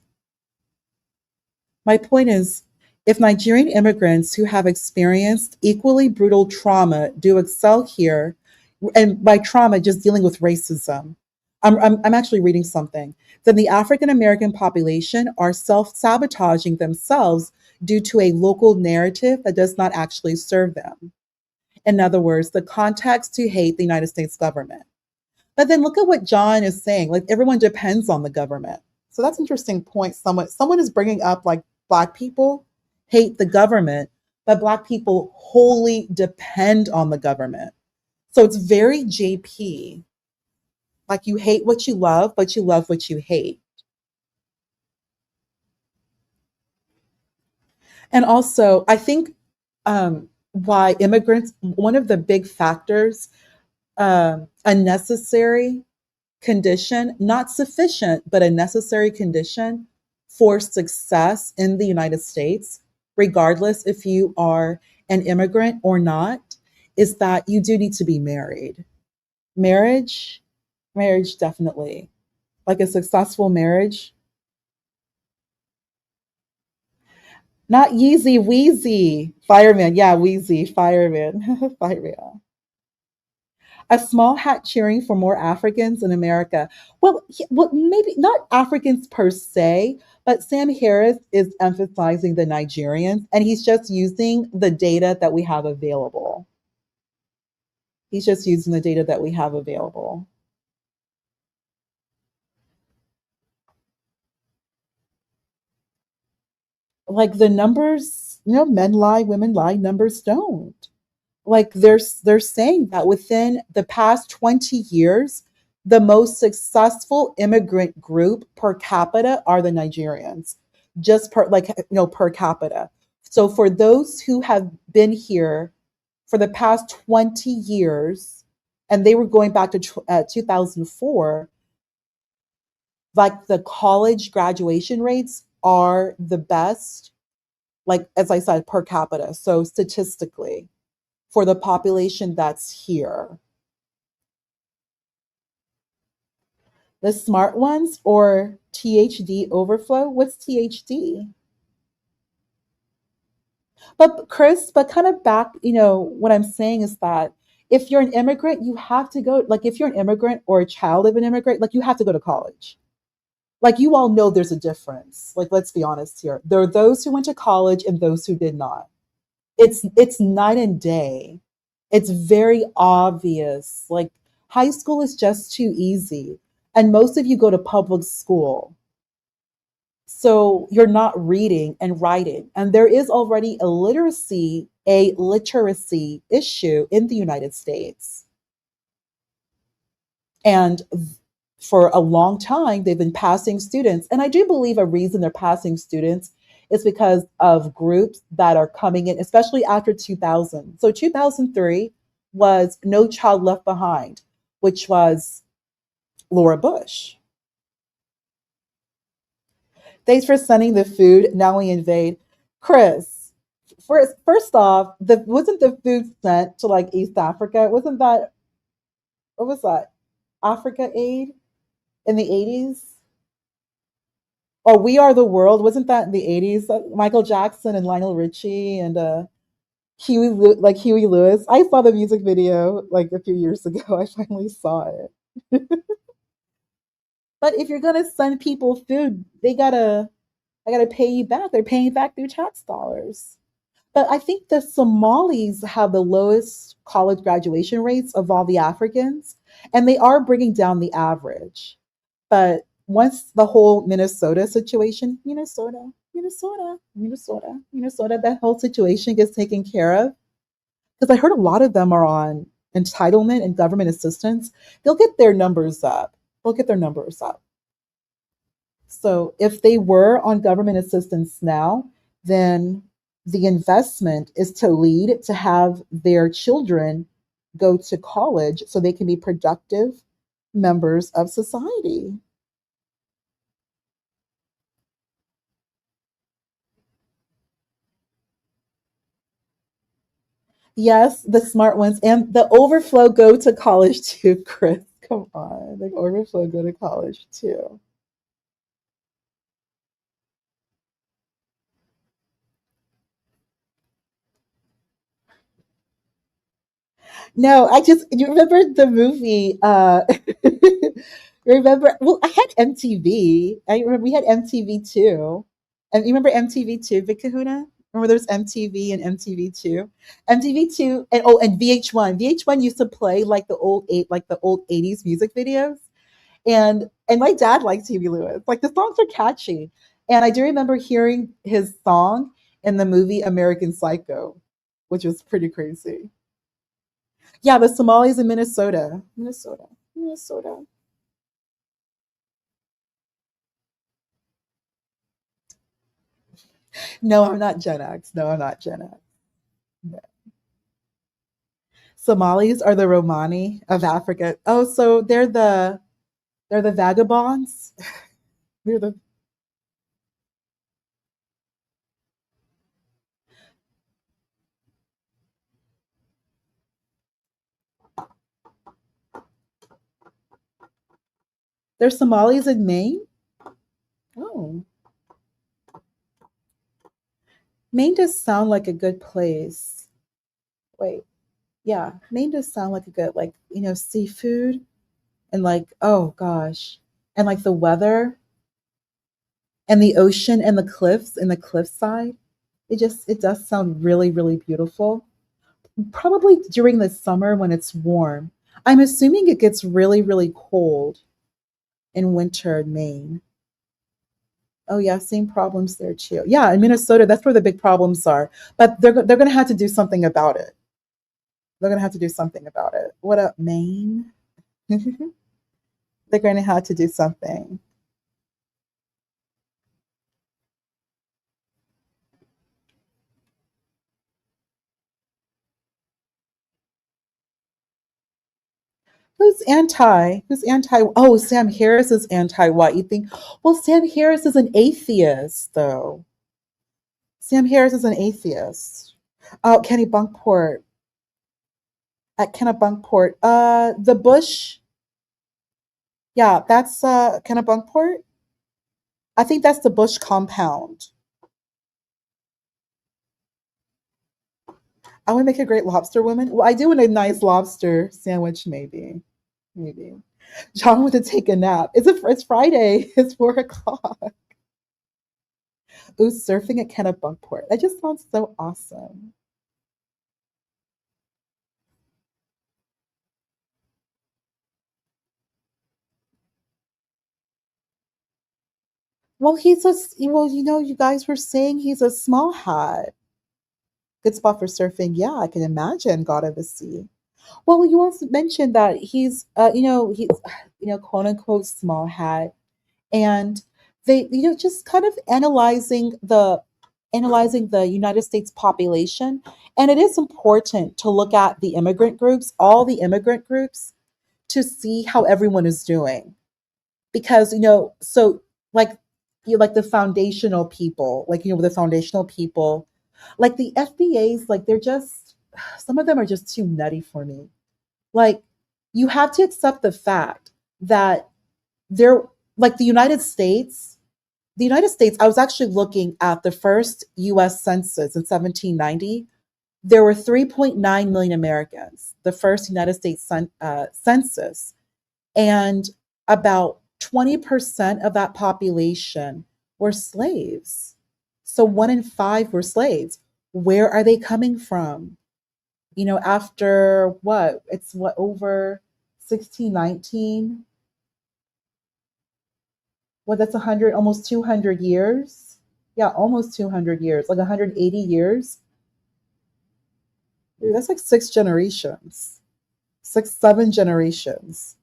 if Nigerian immigrants who have experienced equally brutal trauma do excel here, and by trauma, just dealing with racism, I'm actually reading something, then the African American population are self-sabotaging themselves due to a local narrative that does not actually serve them. In other words, the context to hate the United States government. But then look at what John is saying. Like everyone depends on the government. So that's an interesting point. Someone is bringing up like Black people hate the government, but Black people wholly depend on the government. So it's very JP. Like you hate what you love, but you love what you hate. And also, I think why immigrants, one of the big factors, a necessary condition, not sufficient, but a necessary condition for success in the United States, regardless if you are an immigrant or not, is that you do need to be married. Marriage, definitely. Like a successful marriage. Not Yeezy Weezy. Fireman. Yeah, Weezy. Fireman. Fireman. A small hat cheering for more Africans in America. Well, maybe not Africans per se, but Sam Harris is emphasizing the Nigerians, and he's just using the data that we have available. Like the numbers, men lie, women lie, numbers don't. Like they're saying that within the past 20 years, the most successful immigrant group per capita are the Nigerians, just per capita. So for those who have been here for the past 20 years, and they were going back to 2004, like the college graduation rates are the best, like as I said, per capita. So statistically, for the population that's here. The smart ones or THD overflow? What's THD? But Chris, kind of back, what I'm saying is that if you're an immigrant, you have to go, like if you're an immigrant or a child of an immigrant, like you have to go to college. Like you all know there's a difference. Like let's be honest here. There are those who went to college and those who did not. It's night and day. It's very obvious. Like high school is just too easy. And most of you go to public school. So you're not reading and writing. And there is already a literacy issue in the United States. And for a long time, they've been passing students. And I do believe a reason they're passing students is because of groups that are coming in, especially after 2000. So 2003 was No Child Left Behind, which was Laura Bush. Thanks for sending the food. Now we invade. Chris, first off, wasn't the food sent to like East Africa? Wasn't that, what was that? Africa Aid in the 80s? Or We Are the World, wasn't that in the 80s? Michael Jackson and Lionel Richie and Huey Lewis. I saw the music video like a few years ago. I finally saw it. But if you're gonna send people food, I gotta pay you back. They're paying you back through tax dollars. But I think the Somalis have the lowest college graduation rates of all the Africans, and they are bringing down the average. But once the whole Minnesota situation, Minnesota, that whole situation gets taken care of, because I heard a lot of them are on entitlement and government assistance, they'll get their numbers up. They'll get their numbers up. So if they were on government assistance now, then the investment is to lead to have their children go to college so they can be productive members of society. Yes, the smart ones and the overflow go to college too, Chris. Come on, the overflow go to college too. No, you remember the movie, remember, well, I had MTV. I remember we had MTV too. And you remember MTV too, Vic Kahuna? Remember there's MTV and MTV2? MTV2 and and VH1. VH1 used to play like the old 80s music videos. And my dad liked Huey Lewis. Like the songs are catchy. And I do remember hearing his song in the movie American Psycho, which was pretty crazy. Yeah, the Somalis in Minnesota. Minnesota. No, I'm not Gen X. No, I'm not Gen X. No. Somalis are the Romani of Africa. Oh, so they're the vagabonds. They're the they're Somalis in Maine. Oh, Maine does sound like a good place. Wait, yeah, Maine does sound like a good seafood and like oh gosh, and like the weather and the ocean and the cliffs and the cliffside. It does sound really really beautiful. Probably during the summer when it's warm. I'm assuming it gets really really cold in winter in Maine. Oh yeah, same problems there too. Yeah, in Minnesota, that's where the big problems are. But they're going to have to do something about it. They're going to have to do something about it. What up, Maine? They're going to have to do something. Who's anti? Who's anti? Oh, Sam Harris is anti what? You think? Well, Sam Harris is an atheist, though. Sam Harris is an atheist. Oh, Kenny Bunkport. At Kennebunkport. The Bush. Yeah, that's Kennebunkport. I think that's the Bush compound. I want to make a great lobster woman. Well, I do want a nice lobster sandwich, maybe. Maybe. John wants to take a nap. It's Friday. It's 4 o'clock. Ooh, surfing at Kennebunkport. That just sounds so awesome. Well, you guys were saying he's a small hat. Good spot for surfing. Yeah, I can imagine. God of the Sea. Well, you also mentioned that he's quote unquote small hat, and they, just kind of analyzing the United States population, and it is important to look at the immigrant groups, all the immigrant groups, to see how everyone is doing, because so like like the foundational people, the foundational people, like the FBAs, like they're just some of them are just too nutty for me. Like, you have to accept the fact that they're like the United States, I was actually looking at the first US census in 1790. There were 3.9 million Americans, the first United States census, and about 20% of that population were slaves. So 1 in 5 were slaves. Where are they coming from? After what? It's what, over 1619? Well, that's 100, almost 200 years. Yeah, almost 200 years, like 180 years. Dude, that's like 6 generations, 7 generations.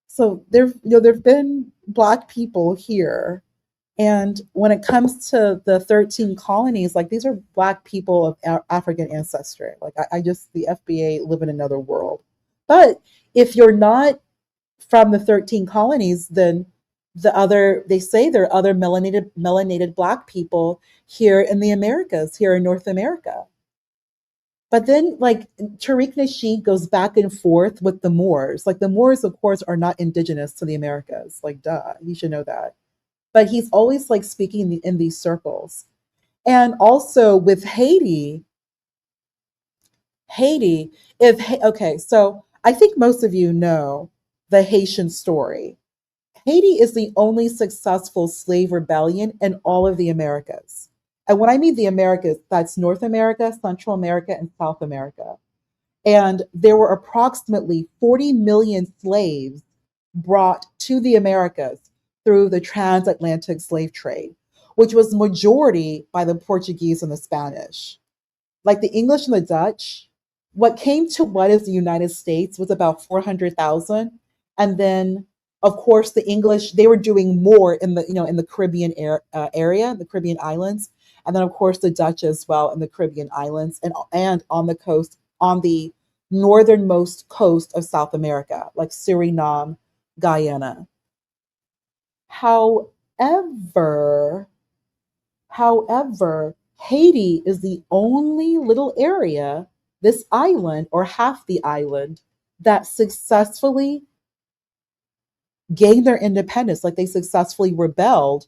So there've been Black people here, and when it comes to the 13 colonies, like these are Black people of African ancestry. Like I just the FBA live in another world. But if you're not from the 13 colonies, then they say there are other melanated Black people here in the Americas, here in North America. But then, like, Tariq Nasheed goes back and forth with the Moors. Like, the Moors, of course, are not indigenous to the Americas. Like, duh, you should know that. But he's always like speaking in these circles. And also with Haiti, okay, so I think most of you know the Haitian story. Haiti is the only successful slave rebellion in all of the Americas. And when I mean the Americas, that's North America, Central America, and South America. And there were approximately 40 million slaves brought to the Americas through the transatlantic slave trade, which was majority by the Portuguese and the Spanish. Like the English and the Dutch, what came to what is the United States was about 400,000. And then, of course, the English, they were doing more in the Caribbean area, the Caribbean islands. And then, of course, the Dutch as well in the Caribbean islands and on the coast, on the northernmost coast of South America, like Suriname, Guyana. However, Haiti is the only little area, this island or half the island, that successfully gained their independence. Like they successfully rebelled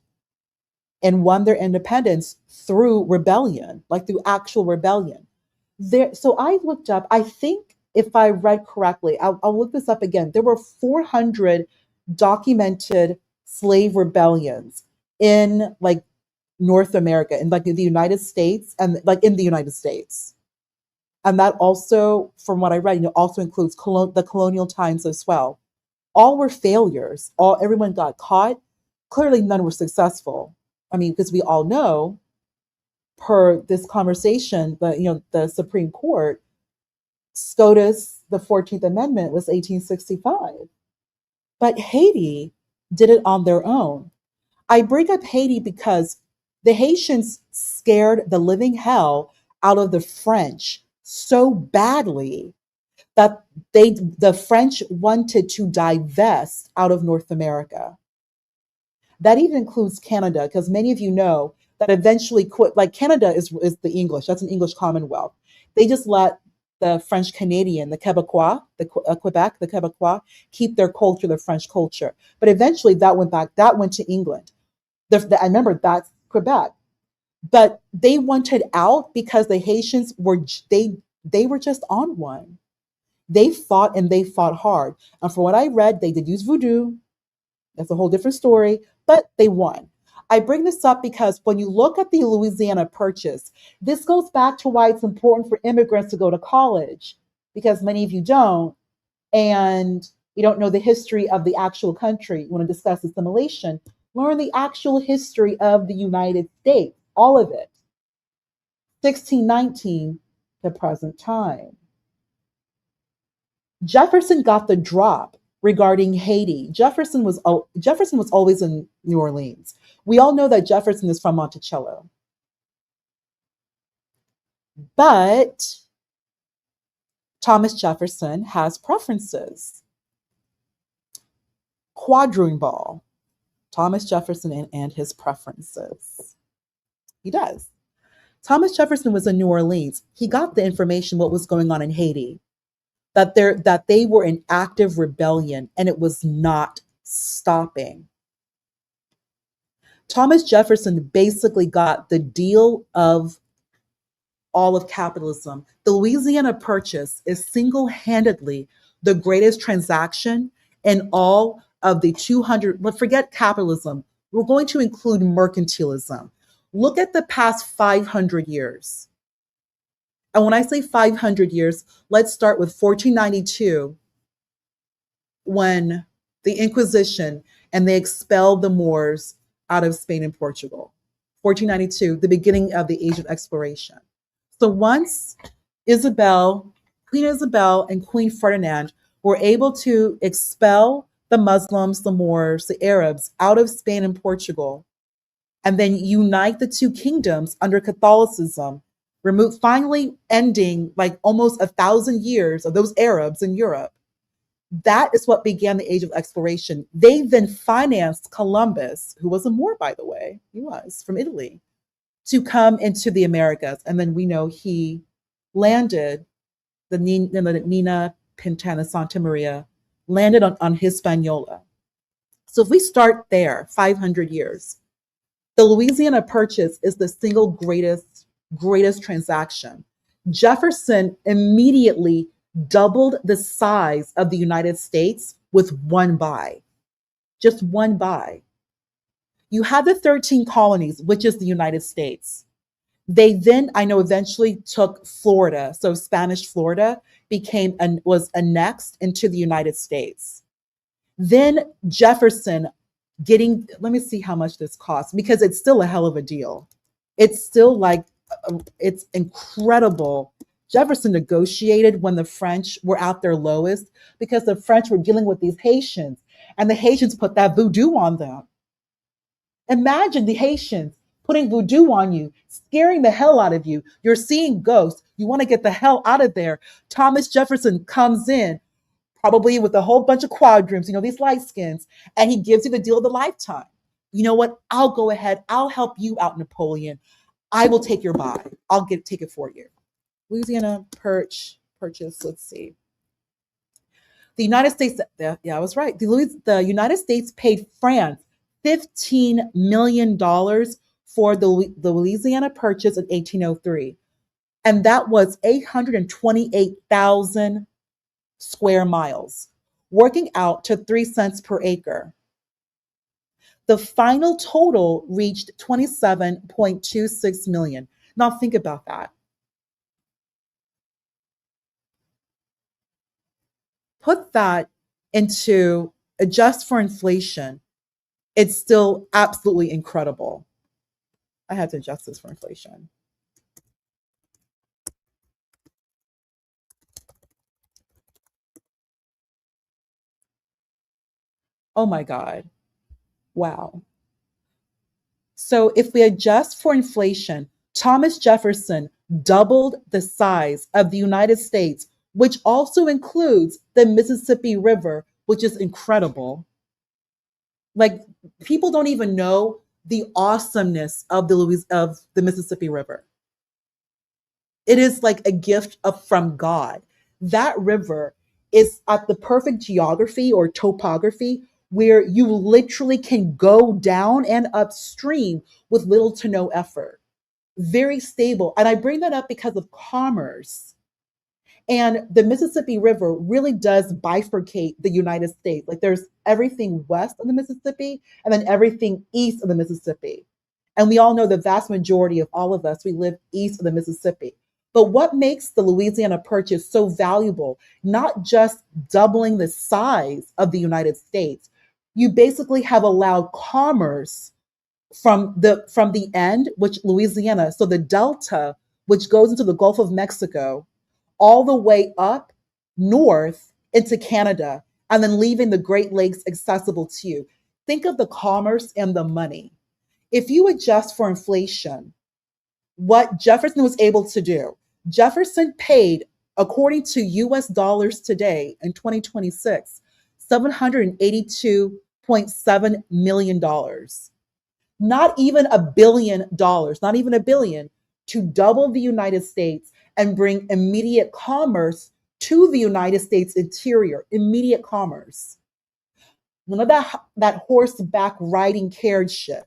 and won their independence through rebellion, like through actual rebellion. So I looked up, I think if I read correctly, I'll look this up again. There were 400 documented slave rebellions in like North America, in like the United States, and like in the United States. And that also, from what I read, also includes the colonial times as well. All were failures. Everyone got caught. Clearly, none were successful. I mean, because we all know, per this conversation, the Supreme Court, SCOTUS, the 14th Amendment was 1865. But Haiti did it on their own. I bring up Haiti because the Haitians scared the living hell out of the French so badly that the French wanted to divest out of North America. That even includes Canada, because many of you know that eventually quit. Like Canada is the English. That's an English Commonwealth. They just let the French Canadian, the Quebecois, Quebec, the Quebecois, keep their culture, the French culture. But eventually that went back. That went to England. I remember that's Quebec. But they wanted out because the Haitians they were just on one. They fought and they fought hard. And from what I read, they did use voodoo. That's a whole different story, but they won. I bring this up because when you look at the Louisiana Purchase, this goes back to why it's important for immigrants to go to college. because many of you don't, and you don't know the history of the actual country. You want to discuss assimilation, learn the actual history of the United States, all of it. 1619 to present time. Jefferson got the drop regarding Haiti. Jefferson was always in New Orleans. We all know that Jefferson is from Monticello. But Thomas Jefferson has preferences. Quadroon ball. Thomas Jefferson and his preferences. He does. Thomas Jefferson was in New Orleans. He got the information what was going on in Haiti, that they were in active rebellion and it was not stopping. Thomas Jefferson basically got the deal of all of capitalism. The Louisiana Purchase is single-handedly the greatest transaction in all of the 200, but forget capitalism. We're going to include mercantilism. Look at the past 500 years. And when I say 500 years, let's start with 1492, when the Inquisition and they expelled the Moors out of Spain and Portugal. 1492, the beginning of the Age of Exploration. So once Queen Isabel and Queen Ferdinand were able to expel the Muslims, the Moors, the Arabs out of Spain and Portugal, and then unite the two kingdoms under Catholicism, finally ending like almost 1,000 years of those Arabs in Europe. That is what began the Age of Exploration. They then financed Columbus, who was a Moor, by the way, he was from Italy, to come into the Americas. And then we know he landed, the Nina Pintana Santa Maria, landed on Hispaniola. So if we start there, 500 years, the Louisiana Purchase is the single greatest transaction. Jefferson immediately doubled the size of the United States with one buy. Just one buy. You have the 13 colonies, which is the United States. They then, I know, eventually took Florida. So Spanish Florida was annexed into the United States. Then Jefferson let me see how much this costs, because it's still a hell of a deal. It's still it's incredible. Jefferson negotiated when the French were at their lowest, because the French were dealing with these Haitians, and the Haitians put that voodoo on them. Imagine the Haitians putting voodoo on you, scaring the hell out of you. You're seeing ghosts. You want to get the hell out of there. Thomas Jefferson comes in, probably with a whole bunch of quadrants, these light skins, and he gives you the deal of the lifetime. You know what? I'll go ahead. I'll help you out, Napoleon. I will take your buy. I'll take it for you. Louisiana Purchase. Let's see. The United States, yeah, I was right. The United States paid France $15 million for the Louisiana Purchase in 1803. And that was 828,000 square miles, working out to 3 cents per acre. The final total reached 27.26 million. Now think about that. Put that into, adjust for inflation. It's still absolutely incredible. I had to adjust this for inflation. Oh my God. Wow. So if we adjust for inflation, Thomas Jefferson doubled the size of the United States, which also includes the Mississippi River, which is incredible. Like, people don't even know the awesomeness of the Mississippi River. It is like a gift from God. That river is at the perfect geography or topography where you literally can go down and upstream with little to no effort. Very stable. And I bring that up because of commerce. And the Mississippi River really does bifurcate the United States. Like, there's everything west of the Mississippi and then everything east of the Mississippi. And we all know the vast majority of all of us, we live east of the Mississippi. But what makes the Louisiana Purchase so valuable, not just doubling the size of the United States, you basically have allowed commerce from the end, which Louisiana, so the delta, which goes into the Gulf of Mexico, all the way up north into Canada, and then leaving the Great Lakes accessible to you. Think of the commerce and the money. If you adjust for inflation, what Jefferson was able to do, Jefferson paid, according to US dollars today in 2026, $782.7 million. Not even $1 billion, not even $1 billion, to double the United States and bring immediate commerce to the United States interior, immediate commerce. None of that horseback riding carriage shit.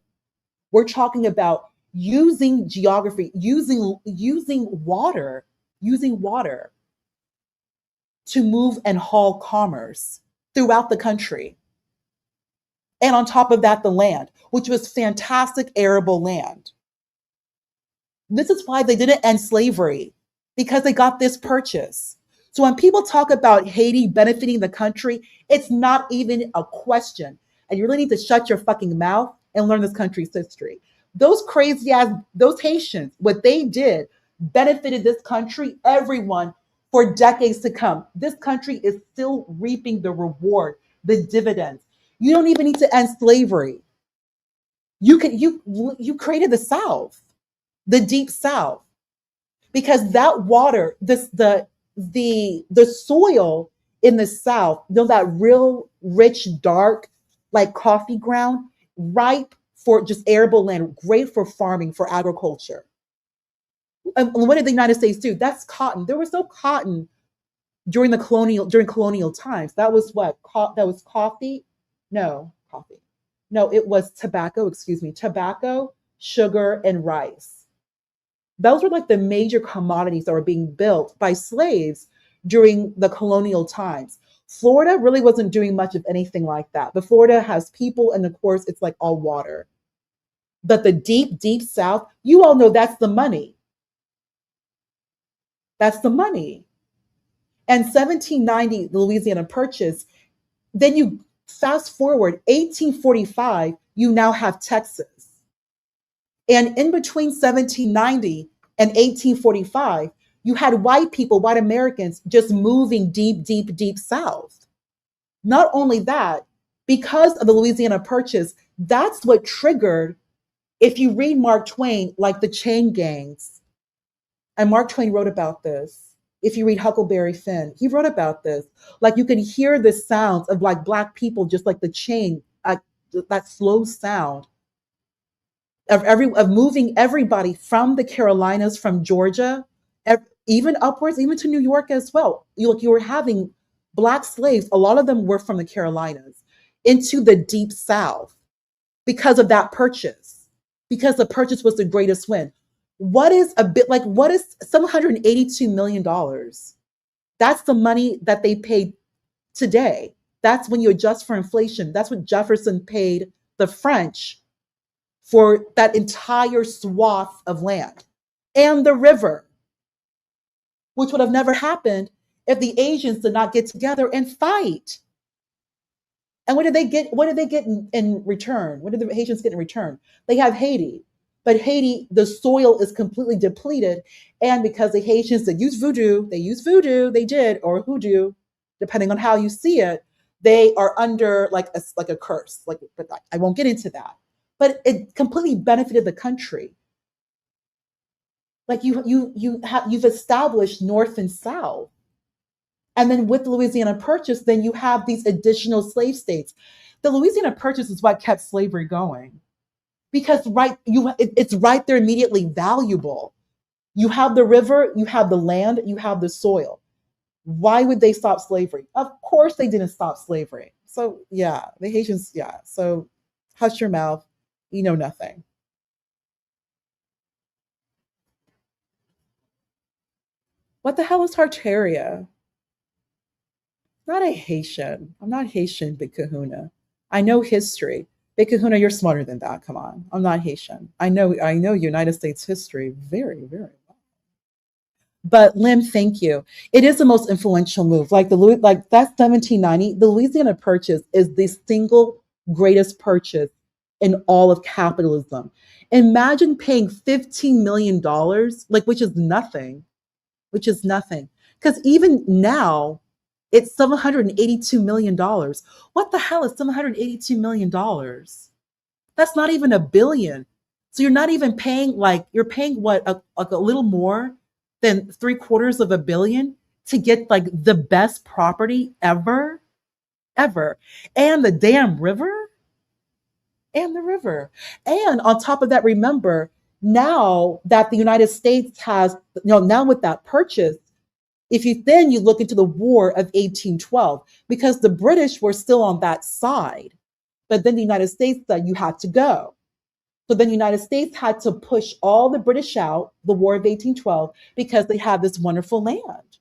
We're talking about using geography, using water to move and haul commerce throughout the country. And on top of that, the land, which was fantastic arable land. This is why they didn't end slavery, because they got this purchase. So when people talk about Haiti benefiting the country, it's not even a question. And you really need to shut your fucking mouth and learn this country's history. Those crazy ass, those Haitians, what they did benefited this country, everyone, for decades to come. This country is still reaping the reward, the dividends. You don't even need to end slavery. You created the South, the Deep South, because that water, the soil in the South, that real rich, dark, like coffee ground, ripe for just arable land, great for farming, for agriculture. And what did the United States do? That's cotton. There was no cotton during colonial times. That was what? That was coffee? No, coffee. No, it was tobacco, tobacco, sugar, and rice. Those were like the major commodities that were being built by slaves during the colonial times. Florida really wasn't doing much of anything like that. But Florida has people, and of course, it's like all water. But the deep, deep South, you all know that's the money. That's the money. And 1790, the Louisiana Purchase, then you fast forward 1845, you now have Texas. And in between 1790 and 1845, you had white people, white Americans, just moving deep, deep, deep South. Not only that, because of the Louisiana Purchase, that's what triggered, if you read Mark Twain, like the chain gangs. And Mark Twain wrote about this. If you read Huckleberry Finn, he wrote about this. Like you can hear the sounds of like Black people, just like the chain, that slow sound of moving everybody from the Carolinas, from Georgia, even upwards, even to New York as well. You were having Black slaves, a lot of them were from the Carolinas, into the Deep South because of that purchase, because the purchase was the greatest win. What is $782 million? That's the money that they paid today. That's when you adjust for inflation. That's what Jefferson paid the French for that entire swath of land and the river, which would have never happened if the Asians did not get together and fight. And what did they get? What did they get in return? What did the Haitians get in return? They have Haiti. But Haiti, the soil is completely depleted. And because the Haitians that use voodoo, they did, or hoodoo, depending on how you see it, they are under like a curse. But I won't get into that. But it completely benefited the country. Like you've established North and South. And then with the Louisiana Purchase, then you have these additional slave states. The Louisiana Purchase is what kept slavery going. Because it's right there, immediately valuable. You have the river, you have the land, you have the soil. Why would they stop slavery? Of course they didn't stop slavery. So yeah, the Haitians, yeah. So hush your mouth, you know nothing. What the hell is Tartaria? Not a Haitian. I'm not Haitian, Big Kahuna. I know history. Big Kahuna, you're smarter than that. Come on. I'm not Haitian. I know United States history very, very well. But Lim, thank you. It is the most influential move. Like like that 1790, the Louisiana Purchase is the single greatest purchase in all of capitalism. Imagine paying $15 million, like which is nothing. Because even now, it's $782 million. What the hell is $782 million? That's not even a billion. So you're not even paying you're paying what like a little more than 3/4 of a billion to get like the best property ever, and the damn river, and the river, and on top of that, remember now that the United States has now with that purchase. If you look into the War of 1812, because the British were still on that side, but then the United States said you had to go. So then the United States had to push all the British out, the War of 1812, because they had this wonderful land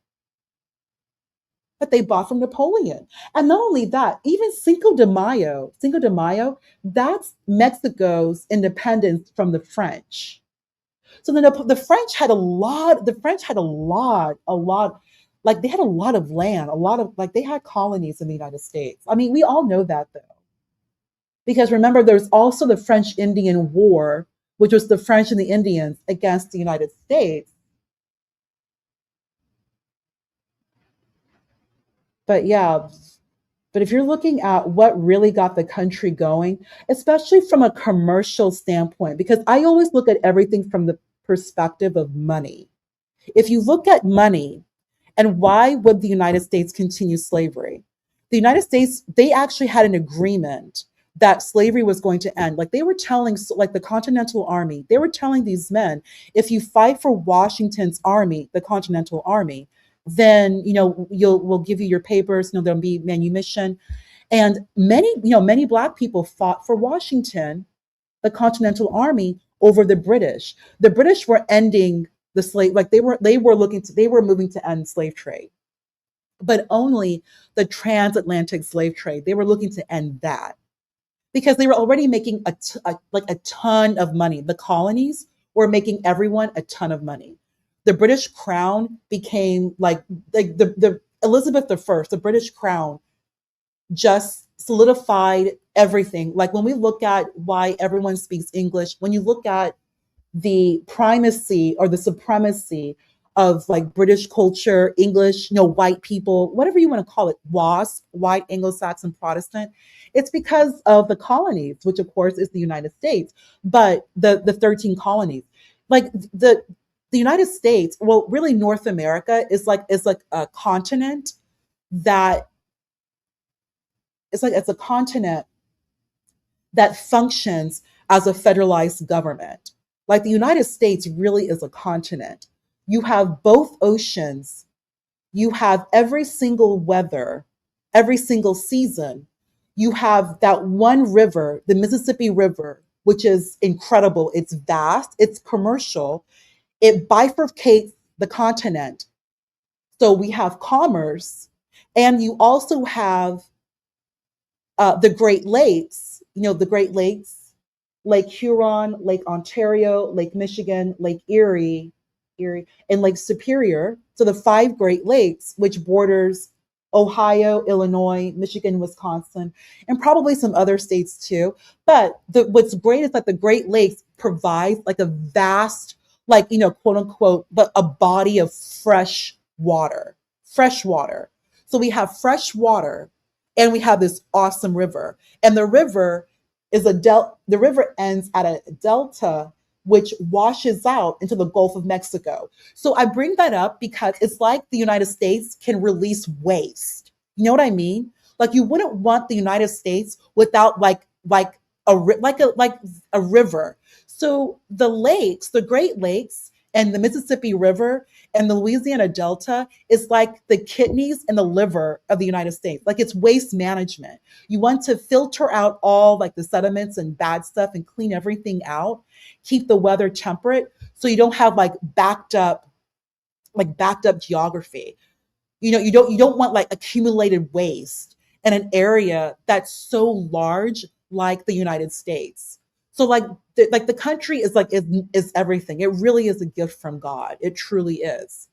that they bought from Napoleon. And not only that, even Cinco de Mayo, that's Mexico's independence from the French. So then the French had a lot, like they had a lot of land, like they had colonies in the United States. I mean, we all know that though. Because remember, there's also the French Indian War, which was the French and the Indians against the United States. But yeah, but if you're looking at what really got the country going, especially from a commercial standpoint, because I always look at everything from the perspective of money. If you look at money, and why would the United States continue slavery? The United States, they actually had an agreement that slavery was going to end. Like they were telling, like the Continental Army, they were telling these men, if you fight for Washington's army, the Continental Army, then we'll give you your papers. There'll be manumission, and many Black people fought for Washington, the Continental Army, over the British. The British were ending the slave, like they were moving to end slave trade, but only the transatlantic slave trade. They were looking to end that because they were already making a ton of money. The colonies were making everyone a ton of money. The British Crown became like the Elizabeth I, the British Crown just solidified everything. Like when we look at why everyone speaks English, when you look at the primacy or the supremacy of like British culture, English, white people, whatever you want to call it, WASP, white Anglo-Saxon Protestant, it's because of the colonies, which of course is the United States, but the 13 colonies. Like the United States, well, really North America is like a continent that it's a continent that functions as a federalized government. Like the United States really is a continent. You have both oceans. You have every single weather, every single season. You have that one river, the Mississippi River, which is incredible. It's vast, it's commercial. It bifurcates the continent. So we have commerce, and you also have the Great Lakes, the Great Lakes, Lake Huron, Lake Ontario, Lake Michigan, Lake Erie, and Lake Superior. So the 5 Great Lakes, which borders Ohio, Illinois, Michigan, Wisconsin, and probably some other states too. But what's great is that the Great Lakes provides like a vast, like, quote unquote, but a body of fresh water. So we have fresh water, and we have this awesome river. And the river is the river ends at a delta which washes out into the Gulf of Mexico. So I bring that up because it's like the United States can release waste. You know what I mean? Like you wouldn't want the United States without like a river. So the lakes, the Great Lakes and the Mississippi River and the Louisiana Delta is like the kidneys and the liver of the United States. Like it's waste management. You want to filter out all like the sediments and bad stuff and clean everything out, keep the weather temperate so you don't have like backed up geography. You don't want like accumulated waste in an area that's so large like the United States. So like the country is everything. It really is a gift from God. It truly is.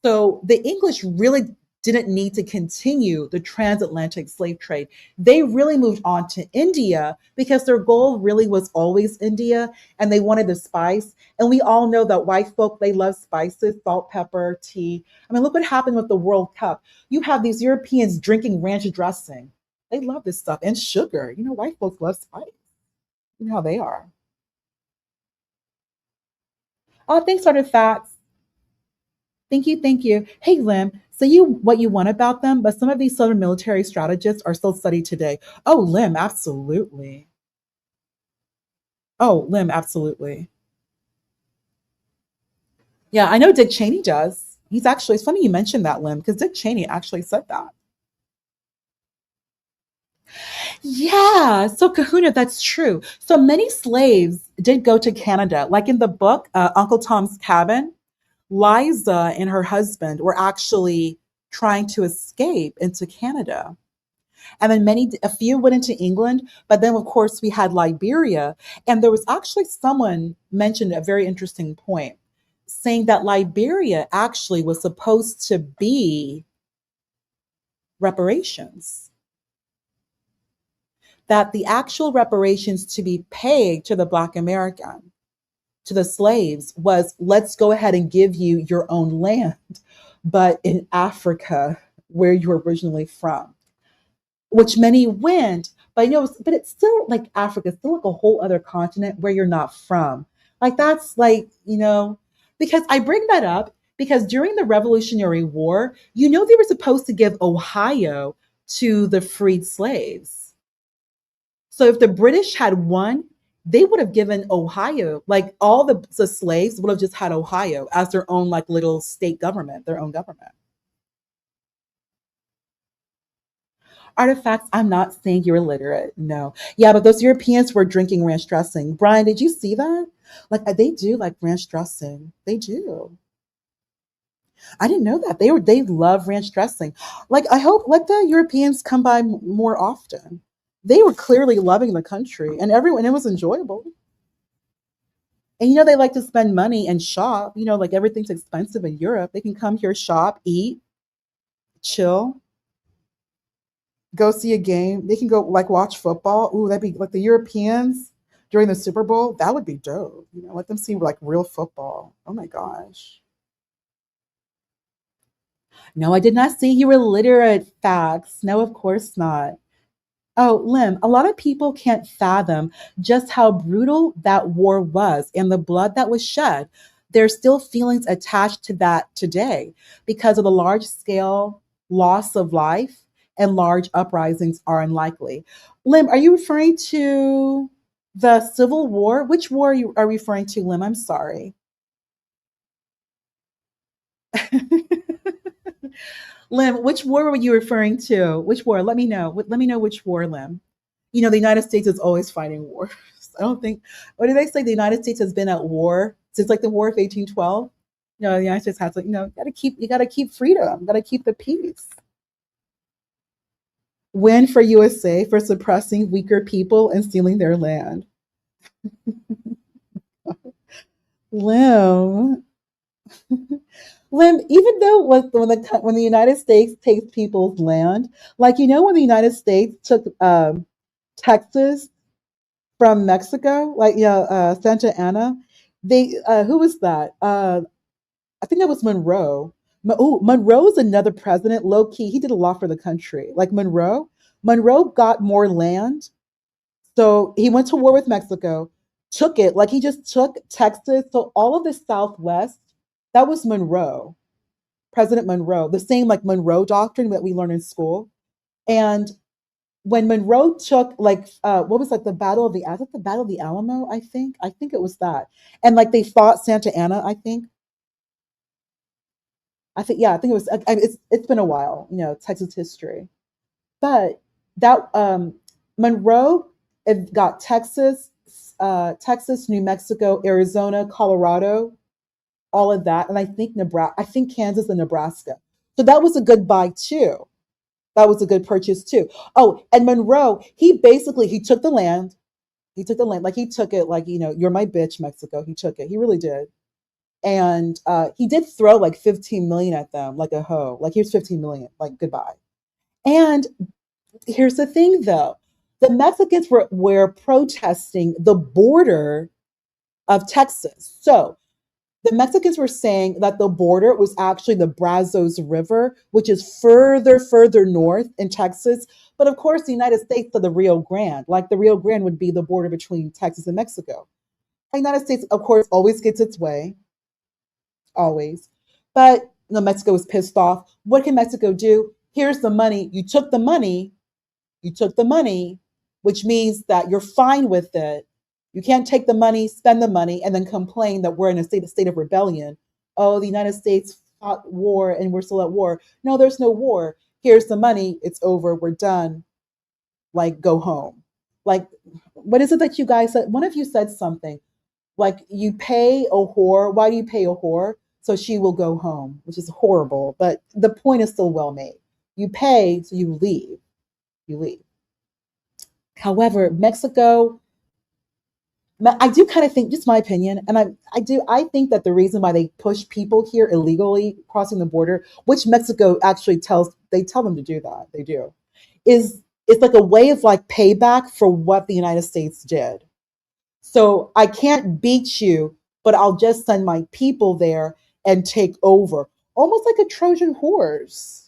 So the English really didn't need to continue the transatlantic slave trade. They really moved on to India because their goal really was always India and they wanted the spice. And we all know that white folk, they love spices, salt, pepper, tea. I mean, look what happened with the World Cup. You have these Europeans drinking ranch dressing. They love this stuff and sugar. You know, white folks love spice. You know how they are. Oh, thanks, Artifacts. Thank you, thank you. Hey, Lim, say you what you want about them, but some of these Southern military strategists are still studied today. Oh, Lim, absolutely. Oh, Lim, absolutely. Yeah, I know Dick Cheney does. He's actually, it's funny you mentioned that, Lim, because Dick Cheney actually said that. Yeah, so Kahuna, that's true. So many slaves did go to Canada. Like in the book, Uncle Tom's Cabin, Liza and her husband were actually trying to escape into Canada. And then a few went into England, but then of course we had Liberia. And there was actually someone mentioned a very interesting point, saying that Liberia actually was supposed to be reparations, that the actual reparations to be paid to the Black American, to the slaves, was let's go ahead and give you your own land, but in Africa, where you're originally from, which many went, but but it's still like Africa, still like a whole other continent where you're not from. Like that's like, because I bring that up because during the Revolutionary War, they were supposed to give Ohio to the freed slaves. So if the British had won, they would have given Ohio, like all the slaves would have just had Ohio as their own like little state government, their own government. Artifacts, I'm not saying you're illiterate. No. Yeah, but those Europeans were drinking ranch dressing. Brian, did you see that? Like they do like ranch dressing. They do. I didn't know that. They love ranch dressing. Like I hope let the Europeans come by more often. They were clearly loving the country and everyone it was enjoyable. And they like to spend money and shop. Like everything's expensive in Europe. They can come here, shop, eat, chill, go see a game. They can go like watch football. Ooh, that'd be like the Europeans during the Super Bowl. That would be dope. Let them see like real football. Oh my gosh. No, I did not say you were literate, facts. No, of course not. Oh, Lim, a lot of people can't fathom just how brutal that war was and the blood that was shed. There's still feelings attached to that today because of the large scale loss of life and large uprisings are unlikely. Lim, are you referring to the Civil War? Which war you are referring to, Lim? I'm sorry. Lim, which war were you referring to? Which war? Let me know. Let me know which war, Lim. The United States is always fighting wars. I don't think, what do they say? The United States has been at war since like the War of 1812. The United States has like, you gotta keep freedom, gotta keep the peace. Win for USA for suppressing weaker people and stealing their land. Lim. Lim, even though when the United States takes people's land, like when the United States took Texas from Mexico, like Santa Ana, they who was that? I think that was Monroe. Monroe is another president, low key. He did a lot for the country. Like Monroe, Monroe got more land, so he went to war with Mexico, took it like he just took Texas. So all of the Southwest, that was Monroe. President Monroe, the same like Monroe Doctrine that we learn in school. And when Monroe took like what was like the Battle of the Battle of the Alamo, I think it was that. And like they fought Santa Ana, I think it was it's been a while, Texas history. But that Monroe it got Texas, New Mexico, Arizona, Colorado, all of that, and I think Nebraska, I think Kansas and Nebraska. So that was a good buy too. That was a good purchase too. Oh, and Monroe, he took the land. He took the land like he took it like you're my bitch, Mexico. He took it. He really did. And he did throw like 15 million at them, like a hoe. Like, here's 15 million, like goodbye. And here's the thing, though: the Mexicans were protesting the border of Texas. So the Mexicans were saying that the border was actually the Brazos River, which is further north in Texas. But of course, the United States to the Rio Grande, like the Rio Grande would be the border between Texas and Mexico. The United States, of course, always gets its way, always. But Mexico was pissed off. What can Mexico do? Here's the money. You took the money. You took the money, which means that you're fine with it. You can't take the money, spend the money, and then complain that we're in a state of rebellion. Oh, the United States fought war and we're still at war. No, there's no war. Here's the money. It's over. We're done. Like, go home. Like, what is it that you guys said? One of you said something like, you pay a whore. Why do you pay a whore? So she will go home, which is horrible. But the point is still well made. You pay, so you leave. You leave. However, Mexico, I do kind of think, just my opinion, and I think that the reason why they push people here illegally crossing the border, which Mexico actually tell them to do that, they do, is it's like a way of like payback for what the United States did. So I can't beat you, but I'll just send my people there and take over, almost like a Trojan horse.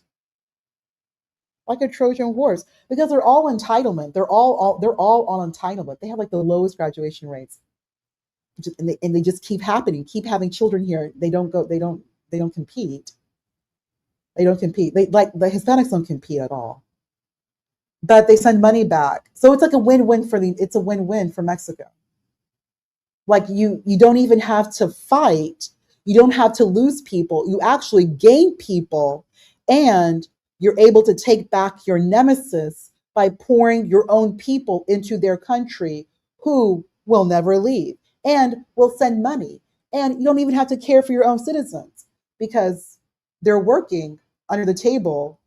Like a Trojan horse, because they're all entitlement. They're all on entitlement. They have like the lowest graduation rates, and they just keep happening. Keep having children here. They don't go. They don't compete. They don't compete. They, like, the Hispanics don't compete at all. But they send money back, so it's like a win-win for the. It's a win-win for Mexico. Like, you don't even have to fight. You don't have to lose people. You actually gain people, and you're able to take back your nemesis by pouring your own people into their country who will never leave and will send money. And you don't even have to care for your own citizens because they're working under the table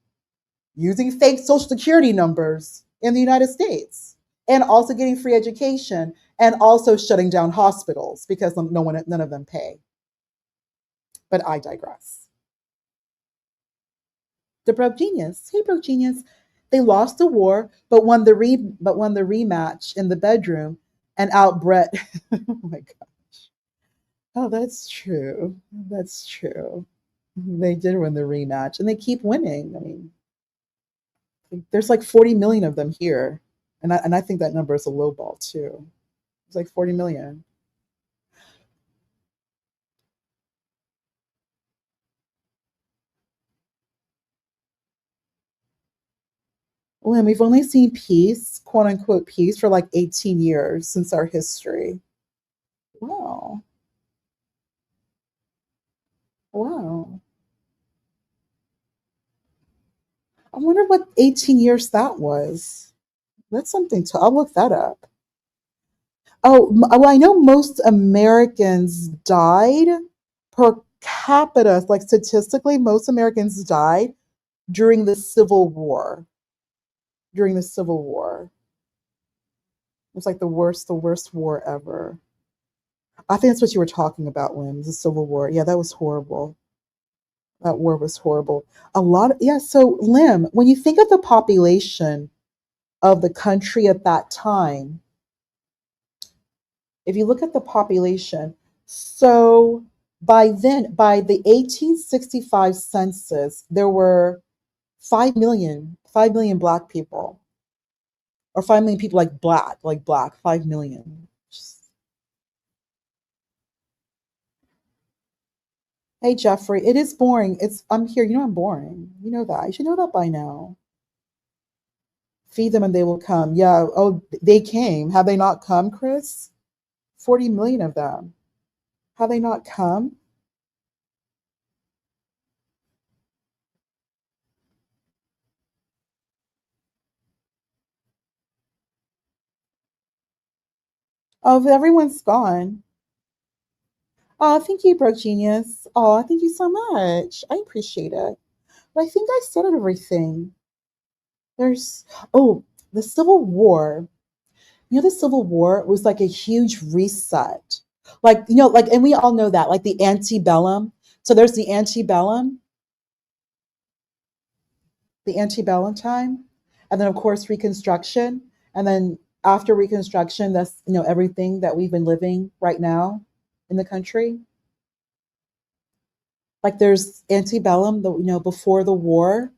using fake social security numbers in the United States and also getting free education and also shutting down hospitals because none of them pay. But I digress. The broke genius. Hey, broke genius. They lost the war, but won the rematch in the bedroom and outbred. Oh my gosh. Oh, that's true. That's true. They did win the rematch, and they keep winning. I mean, there's like 40 million of them here, and I think that number is a low ball too. It's like 40 million. Well, and we've only seen peace, quote unquote peace, for like 18 years since our history. Wow. Wow. I wonder what 18 years that was. That's something to, I'll look that up. Oh, well, I know most Americans died per capita, like statistically, most Americans died during the Civil War. During the Civil War. It was like the worst war ever. I think that's what you were talking about, Lynn, the Civil War. Yeah, that was horrible. That war was horrible. Yeah, so Lim, when you think of the population of the country at that time, if you look at the population, so by the 1865 census, there were 5 million Black people, or 5 million people like Black, 5 million. Hey Jeffrey, it is boring. I'm here. You know I'm boring. You know that. You should know that by now. Feed them and they will come. Yeah. Oh, they came. Have they not come, Chris? 40 million of them. Have they not come? Oh, everyone's gone. Oh, thank you, Broke Genius. Oh, thank you so much. I appreciate it. But I think I said everything. There's, oh, the Civil War. You know, the Civil War was like a huge reset Like, like, and we all know that, like the antebellum. So there's the antebellum time, and then of course Reconstruction, and then after Reconstruction, that's everything that we've been living right now in the country. Like there's antebellum, before the war,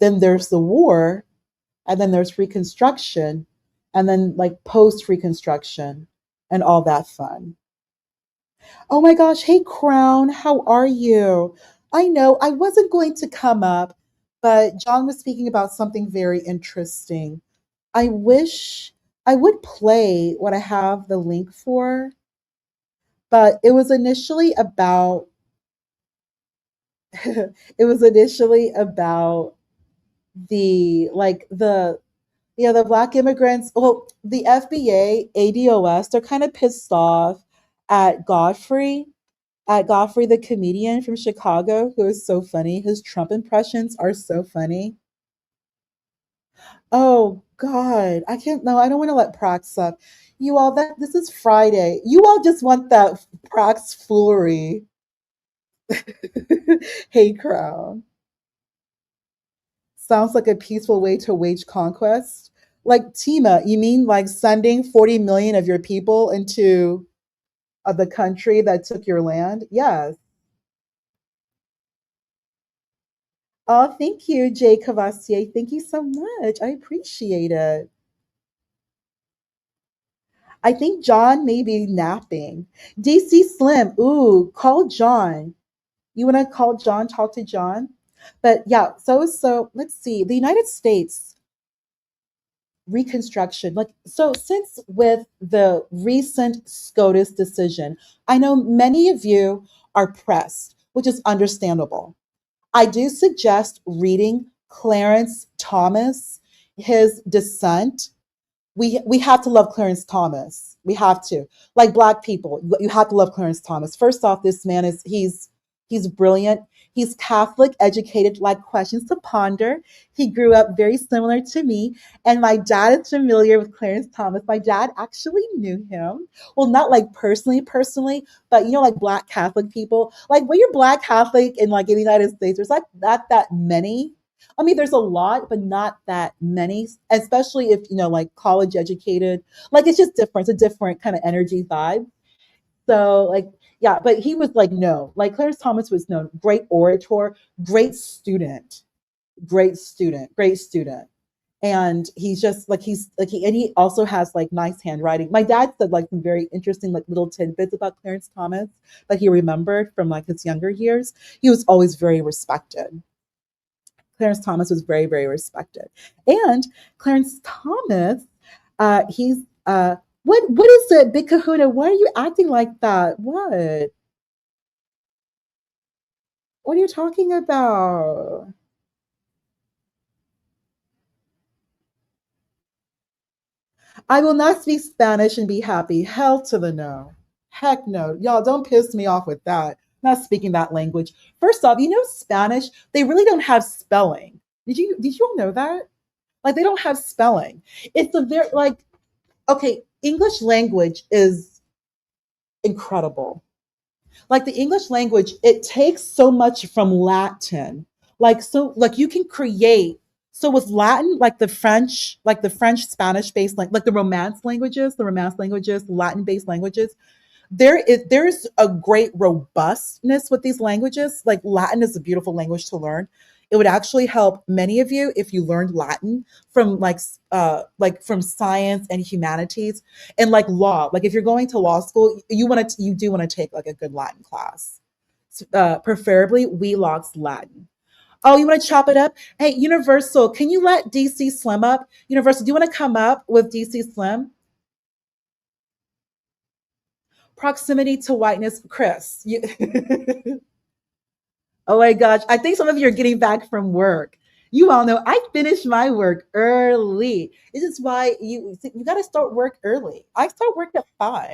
then there's the war, and then there's Reconstruction, and then like post Reconstruction, and all that fun. Oh my gosh, hey Crown, how are you? I know I wasn't going to come up, but John was speaking about something very interesting. I wish I would play what I have the link for, but it was initially about it was initially about the black immigrants. Well, the FBA, ADOS, they're kind of pissed off at Godfrey the comedian from Chicago, who is so funny. His Trump impressions are so funny. Oh God, I can't. No, I don't want to let Prox up. You all, that this is Friday. You all just want that Prox foolery. Hey, Crown. Sounds like a peaceful way to wage conquest. Like Tima, you mean like sending 40 million of your people into the country that took your land? Yes. Oh, thank you, Jay Cavassier. Thank you so much. I appreciate it. I think John may be napping. DC Slim, ooh, call John. You want to call John, talk to John? But yeah, so let's see. The United States Reconstruction, like, so since with the recent SCOTUS decision, I know many of you are pressed, which is understandable. I do suggest reading Clarence Thomas, his dissent. We have to love Clarence Thomas. We have to. Like black people, you have to love Clarence Thomas. First off, this man is he's brilliant. He's Catholic, educated, like questions to ponder. He grew up very similar to me, and my dad is familiar with Clarence Thomas. My dad actually knew him. Well, not like personally, but like black Catholic people. Like when you're black Catholic in like in the United States, there's like not that many. I mean, there's a lot, but not that many, especially if, like college educated. Like, it's just different. It's a different kind of energy vibe. So, like, yeah, but he was like, no, like Clarence Thomas was known, great orator, great student, great student. And he's just like, and he also has like nice handwriting. My dad said like some very interesting, like little tidbits about Clarence Thomas that he remembered from like his younger years. He was always very respected. Clarence Thomas was very, very respected. And Clarence Thomas, he's what is it, Big Kahuna? Why are you acting like that? What are you talking about? I will not speak Spanish and be happy. Hell to the no. Heck no. Y'all don't piss me off with that. I'm not speaking that language. First off, Spanish, they really don't have spelling. Did you all know that? Like they don't have spelling. It's a very like okay, English language is incredible. Like the English language, it takes so much from Latin. Like you can create so with Latin, like the French, Spanish based like the Romance languages, Latin based languages, there's a great robustness with these languages. Like Latin is a beautiful language to learn. It would actually help many of you if you learned Latin from like from science and humanities and like law. Like if you're going to law school, you do want to take like a good Latin class. Preferably Wheelock's Latin. Oh, you want to chop it up? Hey, Universal, can you let DC Slim up? Universal, do you want to come up with DC Slim? Proximity to whiteness, Chris. Oh my gosh, I think some of you are getting back from work. You all know I finish my work early. This is why you got to start work early. I start work at 5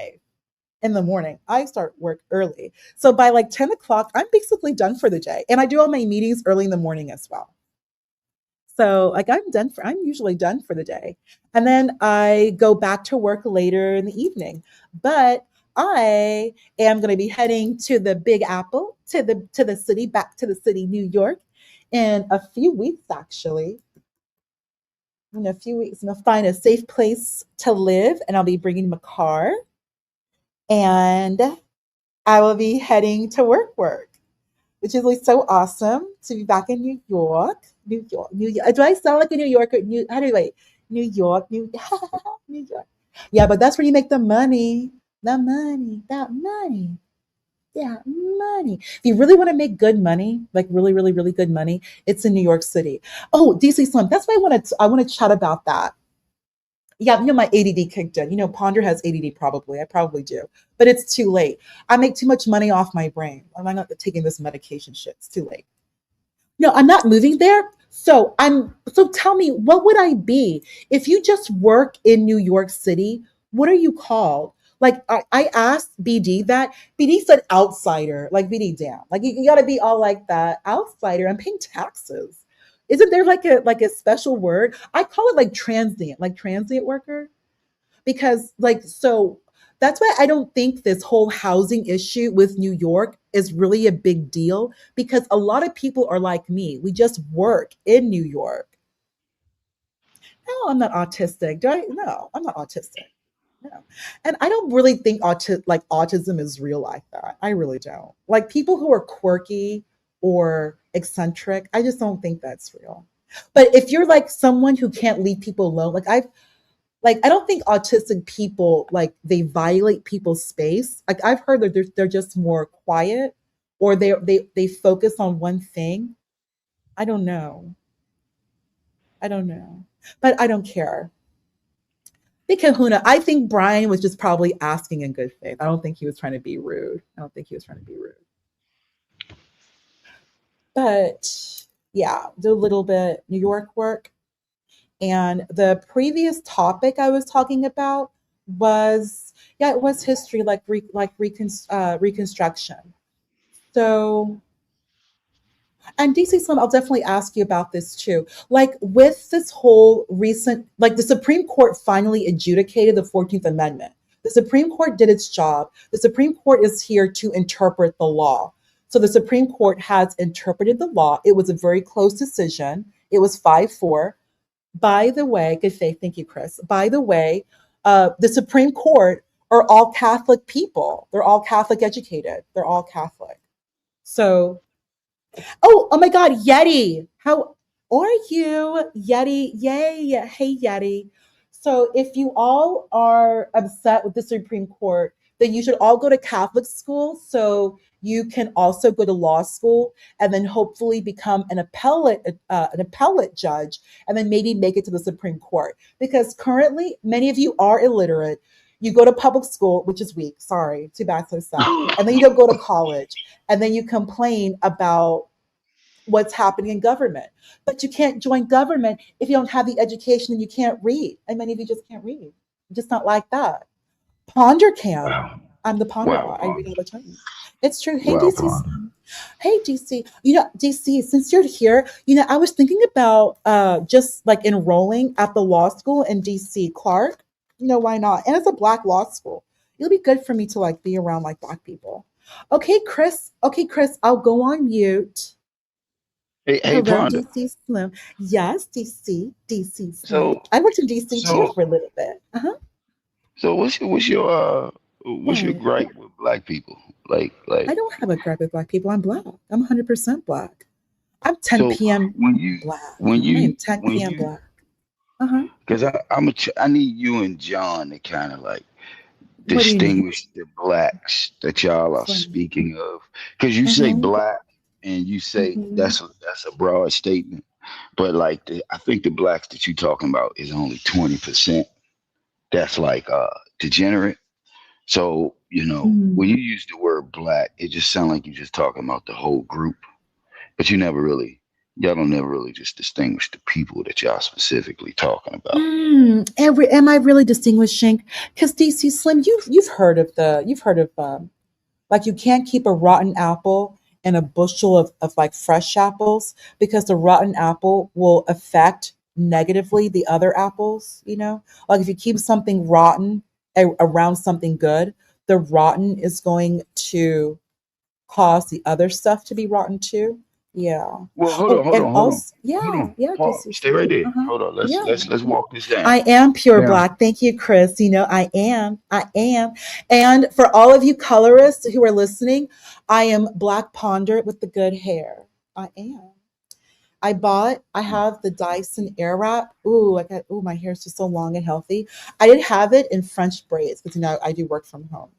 in the morning. I start work early. So by like 10 o'clock, I'm basically done for the day. And I do all my meetings early in the morning as well. So like I'm usually done for the day. And then I go back to work later in the evening. But I am going to be heading to the Big Apple, to the city, back to the city, New York, in a few weeks, actually. In a few weeks, I'm going to find a safe place to live, and I'll be bringing my car, and I will be heading to work, which is like so awesome to be back in New York. New York. Do I sound like a New Yorker? How do you wait? New York, New York. Yeah, but that's where you make the money. The money, that money. Yeah, money. If you really want to make good money, like really, really, really good money, it's in New York City. Oh, DC Slim. That's why I want to chat about that. Yeah, my ADD kicked in. Ponder has ADD probably. I probably do. But it's too late. I make too much money off my brain. I'm not taking this medication shit. It's too late. No, I'm not moving there. So tell me, what would I be if you just work in New York City? What are you called? Like I asked BD that. BD said outsider. Like BD, damn. Like you got to be all like that outsider. I'm paying taxes. Isn't there like a special word? I call it like transient worker, because so that's why I don't think this whole housing issue with New York is really a big deal, because a lot of people are like me. We just work in New York. No, I'm not autistic. Do I? No, I'm not autistic. No. And I don't really think autism is real like that. I really don't. Like people who are quirky or eccentric, I just don't think that's real. But if you're like someone who can't leave people alone, I don't think autistic people they violate people's space. Like I've heard that they're just more quiet, or they focus on one thing. I don't know. But I don't care. Big Kahuna, I think Brian was just probably asking in good faith. I don't think he was trying to be rude. But yeah, do a little bit New York work. And the previous topic I was talking about was, it was history, reconstruction. So, and DC Slim, I'll definitely ask you about this too. Like with this whole recent, the Supreme Court finally adjudicated the 14th Amendment. The Supreme Court did its job. The Supreme Court is here to interpret the law. So the Supreme Court has interpreted the law. It was a very close decision. It was 5-4. By the way, good faith, thank you, Chris. By the way, the Supreme Court are all Catholic people. They're all Catholic educated. They're all Catholic. So, oh my God, Yeti, how are you? Yeti, yay, hey Yeti. So if you all are upset with the Supreme Court, then you should all go to Catholic school so you can also go to law school and then hopefully become an appellate judge, and then maybe make it to the Supreme Court. Because currently, many of you are illiterate. You go to public school, which is weak. Sorry, too bad, so sad. And then you don't go to college, and then you complain about what's happening in government. But you can't join government if you don't have the education and you can't read. And many of you just can't read. Just not like that. Ponder can. Wow. I'm the ponder. Wow, I read all the time. It's true. Hey, wow, DC. Hey, DC. DC, since you're here, I was thinking about just enrolling at the law school in DC, Clark. Why not? And it's a Black law school. It'll be good for me to be around Black people. Okay, Chris. I'll go on mute. Hey, Hello, Ponder. DC Slim. Yes, DC Slim. So I worked in DC too for a little bit. So what's your gripe with Black people? Like I don't have a gripe with Black people. I'm Black. I'm 100% Black. I'm 10 so p.m. Black. I am 10 p.m. Black. Because I need you and John to kind of distinguish the Blacks that y'all are speaking of. Because you say Black and you say that's a broad statement, but I think the Blacks that you're talking about is only 20%. That's degenerate. So, when you use the word Black, it just sounds like you're just talking about the whole group, but y'all don't never really just distinguish the people that y'all specifically talking about. Am I really distinguishing? Because DC Slim, you've heard of you can't keep a rotten apple in a bushel of fresh apples, because the rotten apple will affect negatively the other apples. If you keep something rotten around something good, the rotten is going to cause the other stuff to be rotten too. Yeah. Well, hold on. DC Stay right there. Slim. Hold on. Yeah. Let's walk this down. I am pure Now, black. Thank you, Chris. You know, I am. And for all of you colorists who are listening, I am Black Ponder with the good hair. I am. I have the Dyson Airwrap. My hair is just so long and healthy. I did have it in French braids because, I do work from home.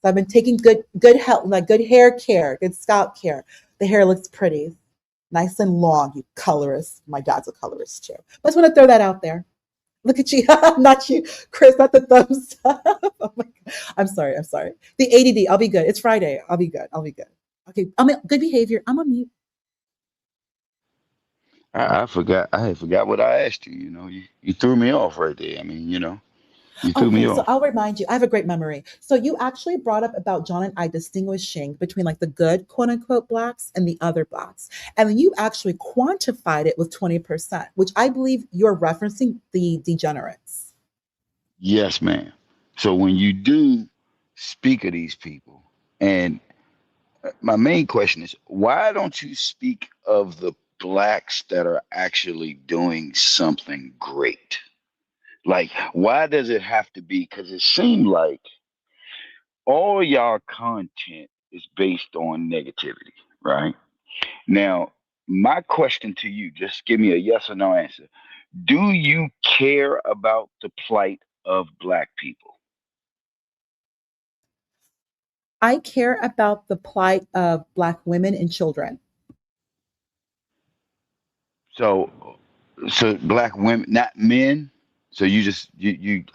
So I've been taking good health, like good hair care, good scalp care. The hair looks pretty, nice and long, you colorist. My dad's a colorist too. I just want to throw that out there. Look at you, not you, Chris, not the thumbs up. Oh my God. I'm sorry. The ADD, I'll be good. It's Friday. I'll be good. Okay, I'm in good behavior. I'm on mute. I forgot. I had forgot what I asked you. You threw me off right there. I mean, you threw me Okay, so off. I'll remind you, I have a great memory. So you actually brought up about John and I distinguishing between like the good quote unquote blacks and the other blacks. And then you actually quantified it with 20%, which I believe you're referencing the degenerates. Yes, ma'am. So when you do speak of these people, and my main question is, why don't you speak of the blacks that are actually doing something great? Like, why does it have to be? Because it seemed like all y'all content is based on negativity, right? Now, my question to you, just give me a yes or no answer. Do you care about the plight of black people? I care about the plight of black women and children. So, black women, not men. So you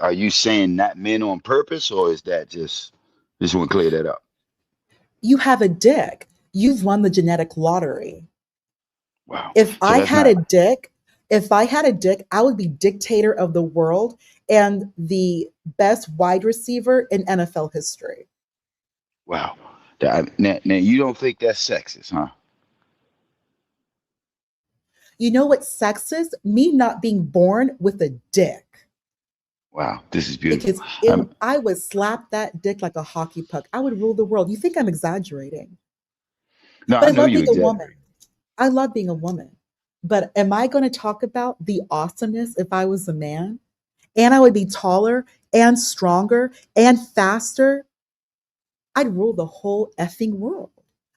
are you saying not men on purpose, or is that just want to clear that up? You have a dick. You've won the genetic lottery. Wow. If So I that's had not a dick, I would be dictator of the world and the best wide receiver in NFL history. wow. Now you don't think that's sexist, huh? You know what sex is? Me not being born with a dick. Wow, this is beautiful. Because I would slap that dick like a hockey puck. I would rule the world. You think I'm exaggerating? No, But I I know love you being a woman. exaggerate. I love being a woman. But am I going to talk about the awesomeness if I was a man? And I would be taller and stronger and faster. I'd rule the whole effing world.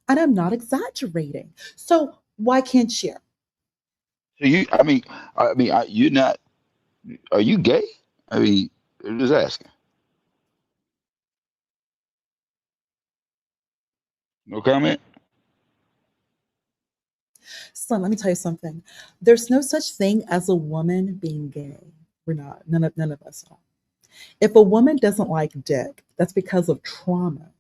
And I'm not exaggerating. So why can't you? So you're not. Are you gay? I mean, I'm just asking. No comment. Slim, let me tell you something. There's no such thing as a woman being gay. We're not. None of us are. If a woman doesn't like dick, that's because of trauma.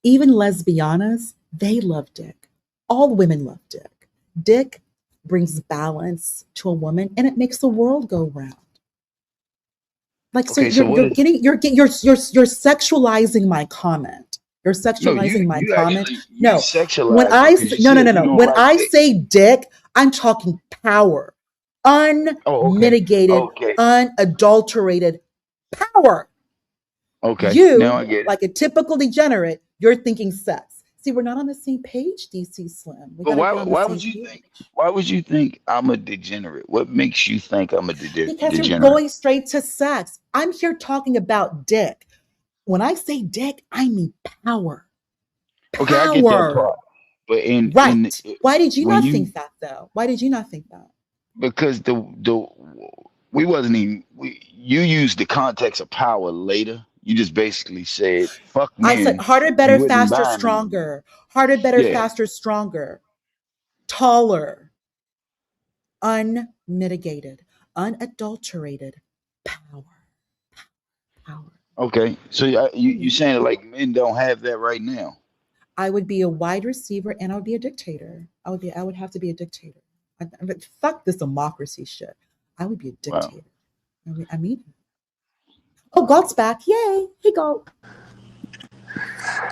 Even lesbianas, they love dick. All women love dick. Dick brings balance to a woman and it makes the world go round. Like, so Okay, so what you're is? getting you're sexualizing my comment. You're No, you sexualizing my you comment. actually you No, when sexualized it I because you no, said you don't when like I dick. say dick, I'm talking power, Oh, okay. unmitigated, Okay. unadulterated power. Okay. Now I You, get it. like a typical degenerate, you're thinking sex. See, we're not on the same page, DC Slim. We But got to get on the why same would you page. think why would you think I'm a degenerate? What makes you think I'm a Because you're degenerate? going straight to sex. I'm here talking about dick. When I say dick, I mean power. Okay, I get that Power. part. But in Right. Why did you when not you think that though? Why did you not think that? because the we wasn't even you used the context of power later. You just basically said fuck I said men. harder, You better, wouldn't faster, mind me. stronger. Harder, better, Yeah. faster, stronger. Taller. Unmitigated. Unadulterated power. Power. Okay. So you Mm. saying it like men don't have that right now? I would be a wide receiver and I would be a dictator. I would have to be a dictator. Fuck this democracy shit. I would be a Wow. dictator. I mean, oh, Galt's back. Yay. Hey, Galt.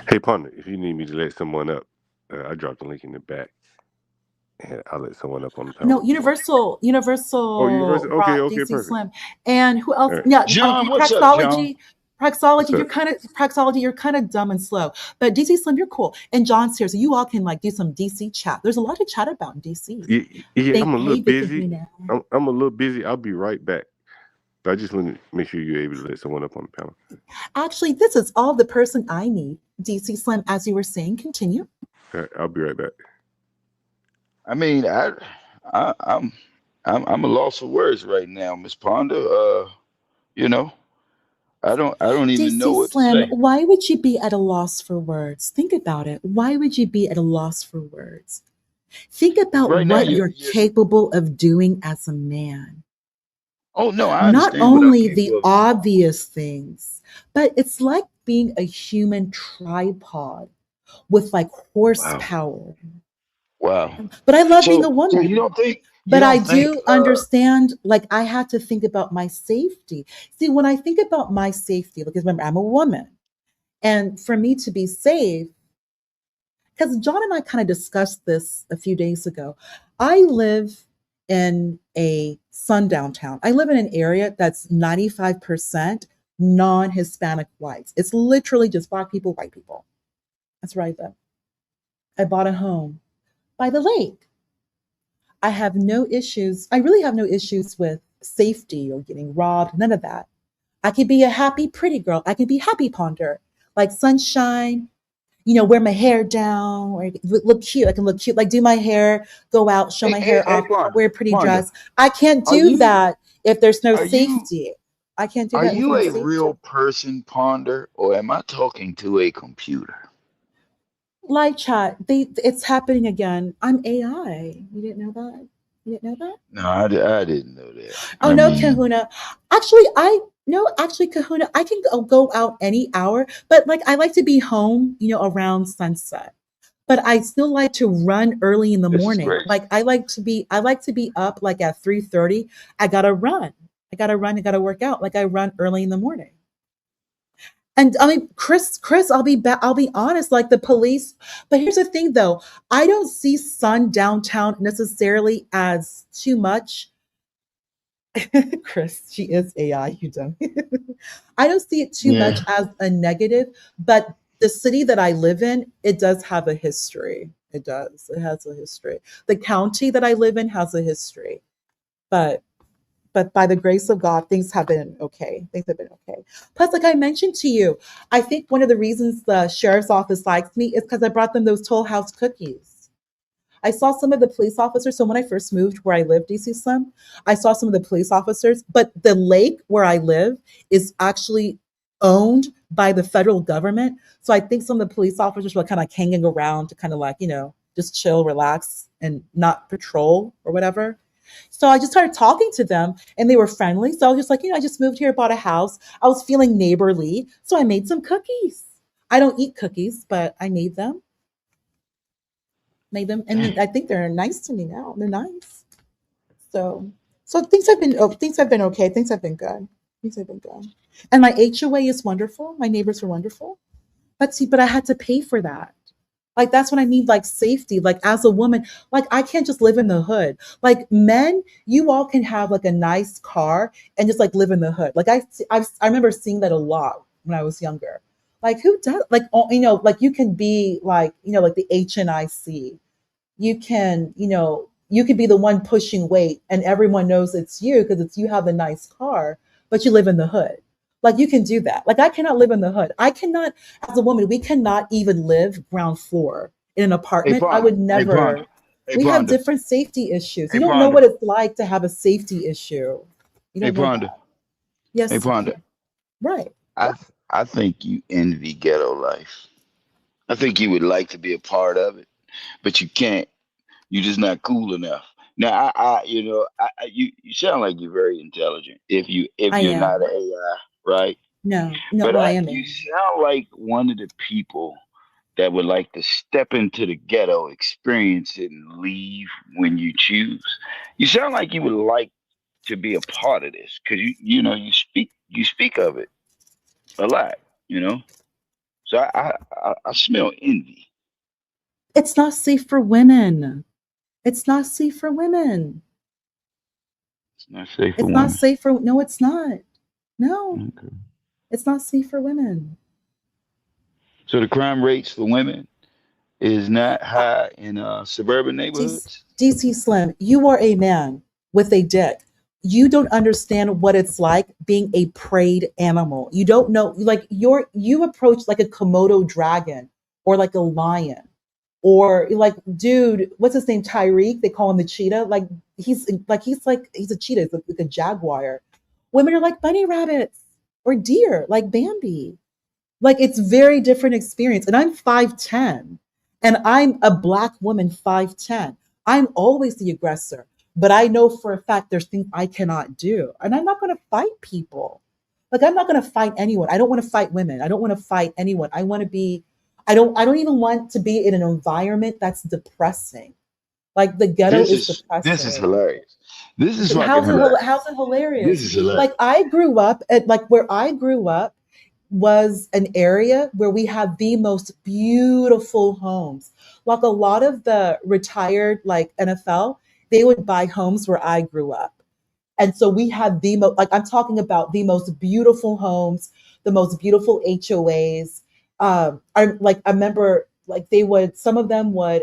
Hey, partner, if you need me to let someone up, I dropped the link in the back, and I'll let someone up on the panel No, if you want. Oh, Universal. Universal Okay, brought okay, DC perfect. Slim. And who All else? right. Yeah, John, what's up, John? Praxology. Praxology, you're kind of dumb and slow. But DC Slim, you're cool. And John's here, so you all can like do some DC chat. There's a lot to chat about in DC. Yeah, I'm a little Hey, Vic busy. Kahuna. I'm a little busy. I'll be right back. But I just want to make sure you're able to let someone up on the panel. Actually, this is all the person I need. DC Slim, as you were saying, continue. All right, I'll be right back. I mean, I'm a loss for words right now, Miss Ponder. You know, I don't even know DC what to Slim, say. why would you be at a loss for words? Think about it. Why would you be at a loss for words? Think about Right now, what you're capable of doing as a man. Oh no, I Not understand what I'm only the capable of. obvious things, but it's like being a human tripod with like horsepower. Wow. But I love being a So woman. you don't think But I do understand, like, I have to think about my safety. See, when I think about my safety, because remember, I'm a woman. And for me to be safe, because John and I kind of discussed this a few days ago. I live in a sundown town. I live in an area that's 95% non-Hispanic whites. It's literally just Black people, white people. That's right there. I bought a home by the lake. I have no issues. I really have no issues with safety or getting robbed, none of that. I can be a happy, pretty girl. I can be happy ponder, like sunshine, wear my hair down or look cute. I can look cute, like do my hair, go out, show my hair off, wear a pretty dress. I can't do that if there's no safety. I can't do Are that with you no a safety. real person, Ponder, or am I talking to a computer? Live chat, it's happening again. I'm AI. You didn't know that? You didn't know that? No, I didn't know that. Oh no, Kahuna. Actually, Kahuna, I can go out any hour, but like I like to be home, around sunset. But I still like to run early in the This is morning. great. Like I like to be up like at 3:30. I gotta run. I gotta work out. Like I run early in the morning. And I mean, Chris, I'll be honest, like the police. But here's the thing though, I don't see sun downtown necessarily as too much. Chris, she is AI, you don't. I don't see it too much as a negative, but the city that I live in, it does have a history. It does. It has a history. The county that I live in has a history. But by the grace of God, things have been okay. Things have been okay. Plus, like I mentioned to you, I think one of the reasons the sheriff's office likes me is because I brought them those Toll House cookies. I saw some of the police officers. So when I first moved where I live, DC Slim, I saw some of the police officers, but the lake where I live is actually owned by the federal government. So I think some of the police officers were kind of hanging around to kind of like, just chill, relax, and not patrol or whatever. So I just started talking to them and they were friendly. So I was just like, I just moved here, bought a house. I was feeling neighborly. So I made some cookies. I don't eat cookies, but I made them. And I think they're nice to me now. They're nice. So things have been okay. Things have been good. Things have been good. And my HOA is wonderful. My neighbors are wonderful. But I had to pay for that. Like that's what I mean, like safety. Like as a woman, like I can't just live in the hood. Like men, you all can have like a nice car and just like live in the hood. Like I remember seeing that a lot when I was younger. Like who does like like you can be like like the HNIC. You can you could be the one pushing weight and everyone knows it's you because it's you have the nice car, but you live in the hood. Like you can do that. Like I cannot live in the hood. I cannot, as a woman, we cannot even live ground floor in an apartment. I would never. We have different safety issues. You don't know what it's like to have a safety issue. You don't know that. Yes. Hey, Ponder. Right. I think you envy ghetto life. I think you would like to be a part of it, but you can't. You're just not cool enough. Now, you sound like you're very intelligent. If you're not an AI, right? No, But I am. you sound like one of the people that would like to step into the ghetto, experience it, and leave when you choose. You sound like you would like to be a part of this because you speak of it a lot. So I smell envy. It's not safe for women. It's not safe for women. It's not safe for It's women. not safe for no, it's not. No. Okay. It's not safe for women. So the crime rates for women is not high in suburban neighborhoods. DC Slim, you are a man with a dick. You don't understand what it's like being a preyed animal. You don't know, like you approach like a Komodo dragon or like a lion or like, dude, what's his name? Tyreek. They call him the cheetah. He's a cheetah. He's like a jaguar. Women are like bunny rabbits or deer, like Bambi. Like it's very different experience. And I'm 5'10", and I'm a Black woman 5'10". I'm always the aggressor, but I know for a fact there's things I cannot do. And I'm not going to fight people. Like I'm not going to fight anyone. I don't want to fight women. I don't want to fight anyone. I want to be, I don't even want to be in an environment that's depressing. Like the ghetto is depressing. This is hilarious. This is fucking hilarious. How's it hilarious? This is hilarious. Like I grew up at where I grew up was an area where we had the most beautiful homes. Like a lot of the retired like NFL, they would buy homes where I grew up. And so we had the most, like I'm talking about the most beautiful homes, the most beautiful HOAs. I remember like some of them would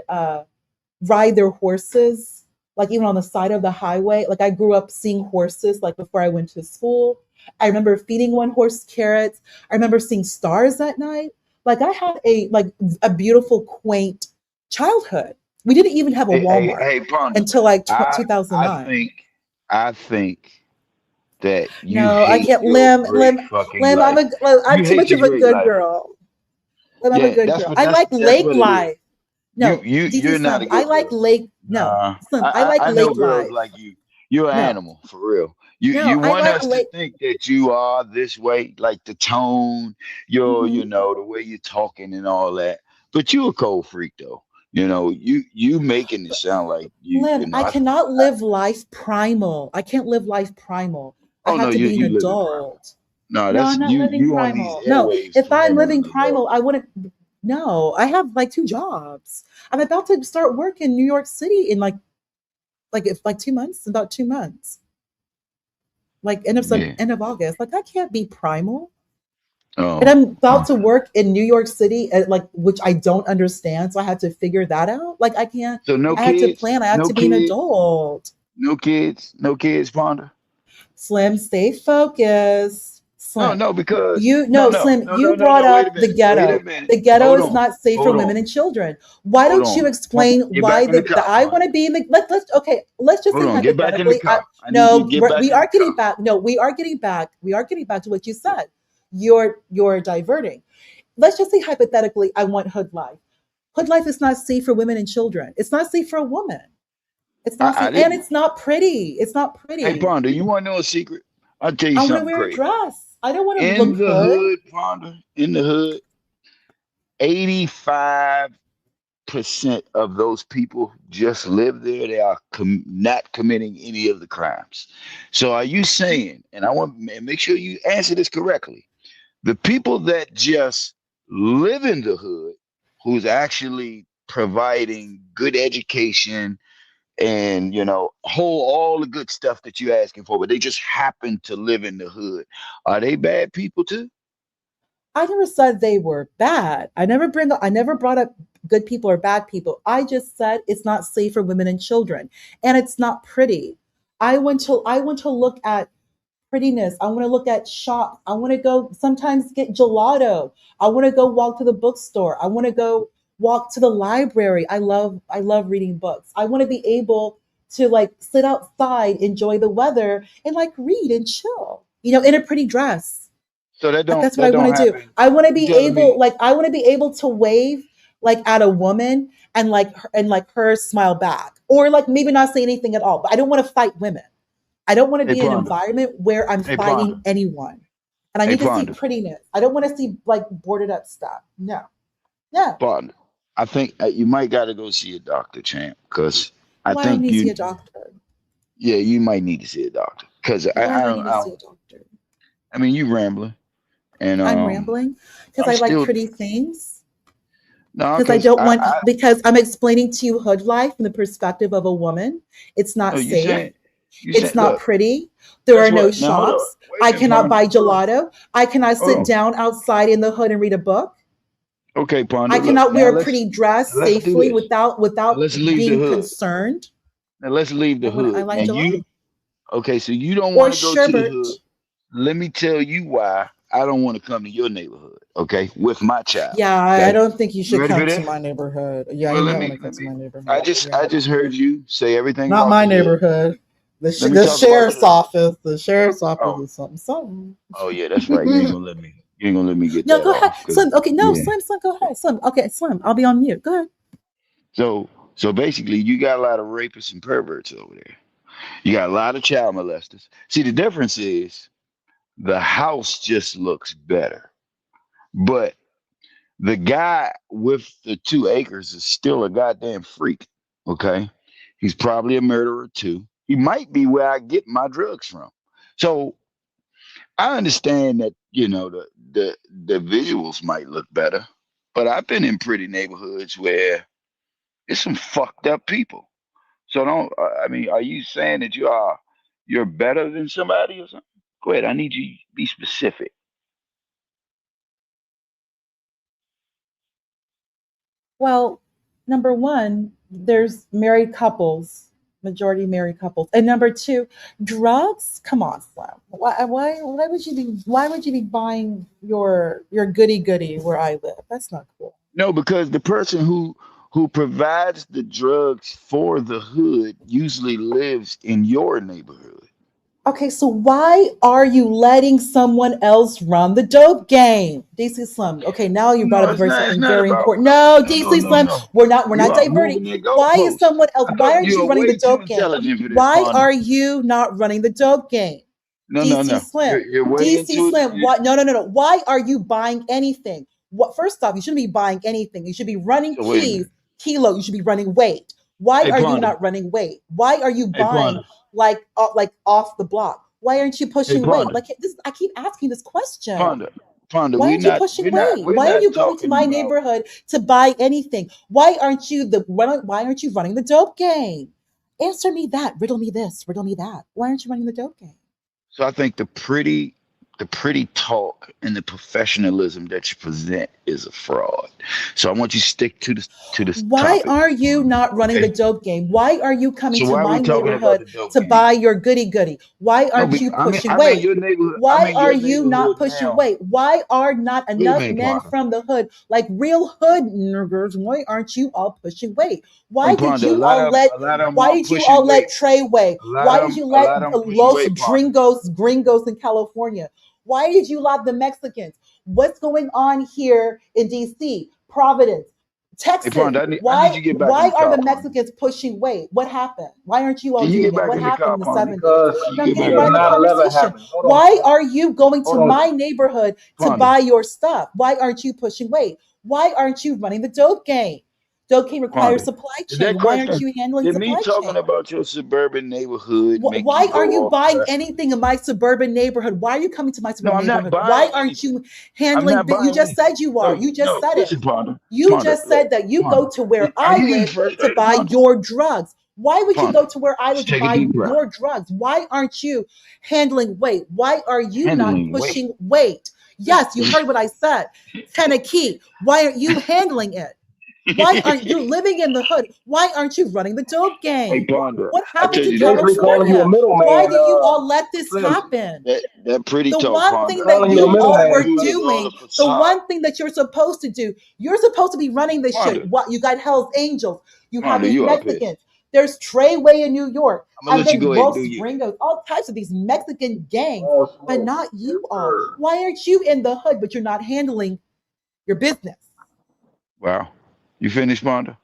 ride their horses, like even on the side of the highway. Like I grew up seeing horses like before I went to school. I remember feeding one horse carrots. I remember seeing stars at night. Like I had a beautiful, quaint childhood. We didn't even have a Walmart until like 2009. I think that you no, I can't. Lim, I'm too much of a good girl. Lim, I'm a good girl. I like lake life. No, you're not a good I like lake. No, Slim, I like I know lake girls life. like you. You're an animal for real. You want us to think that you are this way, like the tone, your Mhm. the way you're talking and all that. But you a cold freak though. You making it sound like you. Lim, I cannot live life primal. I can't live life primal. I Oh no, have to be an you living primal. adult. No, No, that's I'm not you. living You on these primal. No, airwaves if I'm playing living an adult. primal, I wouldn't. No, I have like 2 jobs. I'm about to start work in New York City in like 2 months, about 2 months. Like end of August. Like I can't be primal. Oh, And I'm about to work in New York City at which I don't understand. So I had to figure that out. Like I can't, so no I had to kids, plan. I have to be an adult. no kids, Fonda. Slim, stay focused. Slim. No, because Slim, you brought wait a up the minute. ghetto. Wait a minute. The ghetto Hold is on. not safe for Hold women on. and children. Why Hold don't you on. explain Get why back in the car, I want to be in the let's just Hold say on. Get back in the hypothetically. car. I need you to get back we in are the getting car. back. No, we are getting back. We are getting back to what you said. You're diverting. Let's just say hypothetically, I want hood life. Hood life is not safe for women and children. It's not safe for a woman. It's not safe, and it's not pretty. It's not pretty. Hey, Fonda, you want to know a secret? I'll tell you I want to something wear a crazy. dress. I don't want to In look the hood. hood, Fonda, in the hood, 85% of those people just live there. They are not committing any of the crimes. So are you saying, and I want to make sure you answer this correctly, the people that just live in the hood, who's actually providing good education and whole all the good stuff that you're asking for, but they just happen to live in the hood, are they bad people too? I never said they were bad. I never brought up good people or bad people. I just said it's not safe for women and children, and it's not pretty. I want to look at prettiness. I want to look at shop. I want to go sometimes get gelato. I want to go walk to the bookstore. I want to go walk to the library. I love reading books. I want to be able to like sit outside, enjoy the weather, and like read and chill. In a pretty dress. So that Like don't that's what I want to do. happen. I want to be Telling me I want to be able to wave like at a woman and her smile back, or like maybe not say anything at all. But I don't want to fight women. I don't want to Hey, be in an Fonda. environment where I'm Hey, fighting Fonda. anyone. And I Hey, need to see Fonda. prettiness. I don't want to see like boarded up stuff. No. Yeah. Partner, I think you might got to go see a doctor, champ, because I Why do I think need to see a doctor? yeah, you might need to see a doctor because Why do I I don't, need I to see a don't. doctor? I mean, you rambling, and I'm rambling because I'm I like still pretty things. no, Because I because don't want because I'm explaining to you hood life from the perspective of a woman. It's no, not you safe. saying It's not pretty. There are no shops. I cannot buy gelato. I cannot sit down outside in the hood and read a book. Okay, Ponder. I cannot wear a pretty dress safely without Let's leave the being hood. concerned. Now let's leave the hood. I like Now gelato. okay, so you don't Or want to go to the sherbet. hood. Let me tell you why I don't want to come to your neighborhood, okay, with my child. Yeah, okay? I don't think you should ready come for to this? my neighborhood. Yeah, Well, you let might me- want to come to my neighborhood. I just heard you say everything Not about my the hood. neighborhood. The Let me talk about sheriff's the hood. office. The sheriff's office is something. Oh yeah, that's right. You ain't gonna let me. You ain't gonna let me get No, that go ahead, off. 'Cause- Slim. Okay, no, yeah. Slim, go ahead, Slim. Okay, Slim, I'll be on mute. Go ahead. So basically, you got a lot of rapists and perverts over there. You got a lot of child molesters. See, the difference is the house just looks better, but the guy with the 2 acres is still a goddamn freak. Okay, he's probably a murderer too. He might be where I get my drugs from. So I understand that the visuals might look better, but I've been in pretty neighborhoods where it's some fucked up people. So don't. I mean, are you saying that you're better than somebody or something? Go ahead. I need you to be specific. Well, number one, there's married couples, majority married couples, and number two, drugs. Come on, Slim. Why would you be buying your goody where I live? That's not cool. No, because the person who provides the drugs for the hood usually lives in your neighborhood. Okay, so why are you letting someone else run the dope game? DC Slim. Okay, now you brought No, up it's not. It's something not very about. important. No, No, DC no, Slim. no. We're You not are diverting. moving the Why is goalposts. someone else? I Why thought aren't you you are running the way too dope game? intelligent for this, Why Ponder. are you not running the dope game? No, DC Slim. You're way DC into Slim. it. What? No. Why are you buying anything? What? First off, you shouldn't be buying anything. You should be running So wait a minute. kilo. You should be running weight. Why Hey, are you Ponder. not running weight? Why are you Hey, buying Ponder. like off the block? Why aren't you Hey, pushing weight? Ponder. Like this, I keep asking this question. Ponder. Why aren't you pushing weight? We're Why are not you going to talking my about. neighborhood to buy anything? Why aren't you running the dope game? Answer me that. Riddle me this. Riddle me that. Why aren't you running the dope game? So I think the pretty talk and the professionalism that you present is a fraud. So I want you to stick to this Why topic. are you not running the dope game? Why are you coming So to why are my we talking about neighborhood the dope to game? buy your goody? Why No, aren't but you pushing I'm in weight? your neighborhood. I'm Why in are your you not neighborhood pushing now. weight? Why are not Wait a enough minute, men Ponder. from the hood, like real hood niggers? Why aren't you all pushing weight? Why Hey, did Ponder. you all let? A lot of them Why are did you pushing all let weight. Trey weigh? Why did you A let lot of them pushing Los weight, Ponder. Gringos in California? Why did you let the Mexicans? What's going on here in DC, Providence, Hey, Texas? Ponder. I need Why you to get back in the are car, the Ponder. Mexicans pushing weight? What happened? Why aren't you all Can you doing get it? back What in the happened car, in the Ponder? 70s? Because No, I'm getting because right in the 9/11 conversation. happened. Hold on, Why Slim. are you going to Hold on. my neighborhood to Ponder. buy your stuff? Why aren't you pushing weight? Why aren't you running the dope game? Dope game requires Ponder. supply Did that chain. Why aren't question? you handling Did me supply talking chain? about your suburban neighborhood make Why you are go you off buying track? anything in my suburban neighborhood? Why are you coming to my No, suburban I'm not neighborhood? Why buying aren't anything. you I'm handling not things? You buying just anything. said you are. You just No. said it. Listen, Ponder. You Ponder. just said that you go Ponder. to where Are I you getting live to frustrated, buy Ponder? your drugs. Why would you Ponder. go to where I live Just to take a buy deep breath. your drugs? Why aren't you handling weight? Why are you not Handling weight. pushing weight? Yes, you heard what I said. Tennessee. Why aren't you handling it? Why aren't you living in the hood? Why aren't you running the dope Hey, game? Ponder. What I happened tell to you Basically this. calling you a California? Why middleman, do you all let this Slim. happen? That pretty The talk, one thing Ponder. that Calling you a you all middleman, were Slim. Uses all doing, the the facade. one thing that you're supposed to do, you're supposed to be running this shit. Ponder. What you got Hell's Angels, you have Ponder, these you are pissed. Mexicans. There's Treyway in New York, I'm gonna and let you then go ahead and Los do you. Gringos, all types of these Mexican gangs, Oh, but Slim. not you Yes, all. sir. Why aren't you in the hood, but you're not handling your business? Wow. You finished, Ponder?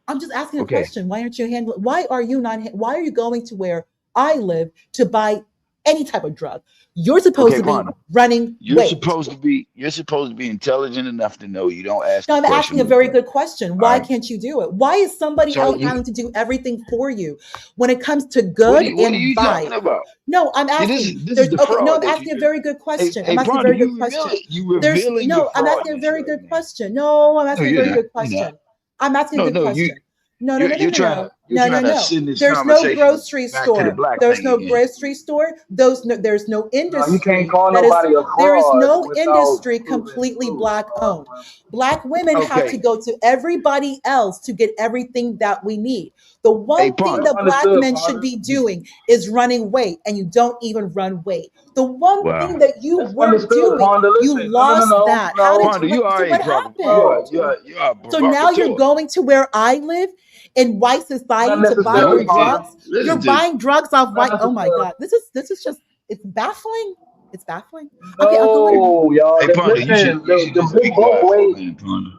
I'm just asking a Okay. question. Why aren't you handling? Why are you not? Why are you going to where I live to buy any type of drug? You're supposed Okay, to be Ponder. running You're weight. supposed to be intelligent enough to know you don't ask No, the I'm question. asking a very good question. All Why right. can't you do it? Why is somebody So else you having to do everything for you when it comes to what good are and you talking vice? about? No, I'm See, asking. this is There's the okay. No, fraud I'm that you asking a do. very good question. I'm Hey, asking a Ponder, very good question. you There's revealing your no. I'm asking a fraudness very right good now. question. No, I'm No, asking a you're very not. good You're not. question. I'm asking a good No, question. No, you're trying to You're No, no, trying to no. send this There's no conversation grocery back to the store. black There's thing no again. grocery store. There's no No, you can't industry call that is. nobody a There is fraud no without industry proving completely proof. black owned. Black women have to Okay. go to everybody else to get everything that we need. The Hey, one thing Ponder. that black Understood, men should Ponder. be doing is running weight, and you don't even run weight. The one Wow. thing that you That's weren't understood, doing, Ponder. you Listen, lost that. How did Ponder, you? you So already what happened? you are a So now you're provocateur. going to where I live in white Not society to buy No, your necessarily, he didn't. Ponder. drugs. You're Listen to me. buying drugs off Not white. Oh my necessarily. God, this is just it's baffling. It's baffling. Okay, I'll go ahead. No, y'all. Hey, Ponder, Listen, you should the just be big book quiet for a weight. minute, Ponder.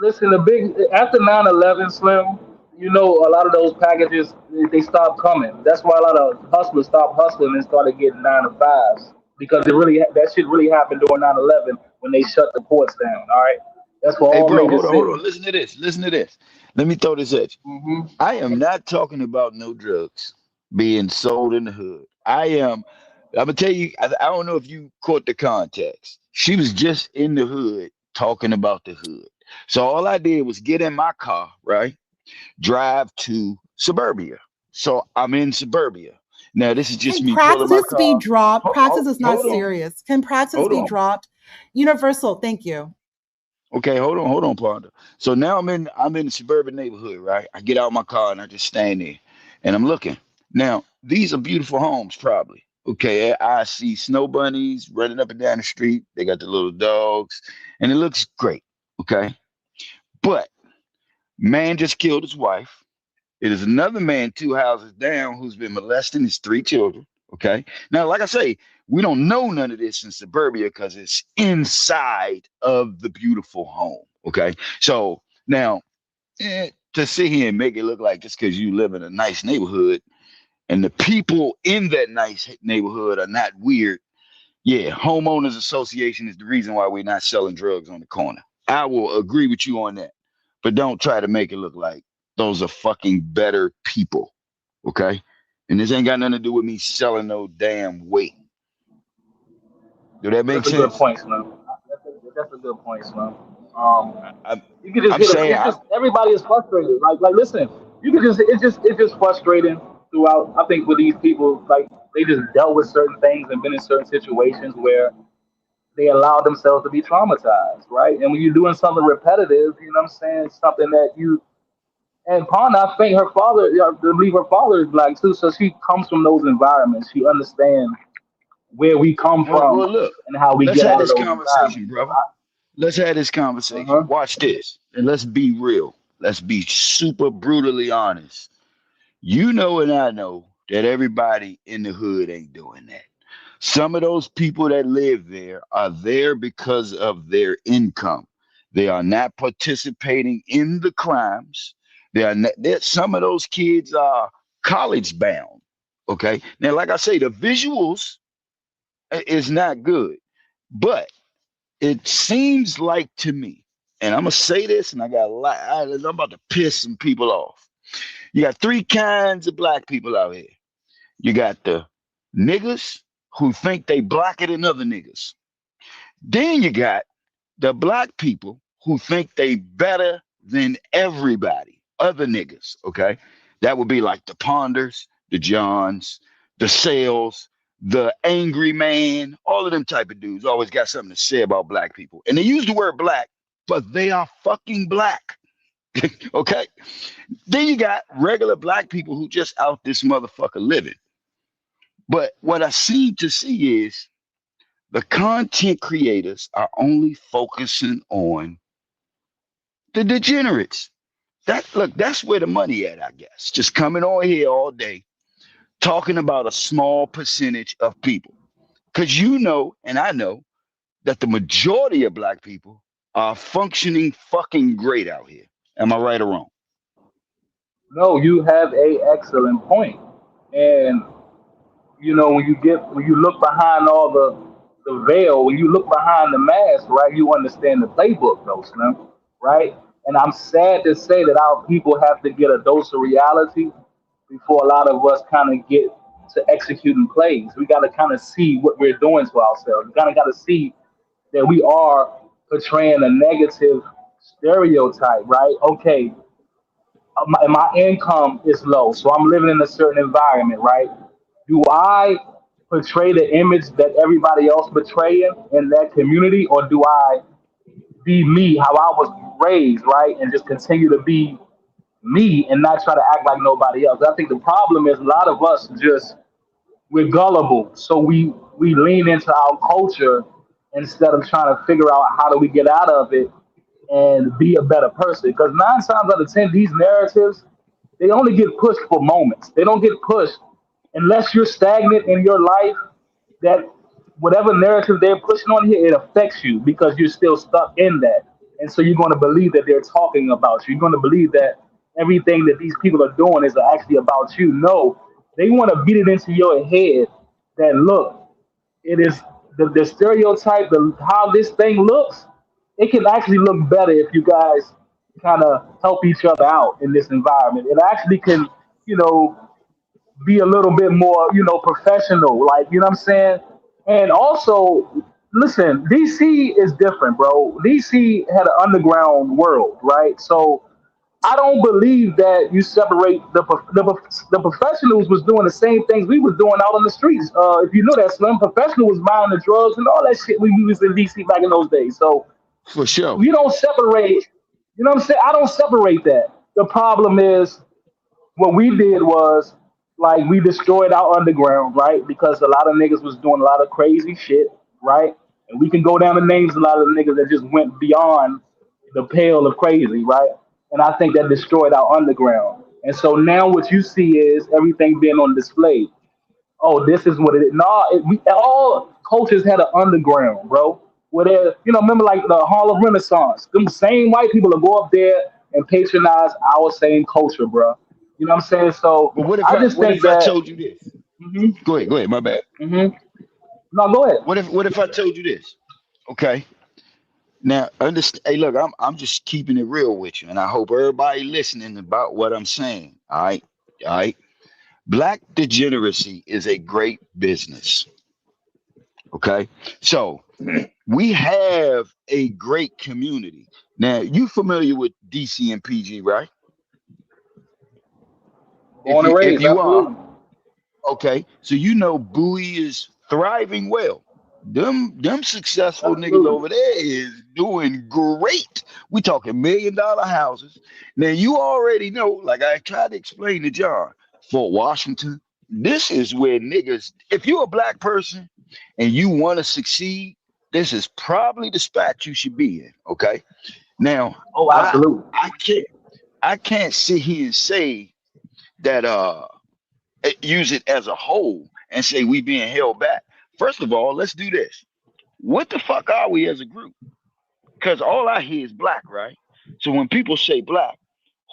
Listen, the big after 9/11, Slim. You know, a lot of those packages they stopped coming. That's why a lot of hustlers stopped hustling and started getting 9 to 5s because that shit really happened during 9/11 when they shut the ports down. All right, that's for Hey, all bro, major hold on. cities. Listen to this. Listen to this. Let me throw this at you. Hmm. I am not talking about no drugs being sold in the hood. I am. I'm gonna tell you. I don't know if you caught the context. She was just in the hood talking about the hood. So all I did was get in my car, right? Drive to suburbia. So I'm in suburbia. Now this is just Can me pulling my praxis be car. dropped? Praxis is not Hold on. serious. Can praxis Hold be on. dropped? Universal, thank you. Okay, hold on, partner. So now I'm in the suburban neighborhood, right? I get out my car and I just stand there and I'm looking. Now, these are beautiful homes, probably. Okay, I see snow bunnies running up and down the street. They got the little dogs, and it looks great. Okay, but man just killed his wife. It is another man 2 houses down who's been molesting his 3 children. Okay. Now, like I say, we don't know none of this in suburbia because it's inside of the beautiful home. Okay. So now, to sit here and make it look like just because you live in a nice neighborhood and the people in that nice neighborhood are not weird. Yeah, homeowners association is the reason why we're not selling drugs on the corner. I will agree with you on that. But don't try to make it look like those are fucking better people. Okay? And this ain't got nothing to do with me selling no damn weight. Do that make That's a good sense? point, Slim. That's a good point, Slim. Um, I'm, you could just I'm hit a. saying It's just everybody is frustrated. Listen, you could just it's just frustrating throughout. I think with these people, like they just dealt with certain things and been in certain situations where they allow themselves to be traumatized, right? And when you're doing something repetitive, you know what I'm saying, something that you and Panda, I think her father, I believe her father is black too, so she comes from those environments. She understands where we come from well look, and how we let's get have out of this those conversation, environments. So brother. Let's have this conversation. Watch this. And let's be real. Let's be super brutally honest. You know and I know that everybody in the hood ain't doing that. Some of those people that live there are there because of their income. They are not participating in the crimes. They are not, some of those kids are college bound. Okay. Now, like I say, the visuals is not good, but it seems like to me, and I'm gonna say this, and I got a lot. I'm about to piss some people off. You got three kinds of black people out here. You got the niggas who think they blacker than other niggas. Then you got the black people who think they better than everybody, other niggas, okay? That would be like the Ponders, the Johns, the Sales, the Angry Man, all of them type of dudes always got something to say about black people. And they use the word black, but they are fucking black, okay? Then you got regular black people who just out this motherfucker living. But what I seem to see is the content creators are only focusing on the degenerates. That's where the money at, I guess. Just coming on here all day talking about a small percentage of people. Because you know, and I know, that the majority of black people are functioning fucking great out here. Am I right or wrong? no, you have a excellent point. And you know, when you look behind all the veil, when you look behind the mask, right, you understand the playbook though, Slim, right? And I'm sad to say that our people have to get a dose of reality before a lot of us kind of get to executing plays. We got to kind of see what we're doing to ourselves. We kind of got to see that we are portraying a negative stereotype, right? Okay, my income is low, so I'm living in a certain environment, right? Do I portray the image that everybody else portraying in that community, or do I be me, how I was raised, right, and just continue to be me and not try to act like nobody else? I think the problem is a lot of us just we're gullible, so we lean into our culture instead of trying to figure out how do we get out of it and be a better person. Because 9 times out of 10, these narratives they only get pushed for moments. They don't get pushed unless you're stagnant in your life. That whatever narrative they're pushing on here, it affects you because you're still stuck in that, and so you're going to believe that they're talking about you. You're going to believe that everything that these people are doing is actually about you. No, they want to beat it into your head that look, it is the stereotype, the how this thing looks. It can actually look better if you guys kind of help each other out in this environment. It actually can, you know, be a little bit more, professional. Like, you know what I'm saying? And also, listen, DC is different, bro. DC had an underground world, right? So I don't believe that you separate the professionals was doing the same things we was doing out on the streets. If you know that, Slim, professional was buying the drugs and all that shit when we was in DC back in those days. So For sure. you don't separate. You know what I'm saying? I don't separate that. The problem is what we did was like we destroyed our underground, right? Because a lot of niggas was doing a lot of crazy shit, right? And we can go down the names of a lot of the niggas that just went beyond the pale of crazy, right? And I think that destroyed our underground. And so now what you see is everything being on display. Oh, this is what it is. No, we all cultures had an underground, bro. Where they, remember like the Harlem Renaissance. Them same white people will go up there and patronize our same culture, bro. You know what I'm saying? So But I just what think if I that. told you this? hmm Go ahead, my bad. No, go ahead. What if I told you this? Okay. Now understand, hey, look, I'm just keeping it real with you, and I hope everybody listening about what I'm saying. All right. All right. Black degeneracy is a great business. Okay. So we have a great community. Now, you familiar with DC and PG, right? Born and If raised, you are, absolutely. okay, so you know Bowie is thriving well. Them successful niggas Absolutely. over there is doing great. We talking $1 million houses. Now you already know, like I tried to explain to John, Fort Washington, this is where niggas, if you're a black person and you want to succeed, this is probably the spot you should be in. Okay. Now Oh, absolutely. I can't sit here and say that use it as a whole and say we being held back. First of all, let's do this. What the fuck are we as a group? Because all I hear is black, right? So when people say black,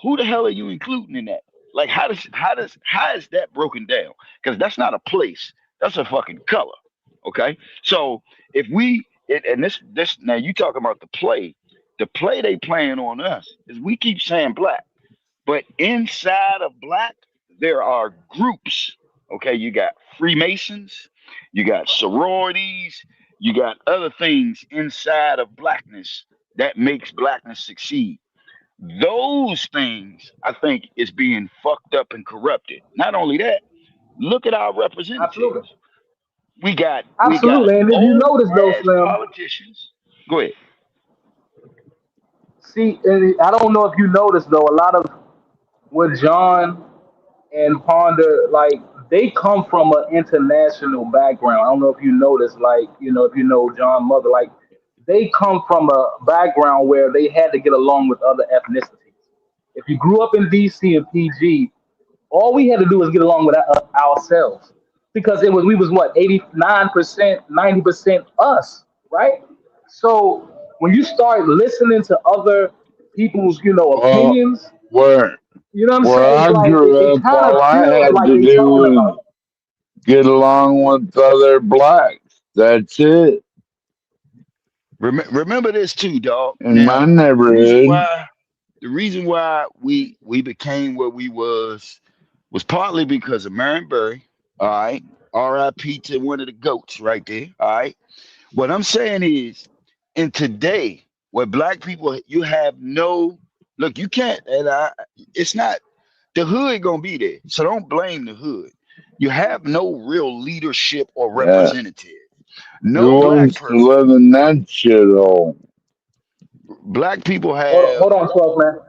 who the hell are you including in that? Like how is that broken down? Because that's not a place. That's a fucking color. Okay. So if and this now you talking about the play they playing on us is we keep saying black. But inside of black, there are groups. Okay, you got Freemasons, you got sororities, you got other things inside of blackness that makes blackness succeed. Those things, I think, is being fucked up and corrupted. Not only that, look at our Absolutely. representatives. We got Absolutely. And if you old notice though, ass Slim, politicians. Go ahead. see, and I don't know if you noticed though, a lot of what John and Ponder, like they come from an international background. I don't know if you noticed, like, if you know John Mother, like they come from a background where they had to get along with other ethnicities. If you grew up in DC and PG, all we had to do was get along with ourselves because it was we was what 89%, 90% us, right? So when you start listening to other people's, Well, opinions, where you know what I'm where saying? It's I like it grew up, kind all of I feels had like to they do talking was about get along with other blacks. That's it. Remember this too, dog. In Now, my the reason neighborhood, why the reason why we became what we was partly because of Marion Barry. All right. R.I.P. to one of the goats right there. All right. What I'm saying is, in today, where black people, you have no Look, you can't, and it's not the hood gonna be there. So don't blame the hood. You have no real leadership or Yeah. representative. Who No black wants to person. live in that shithole? Black people Hold have on, 12 man.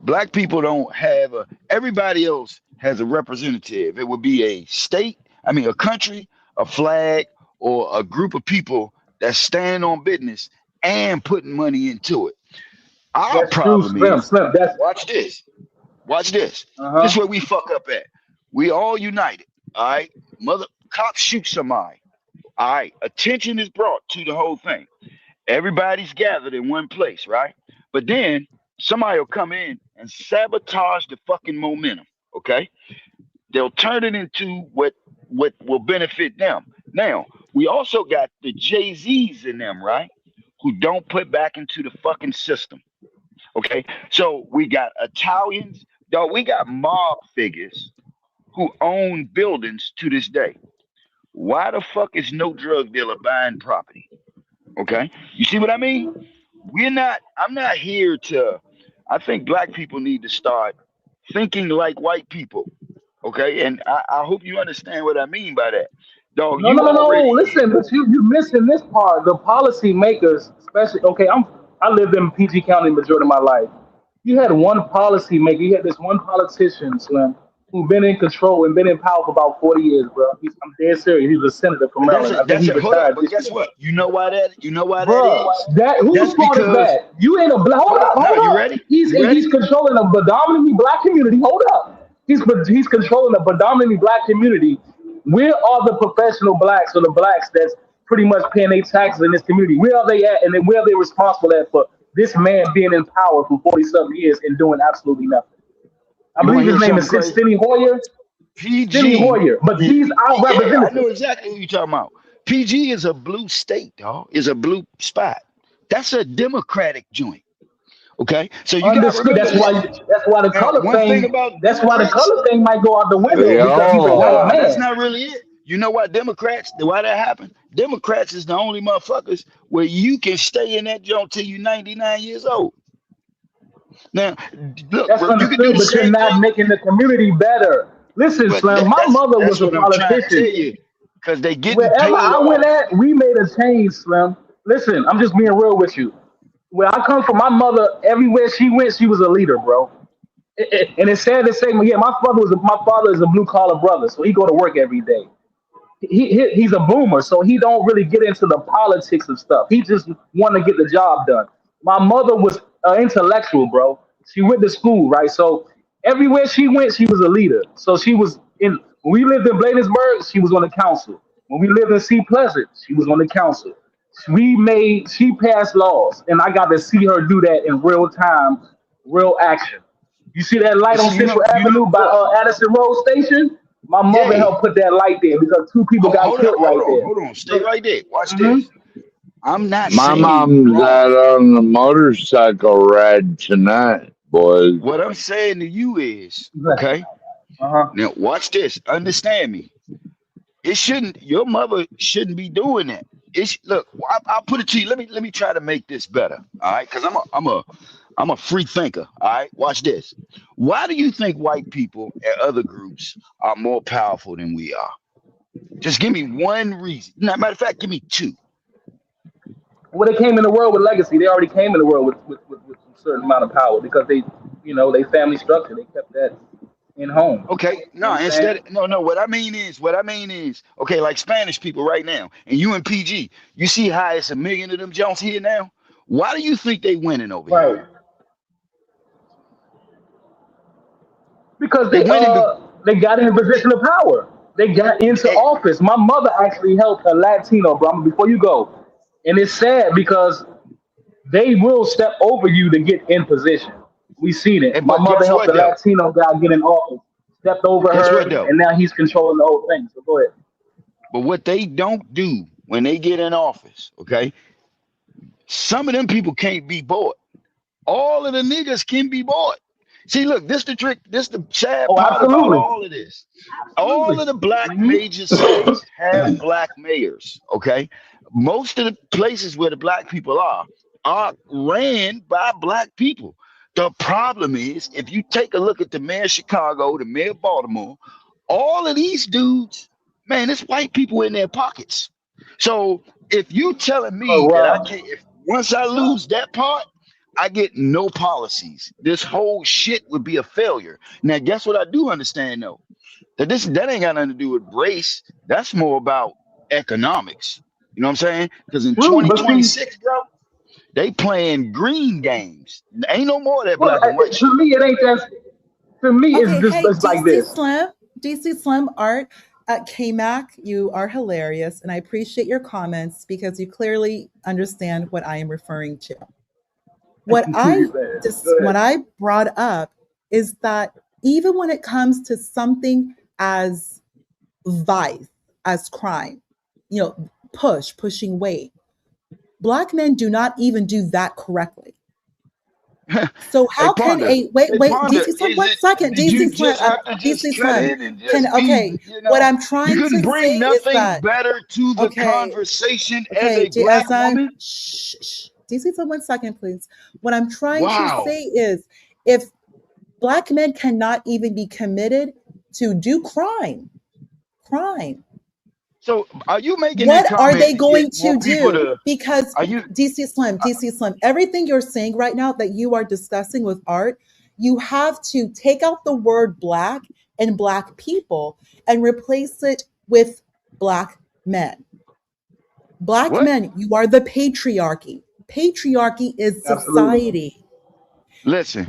Black people don't have everybody else has a representative. It would be a state, I mean a country, a flag, or a group of people that stand on business and putting money into it. Our That's true, problem is, Slim. That's watch this. Watch this. This uh-huh. is where we fuck up at. We all united. All right. Mother cop shoots somebody. All right. Attention is brought to the whole thing. Everybody's gathered in one place, right? But then somebody will come in and sabotage the fucking momentum. Okay. They'll turn it into what will benefit them. Now, we also got the Jay-Z's in them, right? Who don't put back into the fucking system. Okay. So we got Italians, dog, we got mob figures who own buildings to this day. Why the fuck is no drug dealer buying property? Okay. You see what I mean? I'm not here to, I think black people need to start thinking like white people. Okay. And I hope you understand what I mean by that. Dog, No, you no, no, no. already, Listen, but you missing this part. The policy makers, especially. Okay, I lived in PG County majority of my life. You had one policy maker. You had this one politician, Slim, who been in control and been in power for about 40 years, bro. I'm dead serious. He was a senator from but Maryland. I think that's he it. Hold up. retired But this guess year. what? You know why that Bro, is? that whose That's fault is because, that? You ain't a black. hold up. Now, Hold you up. ready? He's You ready? he's controlling a predominantly black community. Hold up. He's controlling a predominantly black community. Where are the professional blacks or the blacks that's pretty much paying their taxes in this community? Where are they at? And then where are they responsible at for this man being in power for 40 something years and doing absolutely nothing? I You want believe to his hear name is something crazy? Steny Hoyer. Steny PG. Hoyer, but he's our Yeah, I know representative. exactly who you're talking about. PG is a blue state, dog. Is a blue spot. That's a Democratic joint. Okay, so you got to Understood. remember that. That's why the Now, color one thing thing. about That's why the Democrats, color thing might go out the window because he's a white nah, that's man. not really it. You know what Democrats? Why that happened? Democrats is the only motherfuckers where you can stay in that joint till you 99 years old. Now, look, That's you can do understood, the but you're same not thing. making the community better. Listen, But Slim, my mother that's was a what I'm trying to tell politician. you, because they getting Wherever paid I went off. at, we made a change, Slim. Listen, I'm just being real with you. Where I come from, my mother, everywhere she went, she was a leader, bro. And it's sad to say, but yeah, my father is a blue collar brother, so he go to work every day. He's a boomer, so he don't really get into the politics of stuff. He just want to get the job done. My mother was an intellectual, bro. She went to school, right? So everywhere she went, she was a leader. So she was in. When we lived in Bladensburg, she was on the council. When we lived in Sea Pleasant, she was on the council. She passed laws, and I got to see her do that in real time, real action. You see that light But on see, Central Avenue by look, Addison Road Station? My mother yeah. helped put that light there because two people got Hold up, killed right there. hold on. Stay right there. Watch Mhm. this. I'm not My saying you mom's wrong. out on the motorcycle ride tonight, boys. What I'm saying to you is, Right. okay, Uh-huh. now watch this. Understand me. Your mother shouldn't be doing that. Look, I'll put it to you. Let me try to make this better. All right, because I'm a free thinker. All right, watch this. Why do you think white people and other groups are more powerful than we are? Just give me one reason. Matter of fact, give me two. Well, they came in the world with legacy. They already came in the world with a certain amount of power because they family structure. They kept that in home. Okay, You know no, what I'm saying? no. What I mean is, okay, like Spanish people right now, and you in PG, you see how it's a million of them Jones here now. Why do you think they winning over here? Right. Because They winning. they got in a position of power. They got into office. My mother actually helped a Latino, bro. Before you go, and it's sad because they will step over you to get in position. We seen it. My But mother guess helped what the though? Latino guy get in office, stepped over Guess her, what though? and now he's controlling the whole thing. So go ahead. But what they don't do when they get in office, okay? Some of them people can't be bought. All of the niggas can be bought. See, look, this the trick. This the sad Oh, part about absolutely. all of this. All of the black major cities have black mayors. Okay, most of the places where the black people are ran by black people. The problem is, if you take a look at the mayor of Chicago, the mayor of Baltimore, all of these dudes, man, it's white people in their pockets. So if you telling me that I can't, if once I lose that part, I get no policies. This whole shit would be a failure. Now, guess what I do understand though? That ain't got nothing to do with race. That's more about economics. You know what I'm saying? Because in True, but see, 2026, bro, they playing green games. Ain't no more of that well, black and white to shit. me, it ain't that. To me, Okay, it's hey, just like DC this. Slim, DC Slim Art at KMAC, you are hilarious, and I appreciate your comments because you clearly understand what I am referring to. What I brought up is that even when it comes to something as vice, as crime, pushing weight, Black men do not even do that correctly. So how can Hey, Ponder, DC Slim, is 1 it? second, Did you DC Slim, just have to just DC cut Slim, in and just be, you what know, I'm you trying couldn't to say bring is nothing that, better to the okay, conversation as okay, a black woman? DC Slim, 1 second, please. What I'm trying to Wow. say is, if Black men cannot even be committed to do crime, So are you making what that are comment they to going get more to people do? to? Because Are you? DC Slim, everything you're saying right now that you are discussing with Art, you have to take out the word Black and Black people and replace it with Black men. Black What? men, you are the patriarchy. Patriarchy is society. Listen,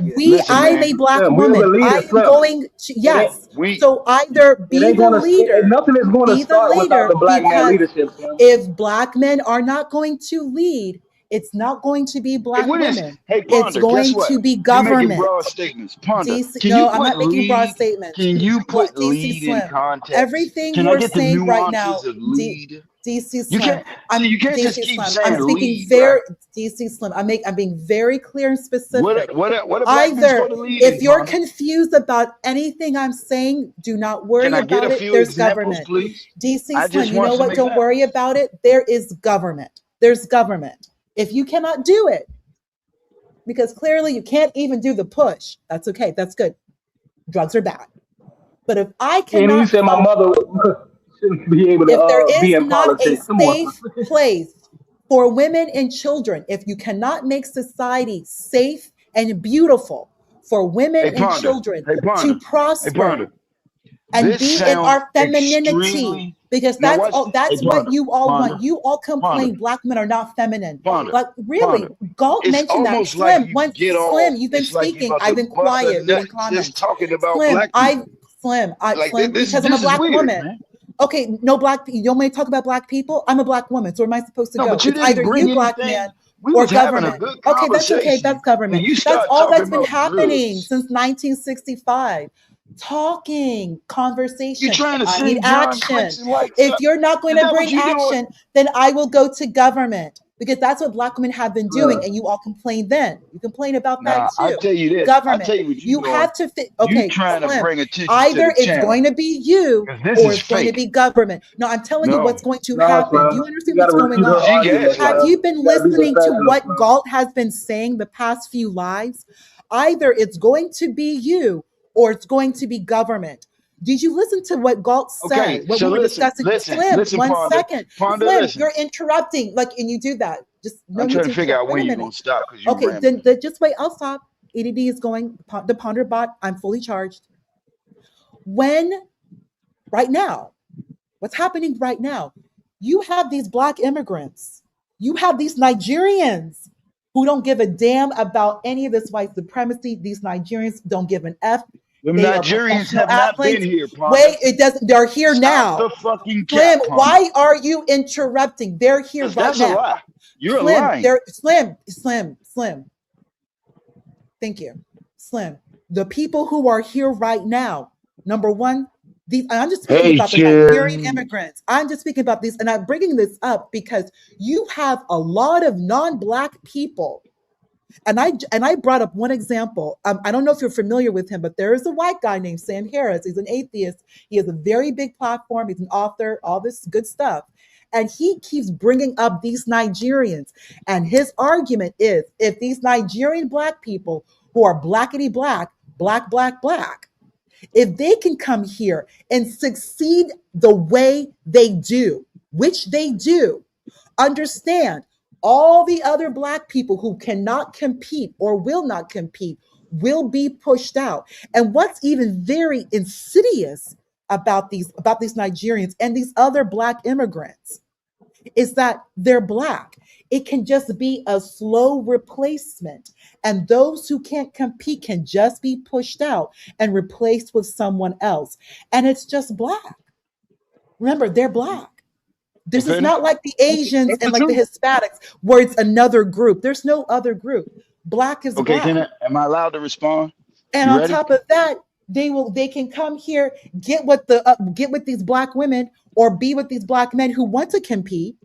I'm a man. Black Slim, we're the woman. I leader, am Slim. going to, It ain't, yes. So either it be ain't the gonna. leader, Nothing is going to be the start without the leader, black man because leadership, Slim. if Black men are not going to lead, it's not going to be Hey, Black what is? women. Hey, It's Ponder. Guess going what? to be You're making government. broad statements. Ponder. DC, Can you no, I'm put not making broad lead? statements. Can you put DC lead in Slim, context? everything Can you I are get the saying right now, nuances of lead? DC You Slim, can't see. You can't just DC keep Slim. I'm saying speaking lead, very bruh. DC Slim. I'm being very clear and specific. What are black men Either supposed to lead if in, you're Ponder? confused about anything I'm saying, do not Can worry I get a about it. few There's examples, government. please? DC I Slim, just you know want some what? Don't worry examples. about it. There is government. There's government. If you cannot do it, because clearly you can't even do the push, that's okay. That's good. Drugs are bad. But if I And you cannot said my find, mother shouldn't be able to if there be is in not a politics. Come on. safe place for women and children, if you cannot make society safe and beautiful for women Hey, and Ponder. children Hey, Ponder. to Hey, prosper Ponder. and This be in sounds our femininity, extremely. because Now that's watch. all, Hey, that's what Ponder. you all Ponder. want. You all Ponder. complain Black men are not feminine. Ponder. But really, Ponder. Galt It's mentioned that. almost like you get off. Slim, you've been It's like you speaking. about I've to been bust a quiet. You nut didn't just comment. talking about Slim, black people. Like Slim, because I'm a this is Black weird, woman. man. Okay, no Black. You want me to talk about Black people? I'm a Black woman. So where am I supposed to No, go? but you It's didn't either bring you, Black man, anything. We or was having a government. good Okay, that's okay. That's conversation, government. and you That's start all talking that's been about happening drugs. since 1965. Talking, You conversation. trying to I need send John action. clicks and lights If up? you're not going Is to that what bring you doing? action, then I will go to government, because that's what Black women have been doing. And you all complain then. You complain about that Nah, I too. tell you this. I Government. tell you what you You doing. have to fit. You Okay, trying to Slim. bring attention to Either the it's channel going to be you because this or is it's going to fake. be government. No, I'm telling you No, what's going to No, happen. Do you Slim. understand You got what's to going refute her on? she argument, Have gaslighting. Slim. you been You got to be listening to professional, what Slim. Galt has been saying the past few lives? Either it's going to be you or it's going to be government. Did you listen to what Galt Okay, said? What so we were discussing? Slim, listen, 1 second. Ponder, Slim, listen. you're interrupting. Like, and you do that. Just no I'm need trying to to figure interrupt. out Wait when a you're minute. gonna stop because you Okay, rambling. then just wait. I'll stop. EDD is going. The Ponder bot. I'm fully charged. When right now, what's happening right now? You have these Black immigrants. You have these Nigerians who don't give a damn about any of this white supremacy. These Nigerians don't give an F. Them They are Nigerians professional have not been athletes. here, Ponder. Wait, it doesn't. They're here Stop now. the fucking Slim, cap, Ponder. why are you interrupting? They're here Because right that's a now. lie. You're Slim, lying. they're Slim. Thank you. Slim. The people who are here right now, number one, I'm just speaking Hey, about the Nigerian immigrants. I'm just speaking about these, and I'm bringing this up because you have a lot of non-Black people. And I brought up one example. I don't know if you're familiar with him, but there is a white guy named Sam Harris. He's an atheist. He has a very big platform. He's an author, all this good stuff. And he keeps bringing up these Nigerians. And his argument is if these Nigerian Black people who are blackety black, black, if they can come here and succeed the way they do, which they do, understand all the other black people who cannot compete or will not compete will be pushed out. And what's even very insidious about these Nigerians and these other black immigrants is that they're black. It can just be a slow replacement. And those who can't compete can just be pushed out and replaced with someone else. And it's just black. Remember, they're black. This is not like the Asians and like the Hispanics where it's another group. There's no other group. Black is black. Am I allowed to respond? And on top of that, they can come here, get with these black women or be with these black men who want to compete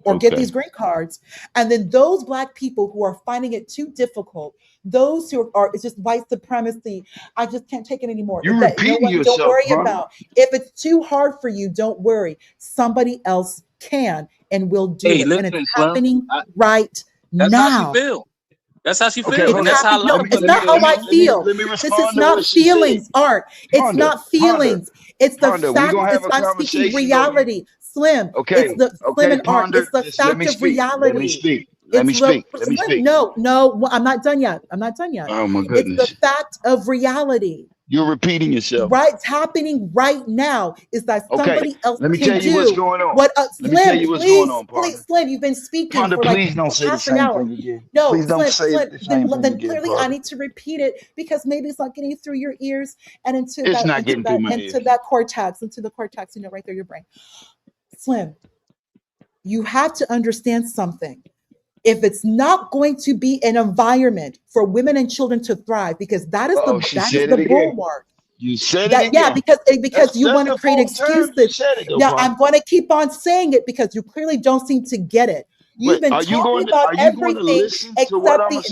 or get these green cards. And then those black people who are finding it too difficult, those who are, it's just white supremacy, I just can't take it anymore. You're repeating yourself. Don't worry about. If it's too hard for you, don't worry. Somebody else can and will do it. Listen, and it's happening right that's now. how she feel. That's how she feels. It's That's how it's not how I feel. This is not feelings, Art. It's not feelings. It's the fact that I'm speaking reality. Slim. It's the Slim and Art. It's the fact of reality. Let me speak. No, I'm not done yet. Oh my goodness. It's the fact of reality. You're repeating yourself. Right, it's happening right now. Is that somebody else Let me can tell you do what's going on. What Let me tell you what's going on, partner. Please, Slim, you've been speaking Partner, for like please don't say the half an same hour. thing again. No, Please don't Slim, say the same thing then again, clearly partner. I need to repeat it because maybe it's not getting through your ears and into It's not getting through my ears. that cortex, into the cortex, right there, your brain. Slim, you have to understand something. If it's not going to be an environment for women and children to thrive, because that is the bulwark. You said it again. Yeah, because you want to create excuses. I'm going to keep on saying it because you clearly don't seem to get it. You've been talking about everything except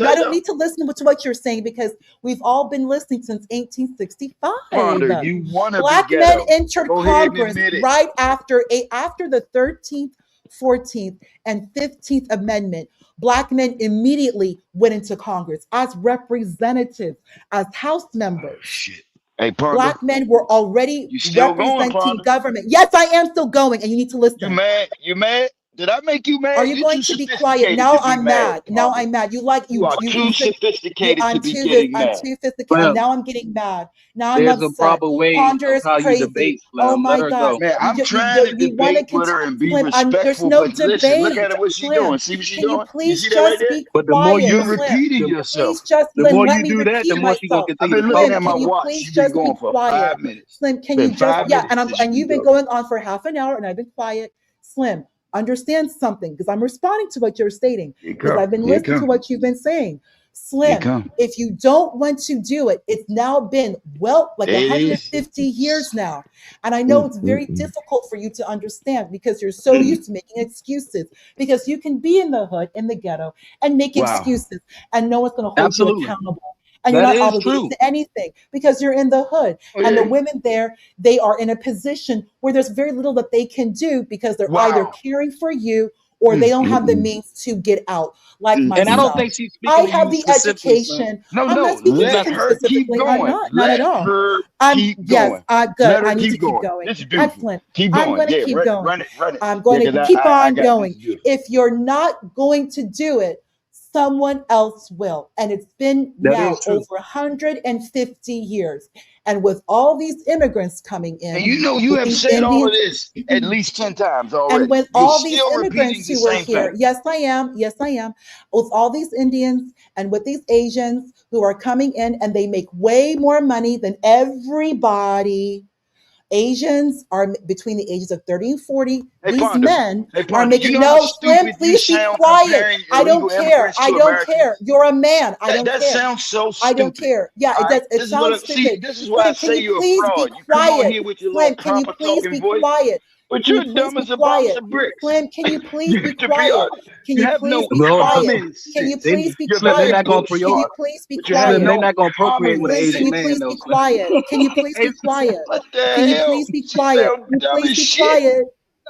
I don't need to listen to what you're saying because we've all been listening since 1865. Ponder, you want to Black be men ghetto. entered Go ahead and Congress admit it. right after the 13th, 14th, and 15th Amendment. Black men immediately went into Congress as representatives, as House members. Shit. Hey, Ponder, Black men were already still going, representing Ponder? government. Yes, I am still going, and you need to listen. You mad? You mad? Did I make you mad? Are you going to be quiet? Now I'm mad. Now I'm mad. You are too sophisticated to be getting mad. I'm too sophisticated. Now I'm getting mad. Now I'm There's upset. a proper way Ponder of is how you crazy. debate. Oh my God. Man, I'm trying to debate with her and be respectful. There's no but listen, debate. look at her, what she's Slim, doing. See what she's can you doing? please you see that right just there? be But the more quiet, You're Slim? repeating yourself. Please just The more let you me do that, repeat the more she's gonna myself. I've continue been to looking talk. at my Can you watch. please She's been just be going for quiet? 5 minutes. Slim, can Been you 5 just minutes and since you've been go. going on for half an hour and I've been quiet. Slim, understand something because I'm responding to what you're stating because I've been listening to what you've been saying. Slim, if you don't want to do it, it's now been like 150 years now. And I know it's very difficult for you to understand because you're so used to making excuses because you can be in the hood, in the ghetto and make excuses and no one's going to hold you accountable. And you're not obligated to anything because you're in the hood. And the women there, they are in a position where there's very little that they can do because they're either caring for you or they don't have the means to get out. Like myself. And I don't think she's speaking I to have you the specifically, education. No, I'm not speaking let to him her keep specifically. going. Not at all. Her keep yes, going. good. Let her I need to keep keep going. going. This is beautiful. Excellent. Keep going. I'm going to keep going. Run it. I'm going to keep on going. If you're not going to do it, someone else will. And it's been now over 150 years. And with all these immigrants coming in. And you have said all of this at least 10 times already. And with all these immigrants who were here. Yes, I am. Yes, I am. With all these Indians and with these Asians who are coming in and they make way more money than everybody. Asians are between the ages of 30 and 40. These men are making Slim, please be quiet. I don't care. I don't care. You're a man. I don't care. That sounds so stupid. I don't care. Yeah, it sounds stupid. This is why I say you're a fraud. You come on here with your little proper talking voice. But you're dumb as a box of bricks. Slim, can you please be quiet? Can you please be quiet? Can you please be quiet? They're not going to Can you please be They're quiet? not going to procreate with an Asian man. Can you please be quiet? Can you please be quiet? Can you please be quiet? Can you please be quiet?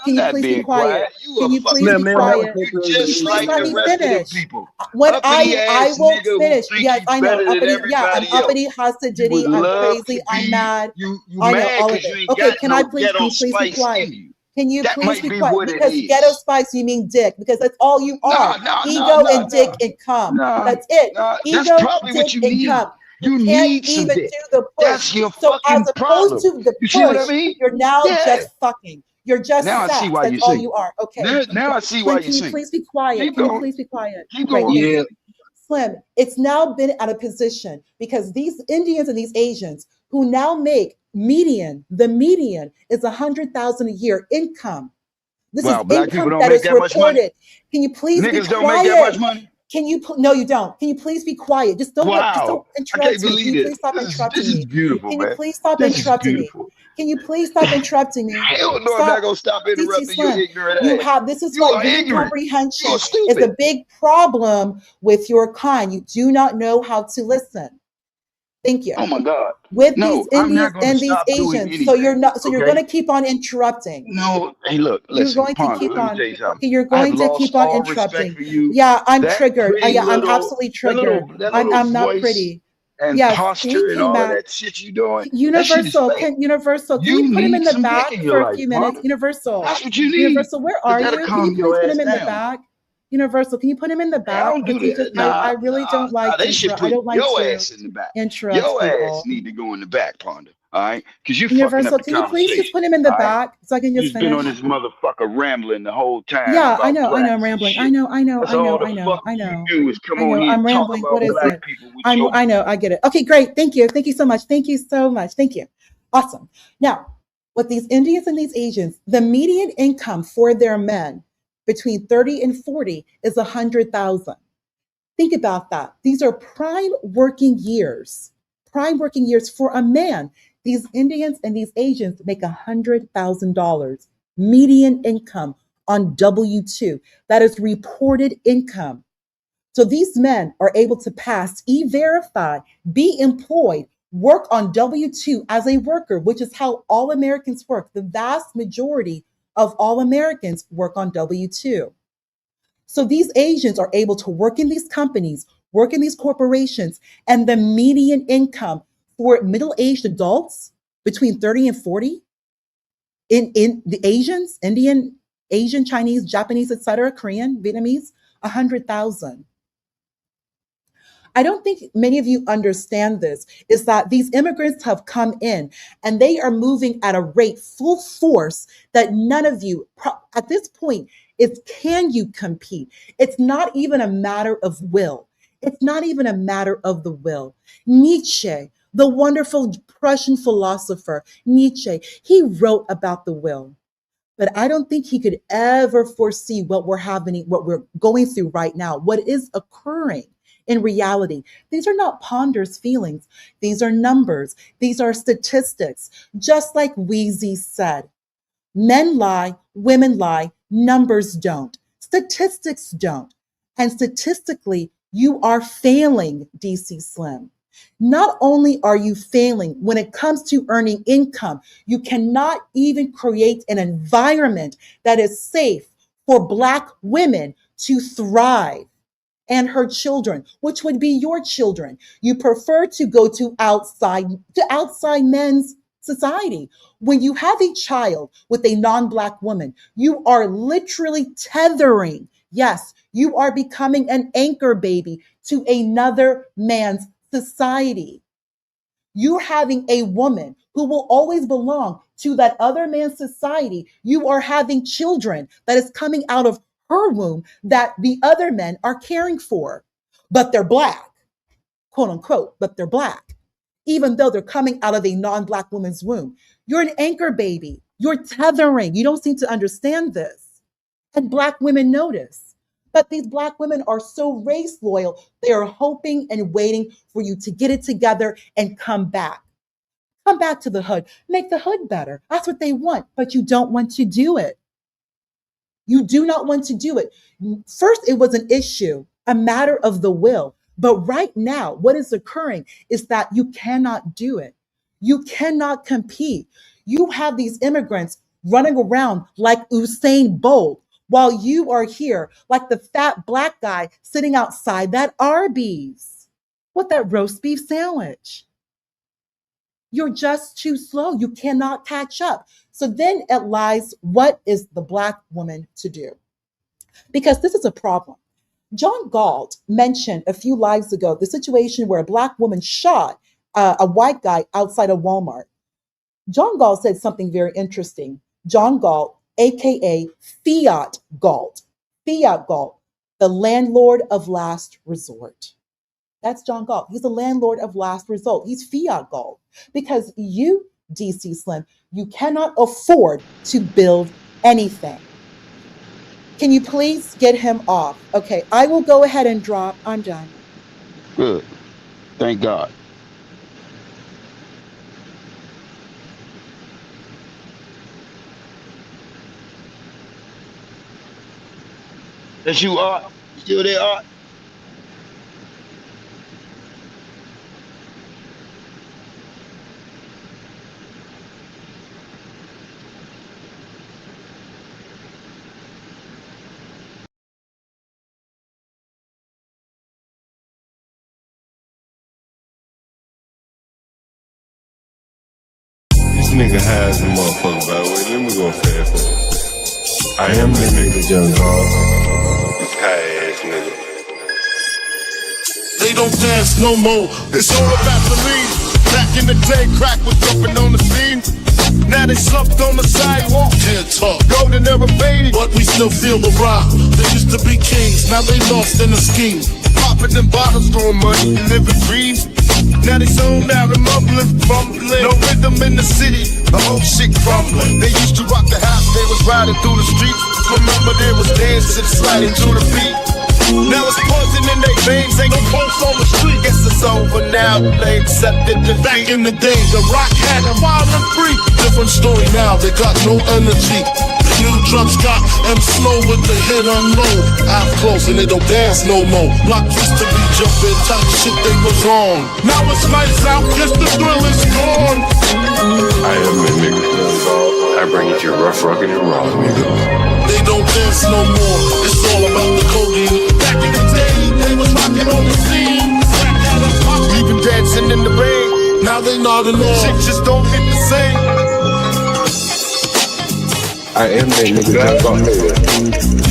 I'm Can you not please be being quiet? quiet. You Can a you please fucking be Ma'am, ma'am, that was fraud. quiet? You incorporated Can with you just please like let the me rest of them finish? people. When Uppity I ass won't nigga who finish. think Yes, he I know. better than Uppity, yeah, I'm everybody else. uppity, hasta You would diddy, I'm love crazy, to I'm be mad. you I know mad all of because you it. ain't Okay, got can I no please, can ghetto you please be spice quiet? in you. Can you That please might be be quiet? what it Because ghetto is. spice, you mean dick, because that's all you Nah, are. nah, nah, Ego nah, and dick nah. and cum. Nah, That's it. nah. That's Ego, probably dick, what you and need. cum. You You can't need some even dick. do the push. That's your So as fucking opposed problem. to the You see what I push, mean? you're now Yeah. just fucking. You're just Now I see sex. why That's you all sing. you are. Okay. Now I see why Slim, you can you sing. please be quiet? Keep Can you going. please be quiet? Keep Great, going. thank Yeah. you. Slim, it's now been at a position because these Indians and these Asians who now make the median is 100,000 a year income. This is Wow, black people income don't that make is that much money. reported. Can you please be Niggas don't make that much quiet? money. Can you? No, you don't. Can you please be quiet? Just don't. Just don't Wow. I can't interrupt me. Can believe you this. please stop This interrupting is me? beautiful, Can you man. please stop This is interrupting me? beautiful. Can you please stop interrupting me? Hell no, I'm Stop. not gonna stop CT interrupting your Slim, ignorant you ass. have. This is You why are reading ignorant. comprehension You're is stupid. a big problem with your kind. You do not know how to listen. Thank you. Oh my God. With these No, I'm Indians not gonna and these stop doing Asians, so you're anything. not. So you're going Okay? to keep on interrupting. No, hey, look, You're listen, going to Ponder, keep let me on. tell you something. Okay, you're I have going to lost keep on all respect interrupting. for you. Yeah, I'm That triggered. pretty Yeah, I'm little, absolutely triggered. that I'm little not voice pretty. and Yes, posture thank and you, all of Matt. that shit you doing, that shit is Universal, fake. Can we You put him in need the some dick back in for your a life, few minutes? Ponder. Universal, That's what you need. Universal, where Cause are that'll you? Can you calm please your put ass him in the down. back? Universal, can you put him in the I back? don't do Because he that. just, I really don't Nah, like they should I put don't like your to ass in the back. interrupt Your ass people. need to go in the back, Ponder. All right? Because you fucking up Universal, the can you please just conversation. put him in the All right? back so I can You just just been on finish? this motherfucker rambling the whole time Yeah, about I know I'm blacks and rambling. shit. That's all the fuck you do is come I on know, here I'm and talk rambling. What about is black it? people with your I know, I get it. Okay, great. Thank you. Thank you so much. Thank you so much. Thank you. Awesome. Now, with these Indians and these Asians, the median income for their men between 30 and 40 is 100,000. Think about that. These are prime working years. Prime working years for a man. These Indians and these Asians make $100,000 median income on W-2. That is reported income. So these men are able to pass E-Verify, be employed, work on W-2 as a worker, which is how all Americans work. The vast majority of all Americans work on W-2. So these Asians are able to work in these companies, work in these corporations, and the median income for middle-aged adults between 30 and 40 in the Asians, Indian, Asian, Chinese, Japanese, etc., Korean, Vietnamese, 100,000. I don't think many of you understand this, is that these immigrants have come in and they are moving at a rate full force that none of you, at this point, is can you compete? It's not even a matter of will. It's not even a matter of the will. Nietzsche, the wonderful Prussian philosopher, Nietzsche, he wrote about the will. But I don't think he could ever foresee what we're going through right now, what is occurring in reality. These are not Ponder's feelings. These are numbers. These are statistics. Just like Wheezy said, men lie, women lie, numbers don't. Statistics don't. And statistically, you are failing, DC Slim. Not only are you failing when it comes to earning income, you cannot even create an environment that is safe for Black women to thrive and her children, which would be your children. You prefer to go to outside men's society. When you have a child with a non-Black woman, you are literally tethering. Yes, you are becoming an anchor baby to another man's society. You're having a woman who will always belong to that other man's society. You are having children that is coming out of her womb that the other men are caring for, but they're Black, quote unquote, but they're Black, even though they're coming out of a non-Black woman's womb. You're an anchor baby. You're tethering. You don't seem to understand this. And Black women notice. But these Black women are so race loyal, they are hoping and waiting for you to get it together and come back. Come back to the hood. Make the hood better. That's what they want, but you don't want to do it. You do not want to do it. First, it was an issue, a matter of the will. But right now, what is occurring is that you cannot do it. You cannot compete. You have these immigrants running around like Usain Bolt while you are here like the fat black guy sitting outside that Arby's with that roast beef sandwich. You're just too slow. You cannot catch up. So then it lies, what is the Black woman to do? Because this is a problem. John Galt mentioned a few lives ago the situation where a Black woman shot a white guy outside of Walmart. John Galt said something very interesting. John Galt, AKA Fiat Galt, the landlord of last resort. That's John Galt. He's the landlord of last resort. He's Fiat Galt. Because you, DC Slim, you cannot afford to build anything. Can you please get him off? Okay, I will go ahead and drop. I'm done. Good. Thank God. That's you, Art. You still there, Art? This nigga has a motherfucker, by the way. Let me go fast forward. I am the nigga, John Galt. This high ass nigga. They don't dance no more. It's all about the lean. Back in the day, crack was jumping on the scene. Now they slumped on the sidewalk. Can't talk. Golden era faded, but we still feel the rock. They used to be kings, now they lost in the scheme. Popping them bottles, throwing money, living dreams. Now they zoned out and mumbling, fumbling. No rhythm in the city, the whole shit crumbling. They used to rock the house, they was riding through the streets. Remember there was dancing, sliding to the beat. Now it's poison in their veins, ain't no pulse on the street. Guess it's over now, they accepted the back in the day. The rock had them wild and free. Different story now, they got no energy. New drums got them slow with the hit unload. Out close and they don't dance no more. Block used to be jumping, top shit they was on. Now it's lights out, guess the thrill is gone. I am the nigga, John Galt. I bring it to you rough, rockin' and raw, nigga. They don't dance no more, it's all about the codeine. Back in the day, they was rocking on the scene. Even dancing in the rain, now they nodding off. Shit just don't hit the same. I am that nigga, John Galt.